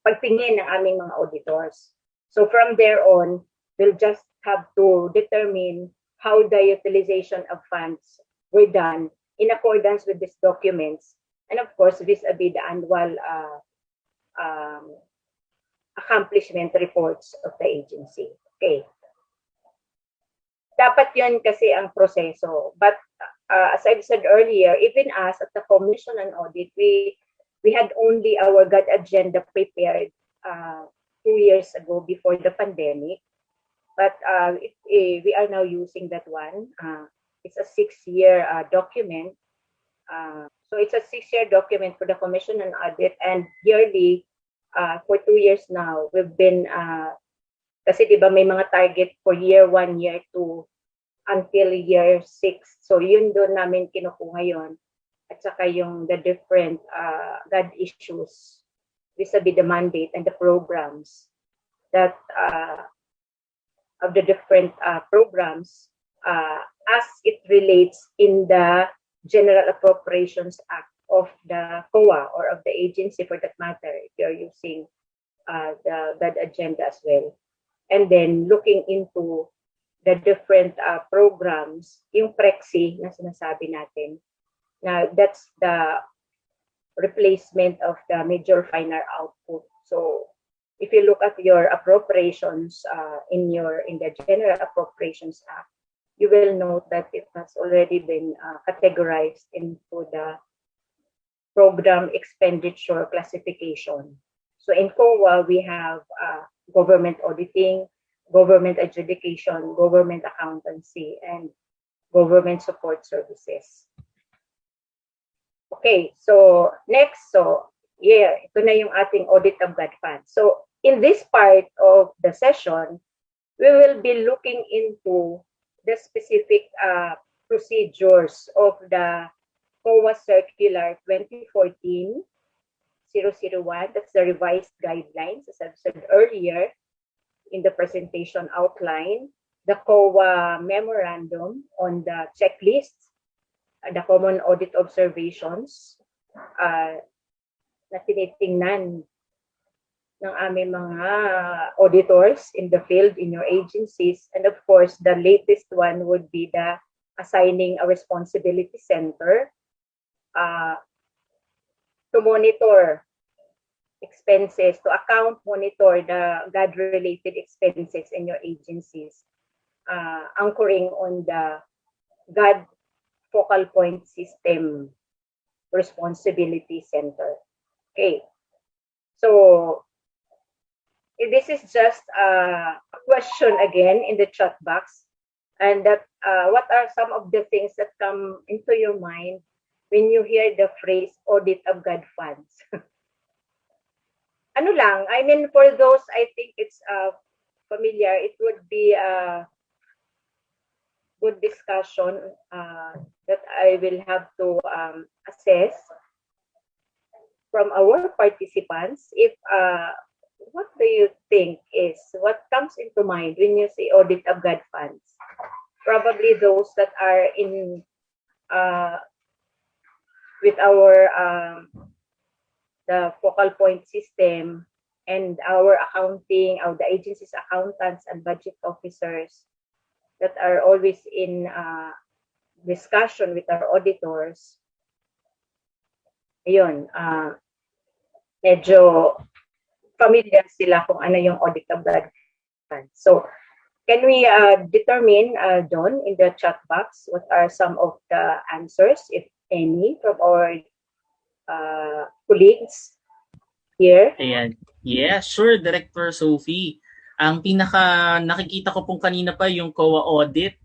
pagtingin ng aming mga auditors. So from there on, we'll just have to determine how the utilization of funds were done in accordance with these documents, and of course vis-a-vis the annual accomplishment reports of the agency. Okay. Dapat yun kasi ang proseso. But as I've said earlier, even us at the Commission on Audit, we had only our GAD agenda prepared 2 years ago before the pandemic. But we are now using that one. It's a 6-year document. So it's a 6-year document for the Commission on Audit, and yearly, for 2 years now, we've been, kasi diba may mga target for year 1, year 2, until year 6. So yun doon namin kinukuha yun. At saka yung the different GAD issues vis-a-vis the mandate and the programs that of the different programs as it relates in the General Appropriations Act of the COA or of the agency for that matter, if you're using the GAD agenda as well. And then looking into the different programs, yung Prexi na sinasabi natin, na that's the replacement of the major final output. So if you look at your appropriations in the General Appropriations Act, you will note that it has already been categorized into the program expenditure classification. So in COA, we have government auditing, government adjudication, government accountancy, and government support services. Okay, so next, ito na yung ating audit of GAD funds. So in this part of the session, we will be looking into the specific procedures of the COA Circular 2014-001, that's the revised guidelines, as I've said earlier in the presentation outline, the COA memorandum on the checklists, the common audit observations na tinitingnan ng aming mga auditors in the field, in your agencies. And of course, the latest one would be the assigning a responsibility center to monitor expenses, to monitor the GAD-related expenses in your agencies, anchoring on the GAD focal point system responsibility center. Okay, so this is just a question again in the chat box, and that what are some of the things that come into your mind when you hear the phrase audit of GAD funds? Ano lang, I mean, for those, I think it's familiar, it would be a good discussion that I will have to assess from our participants. If what do you think is, what comes into mind when you say audit of GAD funds? Probably those that are in with our the focal point system and our accounting, or the agency's accountants and budget officers that are always in discussion with our auditors, ayun, medyo familiar sila kung ano yung Audit of GAD Plan. So, can we determine, John, in the chat box, what are some of the answers, if any, from our colleagues here? Ayan. Yeah, sure, Director Sophie. Ang pinaka nakikita ko pong kanina pa yung COA audit,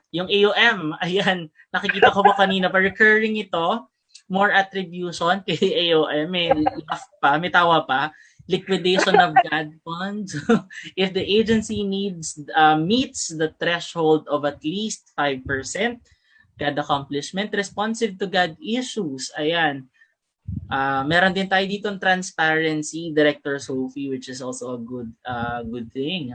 yung AOM, ayan, nakikita ko po kanina pa, recurring ito, more attribution kay AOM, may laugh pa, may tawa pa, liquidation of GAD funds. If the agency meets the threshold of at least 5% GAD accomplishment, responsive to GAD issues, ayan. Meron din tayo dito ng transparency, Director Sophie, which is also a good thing.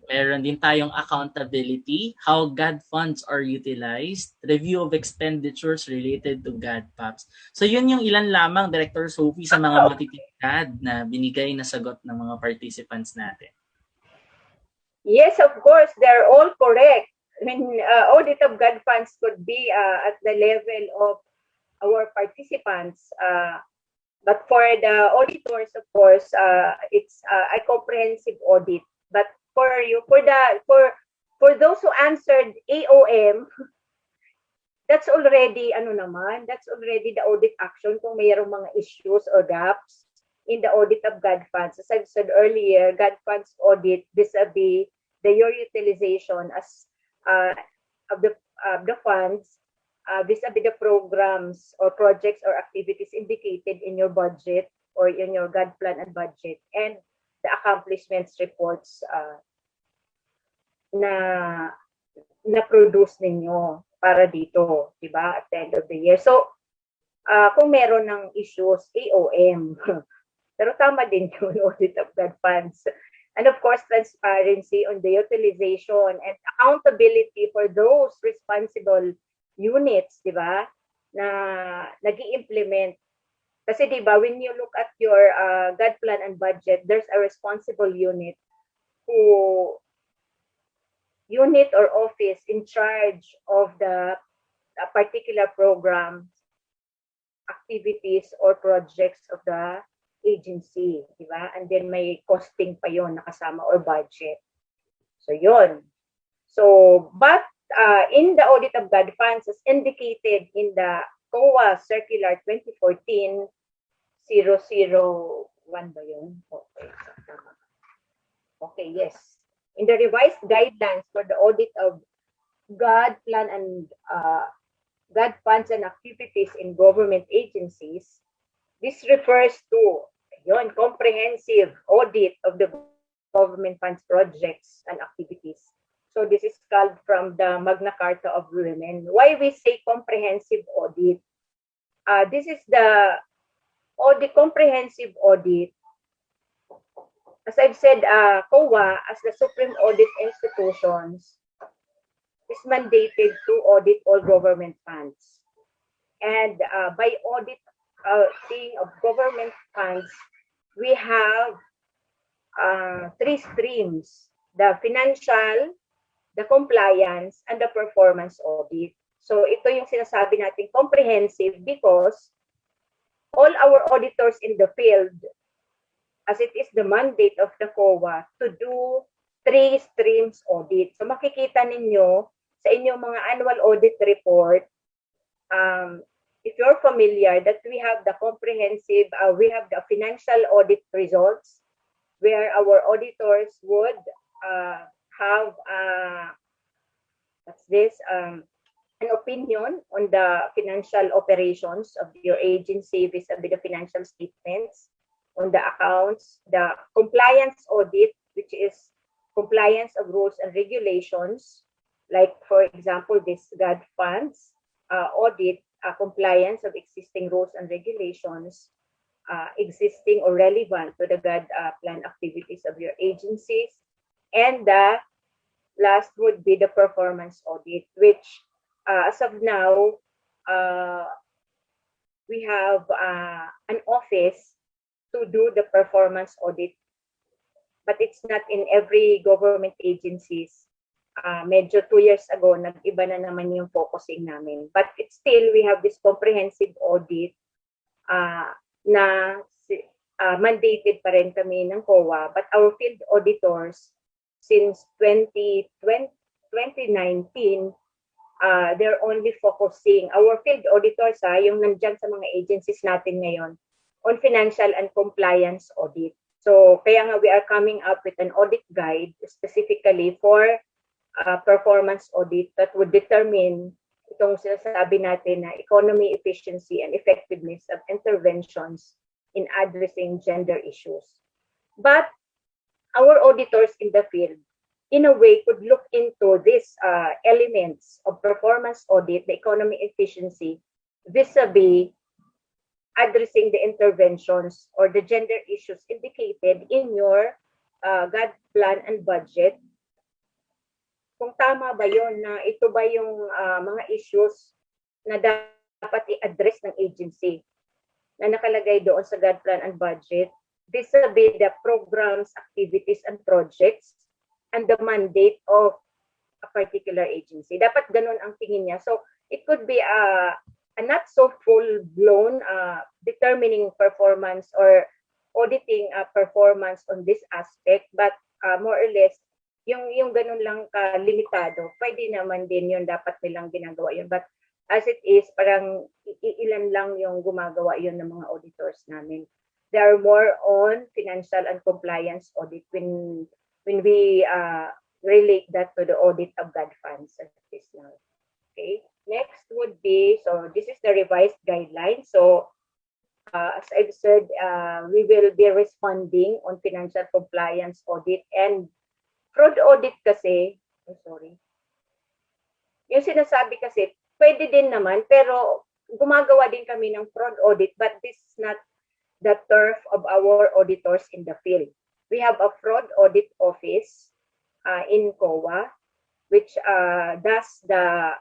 Meron din tayong accountability, how GAD funds are utilized, review of expenditures related to GAD PAPs. So yun yung ilan lamang, Director Sophie, sa mga matitipid na binigay na sagot ng mga participants natin. Yes, of course, they're all correct. I mean, audit of GAD funds could be at the level of our participants, but for the auditors, of course, it's a comprehensive audit. But for those who answered AOM, that's already that's already the audit action kung mayroong mga issues or gaps in the audit of GAD funds. As I've said earlier, GAD funds audit vis-a-vis your utilization as of the funds, vis-a-vis the programs or projects or activities indicated in your budget or in your GAD plan and budget, and the accomplishments reports na produce ninyo para dito, di ba, at the end of the year. So, kung meron ng issues, AOM. Pero tama din yung audit of GAD funds. And of course, transparency on the utilization and accountability for those responsible units, di ba, na nag-i-implement. Kasi di ba, when you look at your GAD plan and budget, there's a responsible unit or office in charge of the particular program, activities, or projects of the agency, di ba? And then may costing pa yon nakasama or budget. So, yon. So, but in the audit of GAD funds, as indicated in the COA Circular 2014-001 ba yun? Okay, yes. In the revised guidelines for the audit of GAD plan and GAD funds and activities in government agencies, this refers to comprehensive audit of the government funds projects and activities. So this is called from the Magna Carta of Women. Why we say comprehensive audit? This is the comprehensive audit. As I've said, COA, as the Supreme Audit Institutions, is mandated to audit all government funds. And by auditing of government funds, we have 3 streams: the financial, the compliance, and the performance audit. So ito yung sinasabi natin comprehensive because all our auditors in the field, as it is the mandate of the COA to do 3 streams audit. So makikita ninyo sa inyong mga annual audit report, if you're familiar, that we have the comprehensive, we have the financial audit results, where our auditors would have an opinion on the financial operations of your agency vis-a-vis the financial statements, on the accounts, the compliance audit, which is compliance of rules and regulations, like for example this GAD funds audit, compliance of existing rules and regulations, existing or relevant to the GAD plan activities of your agencies. And the last would be the performance audit, which as of now, we have an office to do the performance audit, but it's not in every government agencies medyo 2 years ago, nag-iba na naman yung focusing namin. But it's still, we have this comprehensive audit na mandated pa rin kami ng COA. But our field auditors, since 2019, they're only focusing, our field auditors, yung nandyan sa mga agencies natin ngayon, on financial and compliance audit. So, kaya nga we are coming up with an audit guide specifically for performance audit that would determine itong sinasabi natin na economy, efficiency, and effectiveness of interventions in addressing gender issues. But our auditors in the field, in a way, could look into these elements of performance audit, the economy efficiency, vis-a-vis addressing the interventions or the gender issues indicated in your GAD Plan and Budget. Kung tama ba yun, na ito ba yung mga issues na dapat i-address ng agency na nakalagay doon sa GAD Plan and Budget, vis-a-vis the programs, activities, and projects and the mandate of a particular agency. Dapat ganun ang tingin niya. So, it could be a not so full-blown determining performance or auditing performance on this aspect, but more or less, yung ganun lang ka-limitado, pwede naman din yun, dapat nilang ginagawa yun. But as it is, parang ilan lang yung gumagawa yun ng mga auditors namin. They are more on financial and compliance audit when we relate that to the audit of GAD funds as it is now. Okay, next would be, so this is the revised guidelines. So as I've said, we will be responding on financial compliance audit and fraud audit kasi, yung sinasabi kasi, pwede din naman, pero gumagawa din kami ng fraud audit, but this is not the turf of our auditors in the field. We have a fraud audit office in COA, which does the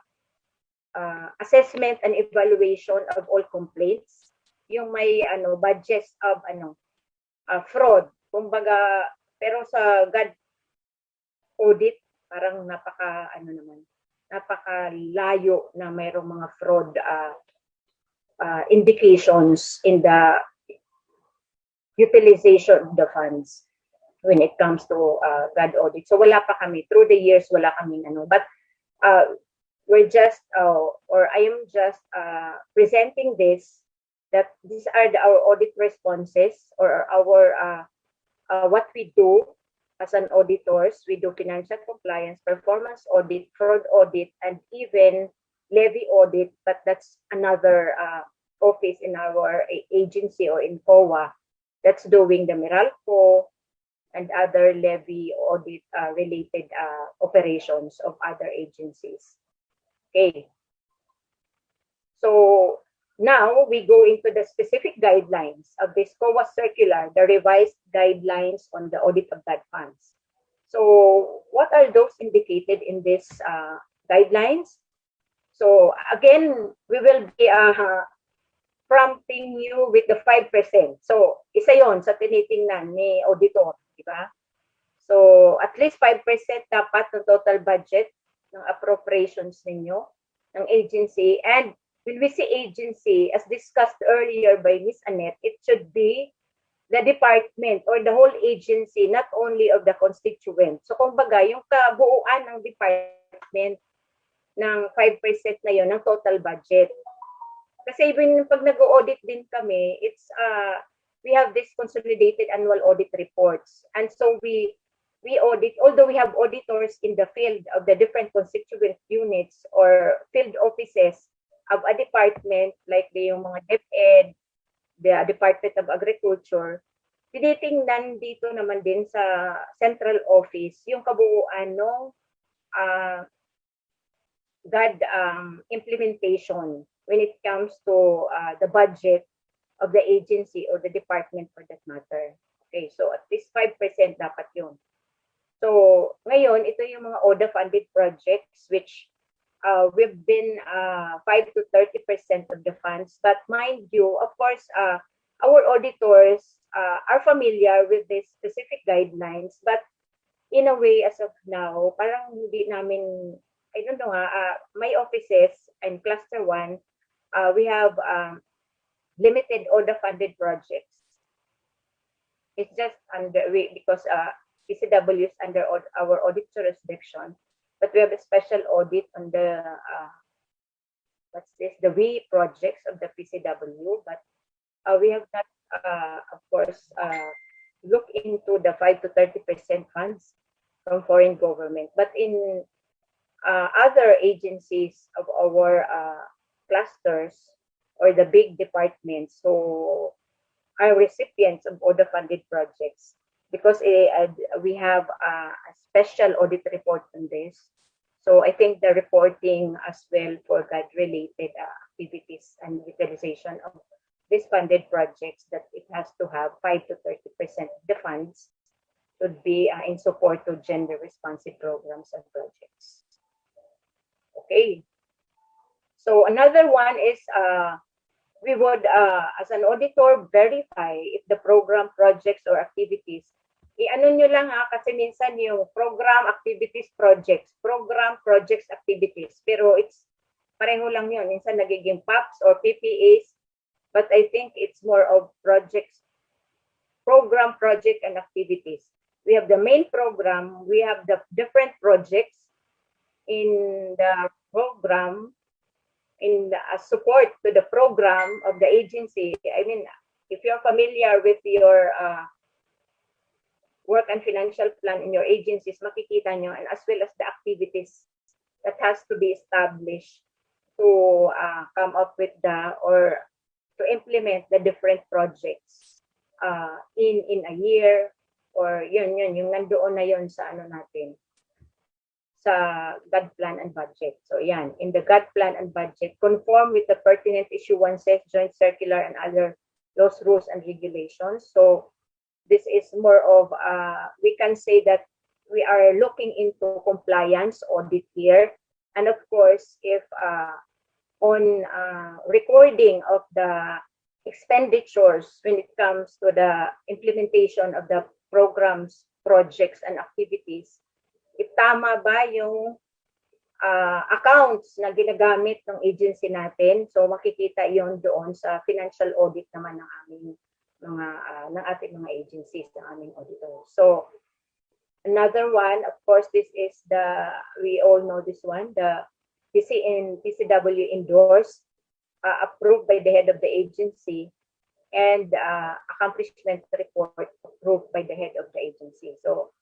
assessment and evaluation of all complaints. Yung may badges of fraud. Kumbaga, pero sa GAD audit, parang napakalayo na mayroong mga fraud indications in the utilization of the funds when it comes to GAD audit. So wala pa kami. Through the years, wala kaming but we're just, or I am just presenting this, that these are our audit responses or our what we do as an auditors. We do financial compliance, performance audit, fraud audit, and even levy audit, but that's another office in our agency or in COA that's doing the Meralco and other levy audit related operations of other agencies. Okay. So now we go into the specific guidelines of this COA circular, the revised guidelines on the audit of GAD funds. So what are those indicated in this guidelines? So again, we will be prompting you with the 5%. So isa yon sa tinitingnan ni auditor, di ba? So at least 5% dapat ng total budget ng appropriations ninyo, ng agency. And when we say agency, as discussed earlier by Ms. Annette, it should be the department or the whole agency, not only of the constituent. So kumbaga, yung kabuuan ng department ng 5% na yon ng total budget. Kasi even pag nag-audit din kami, it's we have this consolidated annual audit reports. And so we audit, although we have auditors in the field of the different constituent units or field offices of a department, like yung mga DepEd, the Department of Agriculture, tinitingnan dito naman din sa central office yung kabuuan ng GAD implementation when it comes to the budget of the agency or the department for that matter. Okay, so at least 5% dapat yun. So ngayon, ito yung mga ODA-funded projects which we've been 5 to 30% of the funds. But mind you, of course, our auditors are familiar with these specific guidelines, but in a way, as of now, parang hindi namin, I don't know my offices in Cluster 1, we have limited order funded projects. It's just because PCW is under our audit jurisdiction, but we have a special audit on the the WE projects of the PCW, but we have not, of course, look into the 5 to 30% funds from foreign government. But in other agencies of our clusters or the big departments who are recipients of order funded projects, because we have a special audit report on this. So I think the reporting as well for GAD related activities and utilization of these funded projects, that it has to have 5 to 30% of the funds should be in support of gender responsive programs and projects. Okay. So another one is we would, as an auditor, verify if the program, projects, or activities, i-ano nyo lang kasi minsan yung program, activities, projects, program, projects, activities, pero it's pareho lang yun. Minsan nagiging PAPs or PPAs, but I think it's more of projects, program, project, and activities. We have the main program, we have the different projects in the program, in the support to the program of the agency. I mean, if you're familiar with your work and financial plan in your agencies, makikita nyo, and as well as the activities that has to be established to come up with or to implement the different projects in a year, or yung nandoon na yun sa ano natin, sa GAD Plan and Budget. So yan, in the GAD Plan and Budget, conform with the pertinent issuances, joint circular, and other laws, rules, and regulations. So this is more of, we can say that we are looking into compliance audit here. And of course, if on recording of the expenditures when it comes to the implementation of the programs, projects, and activities, if tama ba yung accounts na ginagamit ng agency natin, so makikita yon doon sa financial audit naman ng aming ng ating mga agencies, ng aming auditor. So another one, of course, this is we all know this one, the PCW endorsed, approved by the head of the agency, and accomplishment report approved by the head of the agency. So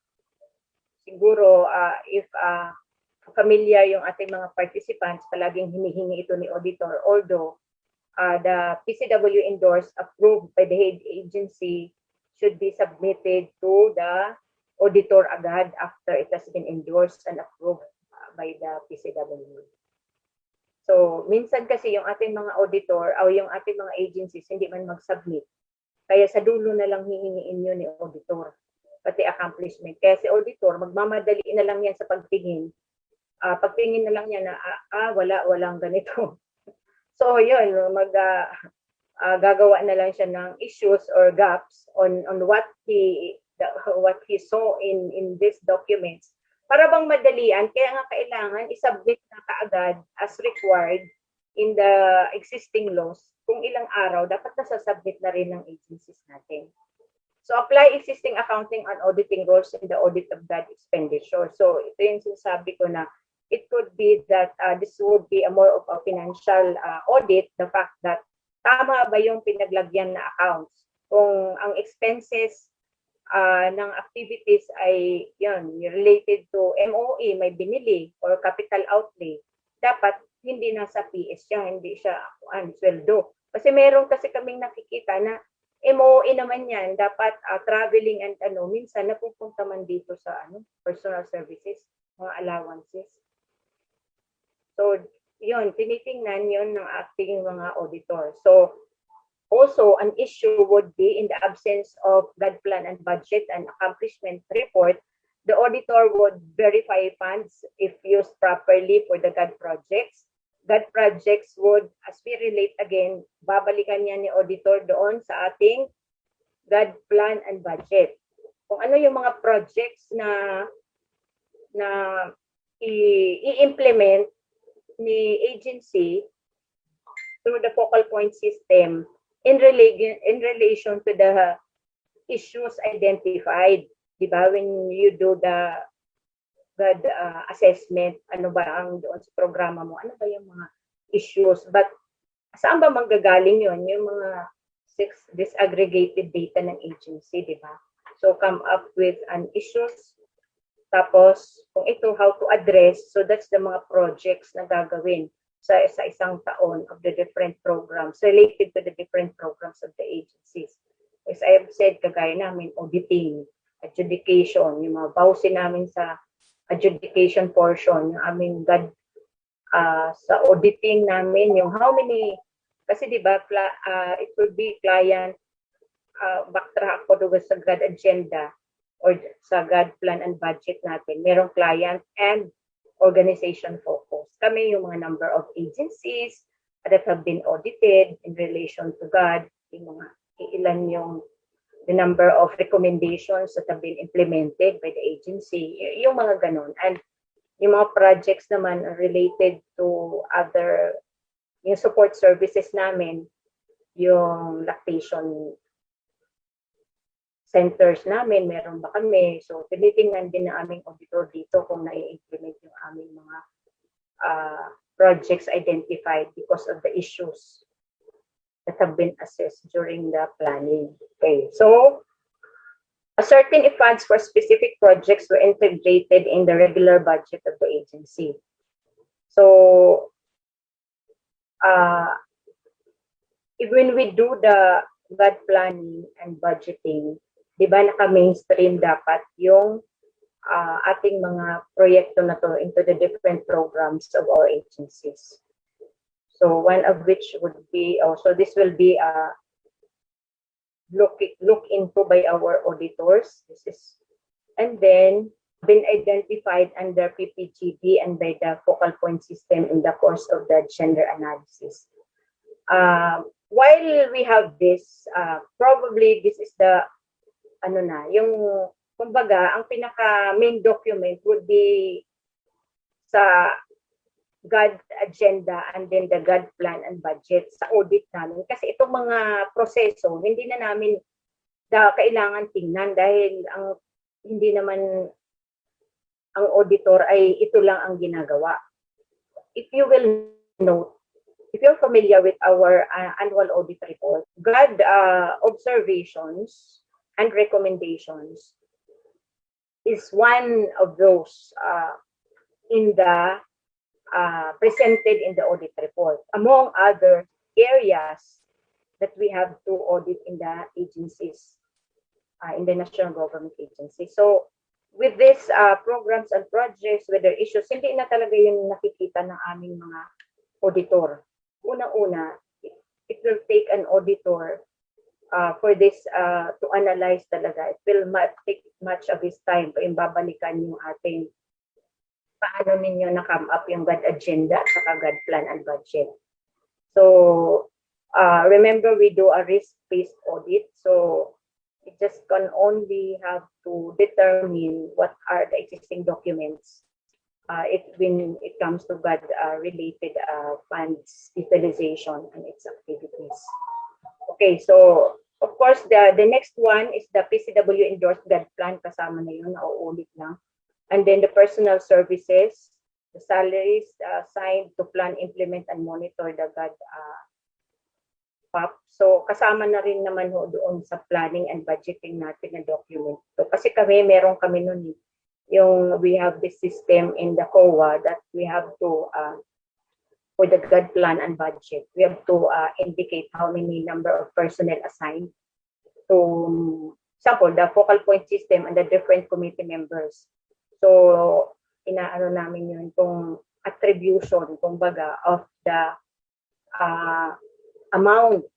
siguro if familiar yung ating mga participants, palaging hinihingi ito ni auditor, although the PCW endorsed, approved by the head agency, should be submitted to the auditor agad after it has been endorsed and approved by the PCW. So minsan kasi yung ating mga auditor o yung ating mga agencies hindi man mag-submit, kaya sa dulo na lang hihingiin yun ni auditor, pati accomplishment. Kaya si auditor, magmamadali na lang yan sa pagtingin. Pagtingin na lang niya na, walang ganito. So yun, gagawa na lang siya ng issues or gaps on what he saw in these documents. Para bang madalian, kaya nga kailangan isubmit na kaagad as required in the existing laws. Kung ilang araw, dapat nasasubmit na rin ng agencies natin. So apply existing accounting and auditing rules in the audit of GAD expenditure. So ito yung sinasabi ko na it could be that this would be a more of a financial audit, the fact that tama ba yung pinaglagyan na accounts. Kung ang expenses ng activities ay yun, related to MOE, may binili, or capital outlay, dapat hindi nasa PS siya, hindi siya sweldo. Kasi meron kasi kaming nakikita na MOE naman yan, dapat traveling and minsan napupunta man dito sa personal services, mga allowances. So, yun, tinitingnan yun ng ating mga auditor. So, also, an issue would be in the absence of GAD Plan and Budget and accomplishment report, the auditor would verify funds if used properly for the GAD projects. GAD projects would, as we relate again, babalikan niya ni auditor doon sa ating GAD Plan and Budget. kung ano yung mga projects na i-implement ni agency through the focal point system in relation to the issues identified, di ba? When you do the assessment, ano ba ang doon sa programa mo, ano ba yung mga issues, but saan ba manggagaling yun? Yung mga disaggregated data ng agency, di ba? So come up with an issues, tapos kung ito how to address, so that's the mga projects na gagawin sa isang taon of the different programs related to the different programs of the agencies. As I have said, kagaya namin, auditing, adjudication, yung mga bawsin namin sa adjudication portion, yung aming GAD, sa auditing namin, yung how many, kasi di ba, it will be client, backtrack ko doon sa GAD agenda or sa GAD Plan and Budget natin, merong client and organization focus. Kami yung mga number of agencies that have been audited in relation to GAD, yung mga ilan yung the number of recommendations that have been implemented by the agency, yung mga ganun. And yung mga projects naman related to other, yung support services namin, yung lactation centers namin, meron ba kami? So, tinitingnan din ng aming auditor dito kung na-implement yung aming mga projects identified because of the issues that have been assessed during the planning. Okay, so a certain funds for specific projects were integrated in the regular budget of the agency. So, when we do the GAD planning and budgeting, di ba naka-mainstream dapat yung ating mga proyekto na to into the different programs of our agencies. So one of which would be also, this will be look into by our auditors. This is, and then been identified under PPGD and by the focal point system in the course of the gender analysis. While we have this, probably this is the yung kumbaga ang pinaka main document would be sa GAD agenda and then the GAD plan and budget sa audit namin, kasi itong mga proseso hindi na namin kailangan tingnan dahil hindi naman ang auditor ay ito lang ang ginagawa. If you will note, if you're familiar with our annual audit report, GAD observations and recommendations is one of those in the presented in the audit report, among other areas that we have to audit in the agencies, in the national government agencies. So with these programs and projects, whether issues, hindi na talaga yung nakikita ng aming mga auditor. Una-una, it will take an auditor for this to analyze talaga. It will take much of his time kung babalikan yung ating paano ninyo na-come up yung GAD agenda at saka GAD plan and budget. So, remember we do a risk-based audit. So, it just can only have to determine what are the existing documents when it comes to GAD related funds utilization and its activities. Okay, so of course the next one is the PCW endorsed GAD plan, kasama na yun, nauulit lang. And then the personal services, the salaries assigned to plan, implement, and monitor the GAD PAP. So kasama na rin naman ho doon sa planning and budgeting natin na document. So kasi meron kami nun yung we have this system in the COA that we have to for the GAD plan and budget, we have to indicate how many number of personnel assigned to, example, the focal point system and the different committee members. So, inaano namin yun, itong attribution, kumbaga, of the amount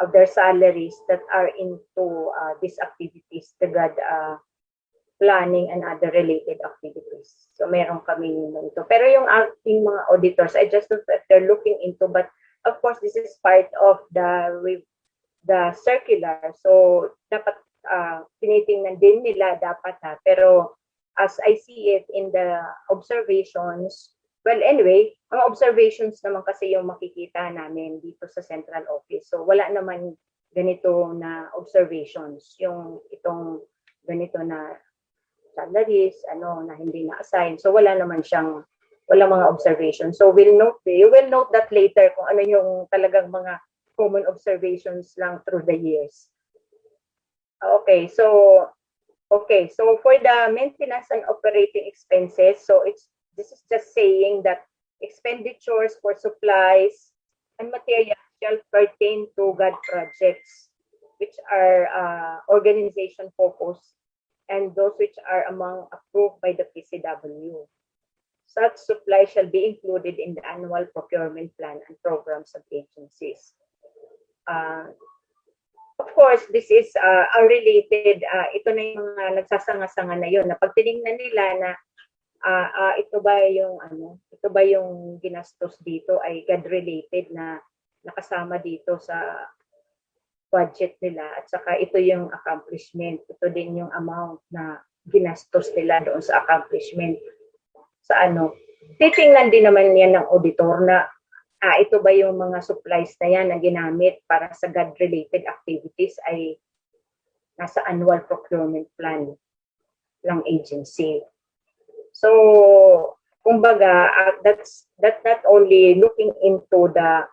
of their salaries that are into these activities, the GAD planning and other related activities. So meron kami nito. Pero yung ating mga auditors, I just don't know if they're looking into, but of course this is part of the circular. So dapat tinitingnan din nila dapat pero as I see it in the observations, well anyway, ang observations naman kasi yung makikita namin dito sa central office. So wala naman ganito na observations, yung itong ganito na salaries, na hindi na-assign. So wala naman siyang, wala mga observations. So you will note that later kung ano yung talagang mga common observations lang through the years. Okay, so for the maintenance and operating expenses, so this is just saying that expenditures for supplies and materials shall pertain to GAD projects, which are organization focused, and those which are among approved by the PCW. Such supply shall be included in the annual procurement plan and programs of agencies. Of course, this is related, ito na yung nagsasanga-sanga na yun, na pag tinignan nila na ito ba yung ginastos dito ay GAD related na nakasama dito sa budget nila, at saka ito yung accomplishment, ito din yung amount na ginastos nila doon sa accomplishment. Sa titingnan din naman yan ng auditor na ito ba yung mga supplies na yan na ginamit para sa GAD-related activities ay nasa annual procurement plan ng agency. So, kumbaga, that's not only looking into the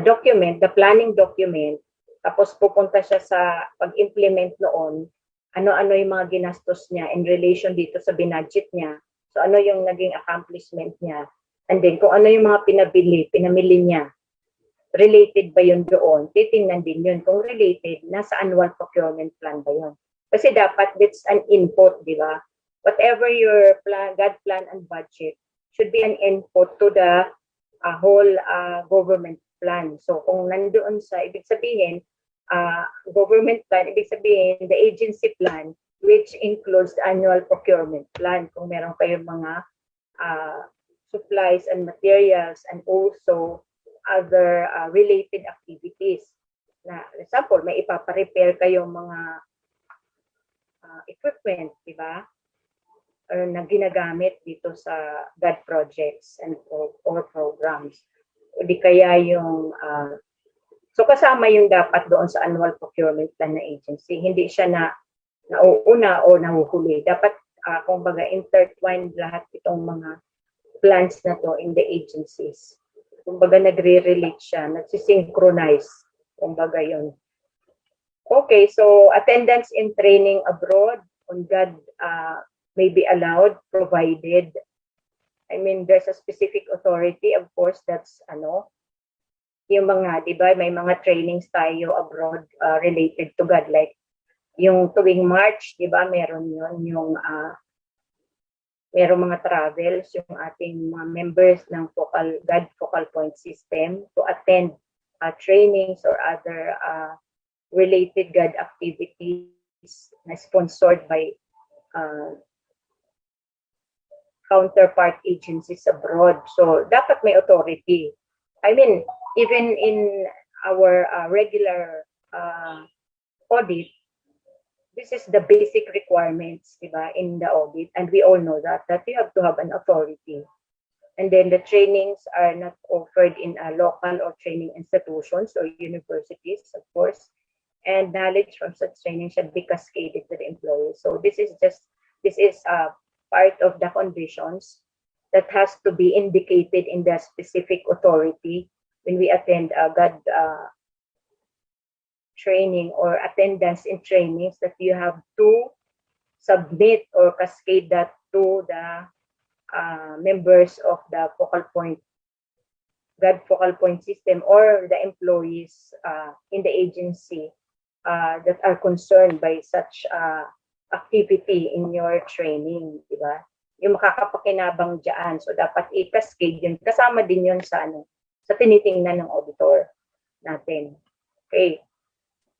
document, the planning document, tapos pupunta siya sa pag-implement noon, ano-ano yung mga ginastos niya in relation dito sa binudget niya. So, ano yung naging accomplishment niya. And then, kung ano yung mga pinamili niya, related ba yun doon? Titingnan din yun. Kung related, nasa annual procurement plan ba yun? Kasi dapat, that's an input, di ba? Whatever your plan, GAD plan and budget, should be an input to the whole government plan. So, kung nandoon sa, ibig sabihin, government plan, ibig sabihin, the agency plan, which includes the annual procurement plan. Kung meron kayong mga supplies and materials, and also other related activities. Na, for example, may ipapa-repair kayong mga equipment, di ba? Na ginagamit dito sa GAD projects and or programs. O di kaya yung so kasama yung dapat doon sa annual procurement plan na agency. Hindi siya nauuna o nahuhuli. Dapat kumbaga intertwined lahat itong mga plans na to in the agencies. Kumbaga nagre-relate siya, nagsisynchronize. Kumbaga yun. Okay, so attendance in training abroad on GAD may be allowed, provided, I mean, there's a specific authority, of course, that's yung mga, di ba, may mga trainings tayo abroad related to GAD, like yung tuwing March, di ba, meron yun, yung merong mga travels, yung ating mga members ng GAD focal point system to attend trainings or other related GAD activities na sponsored by counterpart agencies abroad. So, dapat may authority. I mean, even in our regular audit, this is the basic requirements, diba, in the audit, and we all know that you have to have an authority. And then the trainings are not offered in local or training institutions or universities, of course, and knowledge from such training should be cascaded to the employees. So this is part of the conditions that has to be indicated in the specific authority when we attend a GAD training or attendance in trainings, that you have to submit or cascade that to the members of the GAD focal point system or the employees in the agency that are concerned by such activity in your training, di ba? Yung makakapakinabang dyan. So, dapat i-cascade yun. Kasama din yun sa tinitingnan ng auditor natin. Okay.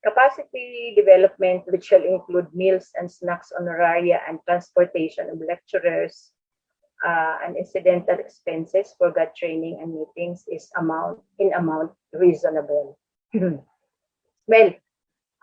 Capacity development, which shall include meals and snacks, honoraria, and transportation of lecturers, and incidental expenses for GAD training and meetings is in amount reasonable. Well,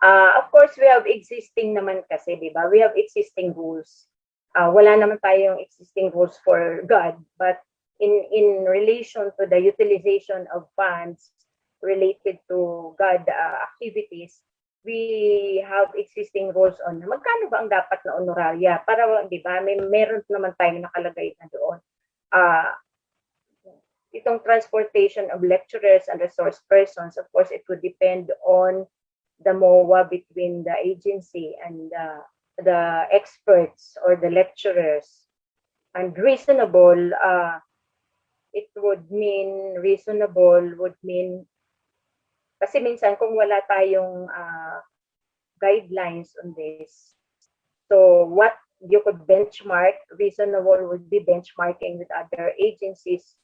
Of course, we have existing naman kasi, di ba? We have existing rules. Wala naman tayong existing rules for GAD, but in relation to the utilization of funds related to GAD activities, we have existing rules on magkano ba ang dapat na honoraria para, di ba, meron naman tayong nakalagay na doon. Itong transportation of lecturers and resource persons, of course, it would depend on the MOA between the agency and the experts or the lecturers. And reasonable, it would mean, kasi minsan kung wala tayong guidelines on this, so what you could benchmark, reasonable would be benchmarking with other agencies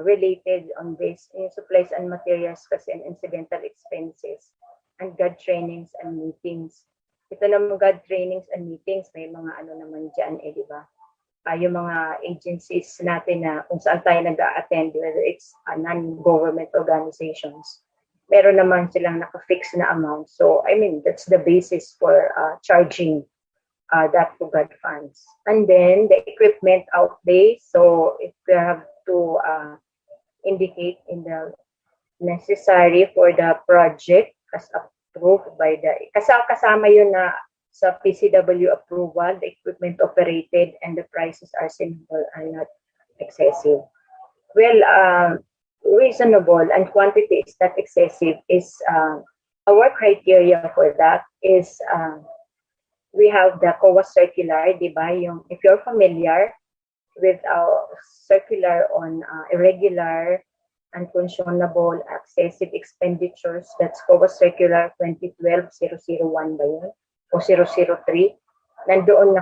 related on this in supplies and materials kasi and incidental expenses and GAD trainings and meetings. Ito naman GAD trainings and meetings, may mga ano naman dyan di ba? Yung mga agencies natin na kung saan tayo nag-attend, whether it's non-government organizations, meron naman silang naka-fix na amount. So, I mean, that's the basis for charging that to GAD funds. And then, the equipment outlay. So, if we have to indicate in the necessary for the project as approved by the, kasama yun na sa PCW approval, the equipment operated and the prices are simple and not excessive. Well, reasonable and quantity is not excessive is our criteria for that is we have the COA circular, di ba? Yung, if you're familiar with our circular on irregular, unconscionable, excessive expenditures, that's COA circular 2012-001 ba yun? O 003. Nandoon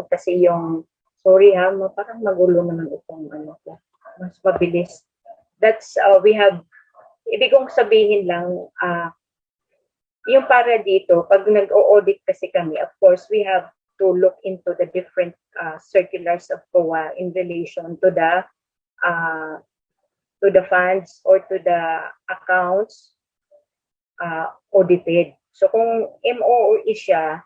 kasi yung, sorry ha, parang magulo naman itong ano, mas mabilis. That's, we have, ibig kong sabihin lang, yung para dito, pag nag-o-audit kasi kami, of course, we have to look into the different circulars of COA in relation to the funds or to the accounts audited. So kung MOO siya,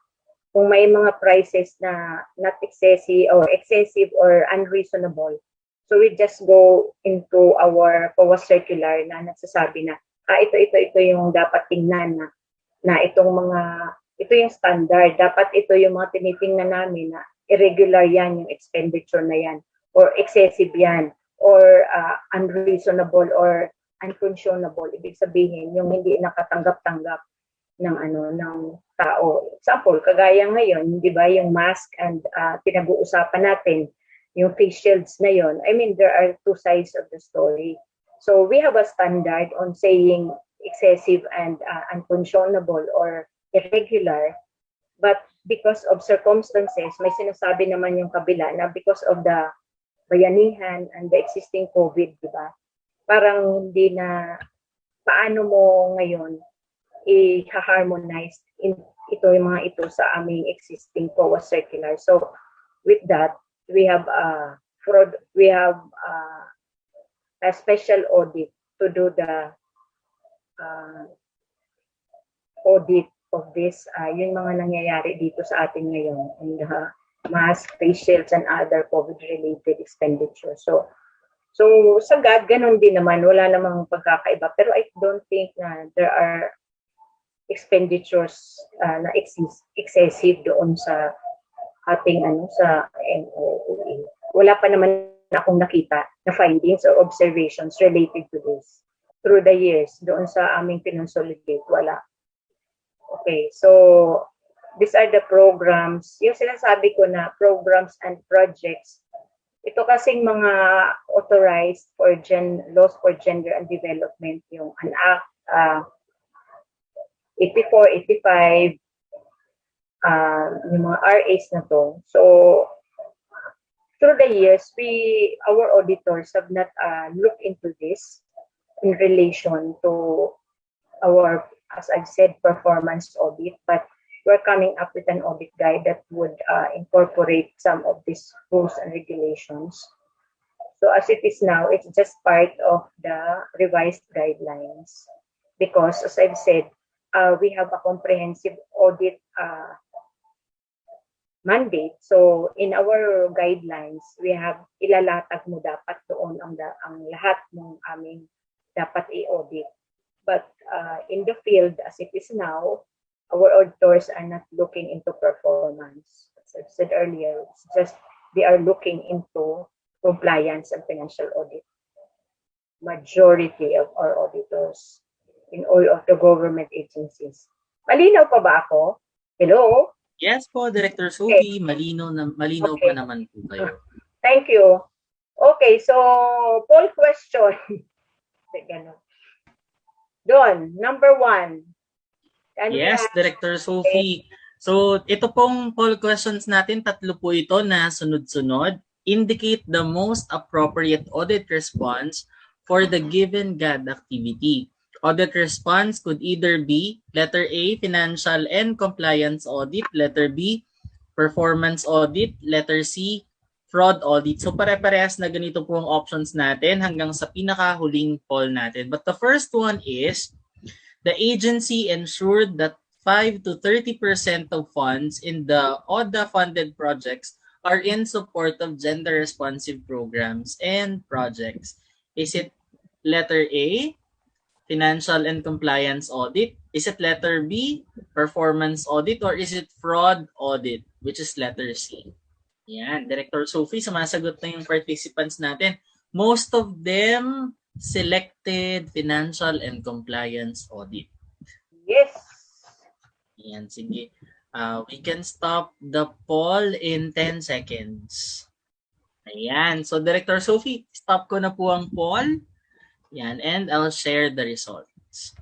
kung may mga prices na not excessive or unreasonable, so we just go into our COA circular na nagsasabi na ito yung dapat tingnan na ito yung standard, dapat ito yung mga tinitingnan namin na irregular yan, yung expenditure na yan, or excessive yan, or unreasonable or unconscionable. Ibig sabihin, yung hindi nakatanggap-tanggap ng tao. Example, kagaya ngayon, di ba, yung mask and pinag-uusapan natin, yung face shields na yon. I mean, there are two sides of the story. So we have a standard on saying excessive and unconscionable or irregular, but because of circumstances, may sinasabi naman yung kabila na because of the bayanihan and the existing COVID, di ba? Parang hindi na paano mo ngayon i-harmonize ito yung mga ito sa aming existing COA circular. So with that, we have a special audit to do the audit of this, yung mga nangyayari dito sa atin ngayon, and mask, face shields, and other COVID-related expenditures. So sa GAD, ganun din naman, wala namang pagkakaiba. Pero I don't think na there are expenditures na excessive doon sa ating sa MOOE. Wala pa naman akong nakita na findings or observations related to this. Through the years, doon sa aming pinonsolidate, wala. Okay, so these are the programs. Yung sinasabi ko na programs and projects, ito kasing mga authorized for laws for gender and development, yung Act 84, 85, yung mga RAs na to. So, through the years, our auditors have not looked into this in relation to our, as I've said, performance audit, but we're coming up with an audit guide that would incorporate some of these rules and regulations. So as it is now, it's just part of the revised guidelines because, as I've said, we have a comprehensive audit mandate. So in our guidelines, we have ilalatag mo dapat doon ang lahat ng aming dapat i-audit. But in the field, as it is now, our auditors are not looking into performance. As I said earlier, it's just they are looking into compliance and financial audit. Majority of our auditors in all of the government agencies. Malinaw pa ba ako? Hello? Yes po, Director Sophie. Malinaw pa naman po kayo. Thank you. Okay, so poll question. Don, number 1. Yes, Director Sophie. So, ito pong poll questions natin, 3 po ito na sunod-sunod. Indicate the most appropriate audit response for the given GAD activity. Audit response could either be letter A, financial and compliance audit, letter B, performance audit, letter C, fraud audit. So pare-parehas na ganito po ang options natin hanggang sa pinakahuling poll natin. But the first one is, the agency ensured that 5 to 30% of funds in the ODA-funded projects are in support of gender-responsive programs and projects. Is it letter A, financial and compliance audit? Is it letter B, performance audit? Or is it fraud audit, which is letter C? Yan, Director Sophie, sumasagot na yung participants natin. Most of them selected financial and compliance audit. Yes. Yan, sige. We can stop the poll in 10 seconds. Ayan. So, Director Sophie, stop ko na po ang poll. Yan, and I'll share the results.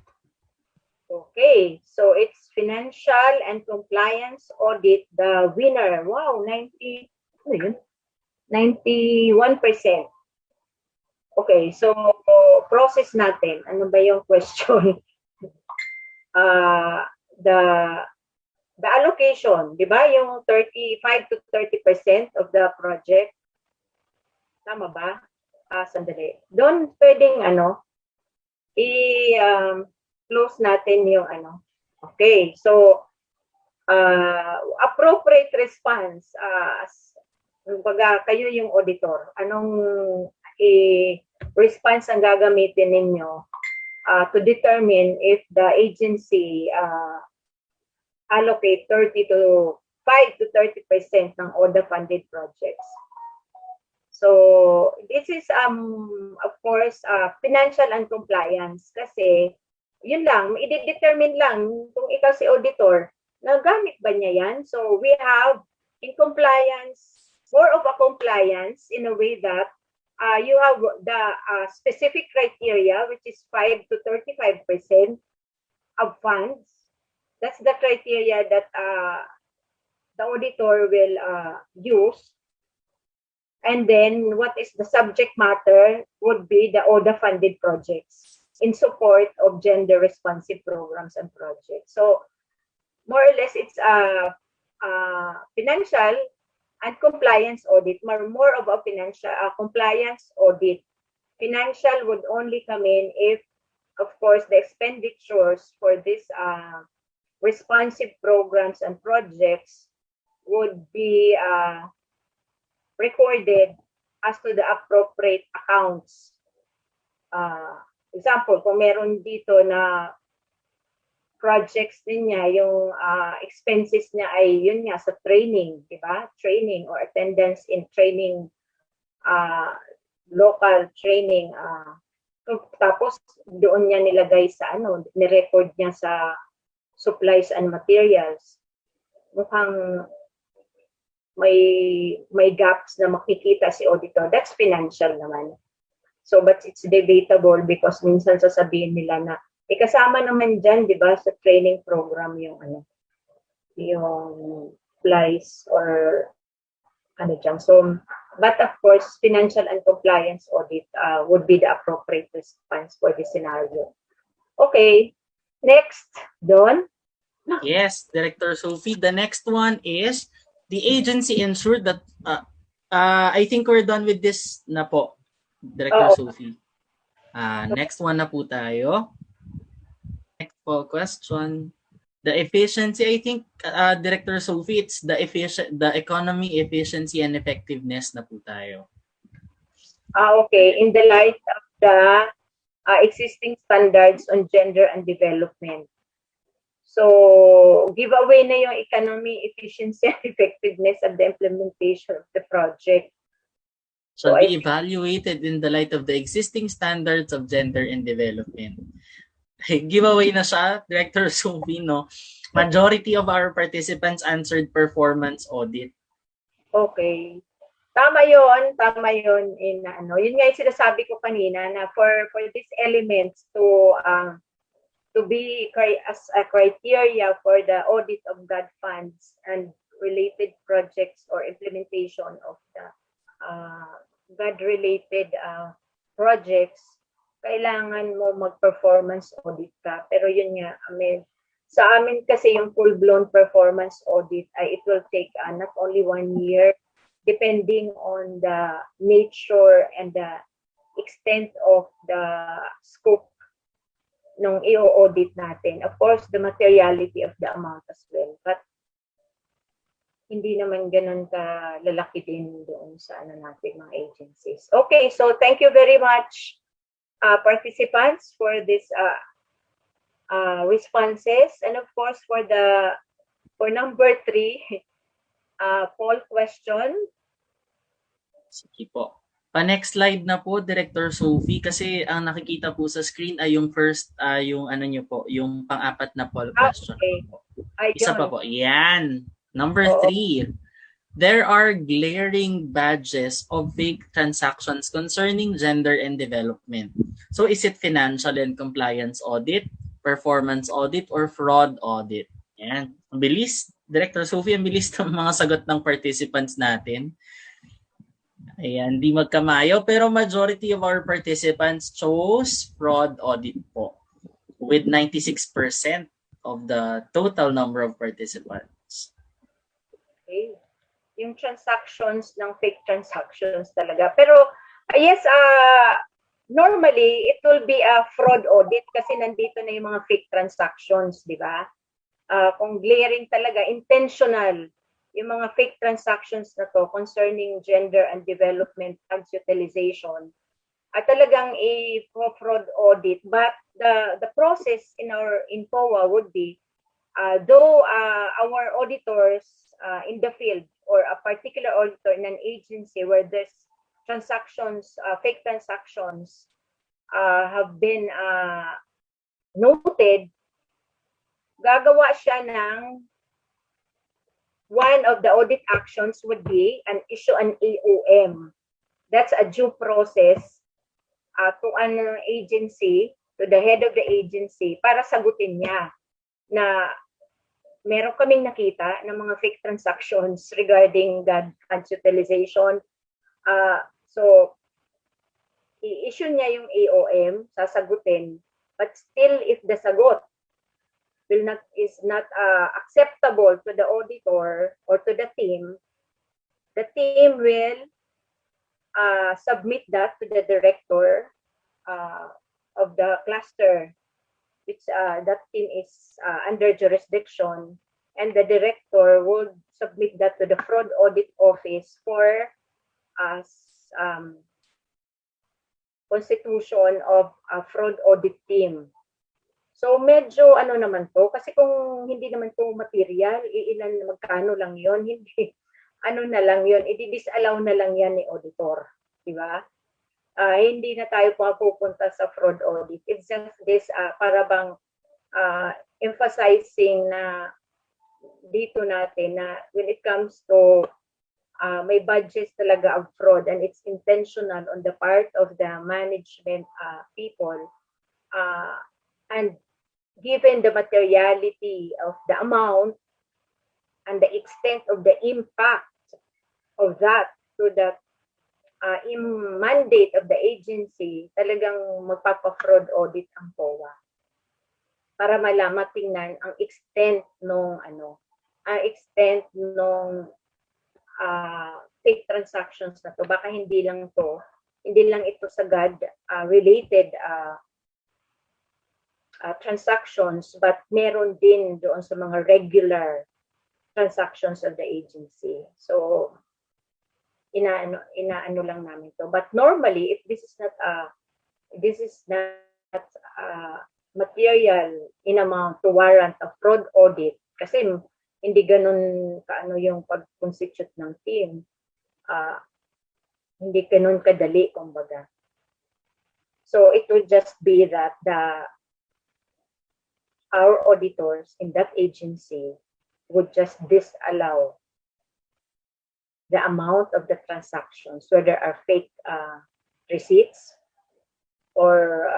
Okay, so it's financial and compliance audit, the winner. Wow, 91%. Okay, so process natin. Ano ba yung question? The allocation, di ba? Yung 35 to 30% of the project. Tama ba? Sandali. Doon pwedeng close natin yung Okay, so appropriate response kayo yung auditor. Anong response ang gagamitin ninyo to determine if the agency allocate 5 to 30% ng ODA funded projects. So, this is, of course, financial and compliance kasi yun lang, i-determine lang kung ikaw si auditor, nagamit ba niya yan? So, we have in compliance, more of a compliance in a way that you have the specific criteria, which is 5 to 35% of funds. That's the criteria that the auditor will use. And then what is the subject matter would be the ODA-funded projects in support of gender-responsive programs and projects. So more or less, it's financial and compliance audit, more of a financial compliance audit. Financial would only come in if, of course, the expenditures for this responsive programs and projects would be recorded as to the appropriate accounts. Example, kung meron dito na projects niya, yung expenses niya ay yun nga sa training, di ba? Training or attendance in training, local training. Tapos doon niya nilagay sa nirecord niya sa supplies and materials. Mukhang may gaps na makikita si auditor. That's financial naman. So, but it's debatable because minsan sasabihin nila na kasama naman dyan, di ba, sa training program yung supplies or dyan. So, but of course, financial and compliance audit would be the appropriate response for this scenario. Okay, next, Don. Yes, Director Sophie. The next one is the agency ensured that I think we're done with this na po, Director Sophie. Next one na po tayo. Next po question. The efficiency, I think, Director Sophie, it's the economy, efficiency, and effectiveness na po tayo. Okay. In the light of the existing standards on gender and development. So, give away na yung economy, efficiency, and effectiveness of the implementation of the project. Shall be evaluated in the light of the existing standards of gender and development. Giveaway na siya, Director Sophie, no? Majority of our participants answered performance audit. Okay. Tama yon in ano. Yun nga yung sinasabi ko kanina na for these elements to be as a criteria for the audit of GAD funds and related projects or implementation of the GAD-related projects, kailangan mo mag-performance audit ka. Pero yun nga, sa amin kasi yung full-blown performance audit it will take not only 1 year, depending on the nature and the extent of the scope nung i-audit natin. Of course, the materiality of the amount as well. But hindi naman ganun ka lalaki din doon sa natin mga agencies. Okay, so thank you very much participants for this responses, and of course for number 3 poll question. Sige po. Pa-next slide na po, Director Sophie, kasi ang nakikita po sa screen ay yung first, yung ano nyo po, yung pang-apat na poll question. Okay. Isa pa po. Yan. Number 3. There are glaring badges of fake transactions concerning gender and development. So is it financial and compliance audit, performance audit, or fraud audit? Yan. Ang bilis. Director Sophie, ang bilis ng mga sagot ng participants natin. Ayan, di magkamayo. Pero majority of our participants chose fraud audit po, with 96% of the total number of participants. Okay. Yung transactions ng fake transactions talaga. Pero yes, normally it will be a fraud audit kasi nandito na yung mga fake transactions, di ba? Kung glaring talaga, intentional yung mga fake transactions na to concerning gender and development funds utilization, talagang fraud audit. But the process in POA would be, though our auditors in the field or a particular auditor in an agency where there's transactions, fake transactions have been noted, gagawa siya ng one of the audit actions would be an issue an AOM. That's a due process to an agency, to the head of the agency, para sagutin niya na meron kaming nakita ng mga fake transactions regarding GAD funds utilization. So, i-issue niya yung AOM, sasagutin. But still, if the sagot is not acceptable to the auditor or to the team will submit that to the director of the cluster, which that team is under jurisdiction, and the director would submit that to the fraud audit office for constitution of a fraud audit team. So medyo ano naman to, kasi kung hindi naman to material, ilan magkano lang yon, hindi ano na lang yon, i-disallow na lang yan ni auditor, di ba? Hindi na tayo pupunta sa fraud audit. It's just this para bang emphasizing na dito natin na when it comes to may budgets talaga of fraud and it's intentional on the part of the management people, and given the materiality of the amount and the extent of the impact of that to the mandate of the agency, talagang magpapa-fraud audit ang POA para malaman, tingnan ang extent nung fake transactions na to. Baka hindi lang ito sa GAD related transactions, but meron din doon sa mga regular transactions of the agency. So, inaano lang namin to. But normally, if this is not material in amount to warrant a fraud audit, kasi hindi ganun kaano yung pag-constitute ng team, hindi ganun kadali, kumbaga. So it will just be that our auditors in that agency would just disallow the amount of the transactions, whether are fake receipts or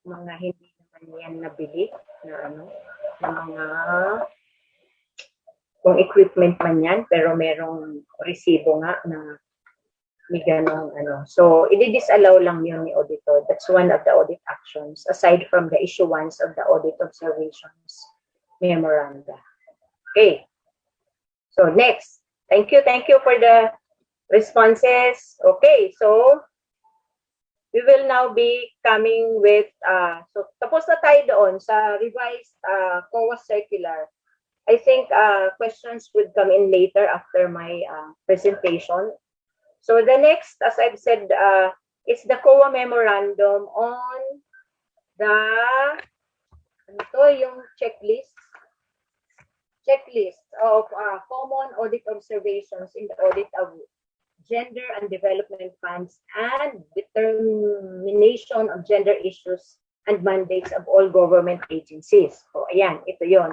mga hindi naman yan nabili na mga kung equipment man yan, pero merong resibo nga na may ganong So, i-disallow lang yun ni auditor. That's one of the audit actions, aside from the issuance of the audit observations memoranda. Okay. So, next. Thank you for the responses. Okay, so we will now be coming with, so tapos na tayo doon sa revised COA circular. I think questions would come in later after my presentation. So the next, as I've said, is the COA memorandum on the, yung checklist of common audit observations in the audit of gender and development funds and determination of gender issues and mandates of all government agencies. So ayan, ito yon.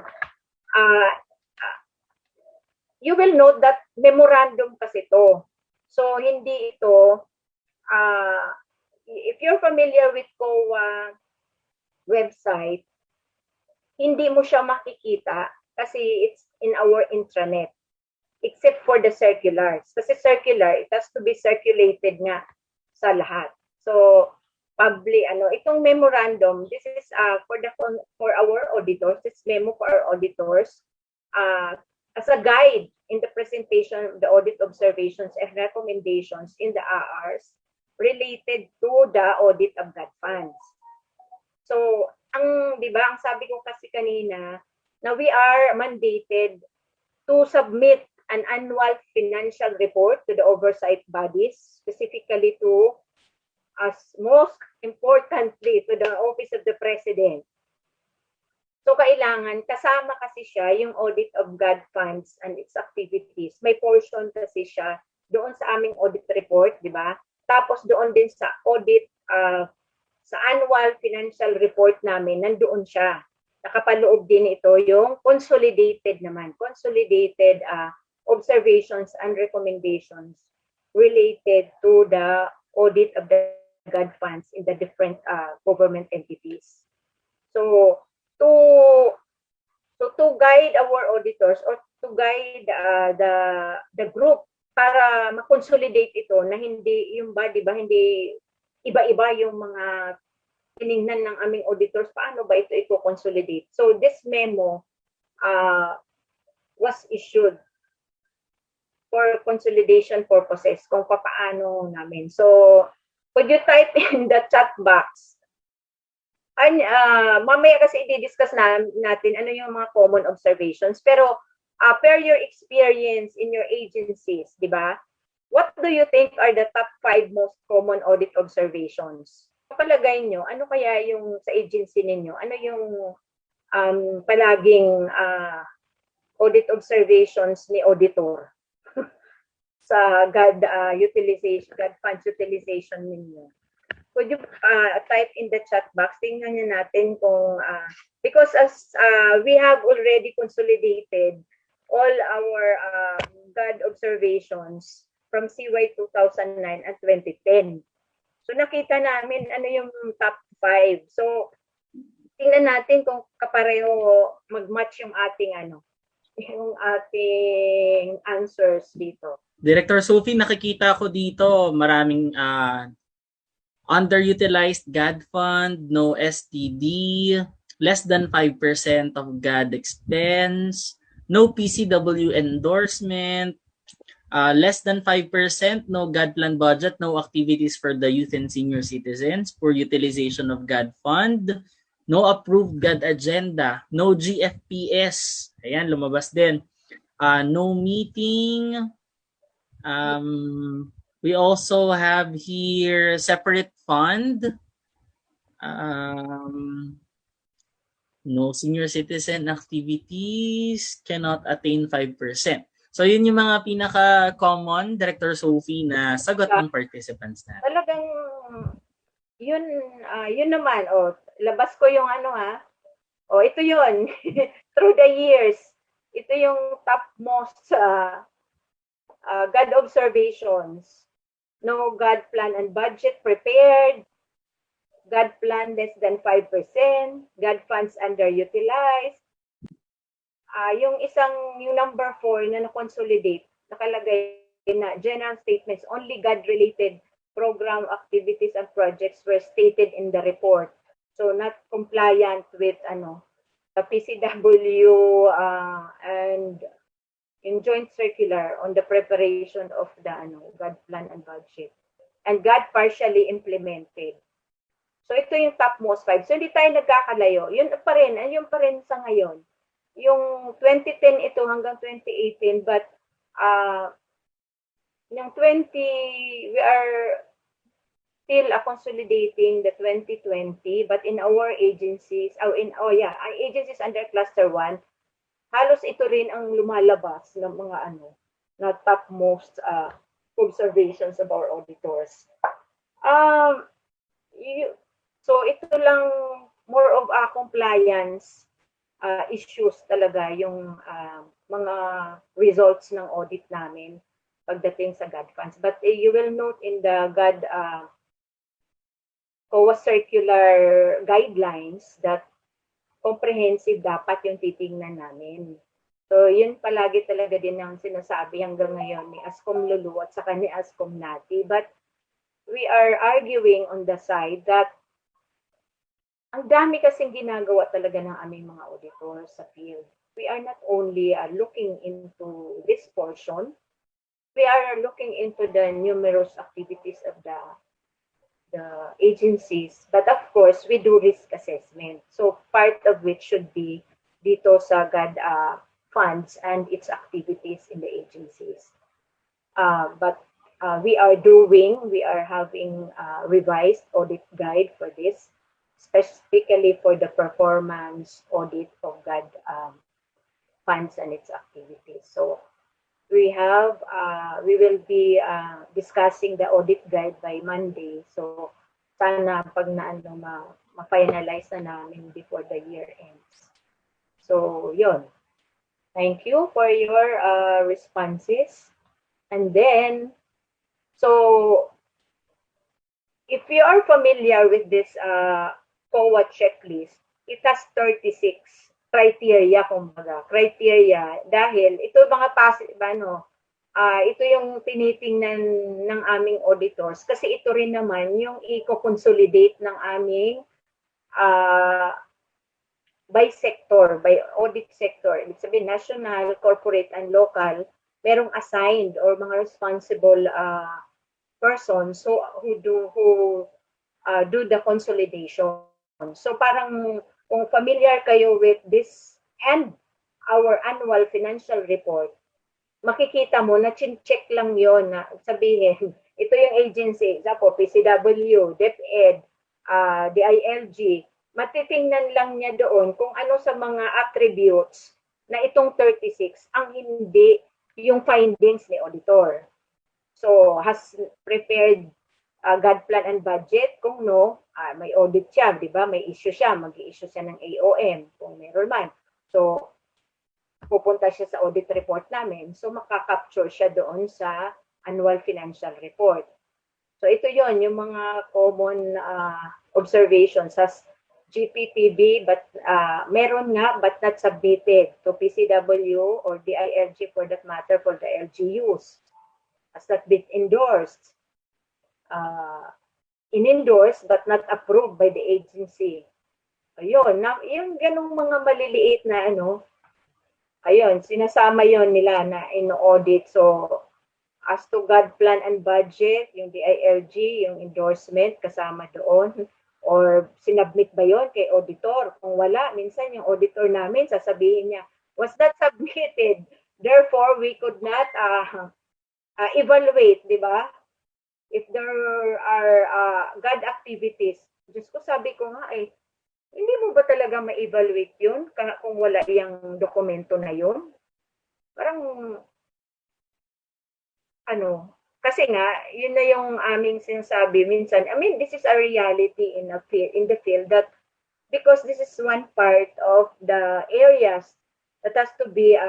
You will note that memorandum kasi ito. So hindi ito, if you're familiar with COA website, hindi mo siya makikita kasi it's in our intranet, except for the circulars. Kasi circular, it has to be circulated nga sa lahat. So, public, itong memorandum, this is for our auditors, this memo for our auditors, as a guide in the presentation of the audit observations and recommendations in the ARs related to the audit of GAD funds. So, di ba, ang sabi ko kasi kanina, na we are mandated to submit an annual financial report to the oversight bodies, specifically to, as most importantly, to the Office of the President. So, kailangan, kasama kasi siya yung audit of GAD funds and its activities. May portion kasi siya doon sa aming audit report, di ba? Tapos doon din sa audit, sa annual financial report namin, nandoon siya. Nakapaloob din ito yung consolidated observations and recommendations related to the audit of the GAD funds in the different government entities. So, to guide our auditors or to guide the group para ma-consolidate ito na hindi yung hindi iba-iba yung mga tiningnan ng aming auditors, paano ba ito i-consolidate? So this memo was issued for consolidation purposes kung paano namin. So could you type in the chat box? Mamaya kasi i-discuss natin ano yung mga common observations. Pero per your experience in your agencies, di ba? What do you think are the top 5 most common audit observations? Palagay nyo, ano kaya yung sa agency ninyo? Ano yung palaging audit observations ni auditor sa GAD GAD funds utilization ninyo? Could you type in the chat box? Tingnan nyo natin kung, because as we have already consolidated all our GAD observations from CY 2009 and 2010. So nakita namin ano yung top 5. So tingnan natin kung kapareho mag-match yung ating yung ating answers dito. Director Sophie, nakikita ko dito maraming underutilized GAD fund, no STD, less than 5% of GAD expense, no PCW endorsement, Less than 5%, no GAD plan budget, no activities for the youth and senior citizens, poor utilization of GAD fund, no approved GAD agenda, no GFPS, ayan, lumabas din. No meeting. We also have here separate fund. No senior citizen activities, cannot attain 5%. So yun yung mga pinaka-common, Director Sophie, na sagot ng participants natin. Talagang yun naman, labas ko yung ito yun. Through the years, ito yung topmost GAD observations. No GAD plan and budget prepared, GAD plan less than 5%, GAD funds underutilized. Yung number 4 na na-consolidate, nakalagay na general statements, only GAD-related program activities and projects were stated in the report. So not compliant with the PCW and in joint circular on the preparation of the GAD plan and budget. And GAD partially implemented. So ito yung topmost 5. So hindi tayo nagkakalayo. Yun pa rin sa ngayon. Yung 2010 ito hanggang 2018, but yung 20, we are still consolidating the 2020, but in our agencies, agencies under cluster 1, halos ito rin ang lumalabas ng mga na topmost observations of our auditors. So ito lang more of compliance issues talaga yung mga results ng audit namin pagdating sa GAD funds. But you will note in the GAD COA circular guidelines that comprehensive dapat yung titingnan namin. So yun palagi talaga din ang sinasabi hanggang ngayon ni Ascom Lulu at saka ni Ascom Nati. But we are arguing on the side that ang dami kasing ginagawa talaga ng aming mga auditors sa field. We are not only looking into this portion, we are looking into the numerous activities of the agencies. But of course, we do risk assessment. So part of which should be dito sa GAD funds and its activities in the agencies. But we are having revised audit guide for this, specifically for the performance audit of GAD funds and its activities. So we will be discussing the audit guide by Monday. So sana pag ma-finalize na namin before the year ends. So yun. Thank you for your responses. And then, so if you are familiar with this COA checklist, it has 36 criteria, criteria dahil ito ito yung tinitingnan ng aming auditors kasi ito rin naman yung i-consolidate ng aming by sector, by audit sector. Ibig sabihin, national, corporate, and local, merong assigned or mga responsible persons who do the consolidation. So parang kung familiar kayo with this and our annual financial report, makikita mo na check lang yon na sabihin, ito yung agency, example, PCW, DepEd, DILG, matitingnan lang niya doon kung ano sa mga attributes na itong 36 ang hindi yung findings ni auditor. So, has prepared GAD plan and budget? Kung no, may audit siya, di ba? May issue siya, mag-i-issue siya ng AOM kung meron man. So, pupunta siya sa audit report namin. So, makaka-capture siya doon sa annual financial report. So, ito yon yung mga common observations as GPTB, but meron nga but not submitted to PCW or DILG for that matter for the LGUs. Has not been endorsed. In-endorse but not approved by the agency. Ayun, yung ganung mga maliliit na ayun, sinasama yon nila na in-audit. So, As to GAD Plan and Budget, yung DILG, yung endorsement kasama doon, or sinubmit ba yon kay auditor? Kung wala, minsan yung auditor namin sasabihin niya, was that submitted? Therefore, we could not evaluate, di ba? If there are GAD activities, Diyos ko, sabi ko nga hindi mo ba talaga ma-evaluate yun kung wala yung dokumento na yun? Parang, kasi nga, yun na yung aming sinasabi minsan. I mean, this is a reality in the field that because this is one part of the areas that has to be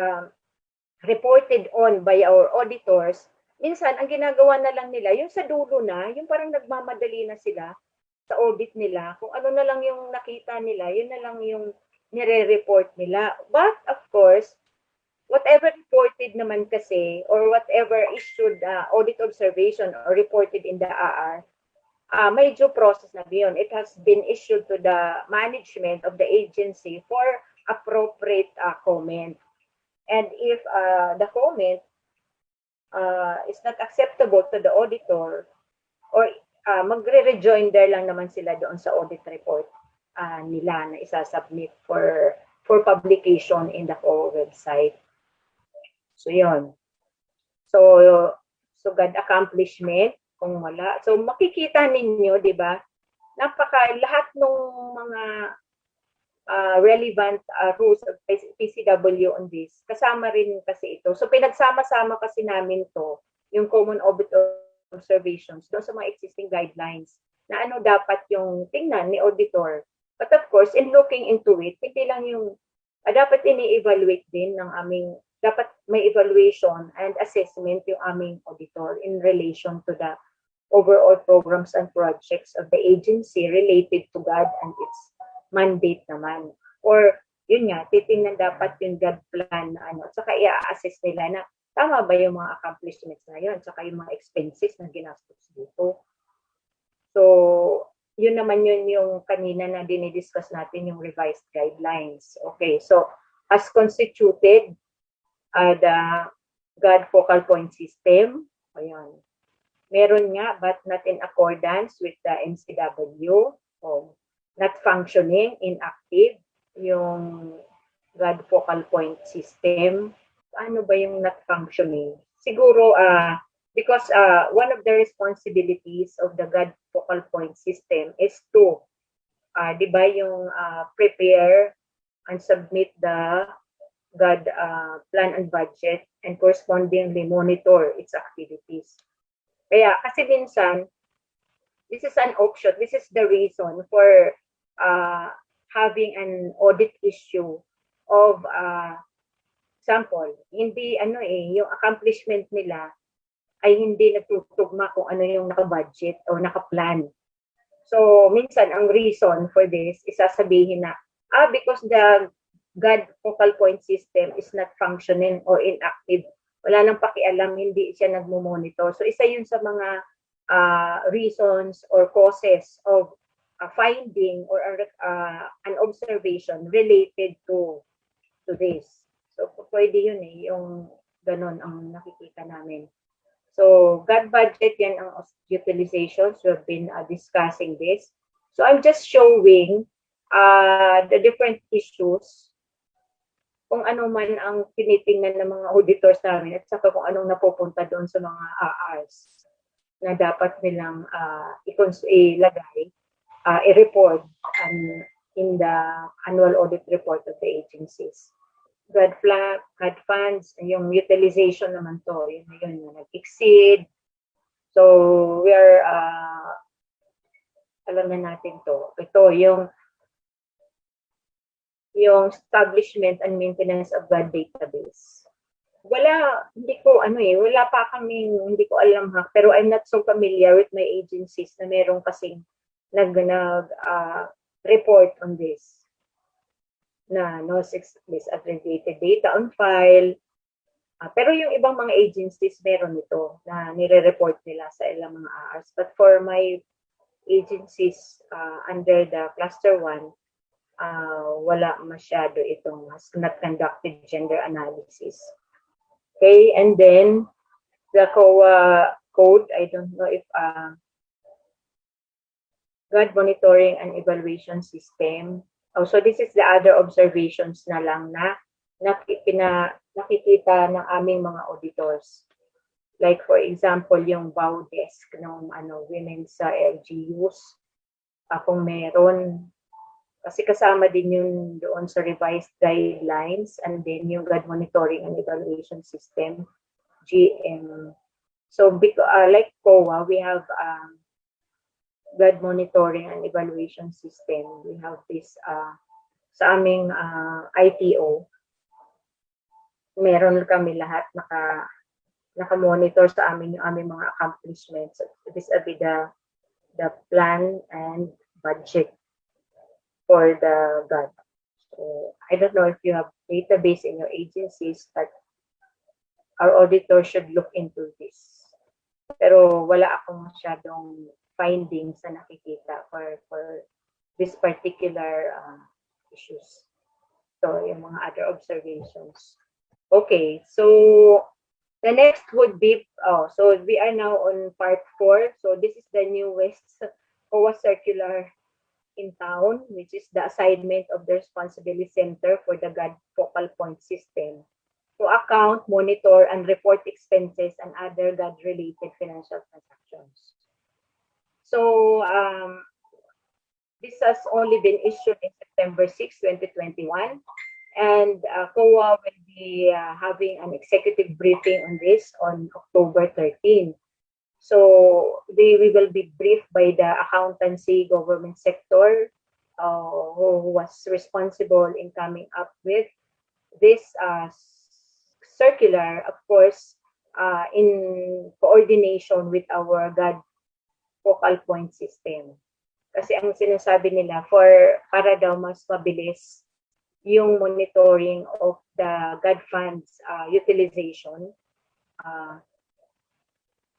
reported on by our auditors, minsan, ang ginagawa na lang nila, yung sa dulo na, yung parang nagmamadali na sila sa audit nila, kung ano na lang yung nakita nila, yun na lang yung nire-report nila. But, of course, whatever reported naman kasi, or whatever issued audit observation or reported in the AR, may due process na yun. It has been issued to the management of the agency for appropriate comment. And if the comment is not acceptable to the auditor, or magre-rejoinder lang naman sila doon sa audit report nila na isasubmit for publication in the website. So, yun. So GAD accomplishment, kung wala. So, makikita ninyo, di ba, lahat ng mga relevant rules of PCW on this, kasama rin kasi ito. So, pinagsama-sama kasi namin to, yung common audit observations doon sa mga existing guidelines na ano dapat yung tingnan ni auditor. But of course, in looking into it, hindi lang yung dapat ini-evaluate din ng aming, dapat may evaluation and assessment yung aming auditor in relation to the overall programs and projects of the agency related to GAD and its mandate naman. Or, yun nga, titingnan dapat yung GAD plan na at saka i-assess nila na tama ba yung mga accomplishments na yun, saka yung mga expenses na ginastos dito. So, yun naman yun yung kanina na dinidiscuss natin, yung revised guidelines. Okay, so, as constituted, the GAD focal point system, ayan, meron nga, but not in accordance with the MCW, not functioning, inactive, yung GAD focal point system. Ano ba yung not functioning? Siguro, because one of the responsibilities of the GAD focal point system is to, di ba, yung prepare and submit the GAD plan and budget and correspondingly monitor its activities. Kaya, kasi minsan, this is an option. This is the reason for having an audit issue of example, hindi yung accomplishment nila ay hindi nagtutugma kung ano yung naka-budget o naka-plan. So, minsan ang reason for this is sasabihin na, because the GAD focal point system is not functioning or inactive, wala nang pakialam, hindi siya nagmo-monitor. So, isa yun sa mga reasons or causes of finding or an observation related to this. So, pwede yun yung ganun ang nakikita namin. So, GAD budget, yan ang utilizations. We have been discussing this. So, I'm just showing the different issues, kung ano man ang tinitingnan ng mga auditors namin at saka kung anong napupunta doon sa mga ARs na dapat nilang ilagay, i-report in the annual audit report of the agencies. GAD funds, yung utilization naman to, yun nag-exceed. So, we are, alam na natin to. Ito, yung establishment and maintenance of GAD database. Wala pa kaming, hindi ko alam pero I'm not so familiar with my agencies na meron kasing report on this. Na no aggregated data on file. Pero yung ibang mga agencies meron ito na nire-report nila sa ilang mga ARs. But for my agencies under the cluster 1, wala masyado itong has not conducted gender analysis. Okay, and then the COA code, I don't know if GAD monitoring and evaluation system. Oh, so this is the other observations na lang na nakikita ng aming mga auditors. Like for example, yung bow desk ng women's LGUs. Kung meron, kasi kasama din yun doon sa revised guidelines, and then yung GAD monitoring and evaluation system, GM. So like COA, we have GAD monitoring and evaluation system. We have this sa aming ITO. Meron kami lahat naka-monitor sa amin yung aming mga accomplishments. This will be the plan and budget for the GAD. So I don't know if you have database in your agencies, but our auditor should look into this. Pero wala akong masyadong findings na nakikita for this particular issues. So, yung mga other observations. Okay, so the next would be, so we are now on part 4. So this is the newest COA circular in town, which is the assignment of the responsibility center for the GAD focal point system to account, monitor, and report expenses and other GAD-related financial transactions. So this has only been issued in September 6, 2021, and COA will be having an executive briefing on this on October 13. So we will be briefed by the accountancy government sector who was responsible in coming up with this circular, of course, in coordination with our GAD focal point system. Kasi ang sinasabi nila, para daw mas mabilis yung monitoring of the GAD funds utilization,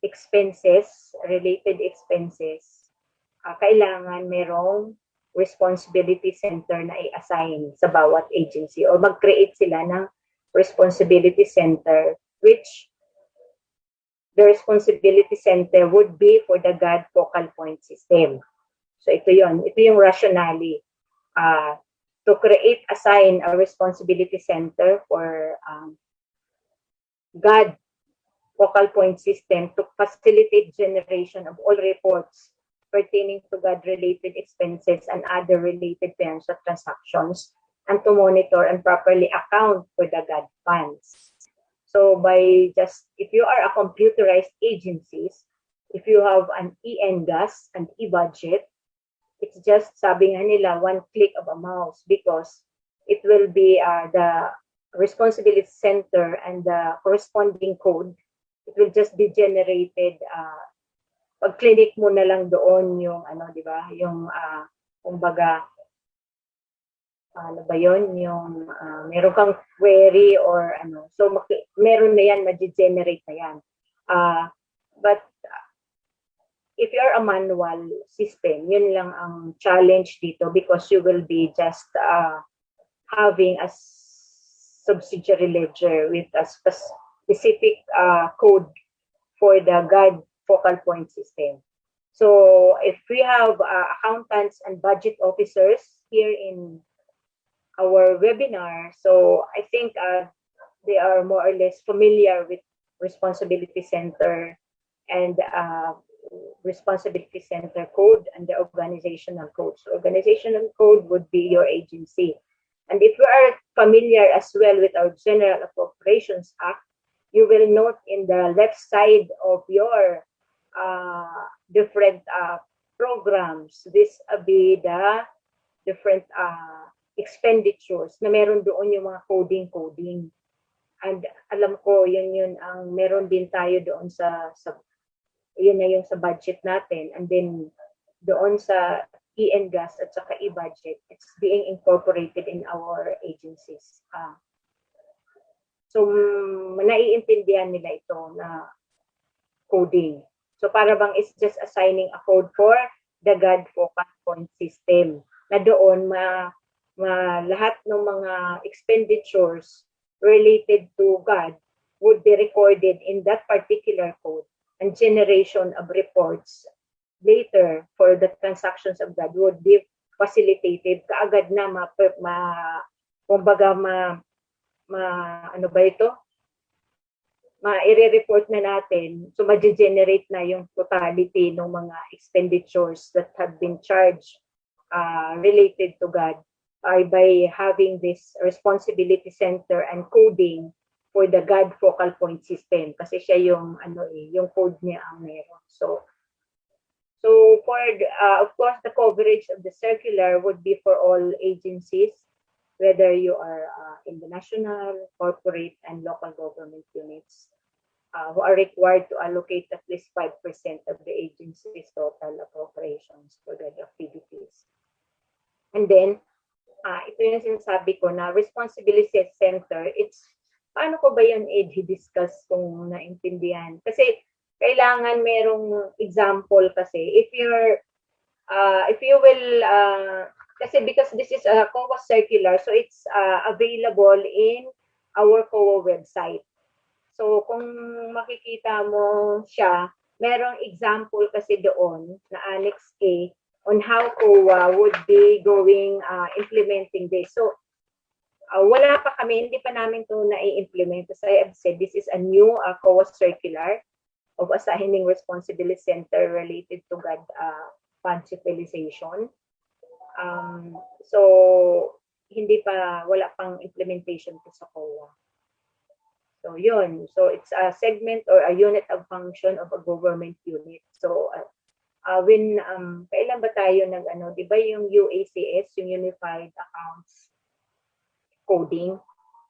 expenses, related expenses, kailangan merong responsibility center na i-assign sa bawat agency or mag-create sila ng responsibility center, which the responsibility center would be for the GAD focal point system. So ito yung rationale to assign a responsibility center for GAD focal point system to facilitate generation of all reports pertaining to GAD-related expenses and other related financial transactions, and to monitor and properly account for the GAD funds. So if you are a computerized agencies, if you have an e-NGAS and e-budget, it's just, sabi nga nila, one click of a mouse, because it will be the responsibility center and the corresponding code. It will just be generated. Pag-click mo na lang doon yung di ba? Yung kumbaga ano ba yun, yung meron kang query or so meron na yan, ma-generate na yan. But if you're a manual system, yun lang ang challenge dito, because you will be just having a subsidiary ledger with a specific code for the GAD focal point system. So if we have accountants and budget officers here in our webinar, so I think they are more or less familiar with responsibility center and responsibility center code and the organizational code. So organizational code would be your agency. And if you are familiar as well with our General Appropriations Act, you will note in the left side of your different programs, this will be the different expenditures na meron doon yung mga coding. And alam ko, yun ang meron din tayo doon yun na yung sa budget natin. And then doon sa e-NGAS at saka e-budget, it's being incorporated in our agencies. So naiintindihan nila ito na coding. So para bang it's just assigning a code for the GAD focal point system na doon lahat ng mga expenditures related to GAD would be recorded in that particular code, and generation of reports later for the transactions of GAD would be facilitated kaagad na ano ba ito? I-report na natin, so ma-generate na yung totality ng mga expenditures that have been charged related to GAD by having this responsibility center and coding for the GAD focal point system kasi siya yung yung code niya ang meron. So for of course the coverage of the circular would be for all agencies, whether you are in the national, corporate, and local government units who are required to allocate at least 5% of the agency's total appropriations for GAD activities. And then, ito yung sinasabi ko na responsibility center, it's, paano ko ba yun i-discuss kung naintindihan? Kasi, kailangan merong example kasi. If you will, kasi because this is a COA circular, so it's available in our COA website. So, kung makikita mo siya, merong example kasi doon na Annex A on how COA would be going implementing this. So, wala pa kami, hindi pa namin ito na-implement. As I have said, this is a new COA circular of assigning responsibility center related to GAD fund utilization. So, wala pang implementation po sa COA. So, yun. So, it's a segment or a unit of function of a government unit. So, when, kailan ba tayo di ba yung UACS, yung Unified Accounts Coding,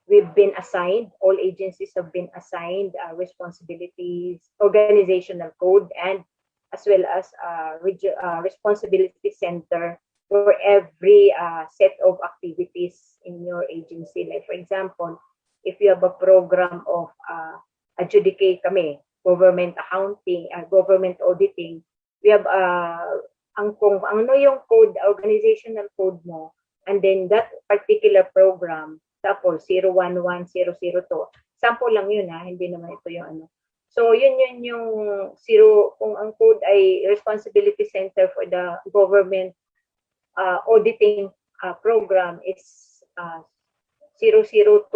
we've been assigned, all agencies have been assigned responsibilities, organizational code, and as well as responsibility center for every set of activities in your agency. Like for example, if you have a program of adjudicate kami, government accounting, government auditing, we have kung ano yung code, organizational code mo, and then that particular program, tapos 011, 002, sample lang yun hindi naman ito yung So yun yung kung ang code ay responsibility center for the government auditing program is 002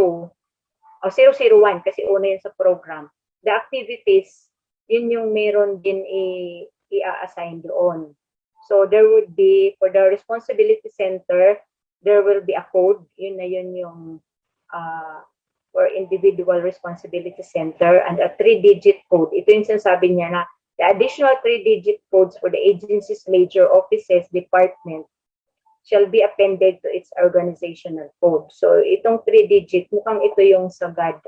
o 001 kasi una yun sa program. The activities, yun yung meron din i-assign doon. So there would be, for the responsibility center, there will be a code. Yun yung for individual responsibility center and a 3-digit code. Ito yung sinasabi niya na the additional 3-digit codes for the agency's major offices, department, shall be appended to its organizational code. So itong 3-digit, mukhang ito yung sa GAD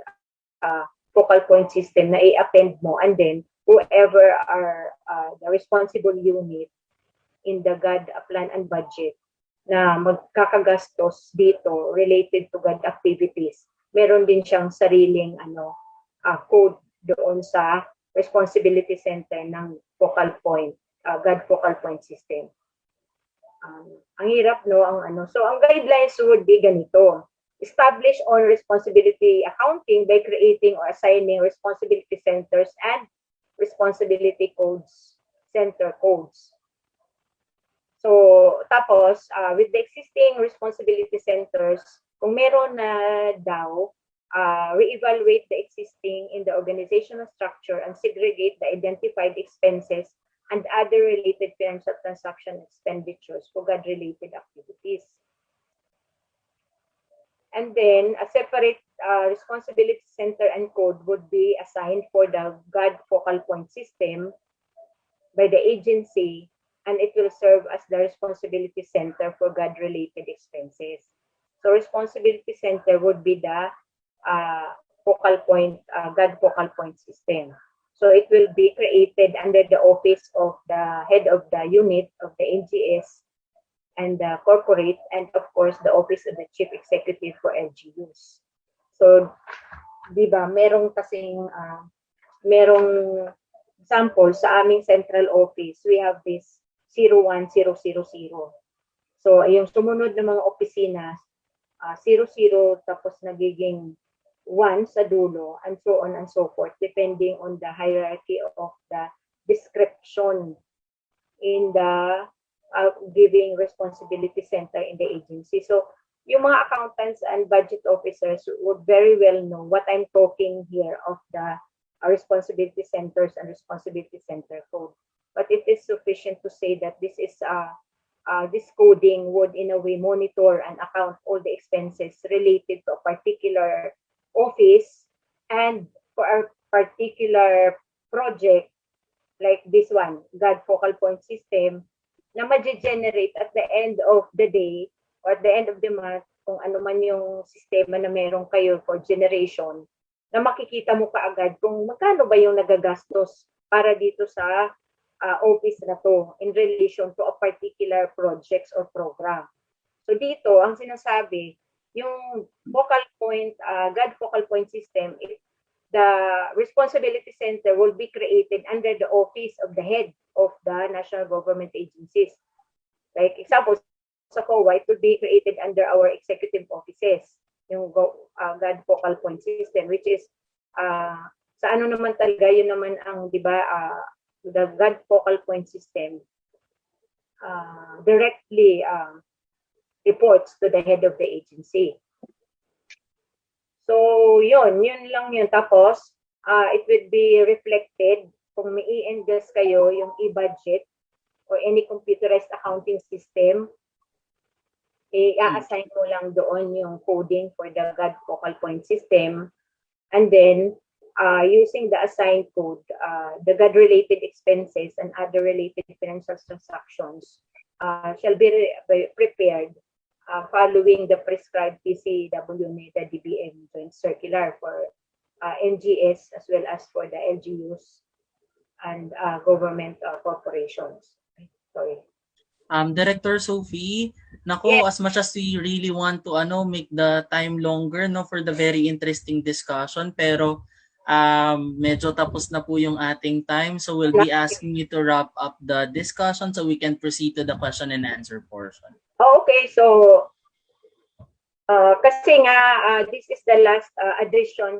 focal point system na i-append mo, and then whoever are the responsible unit in the GAD Plan and Budget na magkakagastos dito related to GAD activities, meron din siyang sariling code doon sa responsibility center ng focal point, GAD focal point system. Ang hirap, no? So, ang guidelines would be ganito. Establish on responsibility accounting by creating or assigning responsibility centers and responsibility codes, center codes. So, tapos, with the existing responsibility centers, kung meron na daw, re-evaluate the existing in the organizational structure and segregate the identified expenses and other related financial transaction expenditures for GAD-related activities. And then, a separate responsibility center and code would be assigned for the GAD focal point system by the agency, and it will serve as the responsibility center for GAD-related expenses. So, responsibility center would be the focal point, GAD focal point system. So it will be created under the office of the head of the unit of the NGS and the corporate, and of course the office of the chief executive for LGUs. So, di ba, merong sample sa aming central office, we have this 01000. So, yung sumunod ng mga opisina, 00 tapos nagiging 1 sa dulo, and so on and so forth, depending on the hierarchy of the description in the giving responsibility center in the agency. So, yung mga accountants and budget officers would very well know what I'm talking here of the responsibility centers and responsibility center code. But it is sufficient to say that this is this coding would in a way monitor and account all the expenses related to a particular office and for a particular project like this one, GAD focal point system, na ma-generate at the end of the day or at the end of the month, kung ano man yung sistema na meron kayo for generation, na makikita mo kaagad kung magkano ba yung nagagastos para dito sa office na to in relation to a particular projects or program. So dito, ang sinasabi, yung focal point, GAD focal point system, the responsibility center will be created under the office of the head of the national government agencies. Like example, sa COA, it will be created under our executive offices, yung GAD focal point system, which is, sa ano naman talaga, yun naman ang, di ba, the GAD focal point system directly reports to the head of the agency. So, yun lang yun. Tapos, it would be reflected kung may i-ingest kayo yung e-budget or any computerized accounting system, i-assign mo lang doon yung coding for the GAD focal point system. And then, using the assigned code, the GAD-related expenses and other related financial transactions shall be prepared following the prescribed PCW-NEDA-DBM joint circular for NGS as well as for the LGUs and government corporations. Sorry. Director Sophie, nako, as much as we really want to make the time longer for the very interesting discussion, pero medyo tapos na po yung ating time, so we'll be asking you to wrap up the discussion so we can proceed to the question and answer portion. Okay, so kasi nga this is the last addition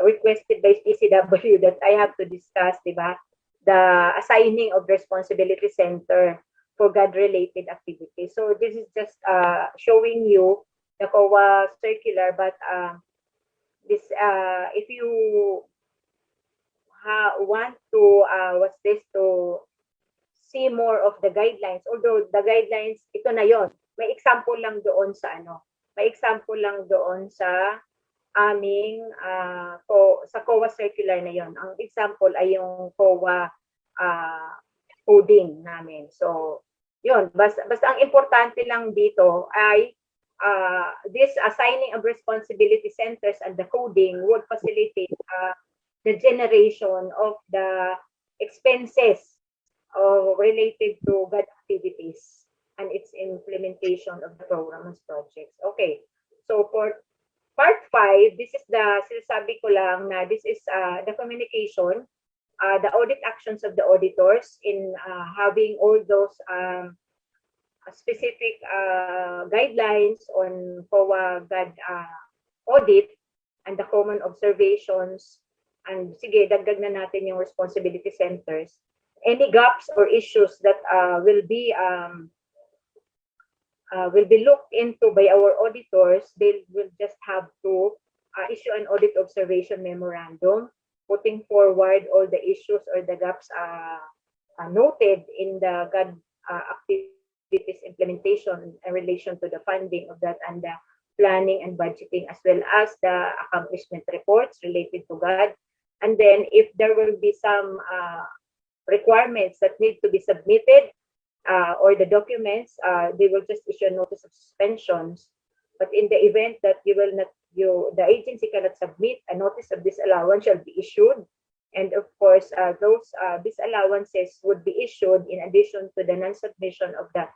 requested by PCW that I have to discuss, di ba? The assigning of responsibility center for GAD-related activities. So this is just showing you the COA circular, but this if you want to to see more of the guidelines, although the guidelines ito na yon, may example lang doon sa aming sa COA circular na yon. Ang example ay yung COA coding namin. So yun, basta ang importante lang dito ay this assigning of responsibility centers and the coding would facilitate the generation of the expenses related to GAD activities and its implementation of the programs projects. Okay, so for part 5, this is the, sinasabi ko lang na this is the communication, the audit actions of the auditors in having all those specific guidelines on COA GAD audit and the common observations. And sige, dagdag na natin yung responsibility centers. Any gaps or issues that will be looked into by our auditors, they will just have to issue an audit observation memorandum, putting forward all the issues or the gaps noted in the GAD activities implementation in relation to the funding of that and the planning and budgeting, as well as the accomplishment reports related to GAD. And then if there will be some requirements that need to be submitted or the documents, they will just issue a notice of suspensions. But in the event that the agency cannot submit, a notice of disallowance shall be issued. And of course, those disallowances would be issued in addition to the non-submission of the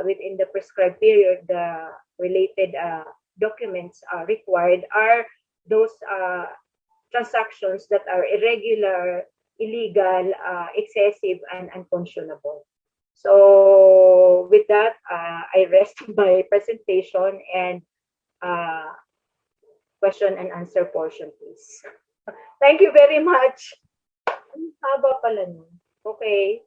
within the prescribed period. The related documents required are those transactions that are irregular, illegal, excessive, and unconscionable. So with that, I rest my presentation and question and answer portion, please. Thank you very much. Ang haba pala nun. Okay.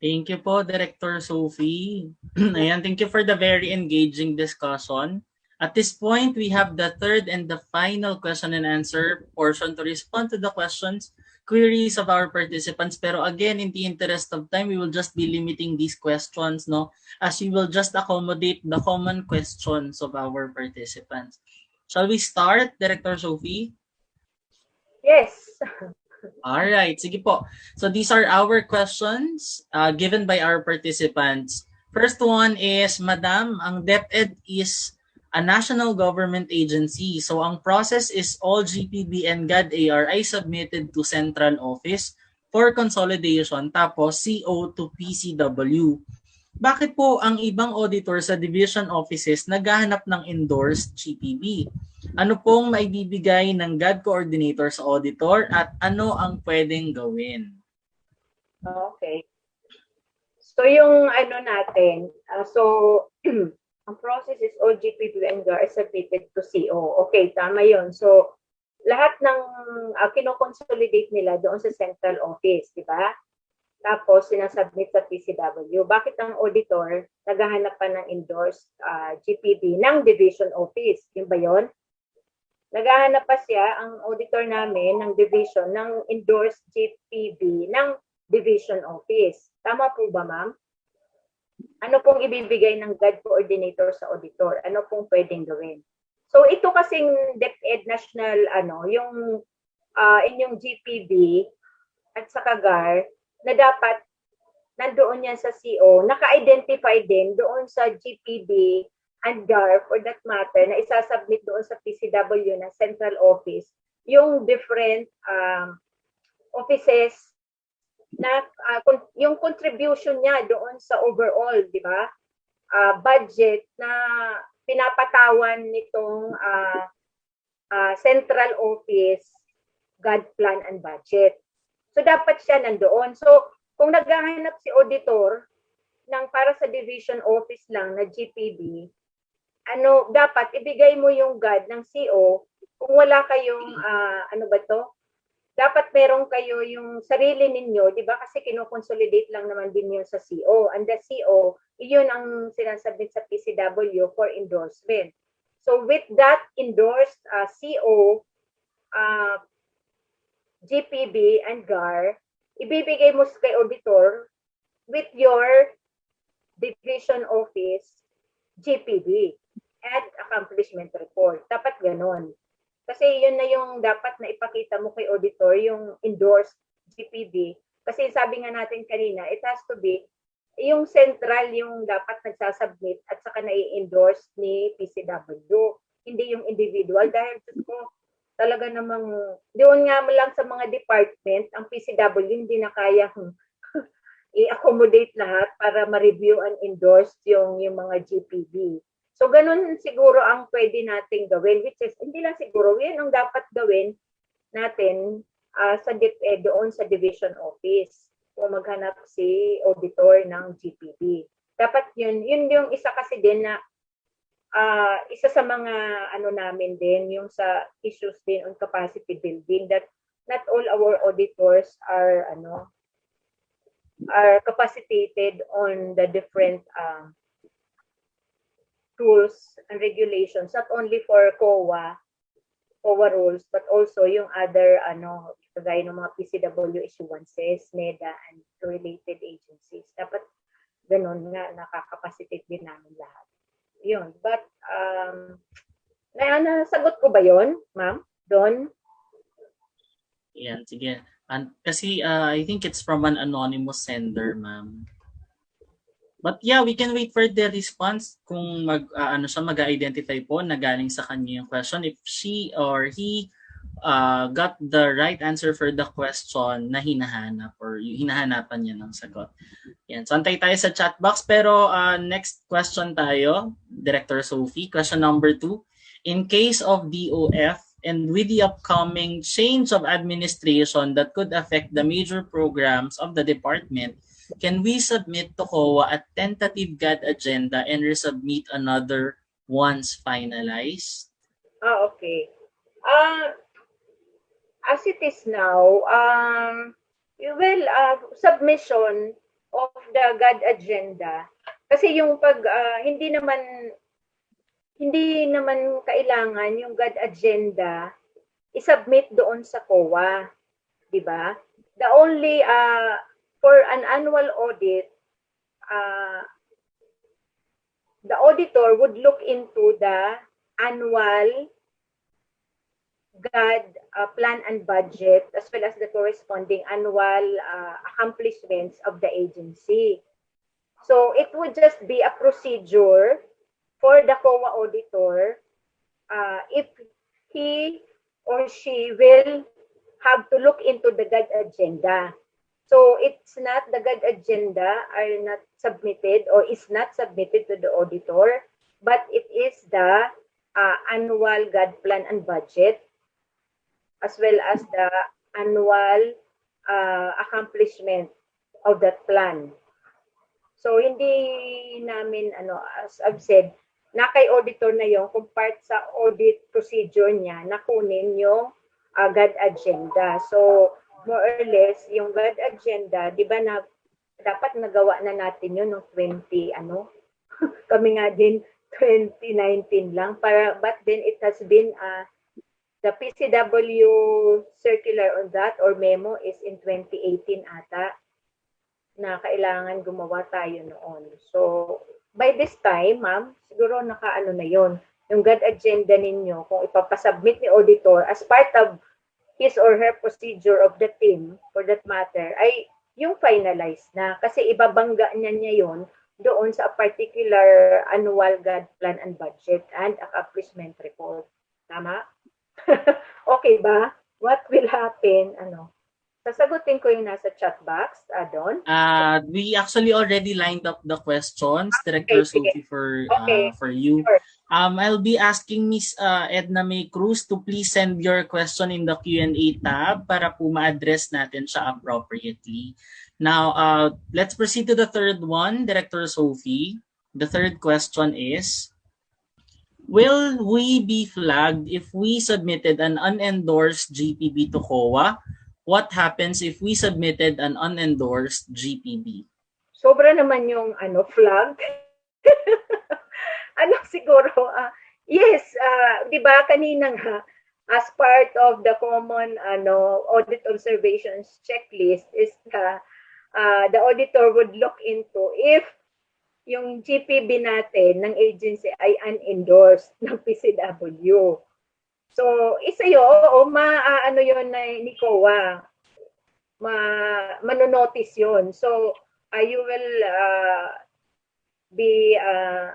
Thank you po, Director Sophie. Ayan, thank you for the very engaging discussion. At this point, we have the third and the final question and answer portion to respond to the questions, queries of our participants. Pero again, in the interest of time, we will just be limiting these questions, no, as we will just accommodate the common questions of our participants. Shall we start, Director Sophie? Yes. All right, sige po. So these are our questions given by our participants. First one is, Madam, ang DepEd is a national government agency. So ang process is all GPB and GAD-AR ay submitted to central office for consolidation, tapos CO to PCW. Bakit po ang ibang auditor sa division offices naghahanap ng endorsed GPB? Ano pong maibibigay ng GAD coordinator sa auditor at ano ang pwedeng gawin? Okay. So yung ano natin, ang process is all GPB and GAR is submitted to CO. Okay, tama yun. So lahat ng kino-consolidate nila doon sa central office, di ba? Tapos sinasubmit sa PCW. Bakit ang auditor naghahanap pa ng endorsed GPB ng division office? Yun ba yun? Naghahanap pa siya, ang auditor namin ng division, ng endorsed GPB ng division office. Tama po ba, ma'am? Ano pong ibibigay ng GAD coordinator sa auditor? Ano pong pwedeng gawin? So ito kasing DepEd National, yung inyong GPB at sa GAR, na dapat nandoon yan sa CO, naka-identify din doon sa GPB and GAR for that matter, na isasubmit doon sa PCW na central office, yung different offices na yung contribution niya doon sa overall, di ba? Budget na pinapatawan nitong central office, GAD Plan and Budget. So dapat siya nandoon. So kung naghahanap si auditor ng para sa division office lang na GPB, dapat ibigay mo yung GAD ng CO kung wala kayong dapat meron kayo yung sarili ninyo, di ba? Kasi kino-consolidate lang naman din yun sa CO. And the CO, yun ang sinasubmit sa PCW for endorsement. So with that endorsed CO, GPB and GAR, ibibigay mo kay auditor with your division office GPB and accomplishment report. Dapat ganon. Kasi yun na yung dapat na ipakita mo kay auditor, yung endorsed GPB. Kasi sabi nga natin kanina, it has to be yung central yung dapat nagsasubmit at saka na-endorse ni PCW. Hindi yung individual dahil talaga namang doon nga lang sa mga department, ang PCW hindi na kaya i-accommodate lahat para ma-review and endorse yung mga GPB. So, ganun siguro ang pwede nating gawin, which is, hindi lang siguro, yun ang dapat gawin natin sa DepEd doon sa division office kung maghanap si auditor ng GPB. Dapat yun yung isa kasi din na isa sa mga namin din, yung sa issues din on capacity building, that not all our auditors are capacitated on the different rules and regulations, not only for COA rules, but also yung other, kagaya ng mga PCW issuances, NEDA, and related agencies. Dapat ganun nga, nakakapacitate din namin lahat. Yun. But, nasagot ko ba yun, ma'am? Don? Yan, sige. Kasi I think it's from an anonymous sender, ma'am. But yeah, we can wait for the response kung mag-identify po na galing sa kanya yung question. If she or he got the right answer for the question na hinahanap or hinahanapan niya ng sagot. Yan. So, antay tayo sa chat box. Pero next question tayo, Director Sophie. Question number 2. In case of DOF and with the upcoming change of administration that could affect the major programs of the department, can we submit to COA a tentative GAD agenda and resubmit another once finalized? Okay. Uh, as it is now, submission of the GAD agenda, kasi yung hindi naman kailangan yung GAD agenda i-submit doon sa COA, di ba? The only, for an annual audit, the auditor would look into the annual GAD plan and budget as well as the corresponding annual accomplishments of the agency. So it would just be a procedure for the COA auditor if he or she will have to look into the GAD agenda. So it's not the GAD agenda are not submitted or is not submitted to the auditor, but it is the annual GAD plan and budget as well as the annual accomplishment of that plan. So hindi namin as I've said, na kay auditor na yon kung part sa audit procedure niya na kunin yung GAD agenda. So more or less yung GAD agenda, 'di ba na dapat nagawa na natin yun no 20 kami nga din 2019 lang but then it has been the PCW circular on that or memo is in 2018 ata na kailangan gumawa tayo noon. So, by this time, ma'am, siguro nakaano na yon yung GAD agenda ninyo, kung ipapasubmit ni auditor as part of his or her procedure of the team, for that matter, ay yung finalized na. Kasi ibabangga niya yon doon sa particular annual GAD plan and budget and accomplishment report. Tama? Okay ba? What will happen? Sasagutin ko yung nasa chat box, Don. We actually already lined up the questions, Director Sophie, for you. Sure. I'll be asking Miss Edna May Cruz to please send your question in the Q&A tab para po ma-address natin siya appropriately. Now, let's proceed to the third one, Director Sophie. The third question is, will we be flagged if we submitted an unendorsed GPB to COA? What happens if we submitted an unendorsed GPB? Sobra naman yung flag. Siguro, yes, di ba kanina nga, as part of the common audit observations checklist is the auditor would look into if yung GPB natin ng agency ay unendorsed ng PCW. So, isa yun, yun ni COA, manonotice yun. So, you will be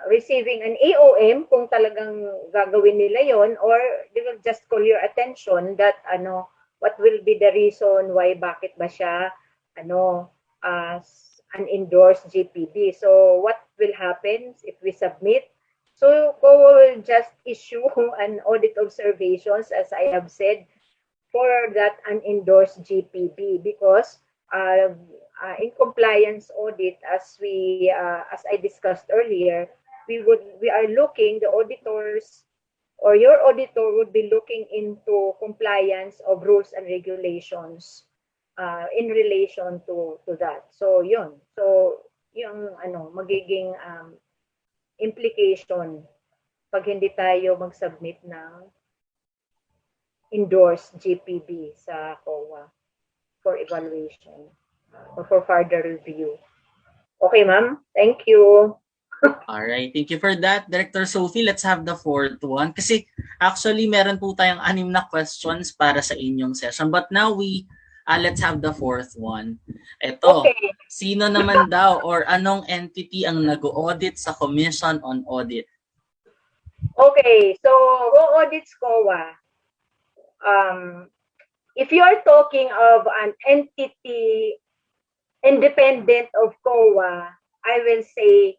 receiving an AOM kung talagang gagawin nila yon, or they will just call your attention that what will be the reason why bakit ba siya unendorsed GPB. So, what will happen if we submit? So, COA will just issue an audit observations, as I have said, for that unendorsed GPB because in compliance audit, as I discussed earlier, we are looking, the auditors or your auditor would be looking into compliance of rules and regulations in relation to that. So, yun. So, yung magiging implication pag hindi tayo mag-submit ng endorsed GPB sa COA for evaluation or for further review. Okay, ma'am? Thank you. All right. Thank you for that, Director Sophie. Let's have the fourth one. Kasi actually, meron po tayong 6 na questions para sa inyong session. But now let's have the fourth one. Ito, okay. Sino naman daw or anong entity ang nag-audit sa Commission on Audit? Okay, so who audits COA? If you are talking of an entity independent of COA, I will say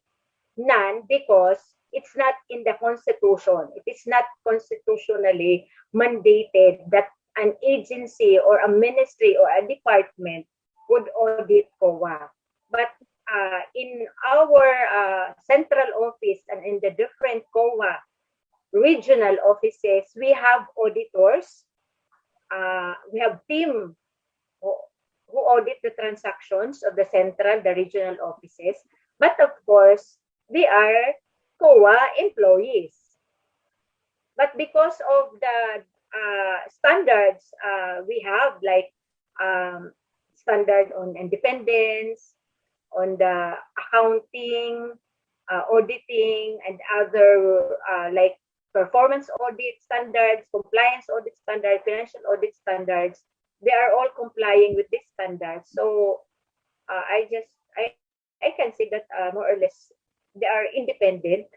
none because it's not in the Constitution. It is not constitutionally mandated that an agency or a ministry or a department would audit COA. But in our central office and in the different COA regional offices, we have auditors. We have team who audit the transactions of the central, the regional offices. But of course, they are COA employees. But because of the standards we have, like standard on independence, on the accounting, auditing, and other like performance audit standards, compliance audit standards, financial audit standards, they are all complying with these standards. So I can say that more or less they are independent,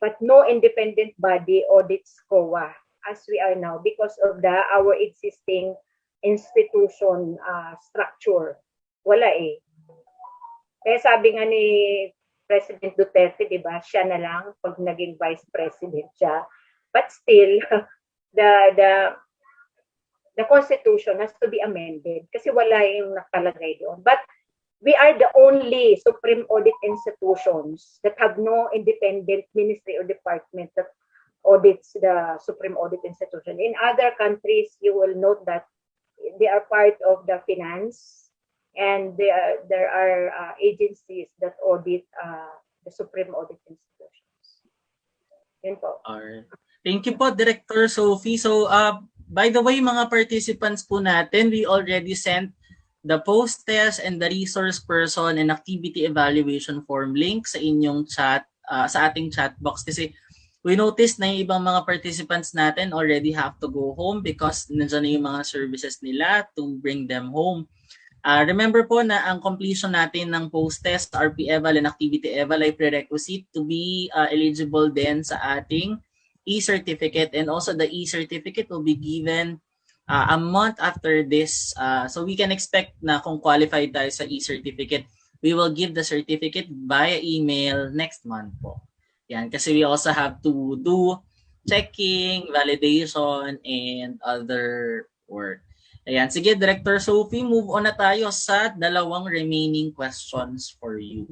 but no independent body audits COA as we are now because of our existing institution structure. Wala eh. Kaya sabi nga ni President Duterte, di ba, siya na lang pag naging Vice President siya. But still, the Constitution has to be amended kasi wala yung nakalagay doon. But we are the only Supreme Audit institutions that have no independent ministry or department that audits the Supreme Audit institution. In other countries, you will note that they are part of the finance, and there are agencies that audit the Supreme Audit institutions. Yun po. Alright. Thank you po, Director Sophie. So, by the way, mga participants po natin, we already sent the post-test and the resource person and activity evaluation form link sa inyong chat, sa ating chat box. Kasi we noticed na yung ibang mga participants natin already have to go home because nandiyan na yung mga services nila to bring them home. Remember po na ang completion natin ng post-test, RP-Eval and Activity Eval ay prerequisite to be eligible din sa ating e-certificate, and also the e-certificate will be given a month after this. So we can expect na kung qualified tayo sa e-certificate, we will give the certificate via email next month po. Yan, kasi we also have to do checking, validation, and other work. Ayan, sige Director Sophie, move on na tayo sa dalawang remaining questions for you.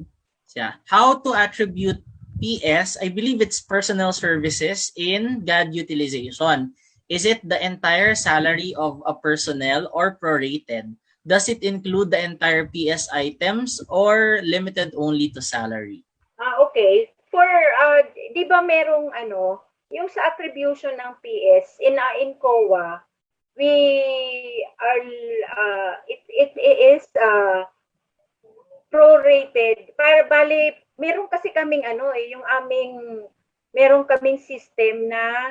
Yeah. How to attribute PS, I believe it's personnel services in GAD utilization. Is it the entire salary of a personnel or prorated? Does it include the entire PS items or limited only to salary? Okay. For, di ba merong yung sa attribution ng PS, in COA, we are, it is prorated. Bali, meron kasi kaming yung meron kaming system na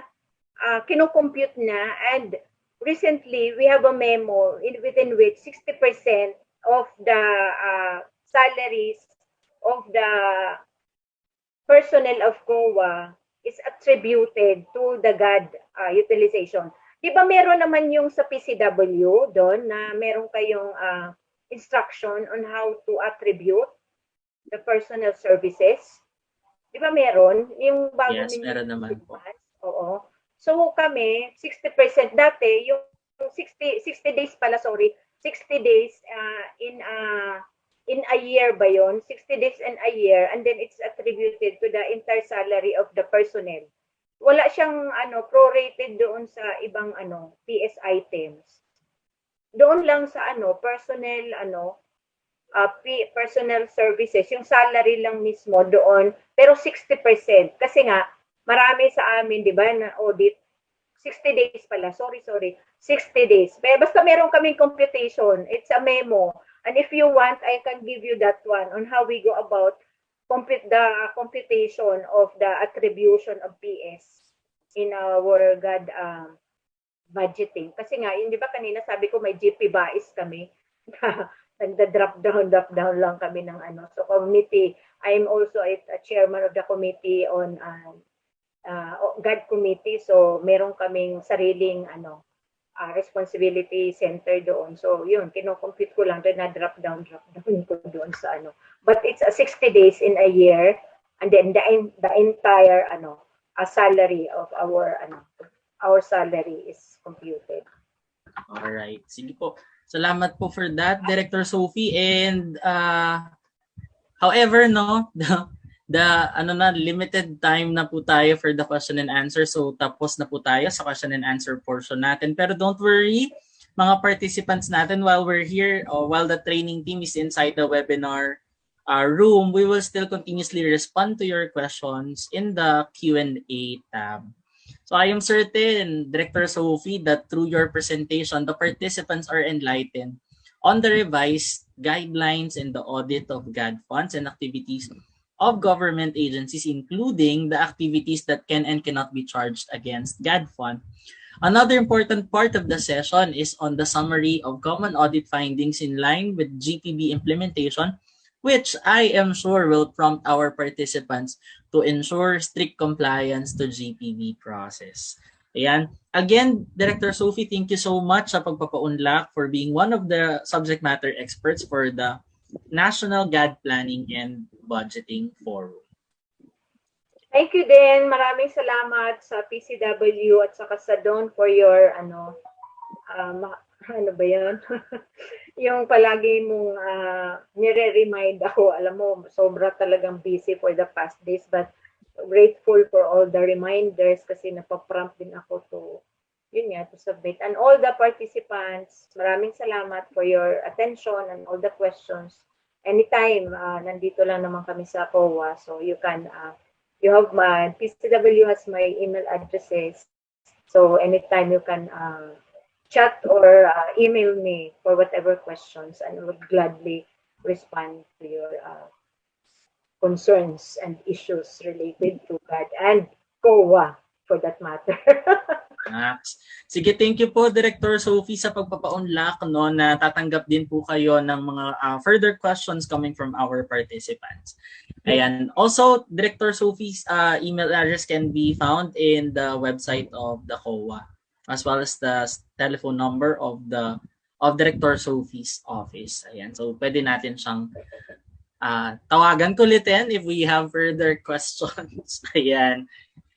kino-compute na, and recently we have a memo within which 60% of the salaries of the personnel of COA is attributed to the GAD utilization. Di ba meron naman yung sa PCW doon na meron kayong instruction on how to attribute the personnel services? Di ba meron? Yung bago yes, meron naman po. Oo. So kami, 60% dati, yung 60 days pala, 60 days in a year ba yun? 60 days in a year, and then it's attributed to the entire salary of the personnel. Wala siyang prorated doon sa ibang PS items. Doon lang sa personnel personnel services, yung salary lang mismo doon, pero 60%. Kasi nga marami sa amin, 'di ba, na audit 60 days pala. Sorry. 60 days. Basta meron kaming computation, it's a memo. And if you want, I can give you that one on how we go about the computation of the attribution of PS in our GAD budgeting. Kasi nga, yun, di ba kanina sabi ko may GP BAIS kami. Nagda-drop down lang kami ng So committee, I'm also a chairman of the committee on GAD committee. So meron kaming sariling responsibility center doon. So yun, kino-compute ko lang, na-drop down ko doon sa But it's 60 days in a year, and then the entire salary of our salary is computed. All right. Sige po. Salamat po for that, Director Sophie. And however, no, limited time na po tayo for the question and answer. So tapos na po tayo sa question and answer portion natin. Pero don't worry, mga participants natin, while we're here, while the training team is inside the webinar room, we will still continuously respond to your questions in the Q&A tab. So I am certain, Director Sophie, that through your presentation, the participants are enlightened on the revised guidelines and the audit of GAD funds and activities of government agencies, including the activities that can and cannot be charged against GAD fund. Another important part of the session is on the summary of common audit findings in line with GPB implementation, which I am sure will prompt our participants to ensure strict compliance to GPB process. Ayan. Again, Director Sophie, thank you so much sa pagpapaunlak for being one of the subject matter experts for the National GAD Planning and Budgeting Forum. Thank you din. Maraming salamat sa PCW at saka sa DON for your ano ba yan? Yung palagi mong nire-remind ako. Alam mo, sobra talagang busy for the past days, but grateful for all the reminders kasi napaprompt din ako to submit. And all the participants, maraming salamat for your attention and all the questions. Anytime, nandito lang naman kami sa COA, so you can, you have my, PCW has my email addresses, so anytime you can chat or email me for whatever questions, and I would gladly respond to your concerns and issues related to GAD and COA for that matter. Sige, thank you po Director Sophie sa pagpapaunlak, no, na tatanggap din po kayo ng mga further questions coming from our participants. Ayan. Also, Director Sophie's email address can be found in the website of the COA, as well as the telephone number of Director Sophie's office. Ayan. So, pwede natin siyang tawagan kulitin if we have further questions. Ayan.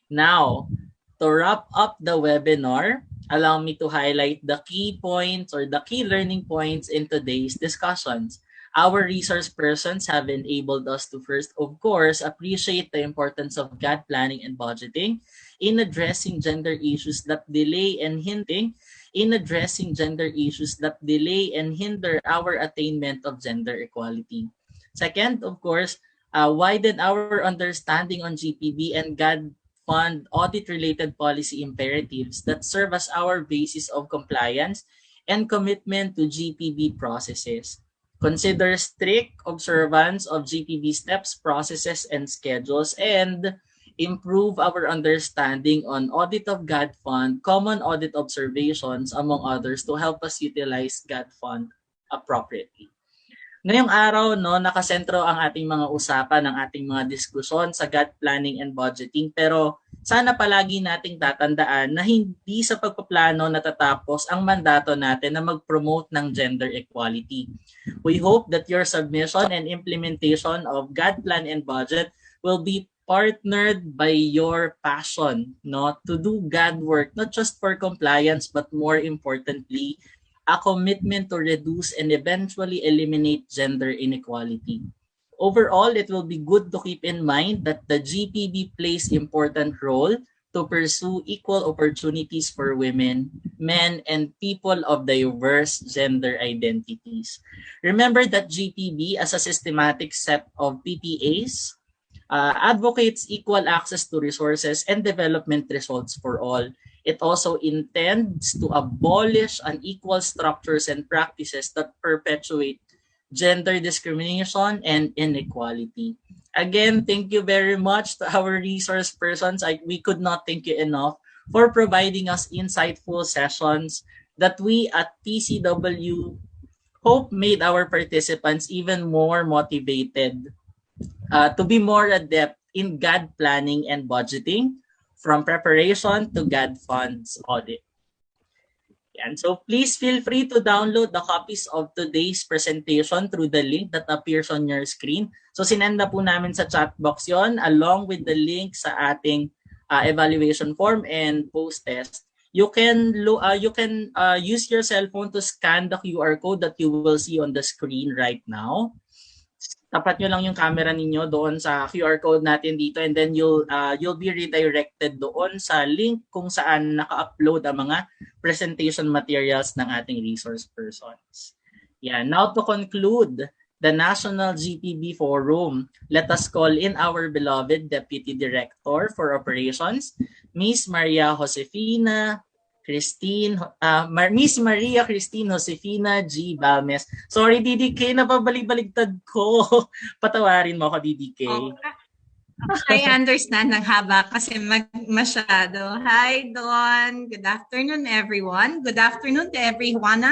Now, to wrap up the webinar, allow me to highlight the key points or the key learning points in today's discussions. Our resource persons have enabled us to first, of course, appreciate the importance of GAD planning and budgeting in addressing gender issues that delay and hinder our attainment of gender equality. Second, of course, widen our understanding on GPB and GAD fund audit-related policy imperatives that serve as our basis of compliance and commitment to GPB processes. Consider strict observance of GPB steps, processes, and schedules, and improve our understanding on audit of GAD fund, common audit observations, among others, to help us utilize GAD fund appropriately. Ngayong araw, no, nakasentro ang ating mga usapan, ang ating mga diskusyon sa GAD Planning and Budgeting. Pero sana palagi nating tatandaan na hindi sa pagpaplano natatapos ang mandato natin na mag-promote ng gender equality. We hope that your submission and implementation of GAD Plan and Budget will be partnered by your passion, no, to do GAD work, not just for compliance, but more importantly, a commitment to reduce and eventually eliminate gender inequality. Overall, it will be good to keep in mind that the GPB plays important role to pursue equal opportunities for women, men, and people of diverse gender identities. Remember that GPB, as a systematic set of PPAs, advocates equal access to resources and development results for all. It also intends to abolish unequal structures and practices that perpetuate gender discrimination and inequality. Again, thank you very much to our resource persons. We could not thank you enough for providing us insightful sessions that we at PCW hope made our participants even more motivated to be more adept in GAD planning and budgeting, from preparation to GAD funds audit. And so please feel free to download the copies of today's presentation through the link that appears on your screen. So sinenda po namin sa chat box yon along with the link sa ating evaluation form and post-test. You can use your cell phone to scan the QR code that you will see on the screen right now. tapat nyo lang yung camera ninyo doon sa QR code natin dito, and then you'll be redirected doon sa link kung saan naka-upload ang mga presentation materials ng ating resource persons. Yeah, now to conclude the National GPB Forum, let us call in our beloved Deputy Director for Operations, Miss Maria Christine Josefina G. Balmes. Sorry, DDK, napabalik-baligtad ko. Patawarin mo ako, DDK. I understand ng haba kasi masyado. Hi, Don. Good afternoon, everyone. Good afternoon to everyone,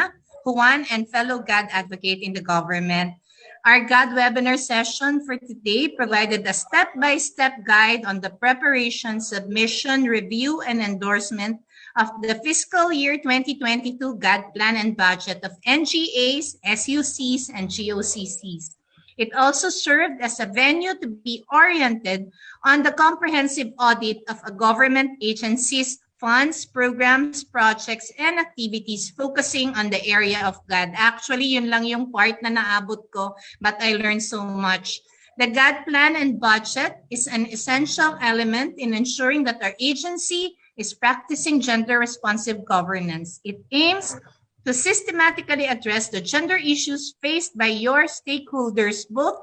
Juan, and fellow GAD advocate in the government. Our GAD webinar session for today provided a step-by-step guide on the preparation, submission, review, and endorsement of the fiscal year 2022 GAD Plan and Budget of NGAs, SUCs, and GOCCs. It also served as a venue to be oriented on the comprehensive audit of a government agency's funds, programs, projects, and activities focusing on the area of GAD. Actually, yun lang yung part na naabot ko, but I learned so much. The GAD Plan and Budget is an essential element in ensuring that our agency is practicing gender-responsive governance. It aims to systematically address the gender issues faced by your stakeholders, both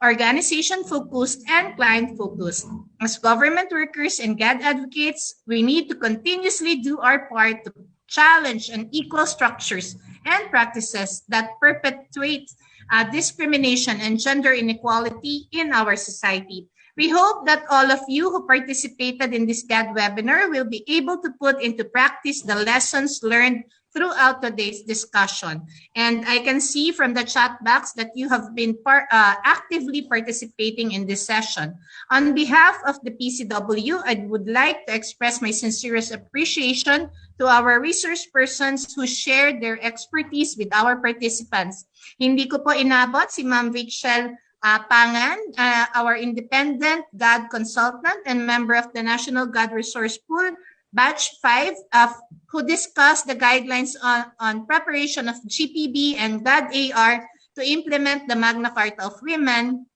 organization-focused and client-focused. As government workers and GAD advocates, we need to continuously do our part to challenge unequal structures and practices that perpetuate discrimination and gender inequality in our society. We hope that all of you who participated in this GAD webinar will be able to put into practice the lessons learned throughout today's discussion. And I can see from the chat box that you have been actively participating in this session. On behalf of the PCW, I would like to express my sincerest appreciation to our resource persons who shared their expertise with our participants. Hindi ko po inabot si Ma'am Rachel Pangan, our independent GAD consultant and member of the National GAD Resource Pool, Batch 5, who discussed the guidelines on preparation of GPB and GAD-AR to implement the Magna Carta of Women,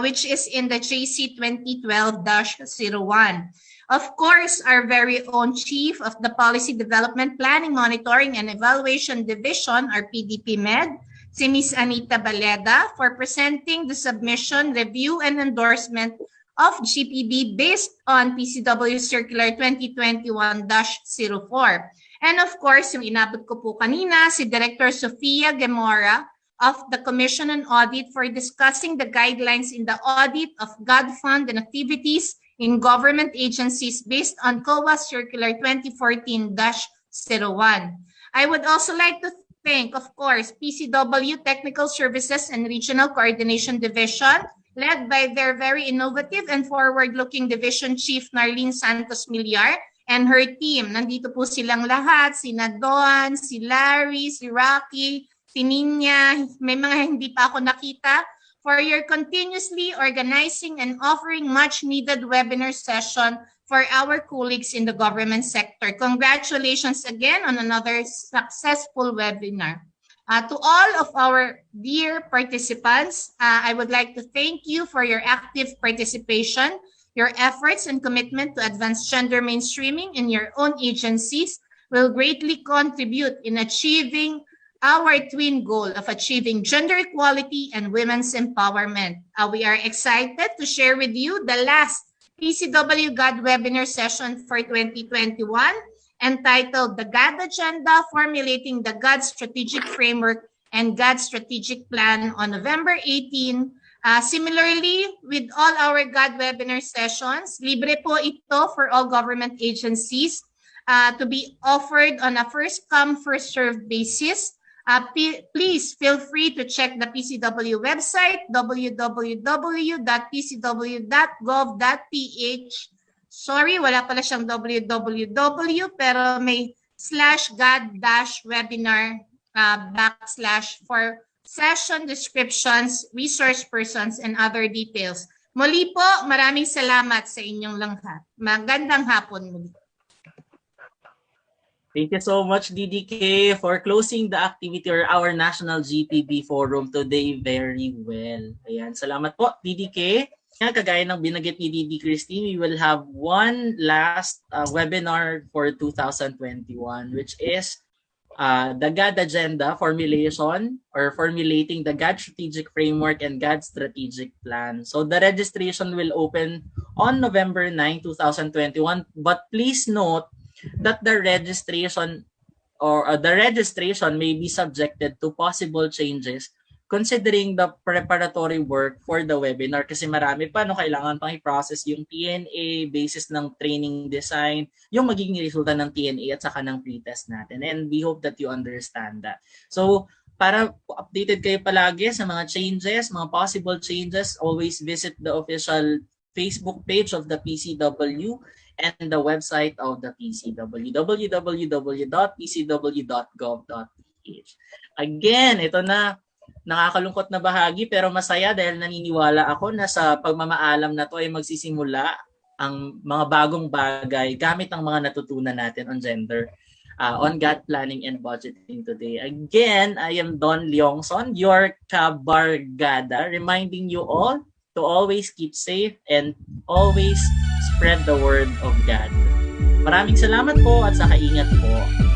which is in the JC 2012-01. Of course, our very own Chief of the Policy Development, Planning, Monitoring, and Evaluation Division, our PDP-MED, si Ms. Anita Baleda, for presenting the submission, review, and endorsement of GPB based on PCW Circular 2021-04. And of course, yung inabot ko po kanina, si Director Sofia Gemora of the Commission on Audit for discussing the guidelines in the audit of GAD fund and activities in government agencies based on COA Circular 2014-01. I would also like to thank, of course, PCW Technical Services and Regional Coordination Division, led by their very innovative and forward-looking Division Chief Narlene Santos Millar and her team. Nandito po silang lahat, si Nadon, si Larry, si Rocky, si Ninya, may mga hindi pa ako nakita, for your continuously organizing and offering much-needed webinar session for our colleagues in the government sector. Congratulations again on another successful webinar. To all of our dear participants, I would like to thank you for your active participation, your efforts and commitment to advance gender mainstreaming in your own agencies will greatly contribute in achieving our twin goal of achieving gender equality and women's empowerment. We are excited to share with you the last PCW GAD webinar session for 2021 entitled The GAD Agenda, Formulating the GAD Strategic Framework and GAD Strategic Plan on November 18. Similarly, with all our GAD webinar sessions, libre po ito for all government agencies to be offered on a first-come, first-served basis. Please feel free to check the PCW website, www.pcw.gov.ph. Sorry, wala pala siyang www, pero may /GAD-webinar / for session descriptions, resource persons, and other details. Muli po, maraming salamat sa inyong lahat. Magandang hapon muli. Thank you so much, DDK, for closing the activity or our National GPB Forum today very well. Ayan, salamat po, DDK. Kagaya ng binanggit ni DD Christine, we will have one last webinar for 2021, which is the GAD agenda formulation or formulating the GAD strategic framework and GAD strategic plan. So the registration will open on November 9, 2021. But please note that the registration may be subjected to possible changes considering the preparatory work for the webinar, kasi marami pa kailangan pang i-process yung TNA, basis ng training design, yung magiging resulta ng TNA at saka ng pretest natin. And we hope that you understand that. So, para updated kayo palagi sa mga changes, mga possible changes, always visit the official Facebook page of the PCW and the website of the PCW, www.pcw.gov.ph. Again, ito na, nakakalungkot na bahagi pero masaya dahil naniniwala ako na sa pagmamaalam na to ay magsisimula ang mga bagong bagay gamit ang mga natutunan natin on gender, on GAD Planning and Budgeting today. Again, I am Don Leongson, your kabargada, reminding you all to always keep safe and always spread the word of GAD. Maraming salamat po at saka ingat po.